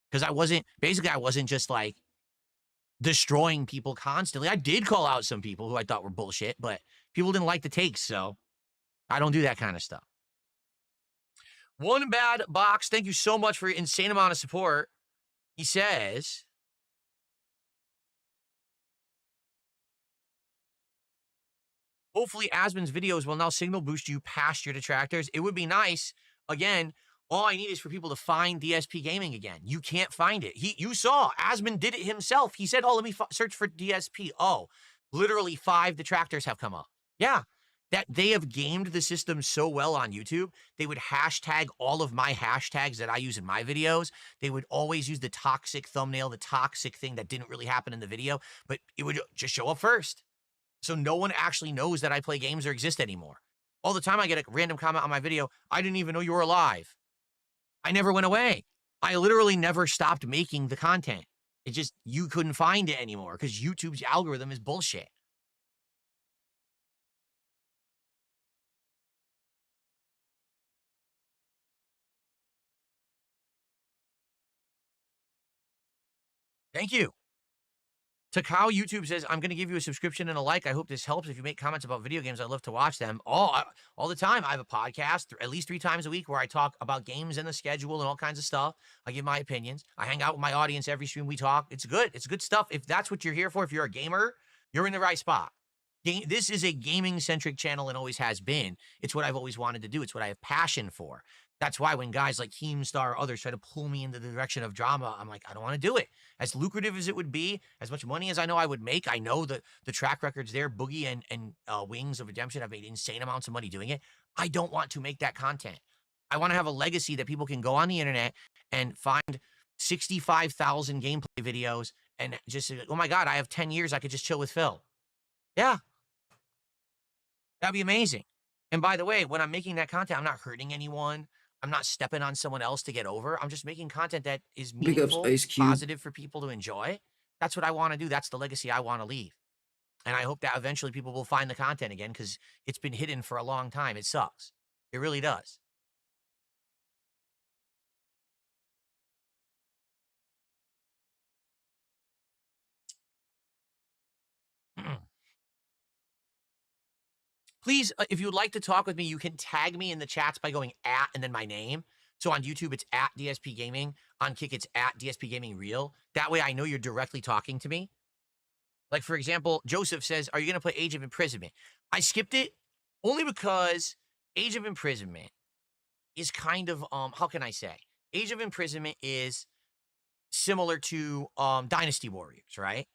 Because I wasn't just like destroying people constantly. I did call out some people who I thought were bullshit, but people didn't like the takes. So I don't do that kind of stuff. One Bad Box, thank you so much for your insane amount of support. He says, hopefully Asmon's videos will now signal boost you past your detractors. It would be nice. Again, all I need is for people to find DSP Gaming again. You can't find it. You saw, Asmon did it himself. He said, oh, let me search for DSP. Oh, literally 5 detractors have come up. Yeah, that they have gamed the system so well on YouTube. They would hashtag all of my hashtags that I use in my videos. They would always use the toxic thumbnail, the toxic thing that didn't really happen in the video, but it would just show up first. So no one actually knows that I play games or exist anymore. All the time I get a random comment on my video, I didn't even know you were alive. I never went away. I literally never stopped making the content. It just, you couldn't find it anymore because YouTube's algorithm is bullshit. Thank you. Takao YouTube says, I'm going to give you a subscription and a like. I hope this helps. If you make comments about video games, I love to watch them all the time. I have a podcast at least 3 times a week where I talk about games and the schedule and all kinds of stuff. I give my opinions. I hang out with my audience every stream we talk. It's good. It's good stuff. If that's what you're here for, if you're a gamer, you're in the right spot. This is a gaming-centric channel and always has been. It's what I've always wanted to do. It's what I have passion for. That's why when guys like Keemstar or others try to pull me into the direction of drama, I'm like, I don't want to do it. As lucrative as it would be, as much money as I know I would make, I know that the track record's there. Boogie and Wings of Redemption have made insane amounts of money doing it. I don't want to make that content. I want to have a legacy that people can go on the internet and find 65,000 gameplay videos and just say, oh my God, I have 10 years. I could just chill with Phil. Yeah. That'd be amazing. And by the way, when I'm making that content, I'm not hurting anyone. I'm not stepping on someone else to get over. I'm just making content that is meaningful, positive for people to enjoy. That's what I want to do. That's the legacy I want to leave. And I hope that eventually people will find the content again because it's been hidden for a long time. It sucks. It really does. Please, if you would like to talk with me, you can tag me in the chats by going @ and then my name. So on YouTube, it's @DSP Gaming. On Kick, it's @DSP Gaming Real. That way I know you're directly talking to me. Like, for example, Joseph says, are you going to play Age of Imprisonment? I skipped it only because Age of Imprisonment is kind of, how can I say? Age of Imprisonment is similar to Dynasty Warriors, right?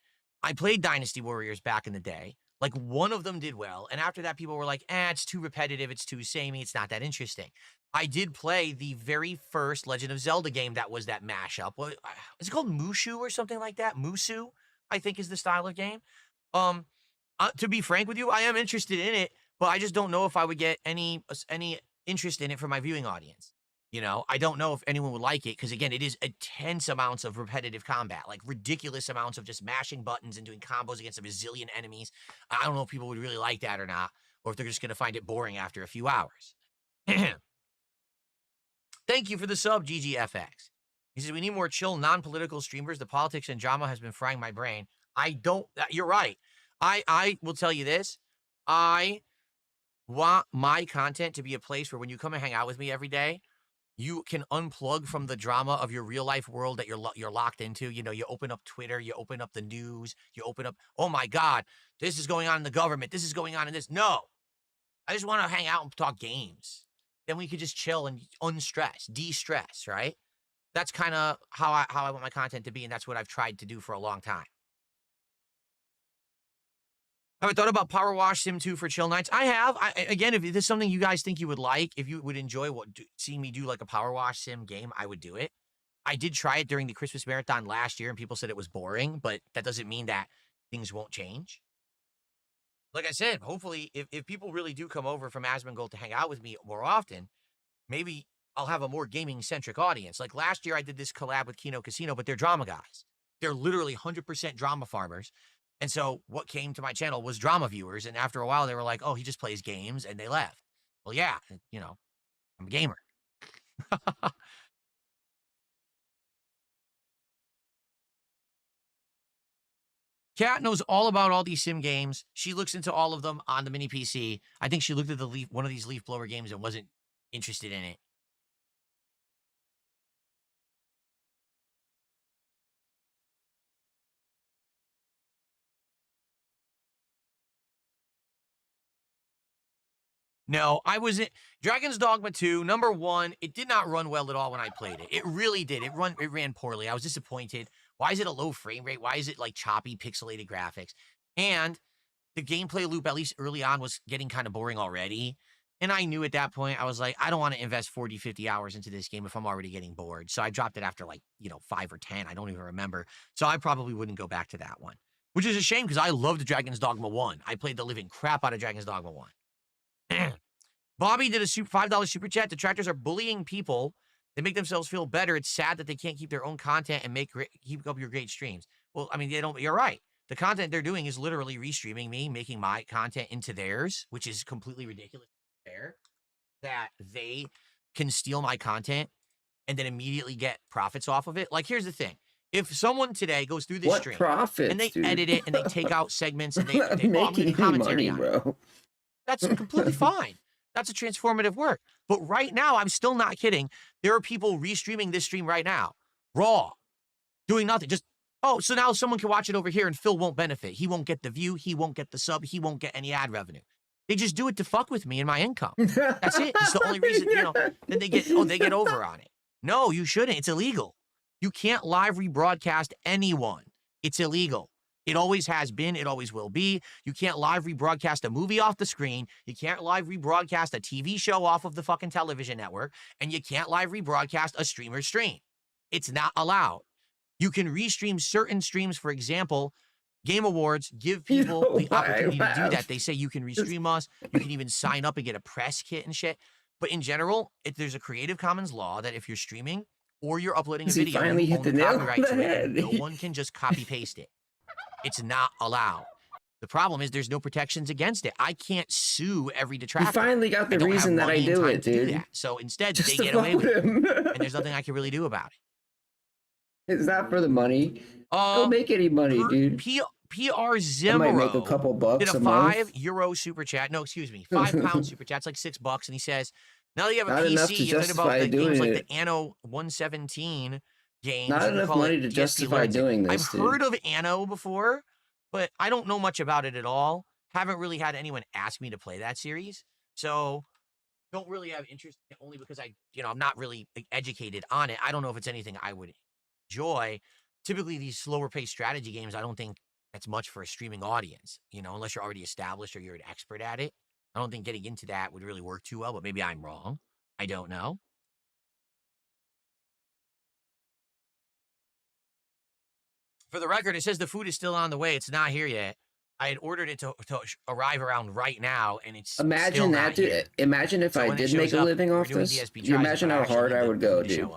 I played Dynasty Warriors back in the day. Like, one of them did well, and after that, people were like, it's too repetitive, it's too samey, it's not that interesting. I did play the very first Legend of Zelda game that was that mashup. What is it called? Mushu or something like that? Musu, I think, is the style of game. To be frank with you, I am interested in it, but I just don't know if I would get any interest in it from my viewing audience. You know, I don't know if anyone would like it because, again, it is intense amounts of repetitive combat, like ridiculous amounts of just mashing buttons and doing combos against a bazillion enemies. I don't know if people would really like that or not, or if they're just going to find it boring after a few hours. Thank you for the sub, GGFX. He says, we need more chill, non-political streamers. The politics and drama has been frying my brain. You're right. I will tell you this. I want my content to be a place where when you come and hang out with me every day, you can unplug from the drama of your real life world that you're locked into. You know, you open up Twitter, you open up the news, you open up, oh my God, this is going on in the government. This is going on in this. No, I just want to hang out and talk games. Then we could just chill and unstress, de-stress, right? That's kind of how I want my content to be, and that's what I've tried to do for a long time. Have I thought about Power Wash Sim 2 for chill nights? I have. Again, if this is something you guys think you would like, if you would enjoy seeing me do like a Power Wash Sim game, I would do it. I did try it during the Christmas marathon last year, and people said it was boring, but that doesn't mean that things won't change. Like I said, hopefully, if people really do come over from Asmongold to hang out with me more often, maybe I'll have a more gaming-centric audience. Like last year, I did this collab with Kino Casino, but they're drama guys. They're literally 100% drama farmers. And so what came to my channel was drama viewers. And after a while, they were like, oh, he just plays games. And they left. Well, yeah, you know, I'm a gamer. Kat knows all about all these sim games. She looks into all of them on the mini PC. I think she looked at one of these leaf blower games and wasn't interested in it. No, I wasn't. Dragon's Dogma 2, number 1, it did not run well at all when I played it. It really did. It ran poorly. I was disappointed. Why is it a low frame rate? Why is it like choppy, pixelated graphics? And the gameplay loop, at least early on, was getting kind of boring already. And I knew at that point, I was like, I don't want to invest 40, 50 hours into this game if I'm already getting bored. So I dropped it after like, 5 or 10. I don't even remember. So I probably wouldn't go back to that one, which is a shame because I loved Dragon's Dogma 1. I played the living crap out of Dragon's Dogma 1. Bobby did a $5 super chat. Detractors are bullying people They make themselves feel better. It's sad that they can't keep their own content and keep up your great streams. Well, I mean, they don't. You're right. The content they're doing is literally restreaming me, making my content into theirs, which is completely ridiculous. Fair that they can steal my content and then immediately get profits off of it. Like, here's the thing. If someone today goes through this stream profits, and they dude? edit it and they take out segments and I'm not they making any commentary money, on it, bro. that's completely fine. That's a transformative work. But right now, I'm still not kidding. There are people restreaming this stream right now, raw, doing nothing. Just, oh, so now someone can watch it over here and Phil won't benefit. He won't get the view. He won't get the sub. He won't get any ad revenue. They just do it to fuck with me and my income. That's it. It's the only reason, then they get over on it. No, you shouldn't. It's illegal. You can't live rebroadcast anyone. It's illegal. It always has been. It always will be. You can't live rebroadcast a movie off the screen. You can't live rebroadcast a TV show off of the fucking television network. And you can't live rebroadcast a streamer's stream. It's not allowed. You can restream certain streams. For example, Game Awards give people the opportunity to do that. They say you can restream us. You can even sign up and get a press kit and shit. But in general, there's a Creative Commons law that if you're streaming or you're uploading a video, you own the copyright to it, and no one can just copy paste it. It's not allowed. The problem is there's no protections against it. I can't sue every detractor. You finally got the reason that I do it, dude. So instead, they get away with it, and there's nothing I can really do about it. It's not for the money. Don't make any money, dude. PR Zimro I might make a couple bucks did a €5 super chat. No, excuse me, £5 super chat. It's like $6, and he says, "Now that you have a PC, you heard about the games like the Anno 117 games. Not enough money to justify doing this. I've heard of Anno before, but I don't know much about it at all. Haven't really had anyone ask me to play that series, so don't really have interest in it only because I'm not really educated on it. I don't know if it's anything I would enjoy. Typically, these slower paced strategy games, I don't think that's much for a streaming audience, unless you're already established or you're an expert at it. I don't think getting into that would really work too well, but maybe I'm wrong. I don't know. For the record, it says the food is still on the way. It's not here yet. I had ordered it to arrive around right now, and it's imagine that, dude. Here. Imagine if I did make a living off this. You imagine how hard I would go, dude.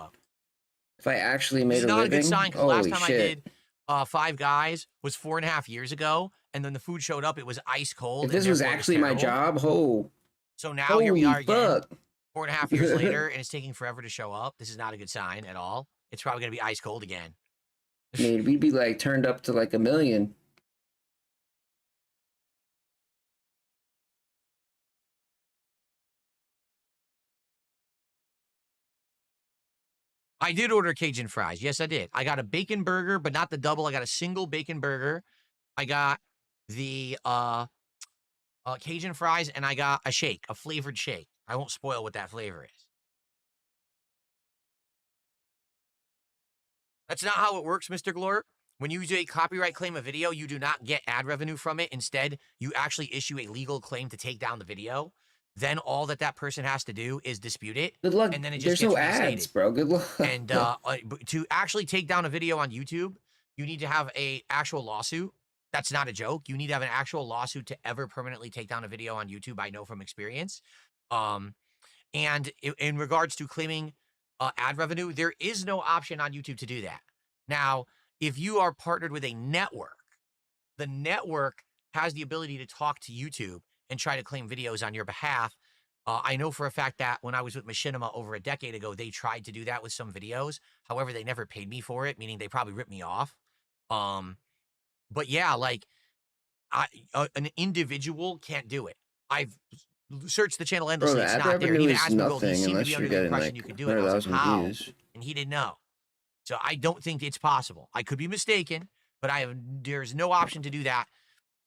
If I actually made a living. It's not a good sign, because last time I did Five Guys was 4.5 years ago, and then the food showed up. It was ice cold. If this was actually my job, so now here we are again, 4.5 years later, and it's taking forever to show up. This is not a good sign at all. It's probably going to be ice cold again. I mean, we'd be like turned up to like 1 million. I did order Cajun fries. Yes, I did. I got a bacon burger, but not the double. I got a single bacon burger. I got the Cajun fries, and I got a shake, a flavored shake. I won't spoil what that flavor is. That's not how it works, Mr. Glort. When you do a copyright claim a video, you do not get ad revenue from it. Instead, you actually issue a legal claim to take down the video. Then all that person has to do is dispute it. Good luck. And then it just There's gets no ads, bro. Good luck. And to actually take down a video on YouTube, you need to have a actual lawsuit. That's not a joke. You need to have an actual lawsuit to ever permanently take down a video on YouTube. I know from experience. And in regards to claiming ad revenue, there is no option on YouTube to do that. Now, if you are partnered with a network, the network has the ability to talk to YouTube and try to claim videos on your behalf. I know for a fact that when I was with Machinima over a decade ago, they tried to do that with some videos. However, they never paid me for it, meaning they probably ripped me off. But yeah, like an individual can't do it. I've searched the channel endlessly. Bro, it's not there. And even Asmongold, he seemed to be under the impression like you could do it. I was like, how? Views. And he didn't know. So I don't think it's possible. I could be mistaken, but there's no option to do that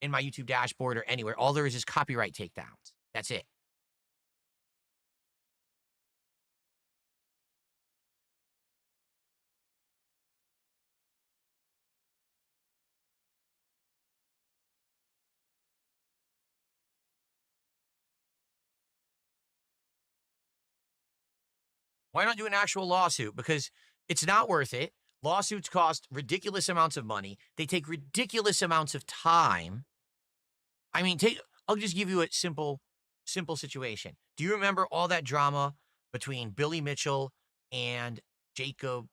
in my YouTube dashboard or anywhere. All there is copyright takedowns. That's it. Why not do an actual lawsuit? Because it's not worth it. Lawsuits cost ridiculous amounts of money. They take ridiculous amounts of time. I mean, I'll just give you a simple situation. Do you remember all that drama between Billy Mitchell and Jacob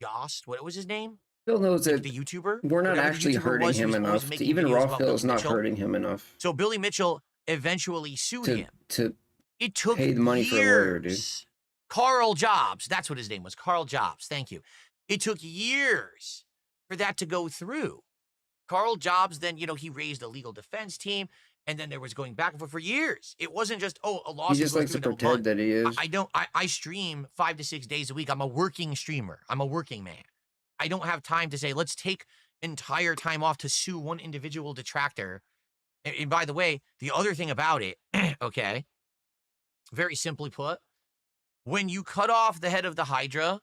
Yost. What was his name? Phil knows Like that the YouTuber. we're not Whatever the actually YouTuber hurting was, who him was always enough. making Even videos Raw about Phil Billy is not Mitchell. hurting him enough So Billy Mitchell eventually sued him. to It took pay the money for a lawyer, dude. years. Carl Jobs, that's what his name was. Carl Jobs. Thank you. It took years for that to go through. Carl Jobs, then, you know, he raised a legal defense team, and then there was going back and forth for years. It wasn't just, oh, a lawsuit. He just goes likes to through in a pretend month. that he is. I stream 5 to 6 days a week. I'm a working streamer. I'm a working man. I don't have time to say, let's take entire time off to sue one individual detractor. And by the way, the other thing about it, okay, very simply put, when you cut off the head of the Hydra,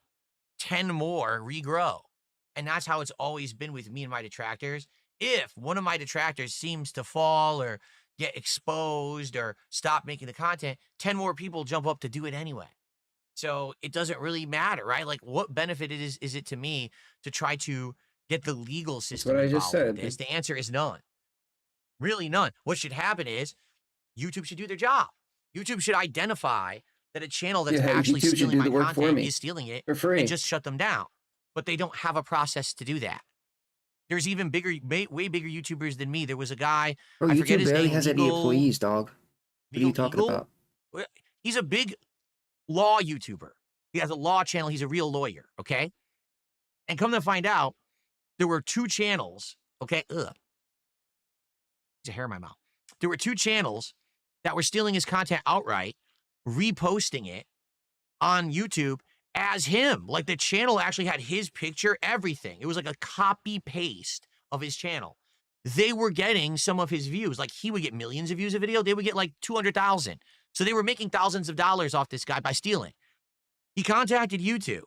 10 more regrow. And that's how it's always been with me and my detractors. If one of my detractors seems to fall or get exposed or stop making the content, 10 more people jump up to do it anyway. So it doesn't really matter, right? Like, what benefit is it to me to try to get the legal system what I just involved with said. this? The answer is none. Really none. What should happen is YouTube should do their job. YouTube should identify that a channel that's actually YouTube should stealing do my the work for content me is stealing it for free. and just shut them down. But they don't have a process to do that. There's even bigger, way bigger YouTubers than me. There was a guy, Bro, I forget YouTube his barely name. has any employees, dog. What are you talking about? He's a big law YouTuber. He has a law channel. He's a real lawyer, okay? And come to find out, there were 2 channels, okay? Ugh. There's a hair in my mouth. There were 2 channels that were stealing his content outright, reposting it on YouTube as him. Like, the channel actually had his picture, everything. It was like a copy paste of his channel. They were getting some of his views. Like, he would get millions of views a video. They would get like 200,000. So they were making thousands of dollars off this guy by stealing. He contacted YouTube.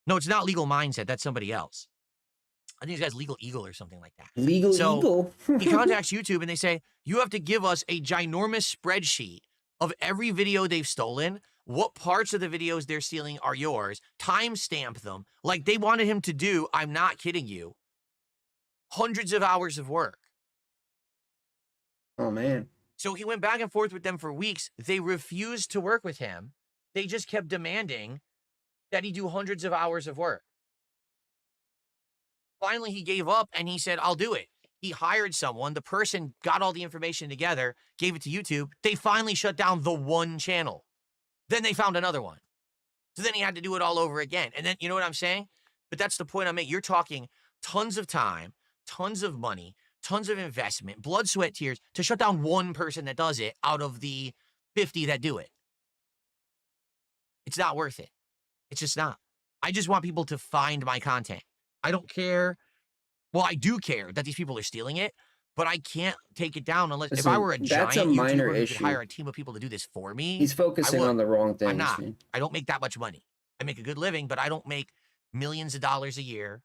No, it's not Legal Mindset. That's somebody else. I think this guy's Legal Eagle or something like that. Legal Eagle. He contacts YouTube and they say, you have to give us a ginormous spreadsheet of every video they've stolen, what parts of the videos they're stealing are yours, timestamp them. Like, they wanted him to do, I'm not kidding you, hundreds of hours of work. Oh, man. So he went back and forth with them for weeks. They refused to work with him. They just kept demanding that he do hundreds of hours of work. Finally, he gave up and he said, I'll do it. He hired someone. The person got all the information together, gave it to YouTube. They finally shut down the one channel. Then they found another one. So then he had to do it all over again. And then, you know what I'm saying? But that's the point I'm making. You're talking tons of time, tons of money, tons of investment, blood, sweat, tears to shut down one person that does it out of the 50 that do it. It's not worth it. It's just not. I just want people to find my content. I don't care. Well, I do care that these people are stealing it, but I can't take it down unless if I were a giant YouTuber who could hire a team of people to do this for me. He's focusing on the wrong things. I'm not. Man. I don't make that much money. I make a good living, but I don't make millions of dollars a year.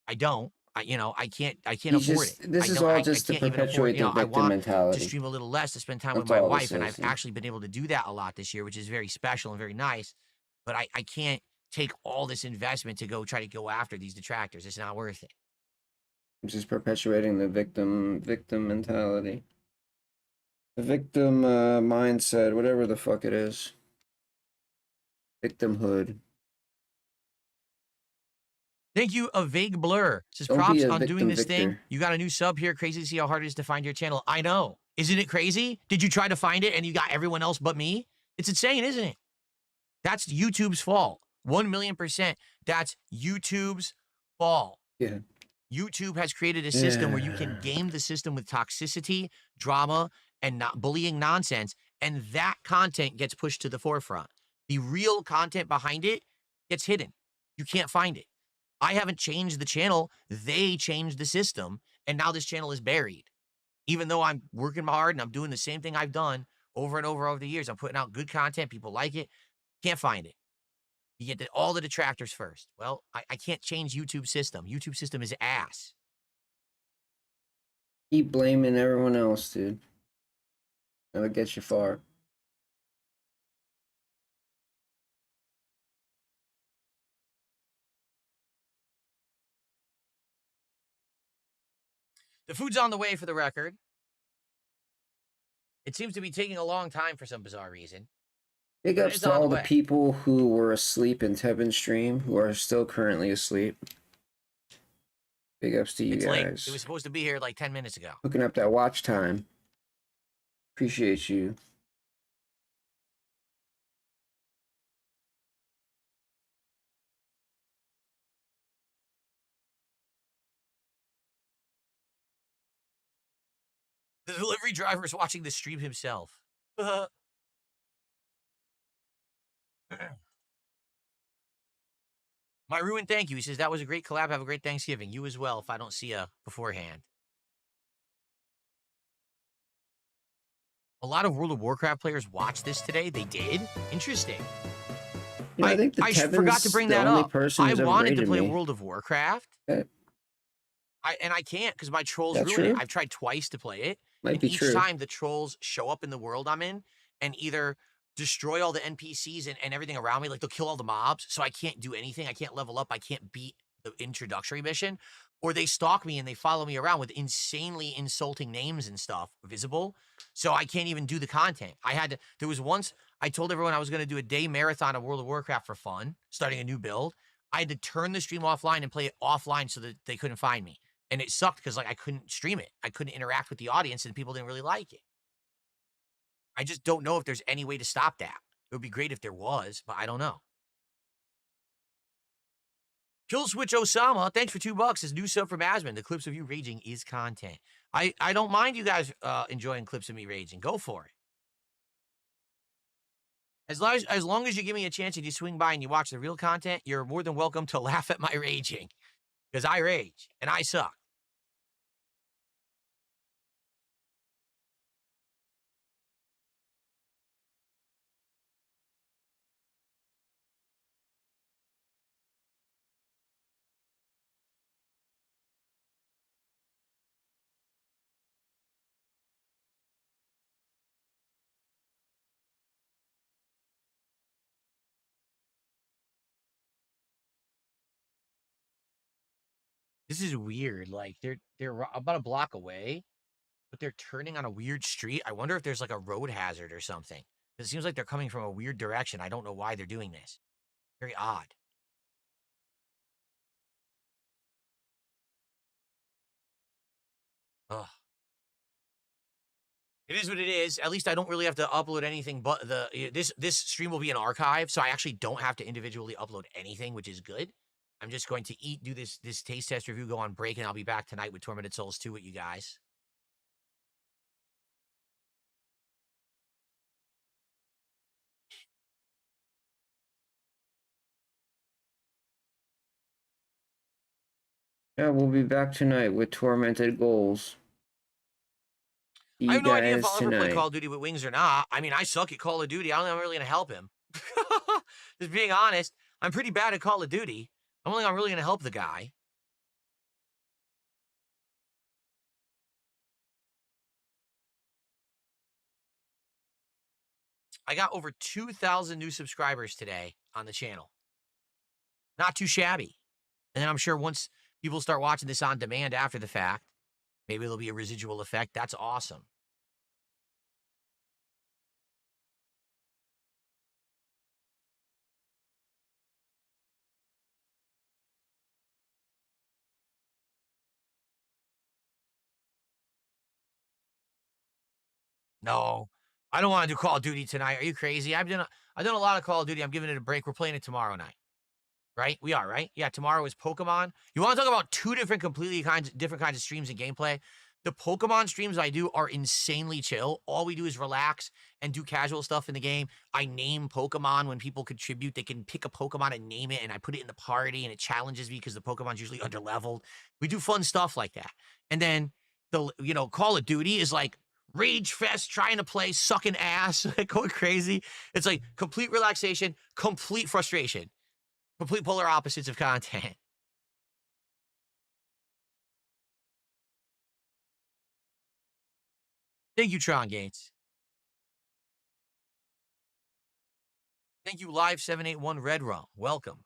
I don't. I can't afford it. This is all just to perpetuate the victim mentality. To stream a little less, to spend time with my wife, and I've actually been able to do that a lot this year, which is very special and very nice. But I can't take all this investment to try to go after these detractors. It's not worth it. I'm just perpetuating the victim mentality. The victim mindset, whatever the fuck it is. Victimhood. Thank you, A Vague Blur. Says, props on doing this thing. You got a new sub here. Crazy to see how hard it is to find your channel. I know. Isn't it crazy? Did you try to find it and you got everyone else but me? It's insane, isn't it? That's YouTube's fault. 1,000,000%. That's YouTube's fault. Yeah. YouTube has created a system where you can game the system with toxicity, drama, and not bullying nonsense, and that content gets pushed to the forefront. The real content behind it gets hidden. You can't find it. I haven't changed the channel. They changed the system, and now this channel is buried. Even though I'm working hard and I'm doing the same thing I've done over and over the years. I'm putting out good content. People like it. Can't find it. You get all the detractors first. Well, I can't change YouTube's system. YouTube's system is ass. Keep blaming everyone else, dude. That'll get you far. The food's on the way, for the record. It seems to be taking a long time for some bizarre reason. Big But ups it's to on the all the way. people who were asleep in Tebin's stream, who are still currently asleep. Big ups to you It's late. guys. It was supposed to be here like 10 minutes ago. Hooking up that watch time. Appreciate you. The delivery driver is watching the stream himself. My ruin, thank you. He says, that was a great collab. Have a great Thanksgiving. You as well, if I don't see you beforehand. A lot of World of Warcraft players watched this today. They did? Interesting. You know, I think I Tevin's forgot to bring the that only up. person I who's ever wanted to rated play me. World of Warcraft. Okay. I can't because my trolls That's ruin it. true. I've tried twice to play it. Might and be each true. time the trolls show up in the world I'm in and either destroy all the NPCs and everything around me, like they'll kill all the mobs, so I can't do anything. I can't level up. I can't beat the introductory mission. Or they stalk me and they follow me around with insanely insulting names and stuff visible. So I can't even do the content. There was once I told everyone I was going to do a day marathon of World of Warcraft for fun, starting a new build. I had to turn the stream offline and play it offline so that they couldn't find me. And it sucked because like I couldn't stream it. I couldn't interact with the audience and people didn't really like it. I just don't know if there's any way to stop that. It would be great if there was, but I don't know. Kill Switch Osama, thanks for $2. His new sub from Asmon. The clips of you raging is content. I don't mind you guys enjoying clips of me raging. Go for it. As long as you give me a chance and you swing by and you watch the real content, you're more than welcome to laugh at my raging. Because I rage and I suck. This is weird. Like they're about a block away, but they're turning on a weird street. I wonder if there's like a road hazard or something. It seems like they're coming from a weird direction. I don't know why they're doing this. Very odd. Ugh. It is what it is. At least I don't really have to upload anything but this stream will be an archive, so I actually don't have to individually upload anything, which is good. I'm just going to do this taste test review, go on break, and I'll be back tonight with Tormented Souls 2 with you guys. Yeah, we'll be back tonight with Tormented Goals. See I you have no idea if guys I'll ever play tonight. Call of Duty with Wings or not. I mean, I suck at Call of Duty. I don't think I'm really going to help him. Just being honest, I'm pretty bad at Call of Duty. I don't think I'm really going to help the guy. I got over 2,000 new subscribers today on the channel. Not too shabby. And then I'm sure once people start watching this on demand after the fact, maybe there'll be a residual effect. That's awesome. No, I don't want to do Call of Duty tonight. Are you crazy? I've done a lot of Call of Duty. I'm giving it a break. We're playing it tomorrow night. Right? We are, right? Yeah, tomorrow is Pokemon. You want to talk about two different different kinds of streams and gameplay? The Pokemon streams I do are insanely chill. All we do is relax and do casual stuff in the game. I name Pokemon when people contribute. They can pick a Pokemon and name it, and I put it in the party, and it challenges me because the Pokemon's usually underleveled. We do fun stuff like that. And then Call of Duty is like rage fest, trying to play, sucking ass, going crazy. It's like complete relaxation, complete frustration. Complete polar opposites of content. Thank you, Tron Gates. Thank you, Live781 Red Rum. Welcome.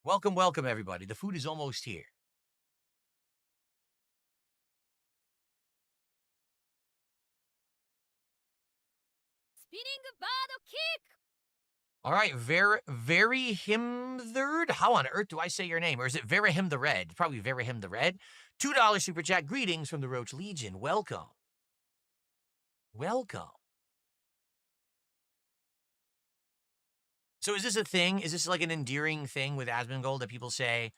Welcome, welcome, everybody. The food is almost here. All right, very him third. How on earth do I say your name? Or is it Vera him the Red? Probably Vera him the Red. $2 super chat. Greetings from the Roach Legion. Welcome. Welcome. So is this a thing? Is this like an endearing thing with asmongold that people say,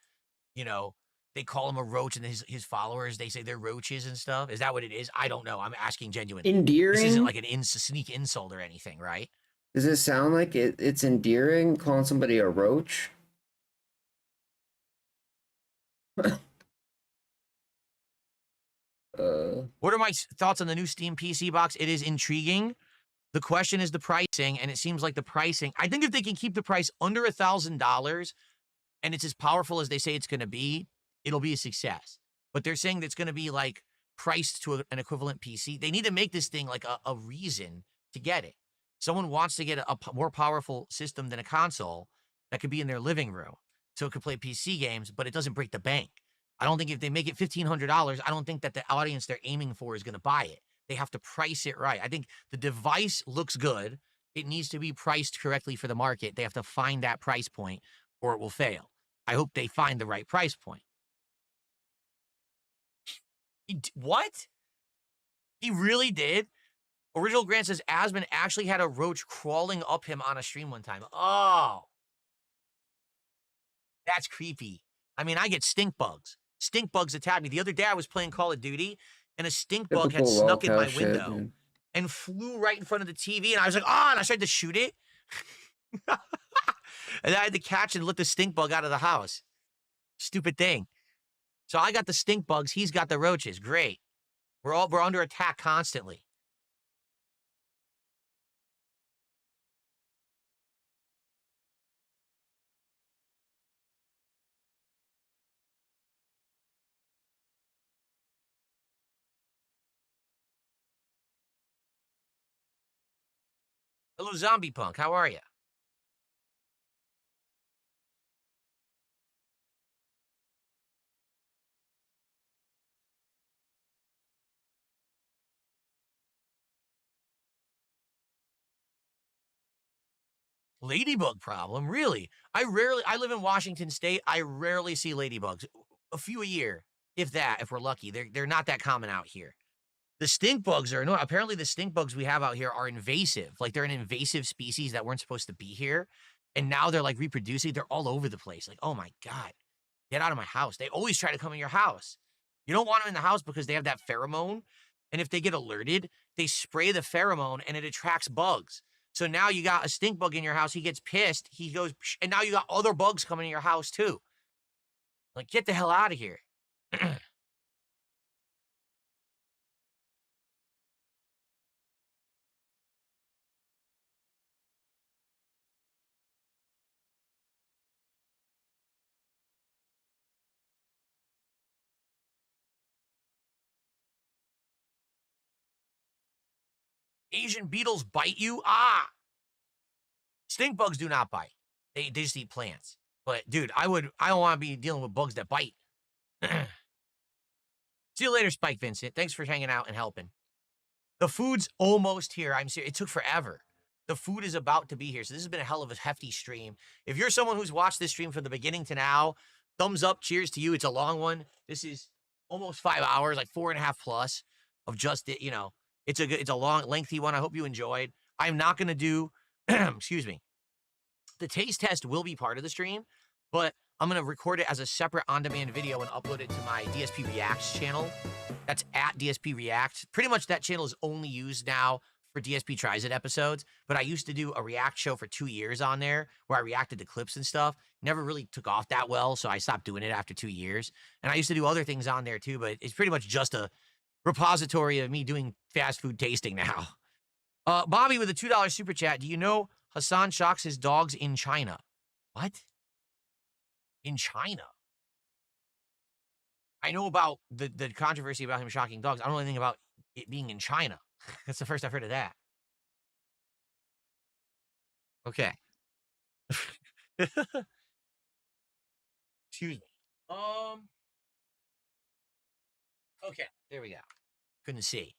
you know, they call him a roach and his followers, they say they're roaches and stuff? Is that what it is? I don't know. I'm asking genuinely. Endearing? This isn't like an sneak insult or anything, right? Does it sound like it's endearing calling somebody a roach? What are my thoughts on the new Steam PC box? It is intriguing. The question is the pricing, and it seems like the pricing, I think if they can keep the price under $1,000 and it's as powerful as they say it's going to be, it'll be a success. But they're saying that it's going to be like priced to an equivalent PC. They need to make this thing like a reason to get it. Someone wants to get a more powerful system than a console that could be in their living room so it could play PC games, but it doesn't break the bank. I don't think if they make it $1,500, I don't think that the audience they're aiming for is going to buy it. They have to price it right. I think the device looks good. It needs to be priced correctly for the market. They have to find that price point or it will fail. I hope they find the right price point. What? He really did? Original Grant says Asmon actually had a roach crawling up him on a stream one time. Oh. That's creepy. I mean, I get stink bugs. Stink bugs attack me. The other day I was playing Call of Duty and a stink bug had snuck in my window and flew right in front of the TV. And I was like, oh, and I tried to shoot it. And I had to catch and let the stink bug out of the house. Stupid thing. So I got the stink bugs. He's got the roaches. Great. We're under attack constantly. Hello, Zombie Punk. How are you? Ladybug problem? Really? I live in Washington State. I rarely see ladybugs. A few a year, if that, if we're lucky. They're not that common out here. The stink bugs are, no, apparently the stink bugs we have out here are invasive. Like they're an invasive species that weren't supposed to be here. And now they're like reproducing. They're all over the place. Like, oh my God, get out of my house. They always try to come in your house. You don't want them in the house because they have that pheromone. And if they get alerted, they spray the pheromone and it attracts bugs. So now you got a stink bug in your house. He gets pissed. He goes, psh, and now you got other bugs coming in your house too. Like, get the hell out of here. Asian beetles bite you? Ah! Stink bugs do not bite. They just eat plants. But dude, I don't want to be dealing with bugs that bite. See you later, Spike Vincent. Thanks for hanging out and helping. The food's almost here. I'm serious. It took forever. The food is about to be here. So this has been a hell of a hefty stream. If you're someone who's watched this stream from the beginning to now, thumbs up, cheers to you. It's a long one. This is almost 5 hours, like 4.5 plus of just it, you know. It's a long, lengthy one. I hope you enjoyed. I'm not going to do, excuse me. The taste test will be part of the stream, but I'm going to record it as a separate on-demand video and upload it to my DSP Reacts channel. That's at DSP Reacts. Pretty much that channel is only used now for DSP Tries It episodes, but I used to do a React show for 2 years on there where I reacted to clips and stuff. Never really took off that well, so I stopped doing it after 2 years. And I used to do other things on there too, but it's pretty much just a repository of me doing fast food tasting now. Bobby with a $2 super chat. Do you know Hassan shocks his dogs in China? What? In China? I know about the controversy about him shocking dogs. I don't know anything about it being in China. That's the first I've heard of that. Okay. Excuse me. Okay, there we go. Couldn't see.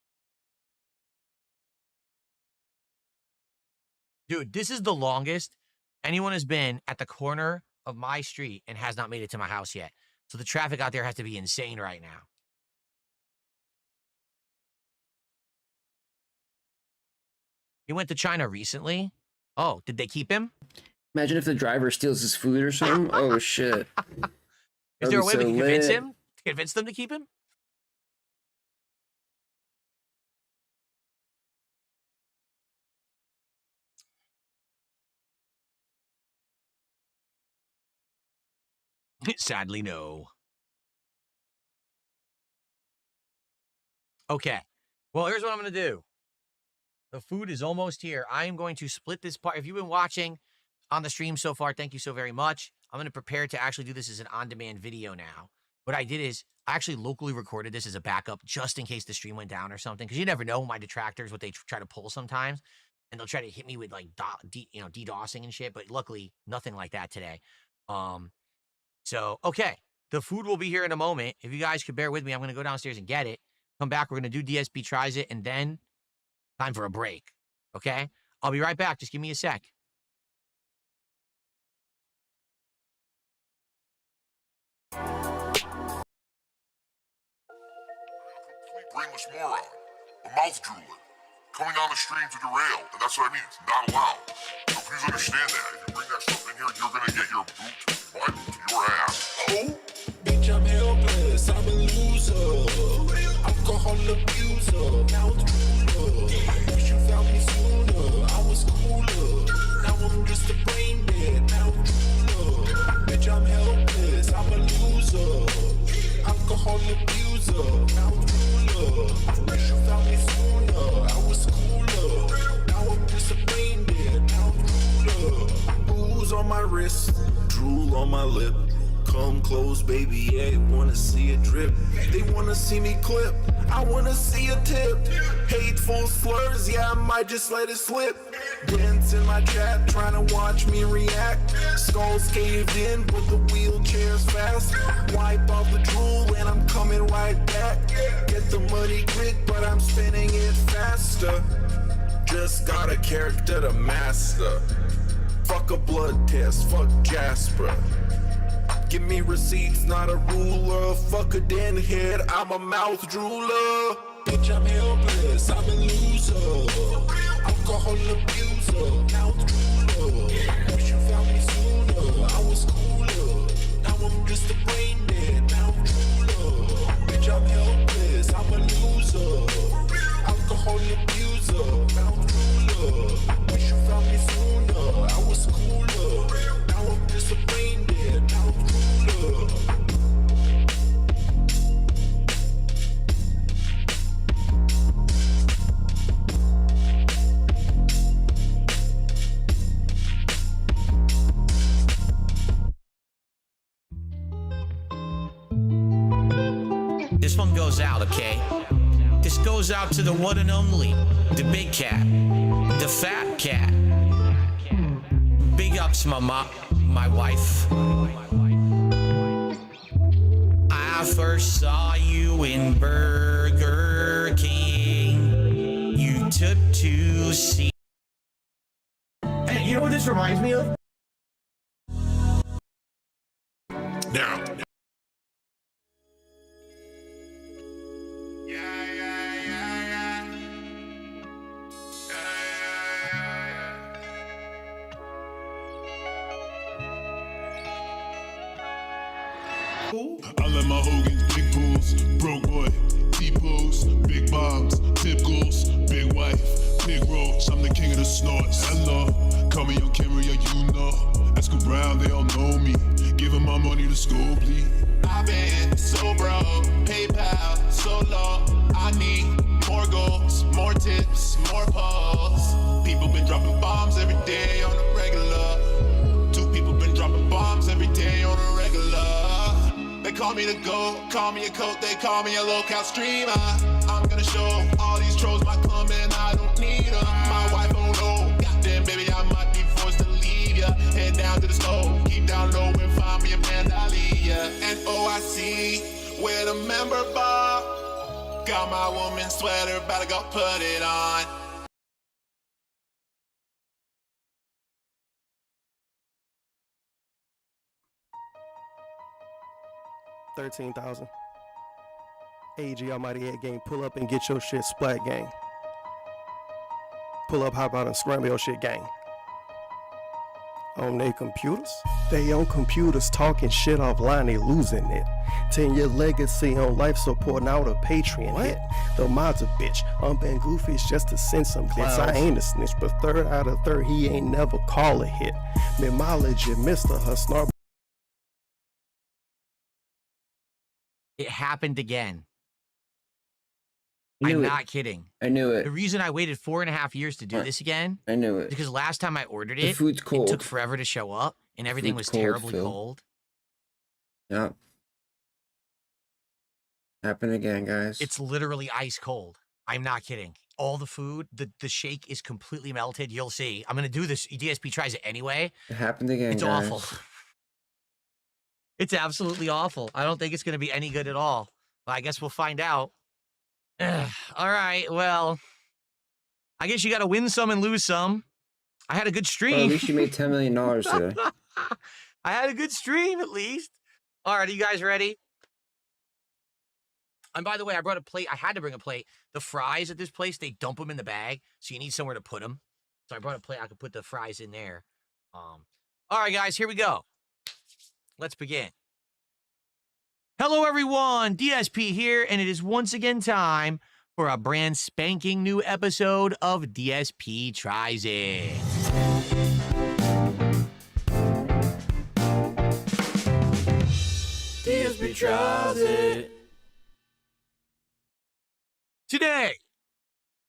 Dude, this is the longest anyone has been at the corner of my street and has not made it to my house yet. So the traffic out there has to be insane right now. He went to China recently. Oh, did they keep him? Imagine if the driver steals his food or something. Oh shit. Is there a way so we can convince lit. him? To convince them to keep him? Sadly, no. Okay. Well, here's what I'm going to do. The food is almost here. I am going to split this part. If you've been watching on the stream so far, thank you so very much. I'm going to prepare to actually do this as an on-demand video now. What I did is I actually locally recorded this as a backup just in case the stream went down or something. Because you never know my detractors, what they try to pull sometimes. And they'll try to hit me with like DDoSing and shit. But luckily, nothing like that today. So, okay. The food will be here in a moment. If you guys could bear with me, I'm going to go downstairs and get it. Come back. We're going to do DSP Tries It. And then time for a break. Okay? I'll be right back. Just give me a sec. Brainless moron, a mouth drooler, coming on the stream to derail, and that's what I mean, it's not allowed. So please understand that. If you bring that stuff in here, you're gonna get your boot right to your ass. Oh, bitch, I'm helpless, I'm a loser. Alcohol abuser, mouth drooler. Wish you found me sooner, I was cooler. Now I'm just a brain dead, mouth drooler. Bitch, I'm helpless, I'm a loser. Alcohol abuser, mouth drooler. Wish you found me sooner, I was cooler. Now I'm just a brain dead, mouth drooler. Booze on my wrist, drool on my lip. Come close, baby, yeah, wanna see it drip. They wanna see me clip, I wanna see a tip. Hateful slurs, yeah, I might just let it slip. Dents in my chat, trying to watch me react. Skulls caved in, but the wheelchair's fast. Wipe off the drool and I'm coming right back. Get the money quick, but I'm spending it faster. Just got a character to master. Fuck a blood test, fuck Jasper. Give me receipts, not a ruler. Fuck a den head, I'm a mouth drooler. Bitch, I'm helpless, I'm a loser. Alcohol abuser, mouth drooler. Wish you found me sooner, I was cooler. Now I'm just a brain dead, mouth drooler. Bitch, I'm helpless, I'm a loser. Alcohol abuser, mouth drooler. Wish you found me sooner, I was cooler. Now I'm just a brain dead, mouth drooler. This one goes out, okay? This goes out to the one and only, the big cat, the fat cat. Big ups, my wife. I first saw you in Burger King. You took to see. Hey, you know what this reminds me of? Now. I let my Hogan's big pools, broke boy, T-pose, big bombs, tip goals, big wife, big roach. I'm the king of the snorts. Hello, call me on camera, yeah, you know. Ask around, they all know me. Giving my money to school, please. I've been so broke, PayPal, so low. I need more goals, more tips, more posts. People been dropping bombs every day on the regular. Two people been dropping bombs every day on the regular. They call me the GOAT, call me a coat, they call me a local streamer. I'm gonna show all these trolls my club and I don't need them. My wife, oh no, goddamn baby, I might be forced to leave ya. Head down to the stove, keep down low and find me a Mandalia. And oh, I see where the member bar. Got my woman's sweater, better go put it on. 13,000. AG Almighty 8 gang, pull up and get your shit splat gang. Pull up, hop out and scramble your shit gang. On their computers? They on computers talking shit offline, they losing it. 10-year legacy on life support, now the Patreon hit. The mod's a bitch, I'm been goofy just to send some bits. I ain't a snitch, but 3rd out of 3rd, he ain't never call a hit. Mimology, Mr. Husnar. It happened again. I knew I'm it. not kidding. I knew it. The reason I waited 4.5 years to do this again, I knew it. because last time I ordered The it, food's cold. it took forever to show up, and everything was Food's cold, terribly Phil. cold. Yeah. Happened again, guys. It's literally ice cold. I'm not kidding. All the food, the shake is completely melted. You'll see. I'm gonna do this. DSP tries it anyway. It happened again, It's guys. awful. It's absolutely awful. I don't think it's gonna be any good at all. But I guess we'll find out. All right. Well, I guess you got to win some and lose some. I had a good stream. Well, at least you made $10 million today. I had a good stream, at least. All right, are you guys ready? And by the way, I brought a plate. I had to bring a plate. The fries at this place, they dump them in the bag, so you need somewhere to put them. So I brought a plate. I could put the fries in there. All right, guys, here we go. Let's begin. Hello, everyone. DSP here, and it is once again time for a brand spanking new episode of DSP Tries It. DSP Tries It. Today,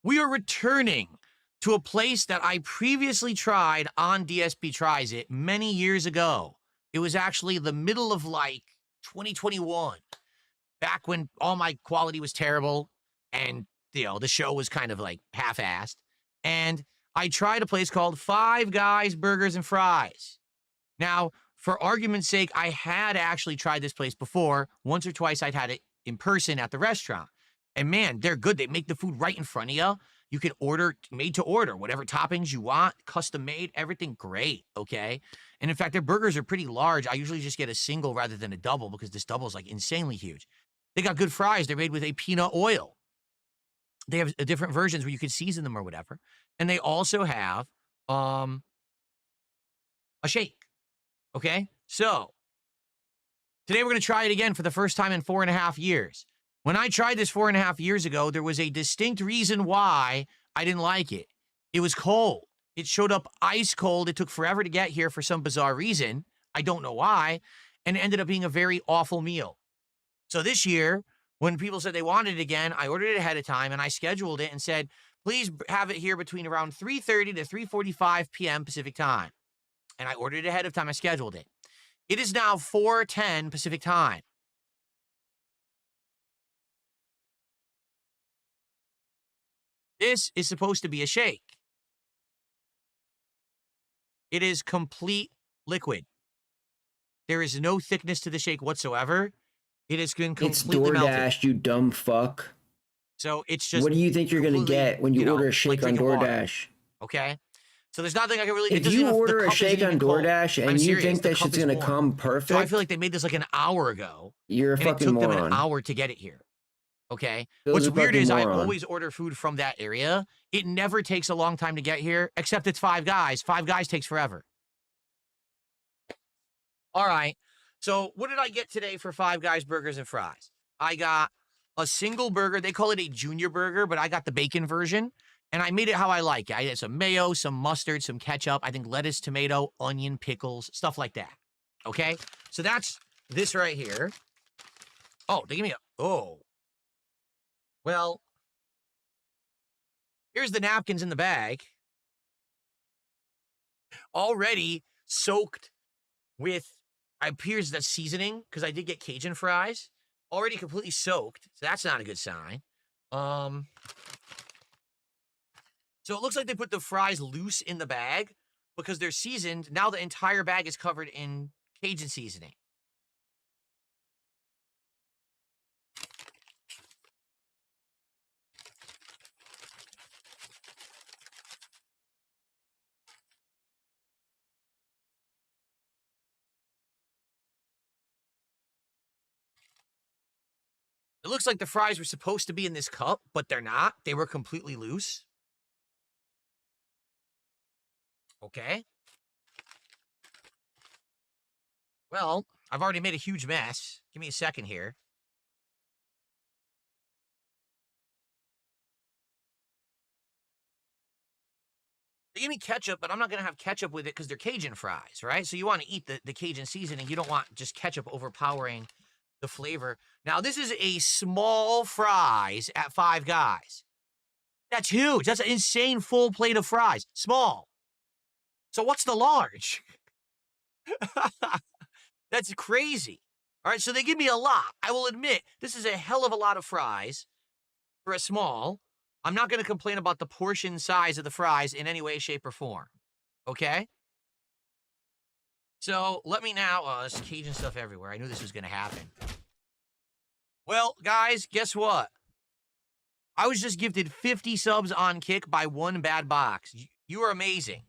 we are returning to a place that I previously tried on DSP Tries It many years ago. It was actually the middle of, 2021, back when all my quality was terrible and, the show was kind of, half-assed. And I tried a place called Five Guys Burgers and Fries. Now, for argument's sake, I had actually tried this place before. Once or twice, I'd had it in person at the restaurant. And man, they're good. They make the food right in front of you. You can order, made to order, whatever toppings you want, custom made, everything great, okay? And in fact, their burgers are pretty large. I usually just get a single rather than a double because this double is insanely huge. They got good fries. They're made with a peanut oil. They have different versions where you can season them or whatever. And they also have a shake, okay? So today we're going to try it again for the first time in 4.5 years. When I tried this 4.5 years ago, there was a distinct reason why I didn't like it. It was cold. It showed up ice cold. It took forever to get here for some bizarre reason. I don't know why. And it ended up being a very awful meal. So this year, when people said they wanted it again, I ordered it ahead of time and I scheduled it and said, please have it here between around 3:30 to 3:45 p.m. Pacific time. And I ordered it ahead of time. I scheduled it. It is now 4:10 Pacific time. This is supposed to be a shake. It is complete liquid. There is no thickness to the shake whatsoever. It has been completely It's DoorDash, melted. you dumb fuck. So it's just. What do you think you're gonna get when you order a shake on drinking water. DoorDash? Okay, so there's nothing I can really. If you order a shake on DoorDash and you think that shit's gonna come perfect, so I feel like they made this an hour ago. You're a and fucking it took them moron. an hour to get it here. Okay. Bill's What's a weird fucking is I moron. always order food from that area. It never takes a long time to get here, except it's Five Guys. Five Guys takes forever. All right. So what did I get today for Five Guys Burgers and Fries? I got a single burger. They call it a junior burger, but I got the bacon version. And I made it how I like it. I had some mayo, some mustard, some ketchup. I think lettuce, tomato, onion, pickles, stuff like that. Okay? So that's this right here. Oh, they give me a... Oh. Well, here's the napkins in the bag. Already soaked with, appears the seasoning, because I did get Cajun fries. Already completely soaked, so that's not a good sign. So it looks like they put the fries loose in the bag because they're seasoned. Now the entire bag is covered in Cajun seasoning. It looks like the fries were supposed to be in this cup, but they're not. They were completely loose. Okay. Well, I've already made a huge mess. Give me a second here. They gave me ketchup, but I'm not going to have ketchup with it because they're Cajun fries, right? So you want to eat the Cajun seasoning. You don't want just ketchup overpowering the flavor. Now, this is a small fries at Five Guys. That's huge. That's an insane full plate of fries. Small. So what's the large? That's crazy. All right, so they give me a lot. I will admit, this is a hell of a lot of fries for a small. I'm not going to complain about the portion size of the fries in any way, shape, or form. Okay? So let me now, there's Cajun stuff everywhere. I knew this was going to happen. Well, guys, guess what? I was just gifted 50 subs on Kick by One Bad Box. You are amazing.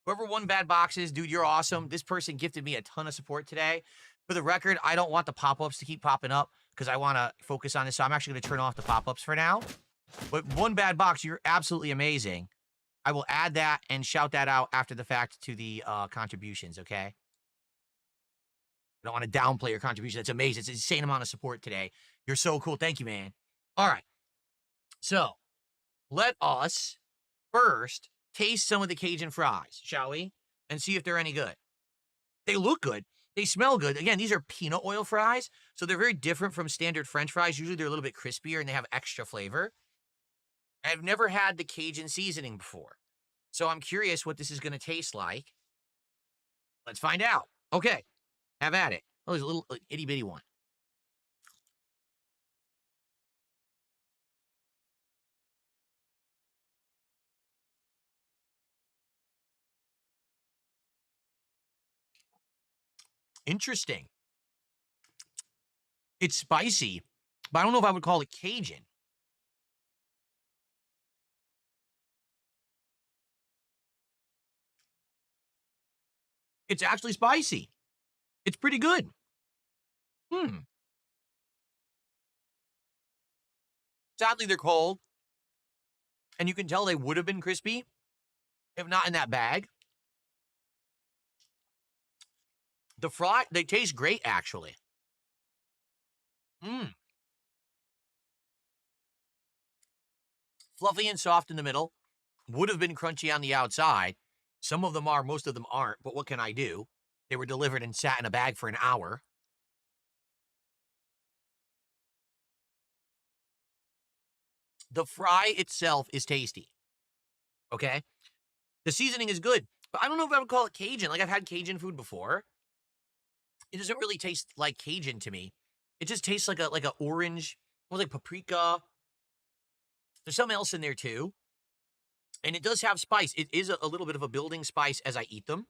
Whoever One Bad Box is, dude, you're awesome. This person gifted me a ton of support today. For the record, I don't want the pop-ups to keep popping up because I want to focus on this, so I'm actually going to turn off the pop-ups for now. But One Bad Box, you're absolutely amazing. I will add that and shout that out after the fact to the contributions, okay? I don't want to downplay your contribution. That's amazing. It's an insane amount of support today. You're so cool. Thank you, man. All right. So, let us first taste some of the Cajun fries, shall we? And see if they're any good. They look good. They smell good. Again, these are peanut oil fries, so they're very different from standard French fries. Usually they're a little bit crispier and they have extra flavor. I've never had the Cajun seasoning before, so I'm curious what this is going to taste like. Let's find out. Okay, have at it. Oh, there's a little itty-bitty one. Interesting. It's spicy, but I don't know if I would call it Cajun. It's actually spicy. It's pretty good. Sadly, they're cold. And you can tell they would have been crispy if not in that bag. The fry, they taste great, actually. Fluffy and soft in the middle. Would have been crunchy on the outside. Some of them are, most of them aren't, but what can I do? They were delivered and sat in a bag for an hour. The fry itself is tasty. Okay? The seasoning is good, but I don't know if I would call it Cajun. Like, I've had Cajun food before. It doesn't really taste like Cajun to me. It just tastes like a orange, or like paprika. There's something else in there too. And it does have spice. It is a little bit of a building spice as I eat them.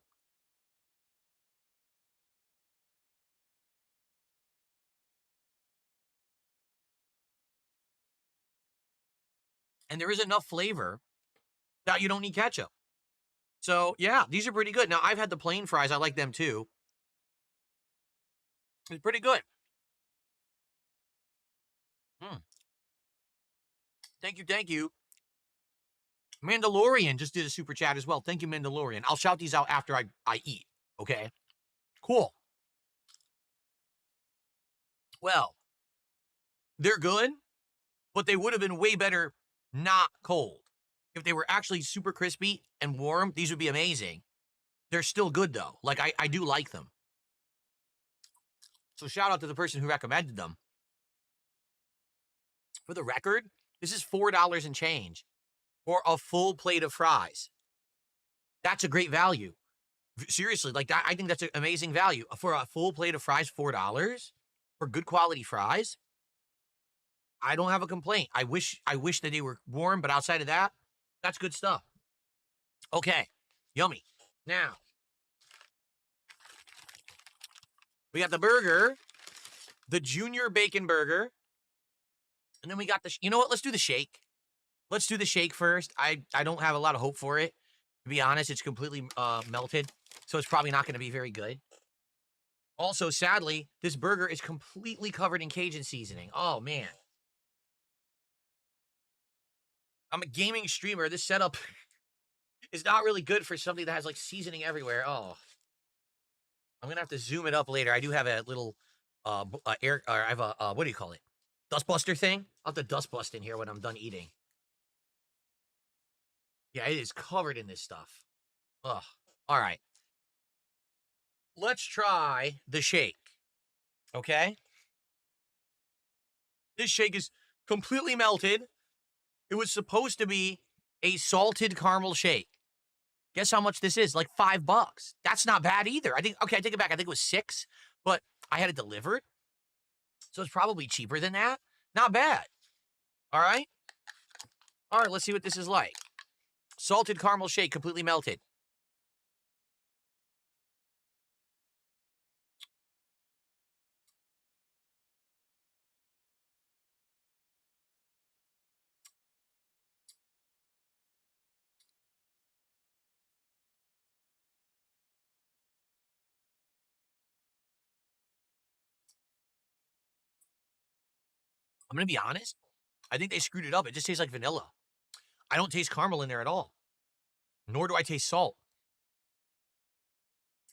And there is enough flavor that you don't need ketchup. So, yeah, these are pretty good. Now, I've had the plain fries. I like them too. It's pretty good. Thank you. Mandalorian just did a super chat as well. Thank you, Mandalorian. I'll shout these out after I eat, okay? Cool. Well, they're good, but they would have been way better not cold. If they were actually super crispy and warm, these would be amazing. They're still good, though. Like, I do like them. So shout out to the person who recommended them. For the record, this is $4 and change for a full plate of fries. That's a great value. Seriously, like, I think that's an amazing value. For a full plate of fries, $4 for good quality fries. I don't have a complaint. I wish that they were warm, but outside of that, that's good stuff. Okay, yummy. Now, we got the burger, the junior bacon burger, and then we got the, you know what? Let's do the shake. Let's do the shake first. I don't have a lot of hope for it. To be honest, it's completely melted, so it's probably not going to be very good. Also, sadly, this burger is completely covered in Cajun seasoning. Oh, man. I'm a gaming streamer. This setup is not really good for something that has, like, seasoning everywhere. Oh. I'm going to have to zoom it up later. I do have a little air, or I have a, what do you call it? Dustbuster thing? I'll have to dust bust in here when I'm done eating. Yeah, it is covered in this stuff. Ugh. All right. Let's try the shake. Okay? This shake is completely melted. It was supposed to be a salted caramel shake. Guess how much this is? Like $5. That's not bad either. I think, okay, I take it back. I think it was $6, but I had it delivered. So it's probably cheaper than that. Not bad. All right? All right, let's see what this is like. Salted caramel shake, completely melted. I'm going to be honest. I think they screwed it up. It just tastes like vanilla. I don't taste caramel in there at all. Nor do I taste salt.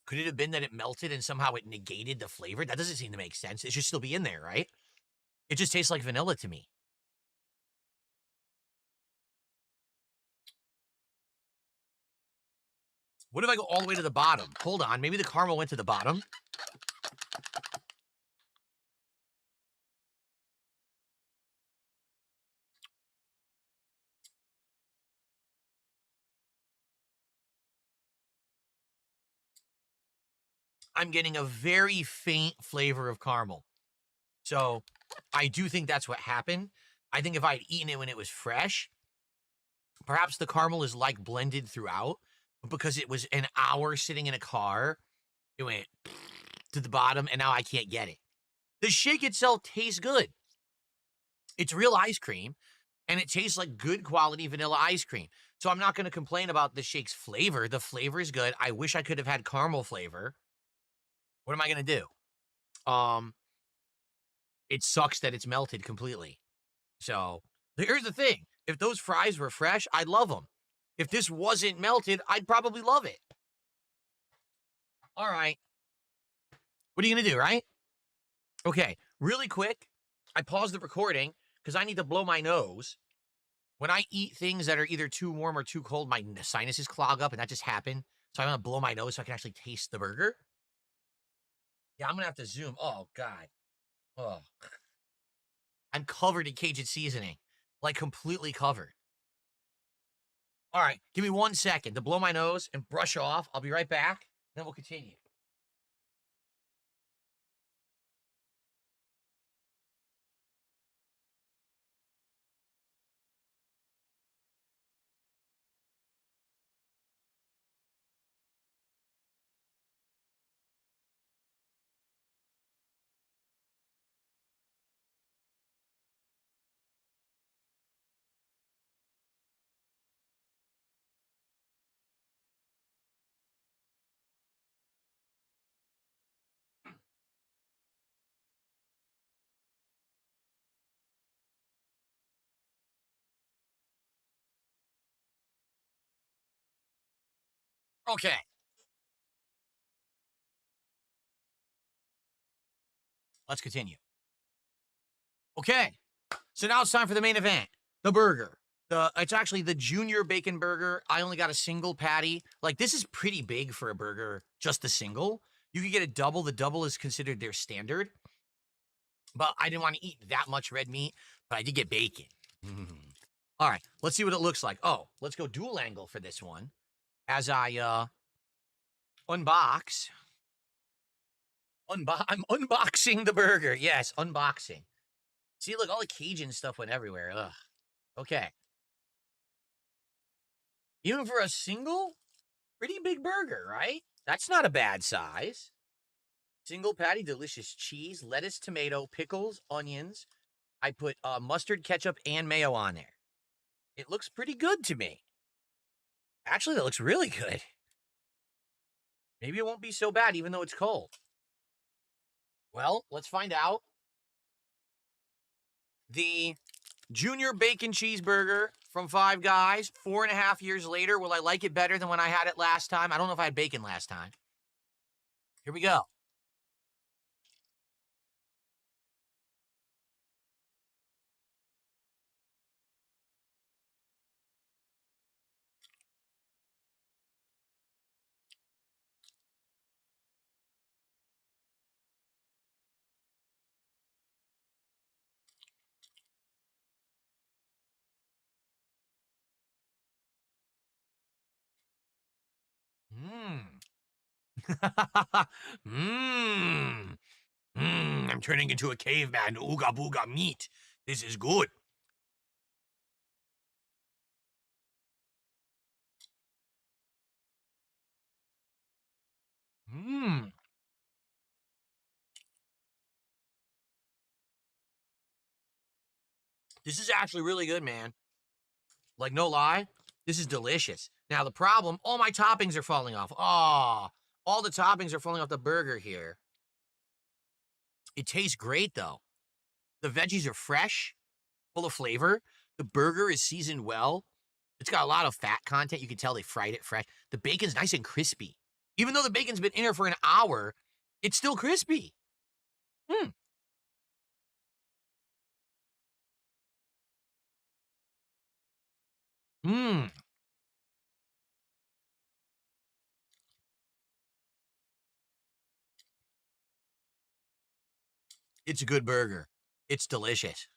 Could it have been that it melted and somehow it negated the flavor? That doesn't seem to make sense. It should still be in there, right? It just tastes like vanilla to me. What if I go all the way to the bottom? Hold on. Maybe the caramel went to the bottom. I'm getting a very faint flavor of caramel. So I do think that's what happened. I think if I had eaten it when it was fresh, perhaps the caramel is like blended throughout, but because it was an hour sitting in a car, it went to the bottom and now I can't get it. The shake itself tastes good. It's real ice cream and it tastes like good quality vanilla ice cream. So I'm not going to complain about the shake's flavor. The flavor is good. I wish I could have had caramel flavor. What am I going to do? It sucks that it's melted completely. So here's the thing. If those fries were fresh, I'd love them. If this wasn't melted, I'd probably love it. All right. What are you going to do, right? Okay, really quick. I paused the recording because I need to blow my nose. When I eat things that are either too warm or too cold, my sinuses clog up, and that just happened. So I'm going to blow my nose so I can actually taste the burger. Yeah, I'm going to have to zoom. Oh, God. Oh. I'm covered in Cajun seasoning. Like, completely covered. All right, give me 1 second to blow my nose and brush off. I'll be right back, then we'll continue. Okay. Let's continue. Okay. So now it's time for the main event. The burger. It's actually the junior bacon burger. I only got a single patty. Like, this is pretty big for a burger, just a single. You could get a double. The double is considered their standard. But I didn't want to eat that much red meat, but I did get bacon. All right, let's see what it looks like. Oh, let's go dual angle for this one. As I unbox. I'm unboxing the burger. Yes, unboxing. See, look, all the Cajun stuff went everywhere. Ugh. Okay. Even for a single, pretty big burger, right? That's not a bad size. Single patty, delicious cheese, lettuce, tomato, pickles, onions. I put mustard, ketchup, and mayo on there. It looks pretty good to me. Actually, that looks really good. Maybe it won't be so bad even though it's cold. Well, let's find out. The Junior Bacon Cheeseburger from Five Guys, 4.5 years later. Will I like it better than when I had it last time? I don't know if I had bacon last time. Here we go. Mmm. I'm turning into a caveman. Ooga booga meat. This is good. Mmm. This is actually really good, man. Like, no lie, this is delicious. Now, the problem, all my toppings are falling off. Oh, all the toppings are falling off the burger here. It tastes great, though. The veggies are fresh, full of flavor. The burger is seasoned well. It's got a lot of fat content. You can tell they fried it fresh. The bacon's nice and crispy. Even though the bacon's been in there for an hour, it's still crispy. Mmm. Mmm. It's a good burger. It's delicious.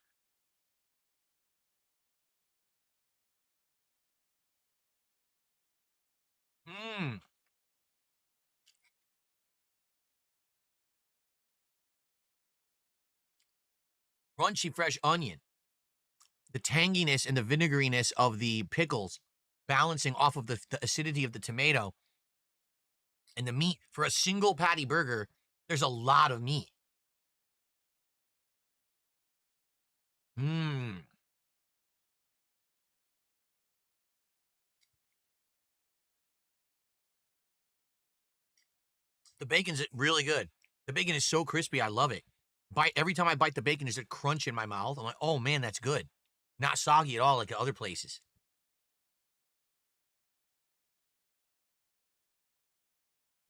Mmm. Crunchy fresh onion. The tanginess and the vinegariness of the pickles balancing off of the acidity of the tomato and the meat. For a single patty burger, there's a lot of meat. Mmm. The bacon's really good. The bacon is so crispy, I love it. Every time I bite the bacon, there's a crunch in my mouth. I'm like, oh man, that's good. Not soggy at all like at other places.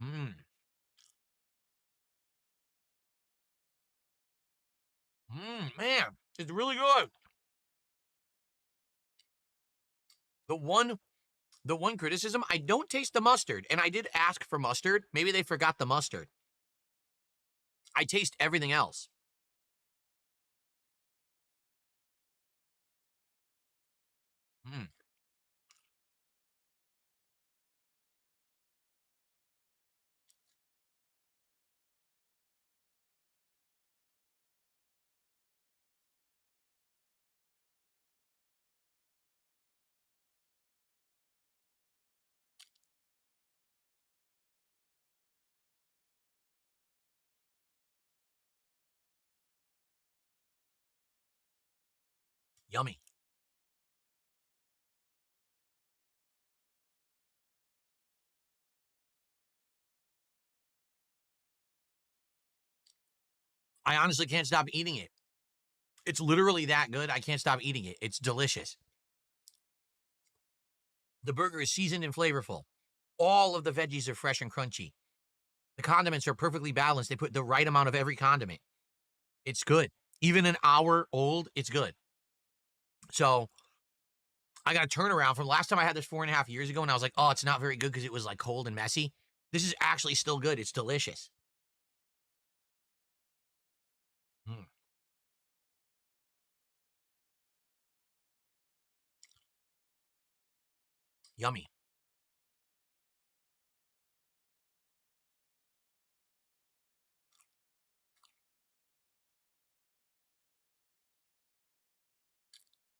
Mmm. Mmm, man, it's really good. The one criticism, I don't taste the mustard, and I did ask for mustard. Maybe they forgot the mustard. I taste everything else. Mm. Yummy. I honestly can't stop eating it. It's literally that good. I can't stop eating it. It's delicious. The burger is seasoned and flavorful. All of the veggies are fresh and crunchy. The condiments are perfectly balanced. They put the right amount of every condiment. It's good. Even an hour old, it's good. So I got a turnaround from last time I had this 4.5 years ago, and I was like, oh, it's not very good because it was like cold and messy. This is actually still good. It's delicious. Mm. Yummy.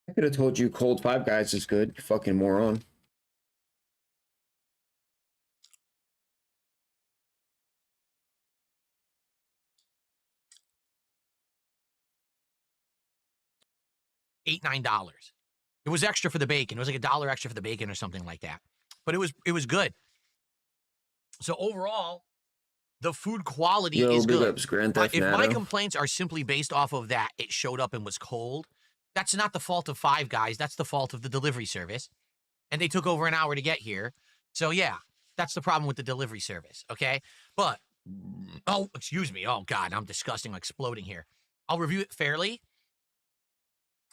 I could have told you cold Five Guys is good, you fucking moron. $8, $9. It was extra for the bacon. It was like $1 extra for the bacon or something like that. But it was good. So overall, The food quality Yo, is big good. ups, Grand But Theft if my Auto. complaints are simply based off of that, it showed up and was cold, that's not the fault of Five Guys. That's the fault of the delivery service. And they took over an hour to get here. So, yeah, that's the problem with the delivery service, okay? But, oh, excuse me. Oh, God, I'm disgusting, exploding here. I'll review it fairly.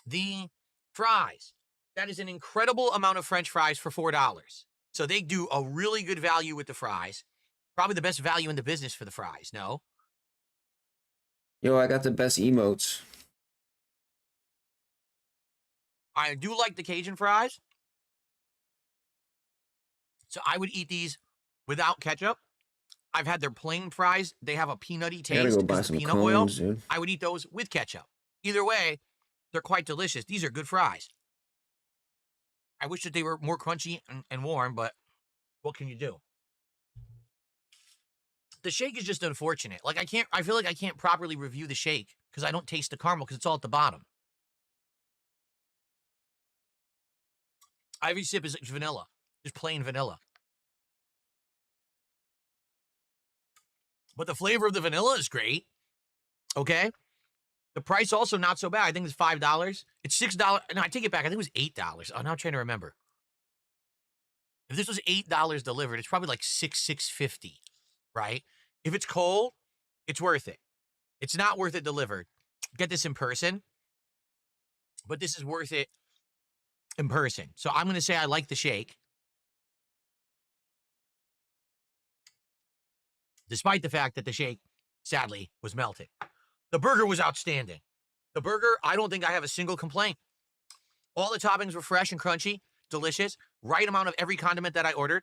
The fries. That is an incredible amount of French fries for $4. So they do a really good value with the fries. Probably the best value in the business for the fries, no? Yo, I got the best emotes. I do like the Cajun fries. So I would eat these without ketchup. I've had their plain fries. They have a peanutty I gotta taste go buy because the some peanut oil. cones, dude. I would eat those with ketchup. Either way, they're quite delicious. These are good fries. I wish that they were more crunchy and warm, but what can you do? The shake is just unfortunate. Like I feel like I can't properly review the shake because I don't taste the caramel because it's all at the bottom. Every sip is vanilla, just plain vanilla. But the flavor of the vanilla is great. Okay. The price also not so bad. I think it's $5. It's $6. No, I take it back. I think it was $8. Oh, now I'm trying to remember. If this was $8 delivered, it's probably like $6.50, right? If it's cold, it's worth it. It's not worth it delivered. Get this in person, but this is worth it in person. So I'm going to say I like the shake. Despite the fact that the shake, sadly, was melted. The burger was outstanding. The burger, I don't think I have a single complaint. All the toppings were fresh and crunchy, delicious, right amount of every condiment that I ordered.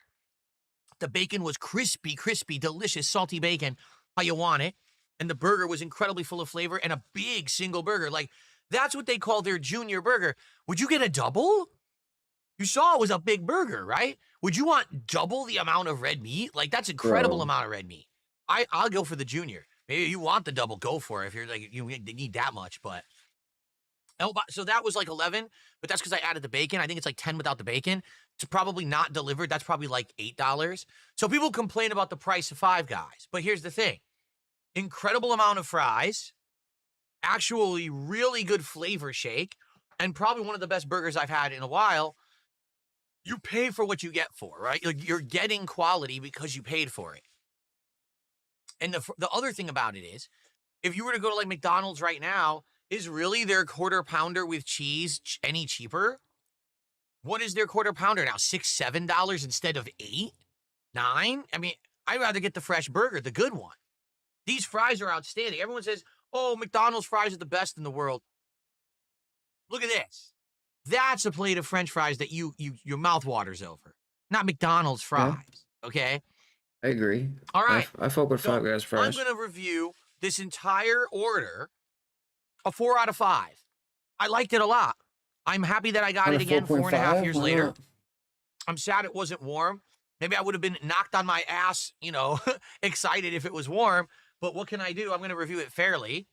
The bacon was crispy, delicious, salty bacon, how you want it. And the burger was incredibly full of flavor and a big single burger. Like, that's what they call their junior burger. Would you get a double? You saw it was a big burger, right? Would you want double the amount of red meat? Like, that's incredible Bro. amount of red meat. I'll go for the junior. Maybe you want the double, go for it if you're like, you need that much, but. Oh, so that was like 11, but that's because I added the bacon. I think it's like 10 without the bacon. It's probably not delivered. That's probably like $8. So people complain about the price of Five Guys, but here's the thing. Incredible amount of fries, actually really good flavor shake, and probably one of the best burgers I've had in a while. You pay for what you get for, right? You're getting quality because you paid for it. And the other thing about it is, if you were to go to like McDonald's right now, is really their quarter pounder with cheese any cheaper? What is their quarter pounder now? $6, $7 instead of $8, $9? I mean, I'd rather get the fresh burger, the good one. These fries are outstanding. Everyone says, oh, McDonald's fries are the best in the world. Look at this. That's a plate of French fries that your mouth waters over. Not McDonald's fries, okay? I agree. All right. I fuck with Five Guys fries. I'm going to review this entire order a 4 out of 5. I liked it a lot. I'm happy that I got it again 4.5 years later. I'm sad it wasn't warm. Maybe I would have been knocked on my ass, excited if it was warm. But what can I do? I'm going to review it fairly.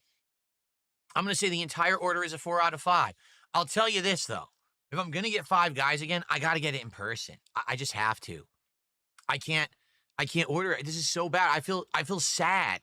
I'm going to say the entire order is a 4 out of 5. I'll tell you this, though. If I'm going to get Five Guys again, I got to get it in person. I just have to. I can't order it. This is so bad. I feel sad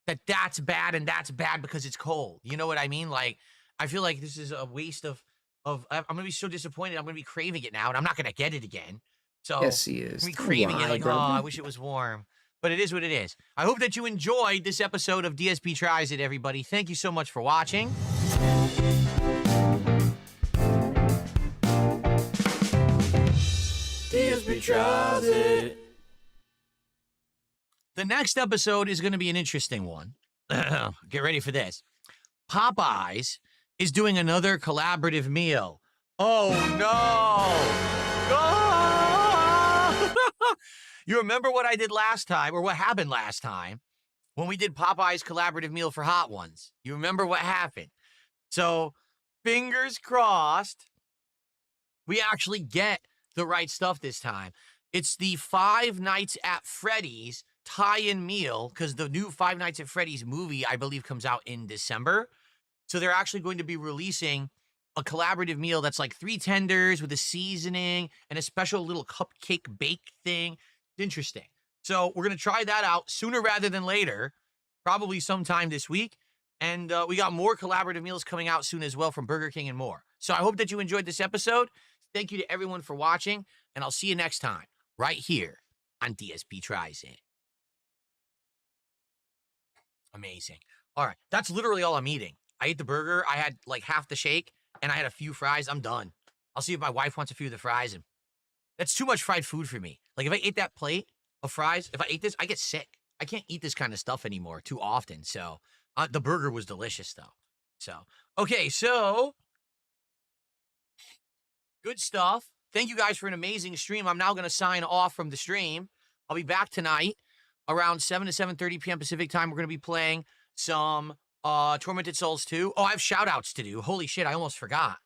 that that's bad and that's bad because it's cold. You know what I mean? Like, I feel like this is a waste of I'm going to be so disappointed. I'm going to be craving it now, and I'm not going to get it again. So Yes, he is. I'm going to Don't be craving it lie, like, bro. oh, I wish it was warm. But it is what it is. I hope that you enjoyed this episode of DSP Tries It, everybody. Thank you so much for watching. DSP Tries It. The next episode is going to be an interesting one. Get ready for this. Popeyes is doing another collaborative meal. Oh, no. You remember what I did last time, or what happened last time, when we did Popeyes collaborative meal for Hot Ones? You remember what happened? So, fingers crossed, we actually get the right stuff this time. It's the Five Nights at Freddy's tie-in meal, because the new Five Nights at Freddy's movie, I believe, comes out in December. So they're actually going to be releasing a collaborative meal that's like 3 tenders with a seasoning and a special little cupcake bake thing. Interesting. So we're going to try that out sooner rather than later, probably sometime this week. And we got more collaborative meals coming out soon as well from Burger King and more. So I hope that you enjoyed this episode. Thank you to everyone for watching, and I'll see you next time right here on DSP Tries It. Amazing. All right, that's literally all I'm eating. I ate the burger. I had like half the shake, and I had a few fries. I'm done. I'll see if my wife wants a few of the fries. And that's too much fried food for me. Like if I ate that plate of fries, if I ate this, I get sick. I can't eat this kind of stuff anymore too often. So the burger was delicious though. So, okay, so good stuff. Thank you guys for an amazing stream. I'm now going to sign off from the stream. I'll be back tonight around 7 to 7:30 p.m. Pacific time. We're going to be playing some Tormented Souls 2. Oh, I have shout outs to do. Holy shit, I almost forgot.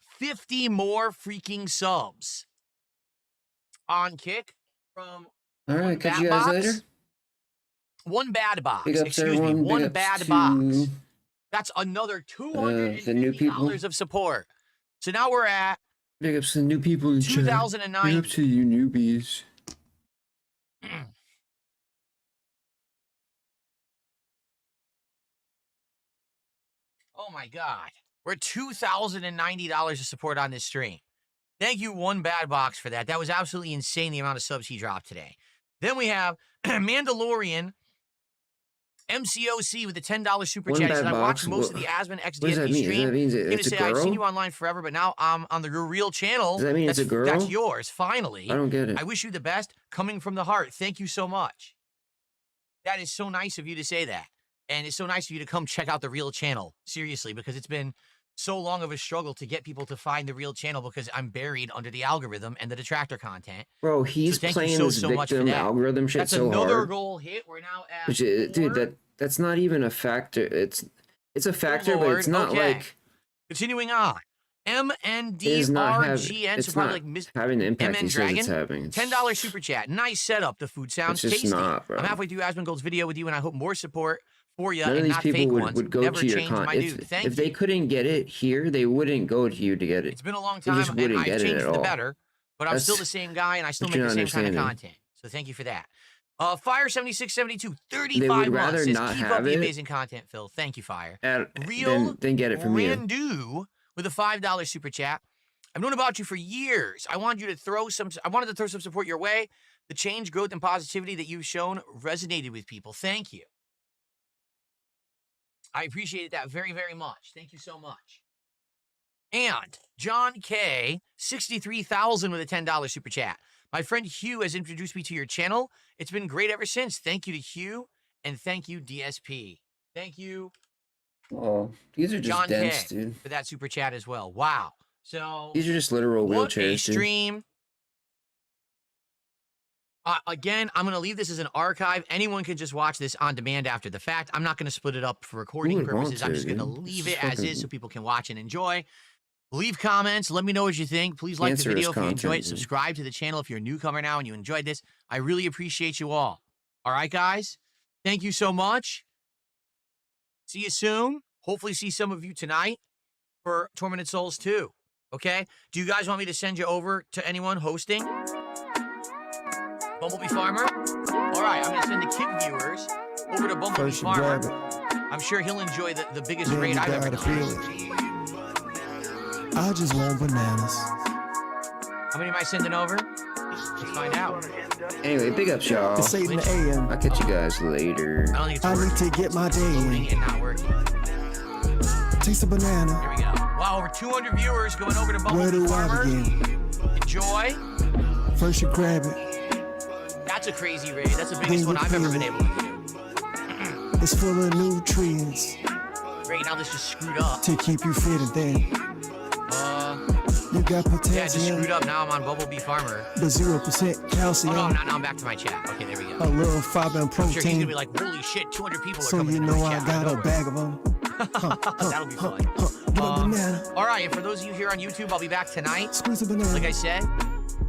50 more freaking subs on Kick from All right, catch you guys later. One bad box. Big ups, Excuse me, everyone. one Big ups bad to, box. That's another the new people. $250 of support. So now we're at Big ups to the new people in chat. 2009. Big ups to you newbies. Oh my God. We're $2,090 of support on this stream. Thank you, One Bad Box, for that. That was absolutely insane, the amount of subs he dropped today. Then we have Mandalorian MCOC with a $10 super One chat. He Bad said, I Box? watched most of the Asmon X What does that DSP mean? stream. That means I'm going to it's a say, I've seen girl? you online forever, but now I'm on the real channel. Does that mean it's a girl? That's yours, finally. I don't get it. I wish you the best. Coming from the heart. Thank you so much. That is so nice of you to say that. And it's so nice of you to come check out the real channel. Seriously, because it's been so long of a struggle to get people to find the real channel because I'm buried under the algorithm and the detractor content. Bro, he's So thank playing you so, this so much for victim that. algorithm shit That's so another hard. goal hit. We're now at Which is, dude, that's not even a factor. It's a factor, but it's not okay. like Continuing on. is not MNDRGN, it's so probably not like Miss having the impact MN he says Dragon. it's having. $10 super chat. Nice setup. The food sounds It's just tasty. not, bro. I'm halfway through Asmongold's video with you, and I hope more support for you None of and these not people fake would, ones. would go Never to your change my content. dude. Thank If they couldn't get it here, they wouldn't go to you to get it. It's been a long They time, just and wouldn't I've get it changed at for the all. better, but I'm still the same guy, and I still what make you're the same kind of understanding. content. So thank you for that. Fire7672, They 35 would months. rather Says, not keep up have the it amazing content, Phil. Thank you, Fire. Then get it from you. Randu with a $5 super chat. I've known about you for years. I wanted to throw some support your way. The change, growth, and positivity that you've shown resonated with people. Thank you. I appreciated that very, very much. Thank you so much. And John K, 63,000 with a $10 super chat. My friend Hugh has introduced me to your channel. It's been great ever since. Thank you to Hugh, and thank you, DSP. Thank you, Oh, these are just John dense, K, dude. for that super chat as well. Wow. So These are just literal what a wheelchairs, dude. stream. Again, I'm going to leave this as an archive. Anyone can just watch this on demand after the fact. I'm not going to split it up for recording would want purposes. I'm to, just going to dude? leave This it is as is fucking so people can watch and enjoy. Leave comments. Let me know what you think. Please like the cancerous video if you enjoyed it. content, dude. Subscribe to the channel if you're a newcomer now and you enjoyed this. I really appreciate you all. All right, guys? Thank you so much. See you soon. Hopefully see some of you tonight for Tormented Souls 2. Okay? Do you guys want me to send you over to anyone hosting? Bumblebee Farmer? All right, I'm going to send the kid viewers over to Bumblebee First you Farmer. grab it, I'm sure he'll enjoy the biggest then raid you I've ever gotta done. feel it. I just want bananas. How many am I sending over? Let's find out. Anyway, big ups, y'all. It's 8 in the AM. I'll catch you guys later. I don't think it's I working. need to get my day Loading in. and not working. Taste a banana. Here we go. Wow, over 200 viewers going over to Where Bumblebee do I Farmer. begin? Enjoy. First you grab it. That's a crazy raid. That's the biggest one I've ever been able to do. It's full of nutrients Great, now this just screwed up. to keep you fit and thin. You got Yeah, it just potassium, screwed up. Now I'm on Bumblebee Farmer. the 0% Oh, calcium, no, now I'm back to my chat. Okay, there we go. a little fiber and I'm sure he's protein. gonna be like, holy shit, 200 people are So coming you into know my I chat. got a Nowhere. bag of them. That'll be fun. Give a banana. All right, and for those of you here on YouTube, I'll be back tonight. Squeeze a banana. Like I said,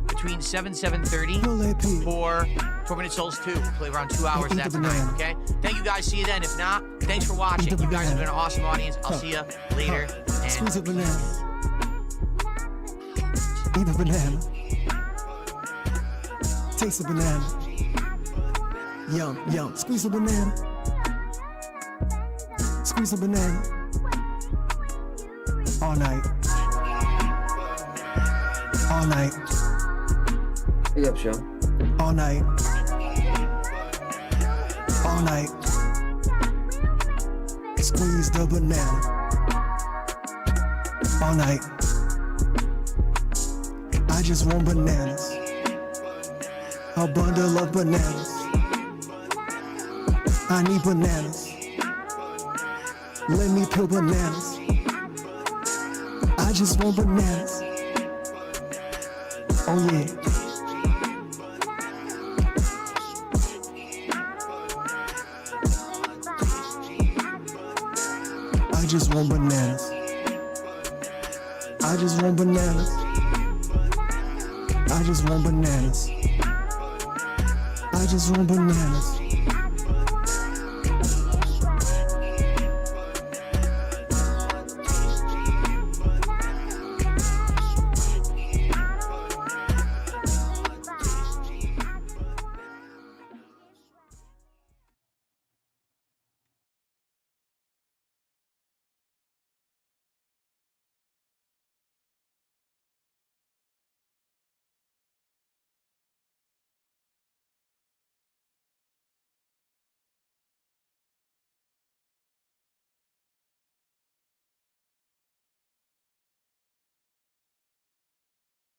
between 7:30 Pull that pig. for Tormented Souls 2. We'll play around 2 hours of Eat that the tonight, banana. okay? Thank you guys. See you then. If not, thanks for watching. Eat the You guys have been an banana. awesome audience. I'll see you later. And Squeeze a banana. Eat a banana. Taste a banana. Yum, yum. Squeeze a banana. Squeeze a banana. All night. All night. Big up, Sean. All night. All night. Squeeze the banana. All night. I just want bananas. A bundle of bananas. I need bananas. Let me peel bananas. I just want bananas. Oh yeah. I just want bananas. I just want bananas. I just want bananas. I just want bananas.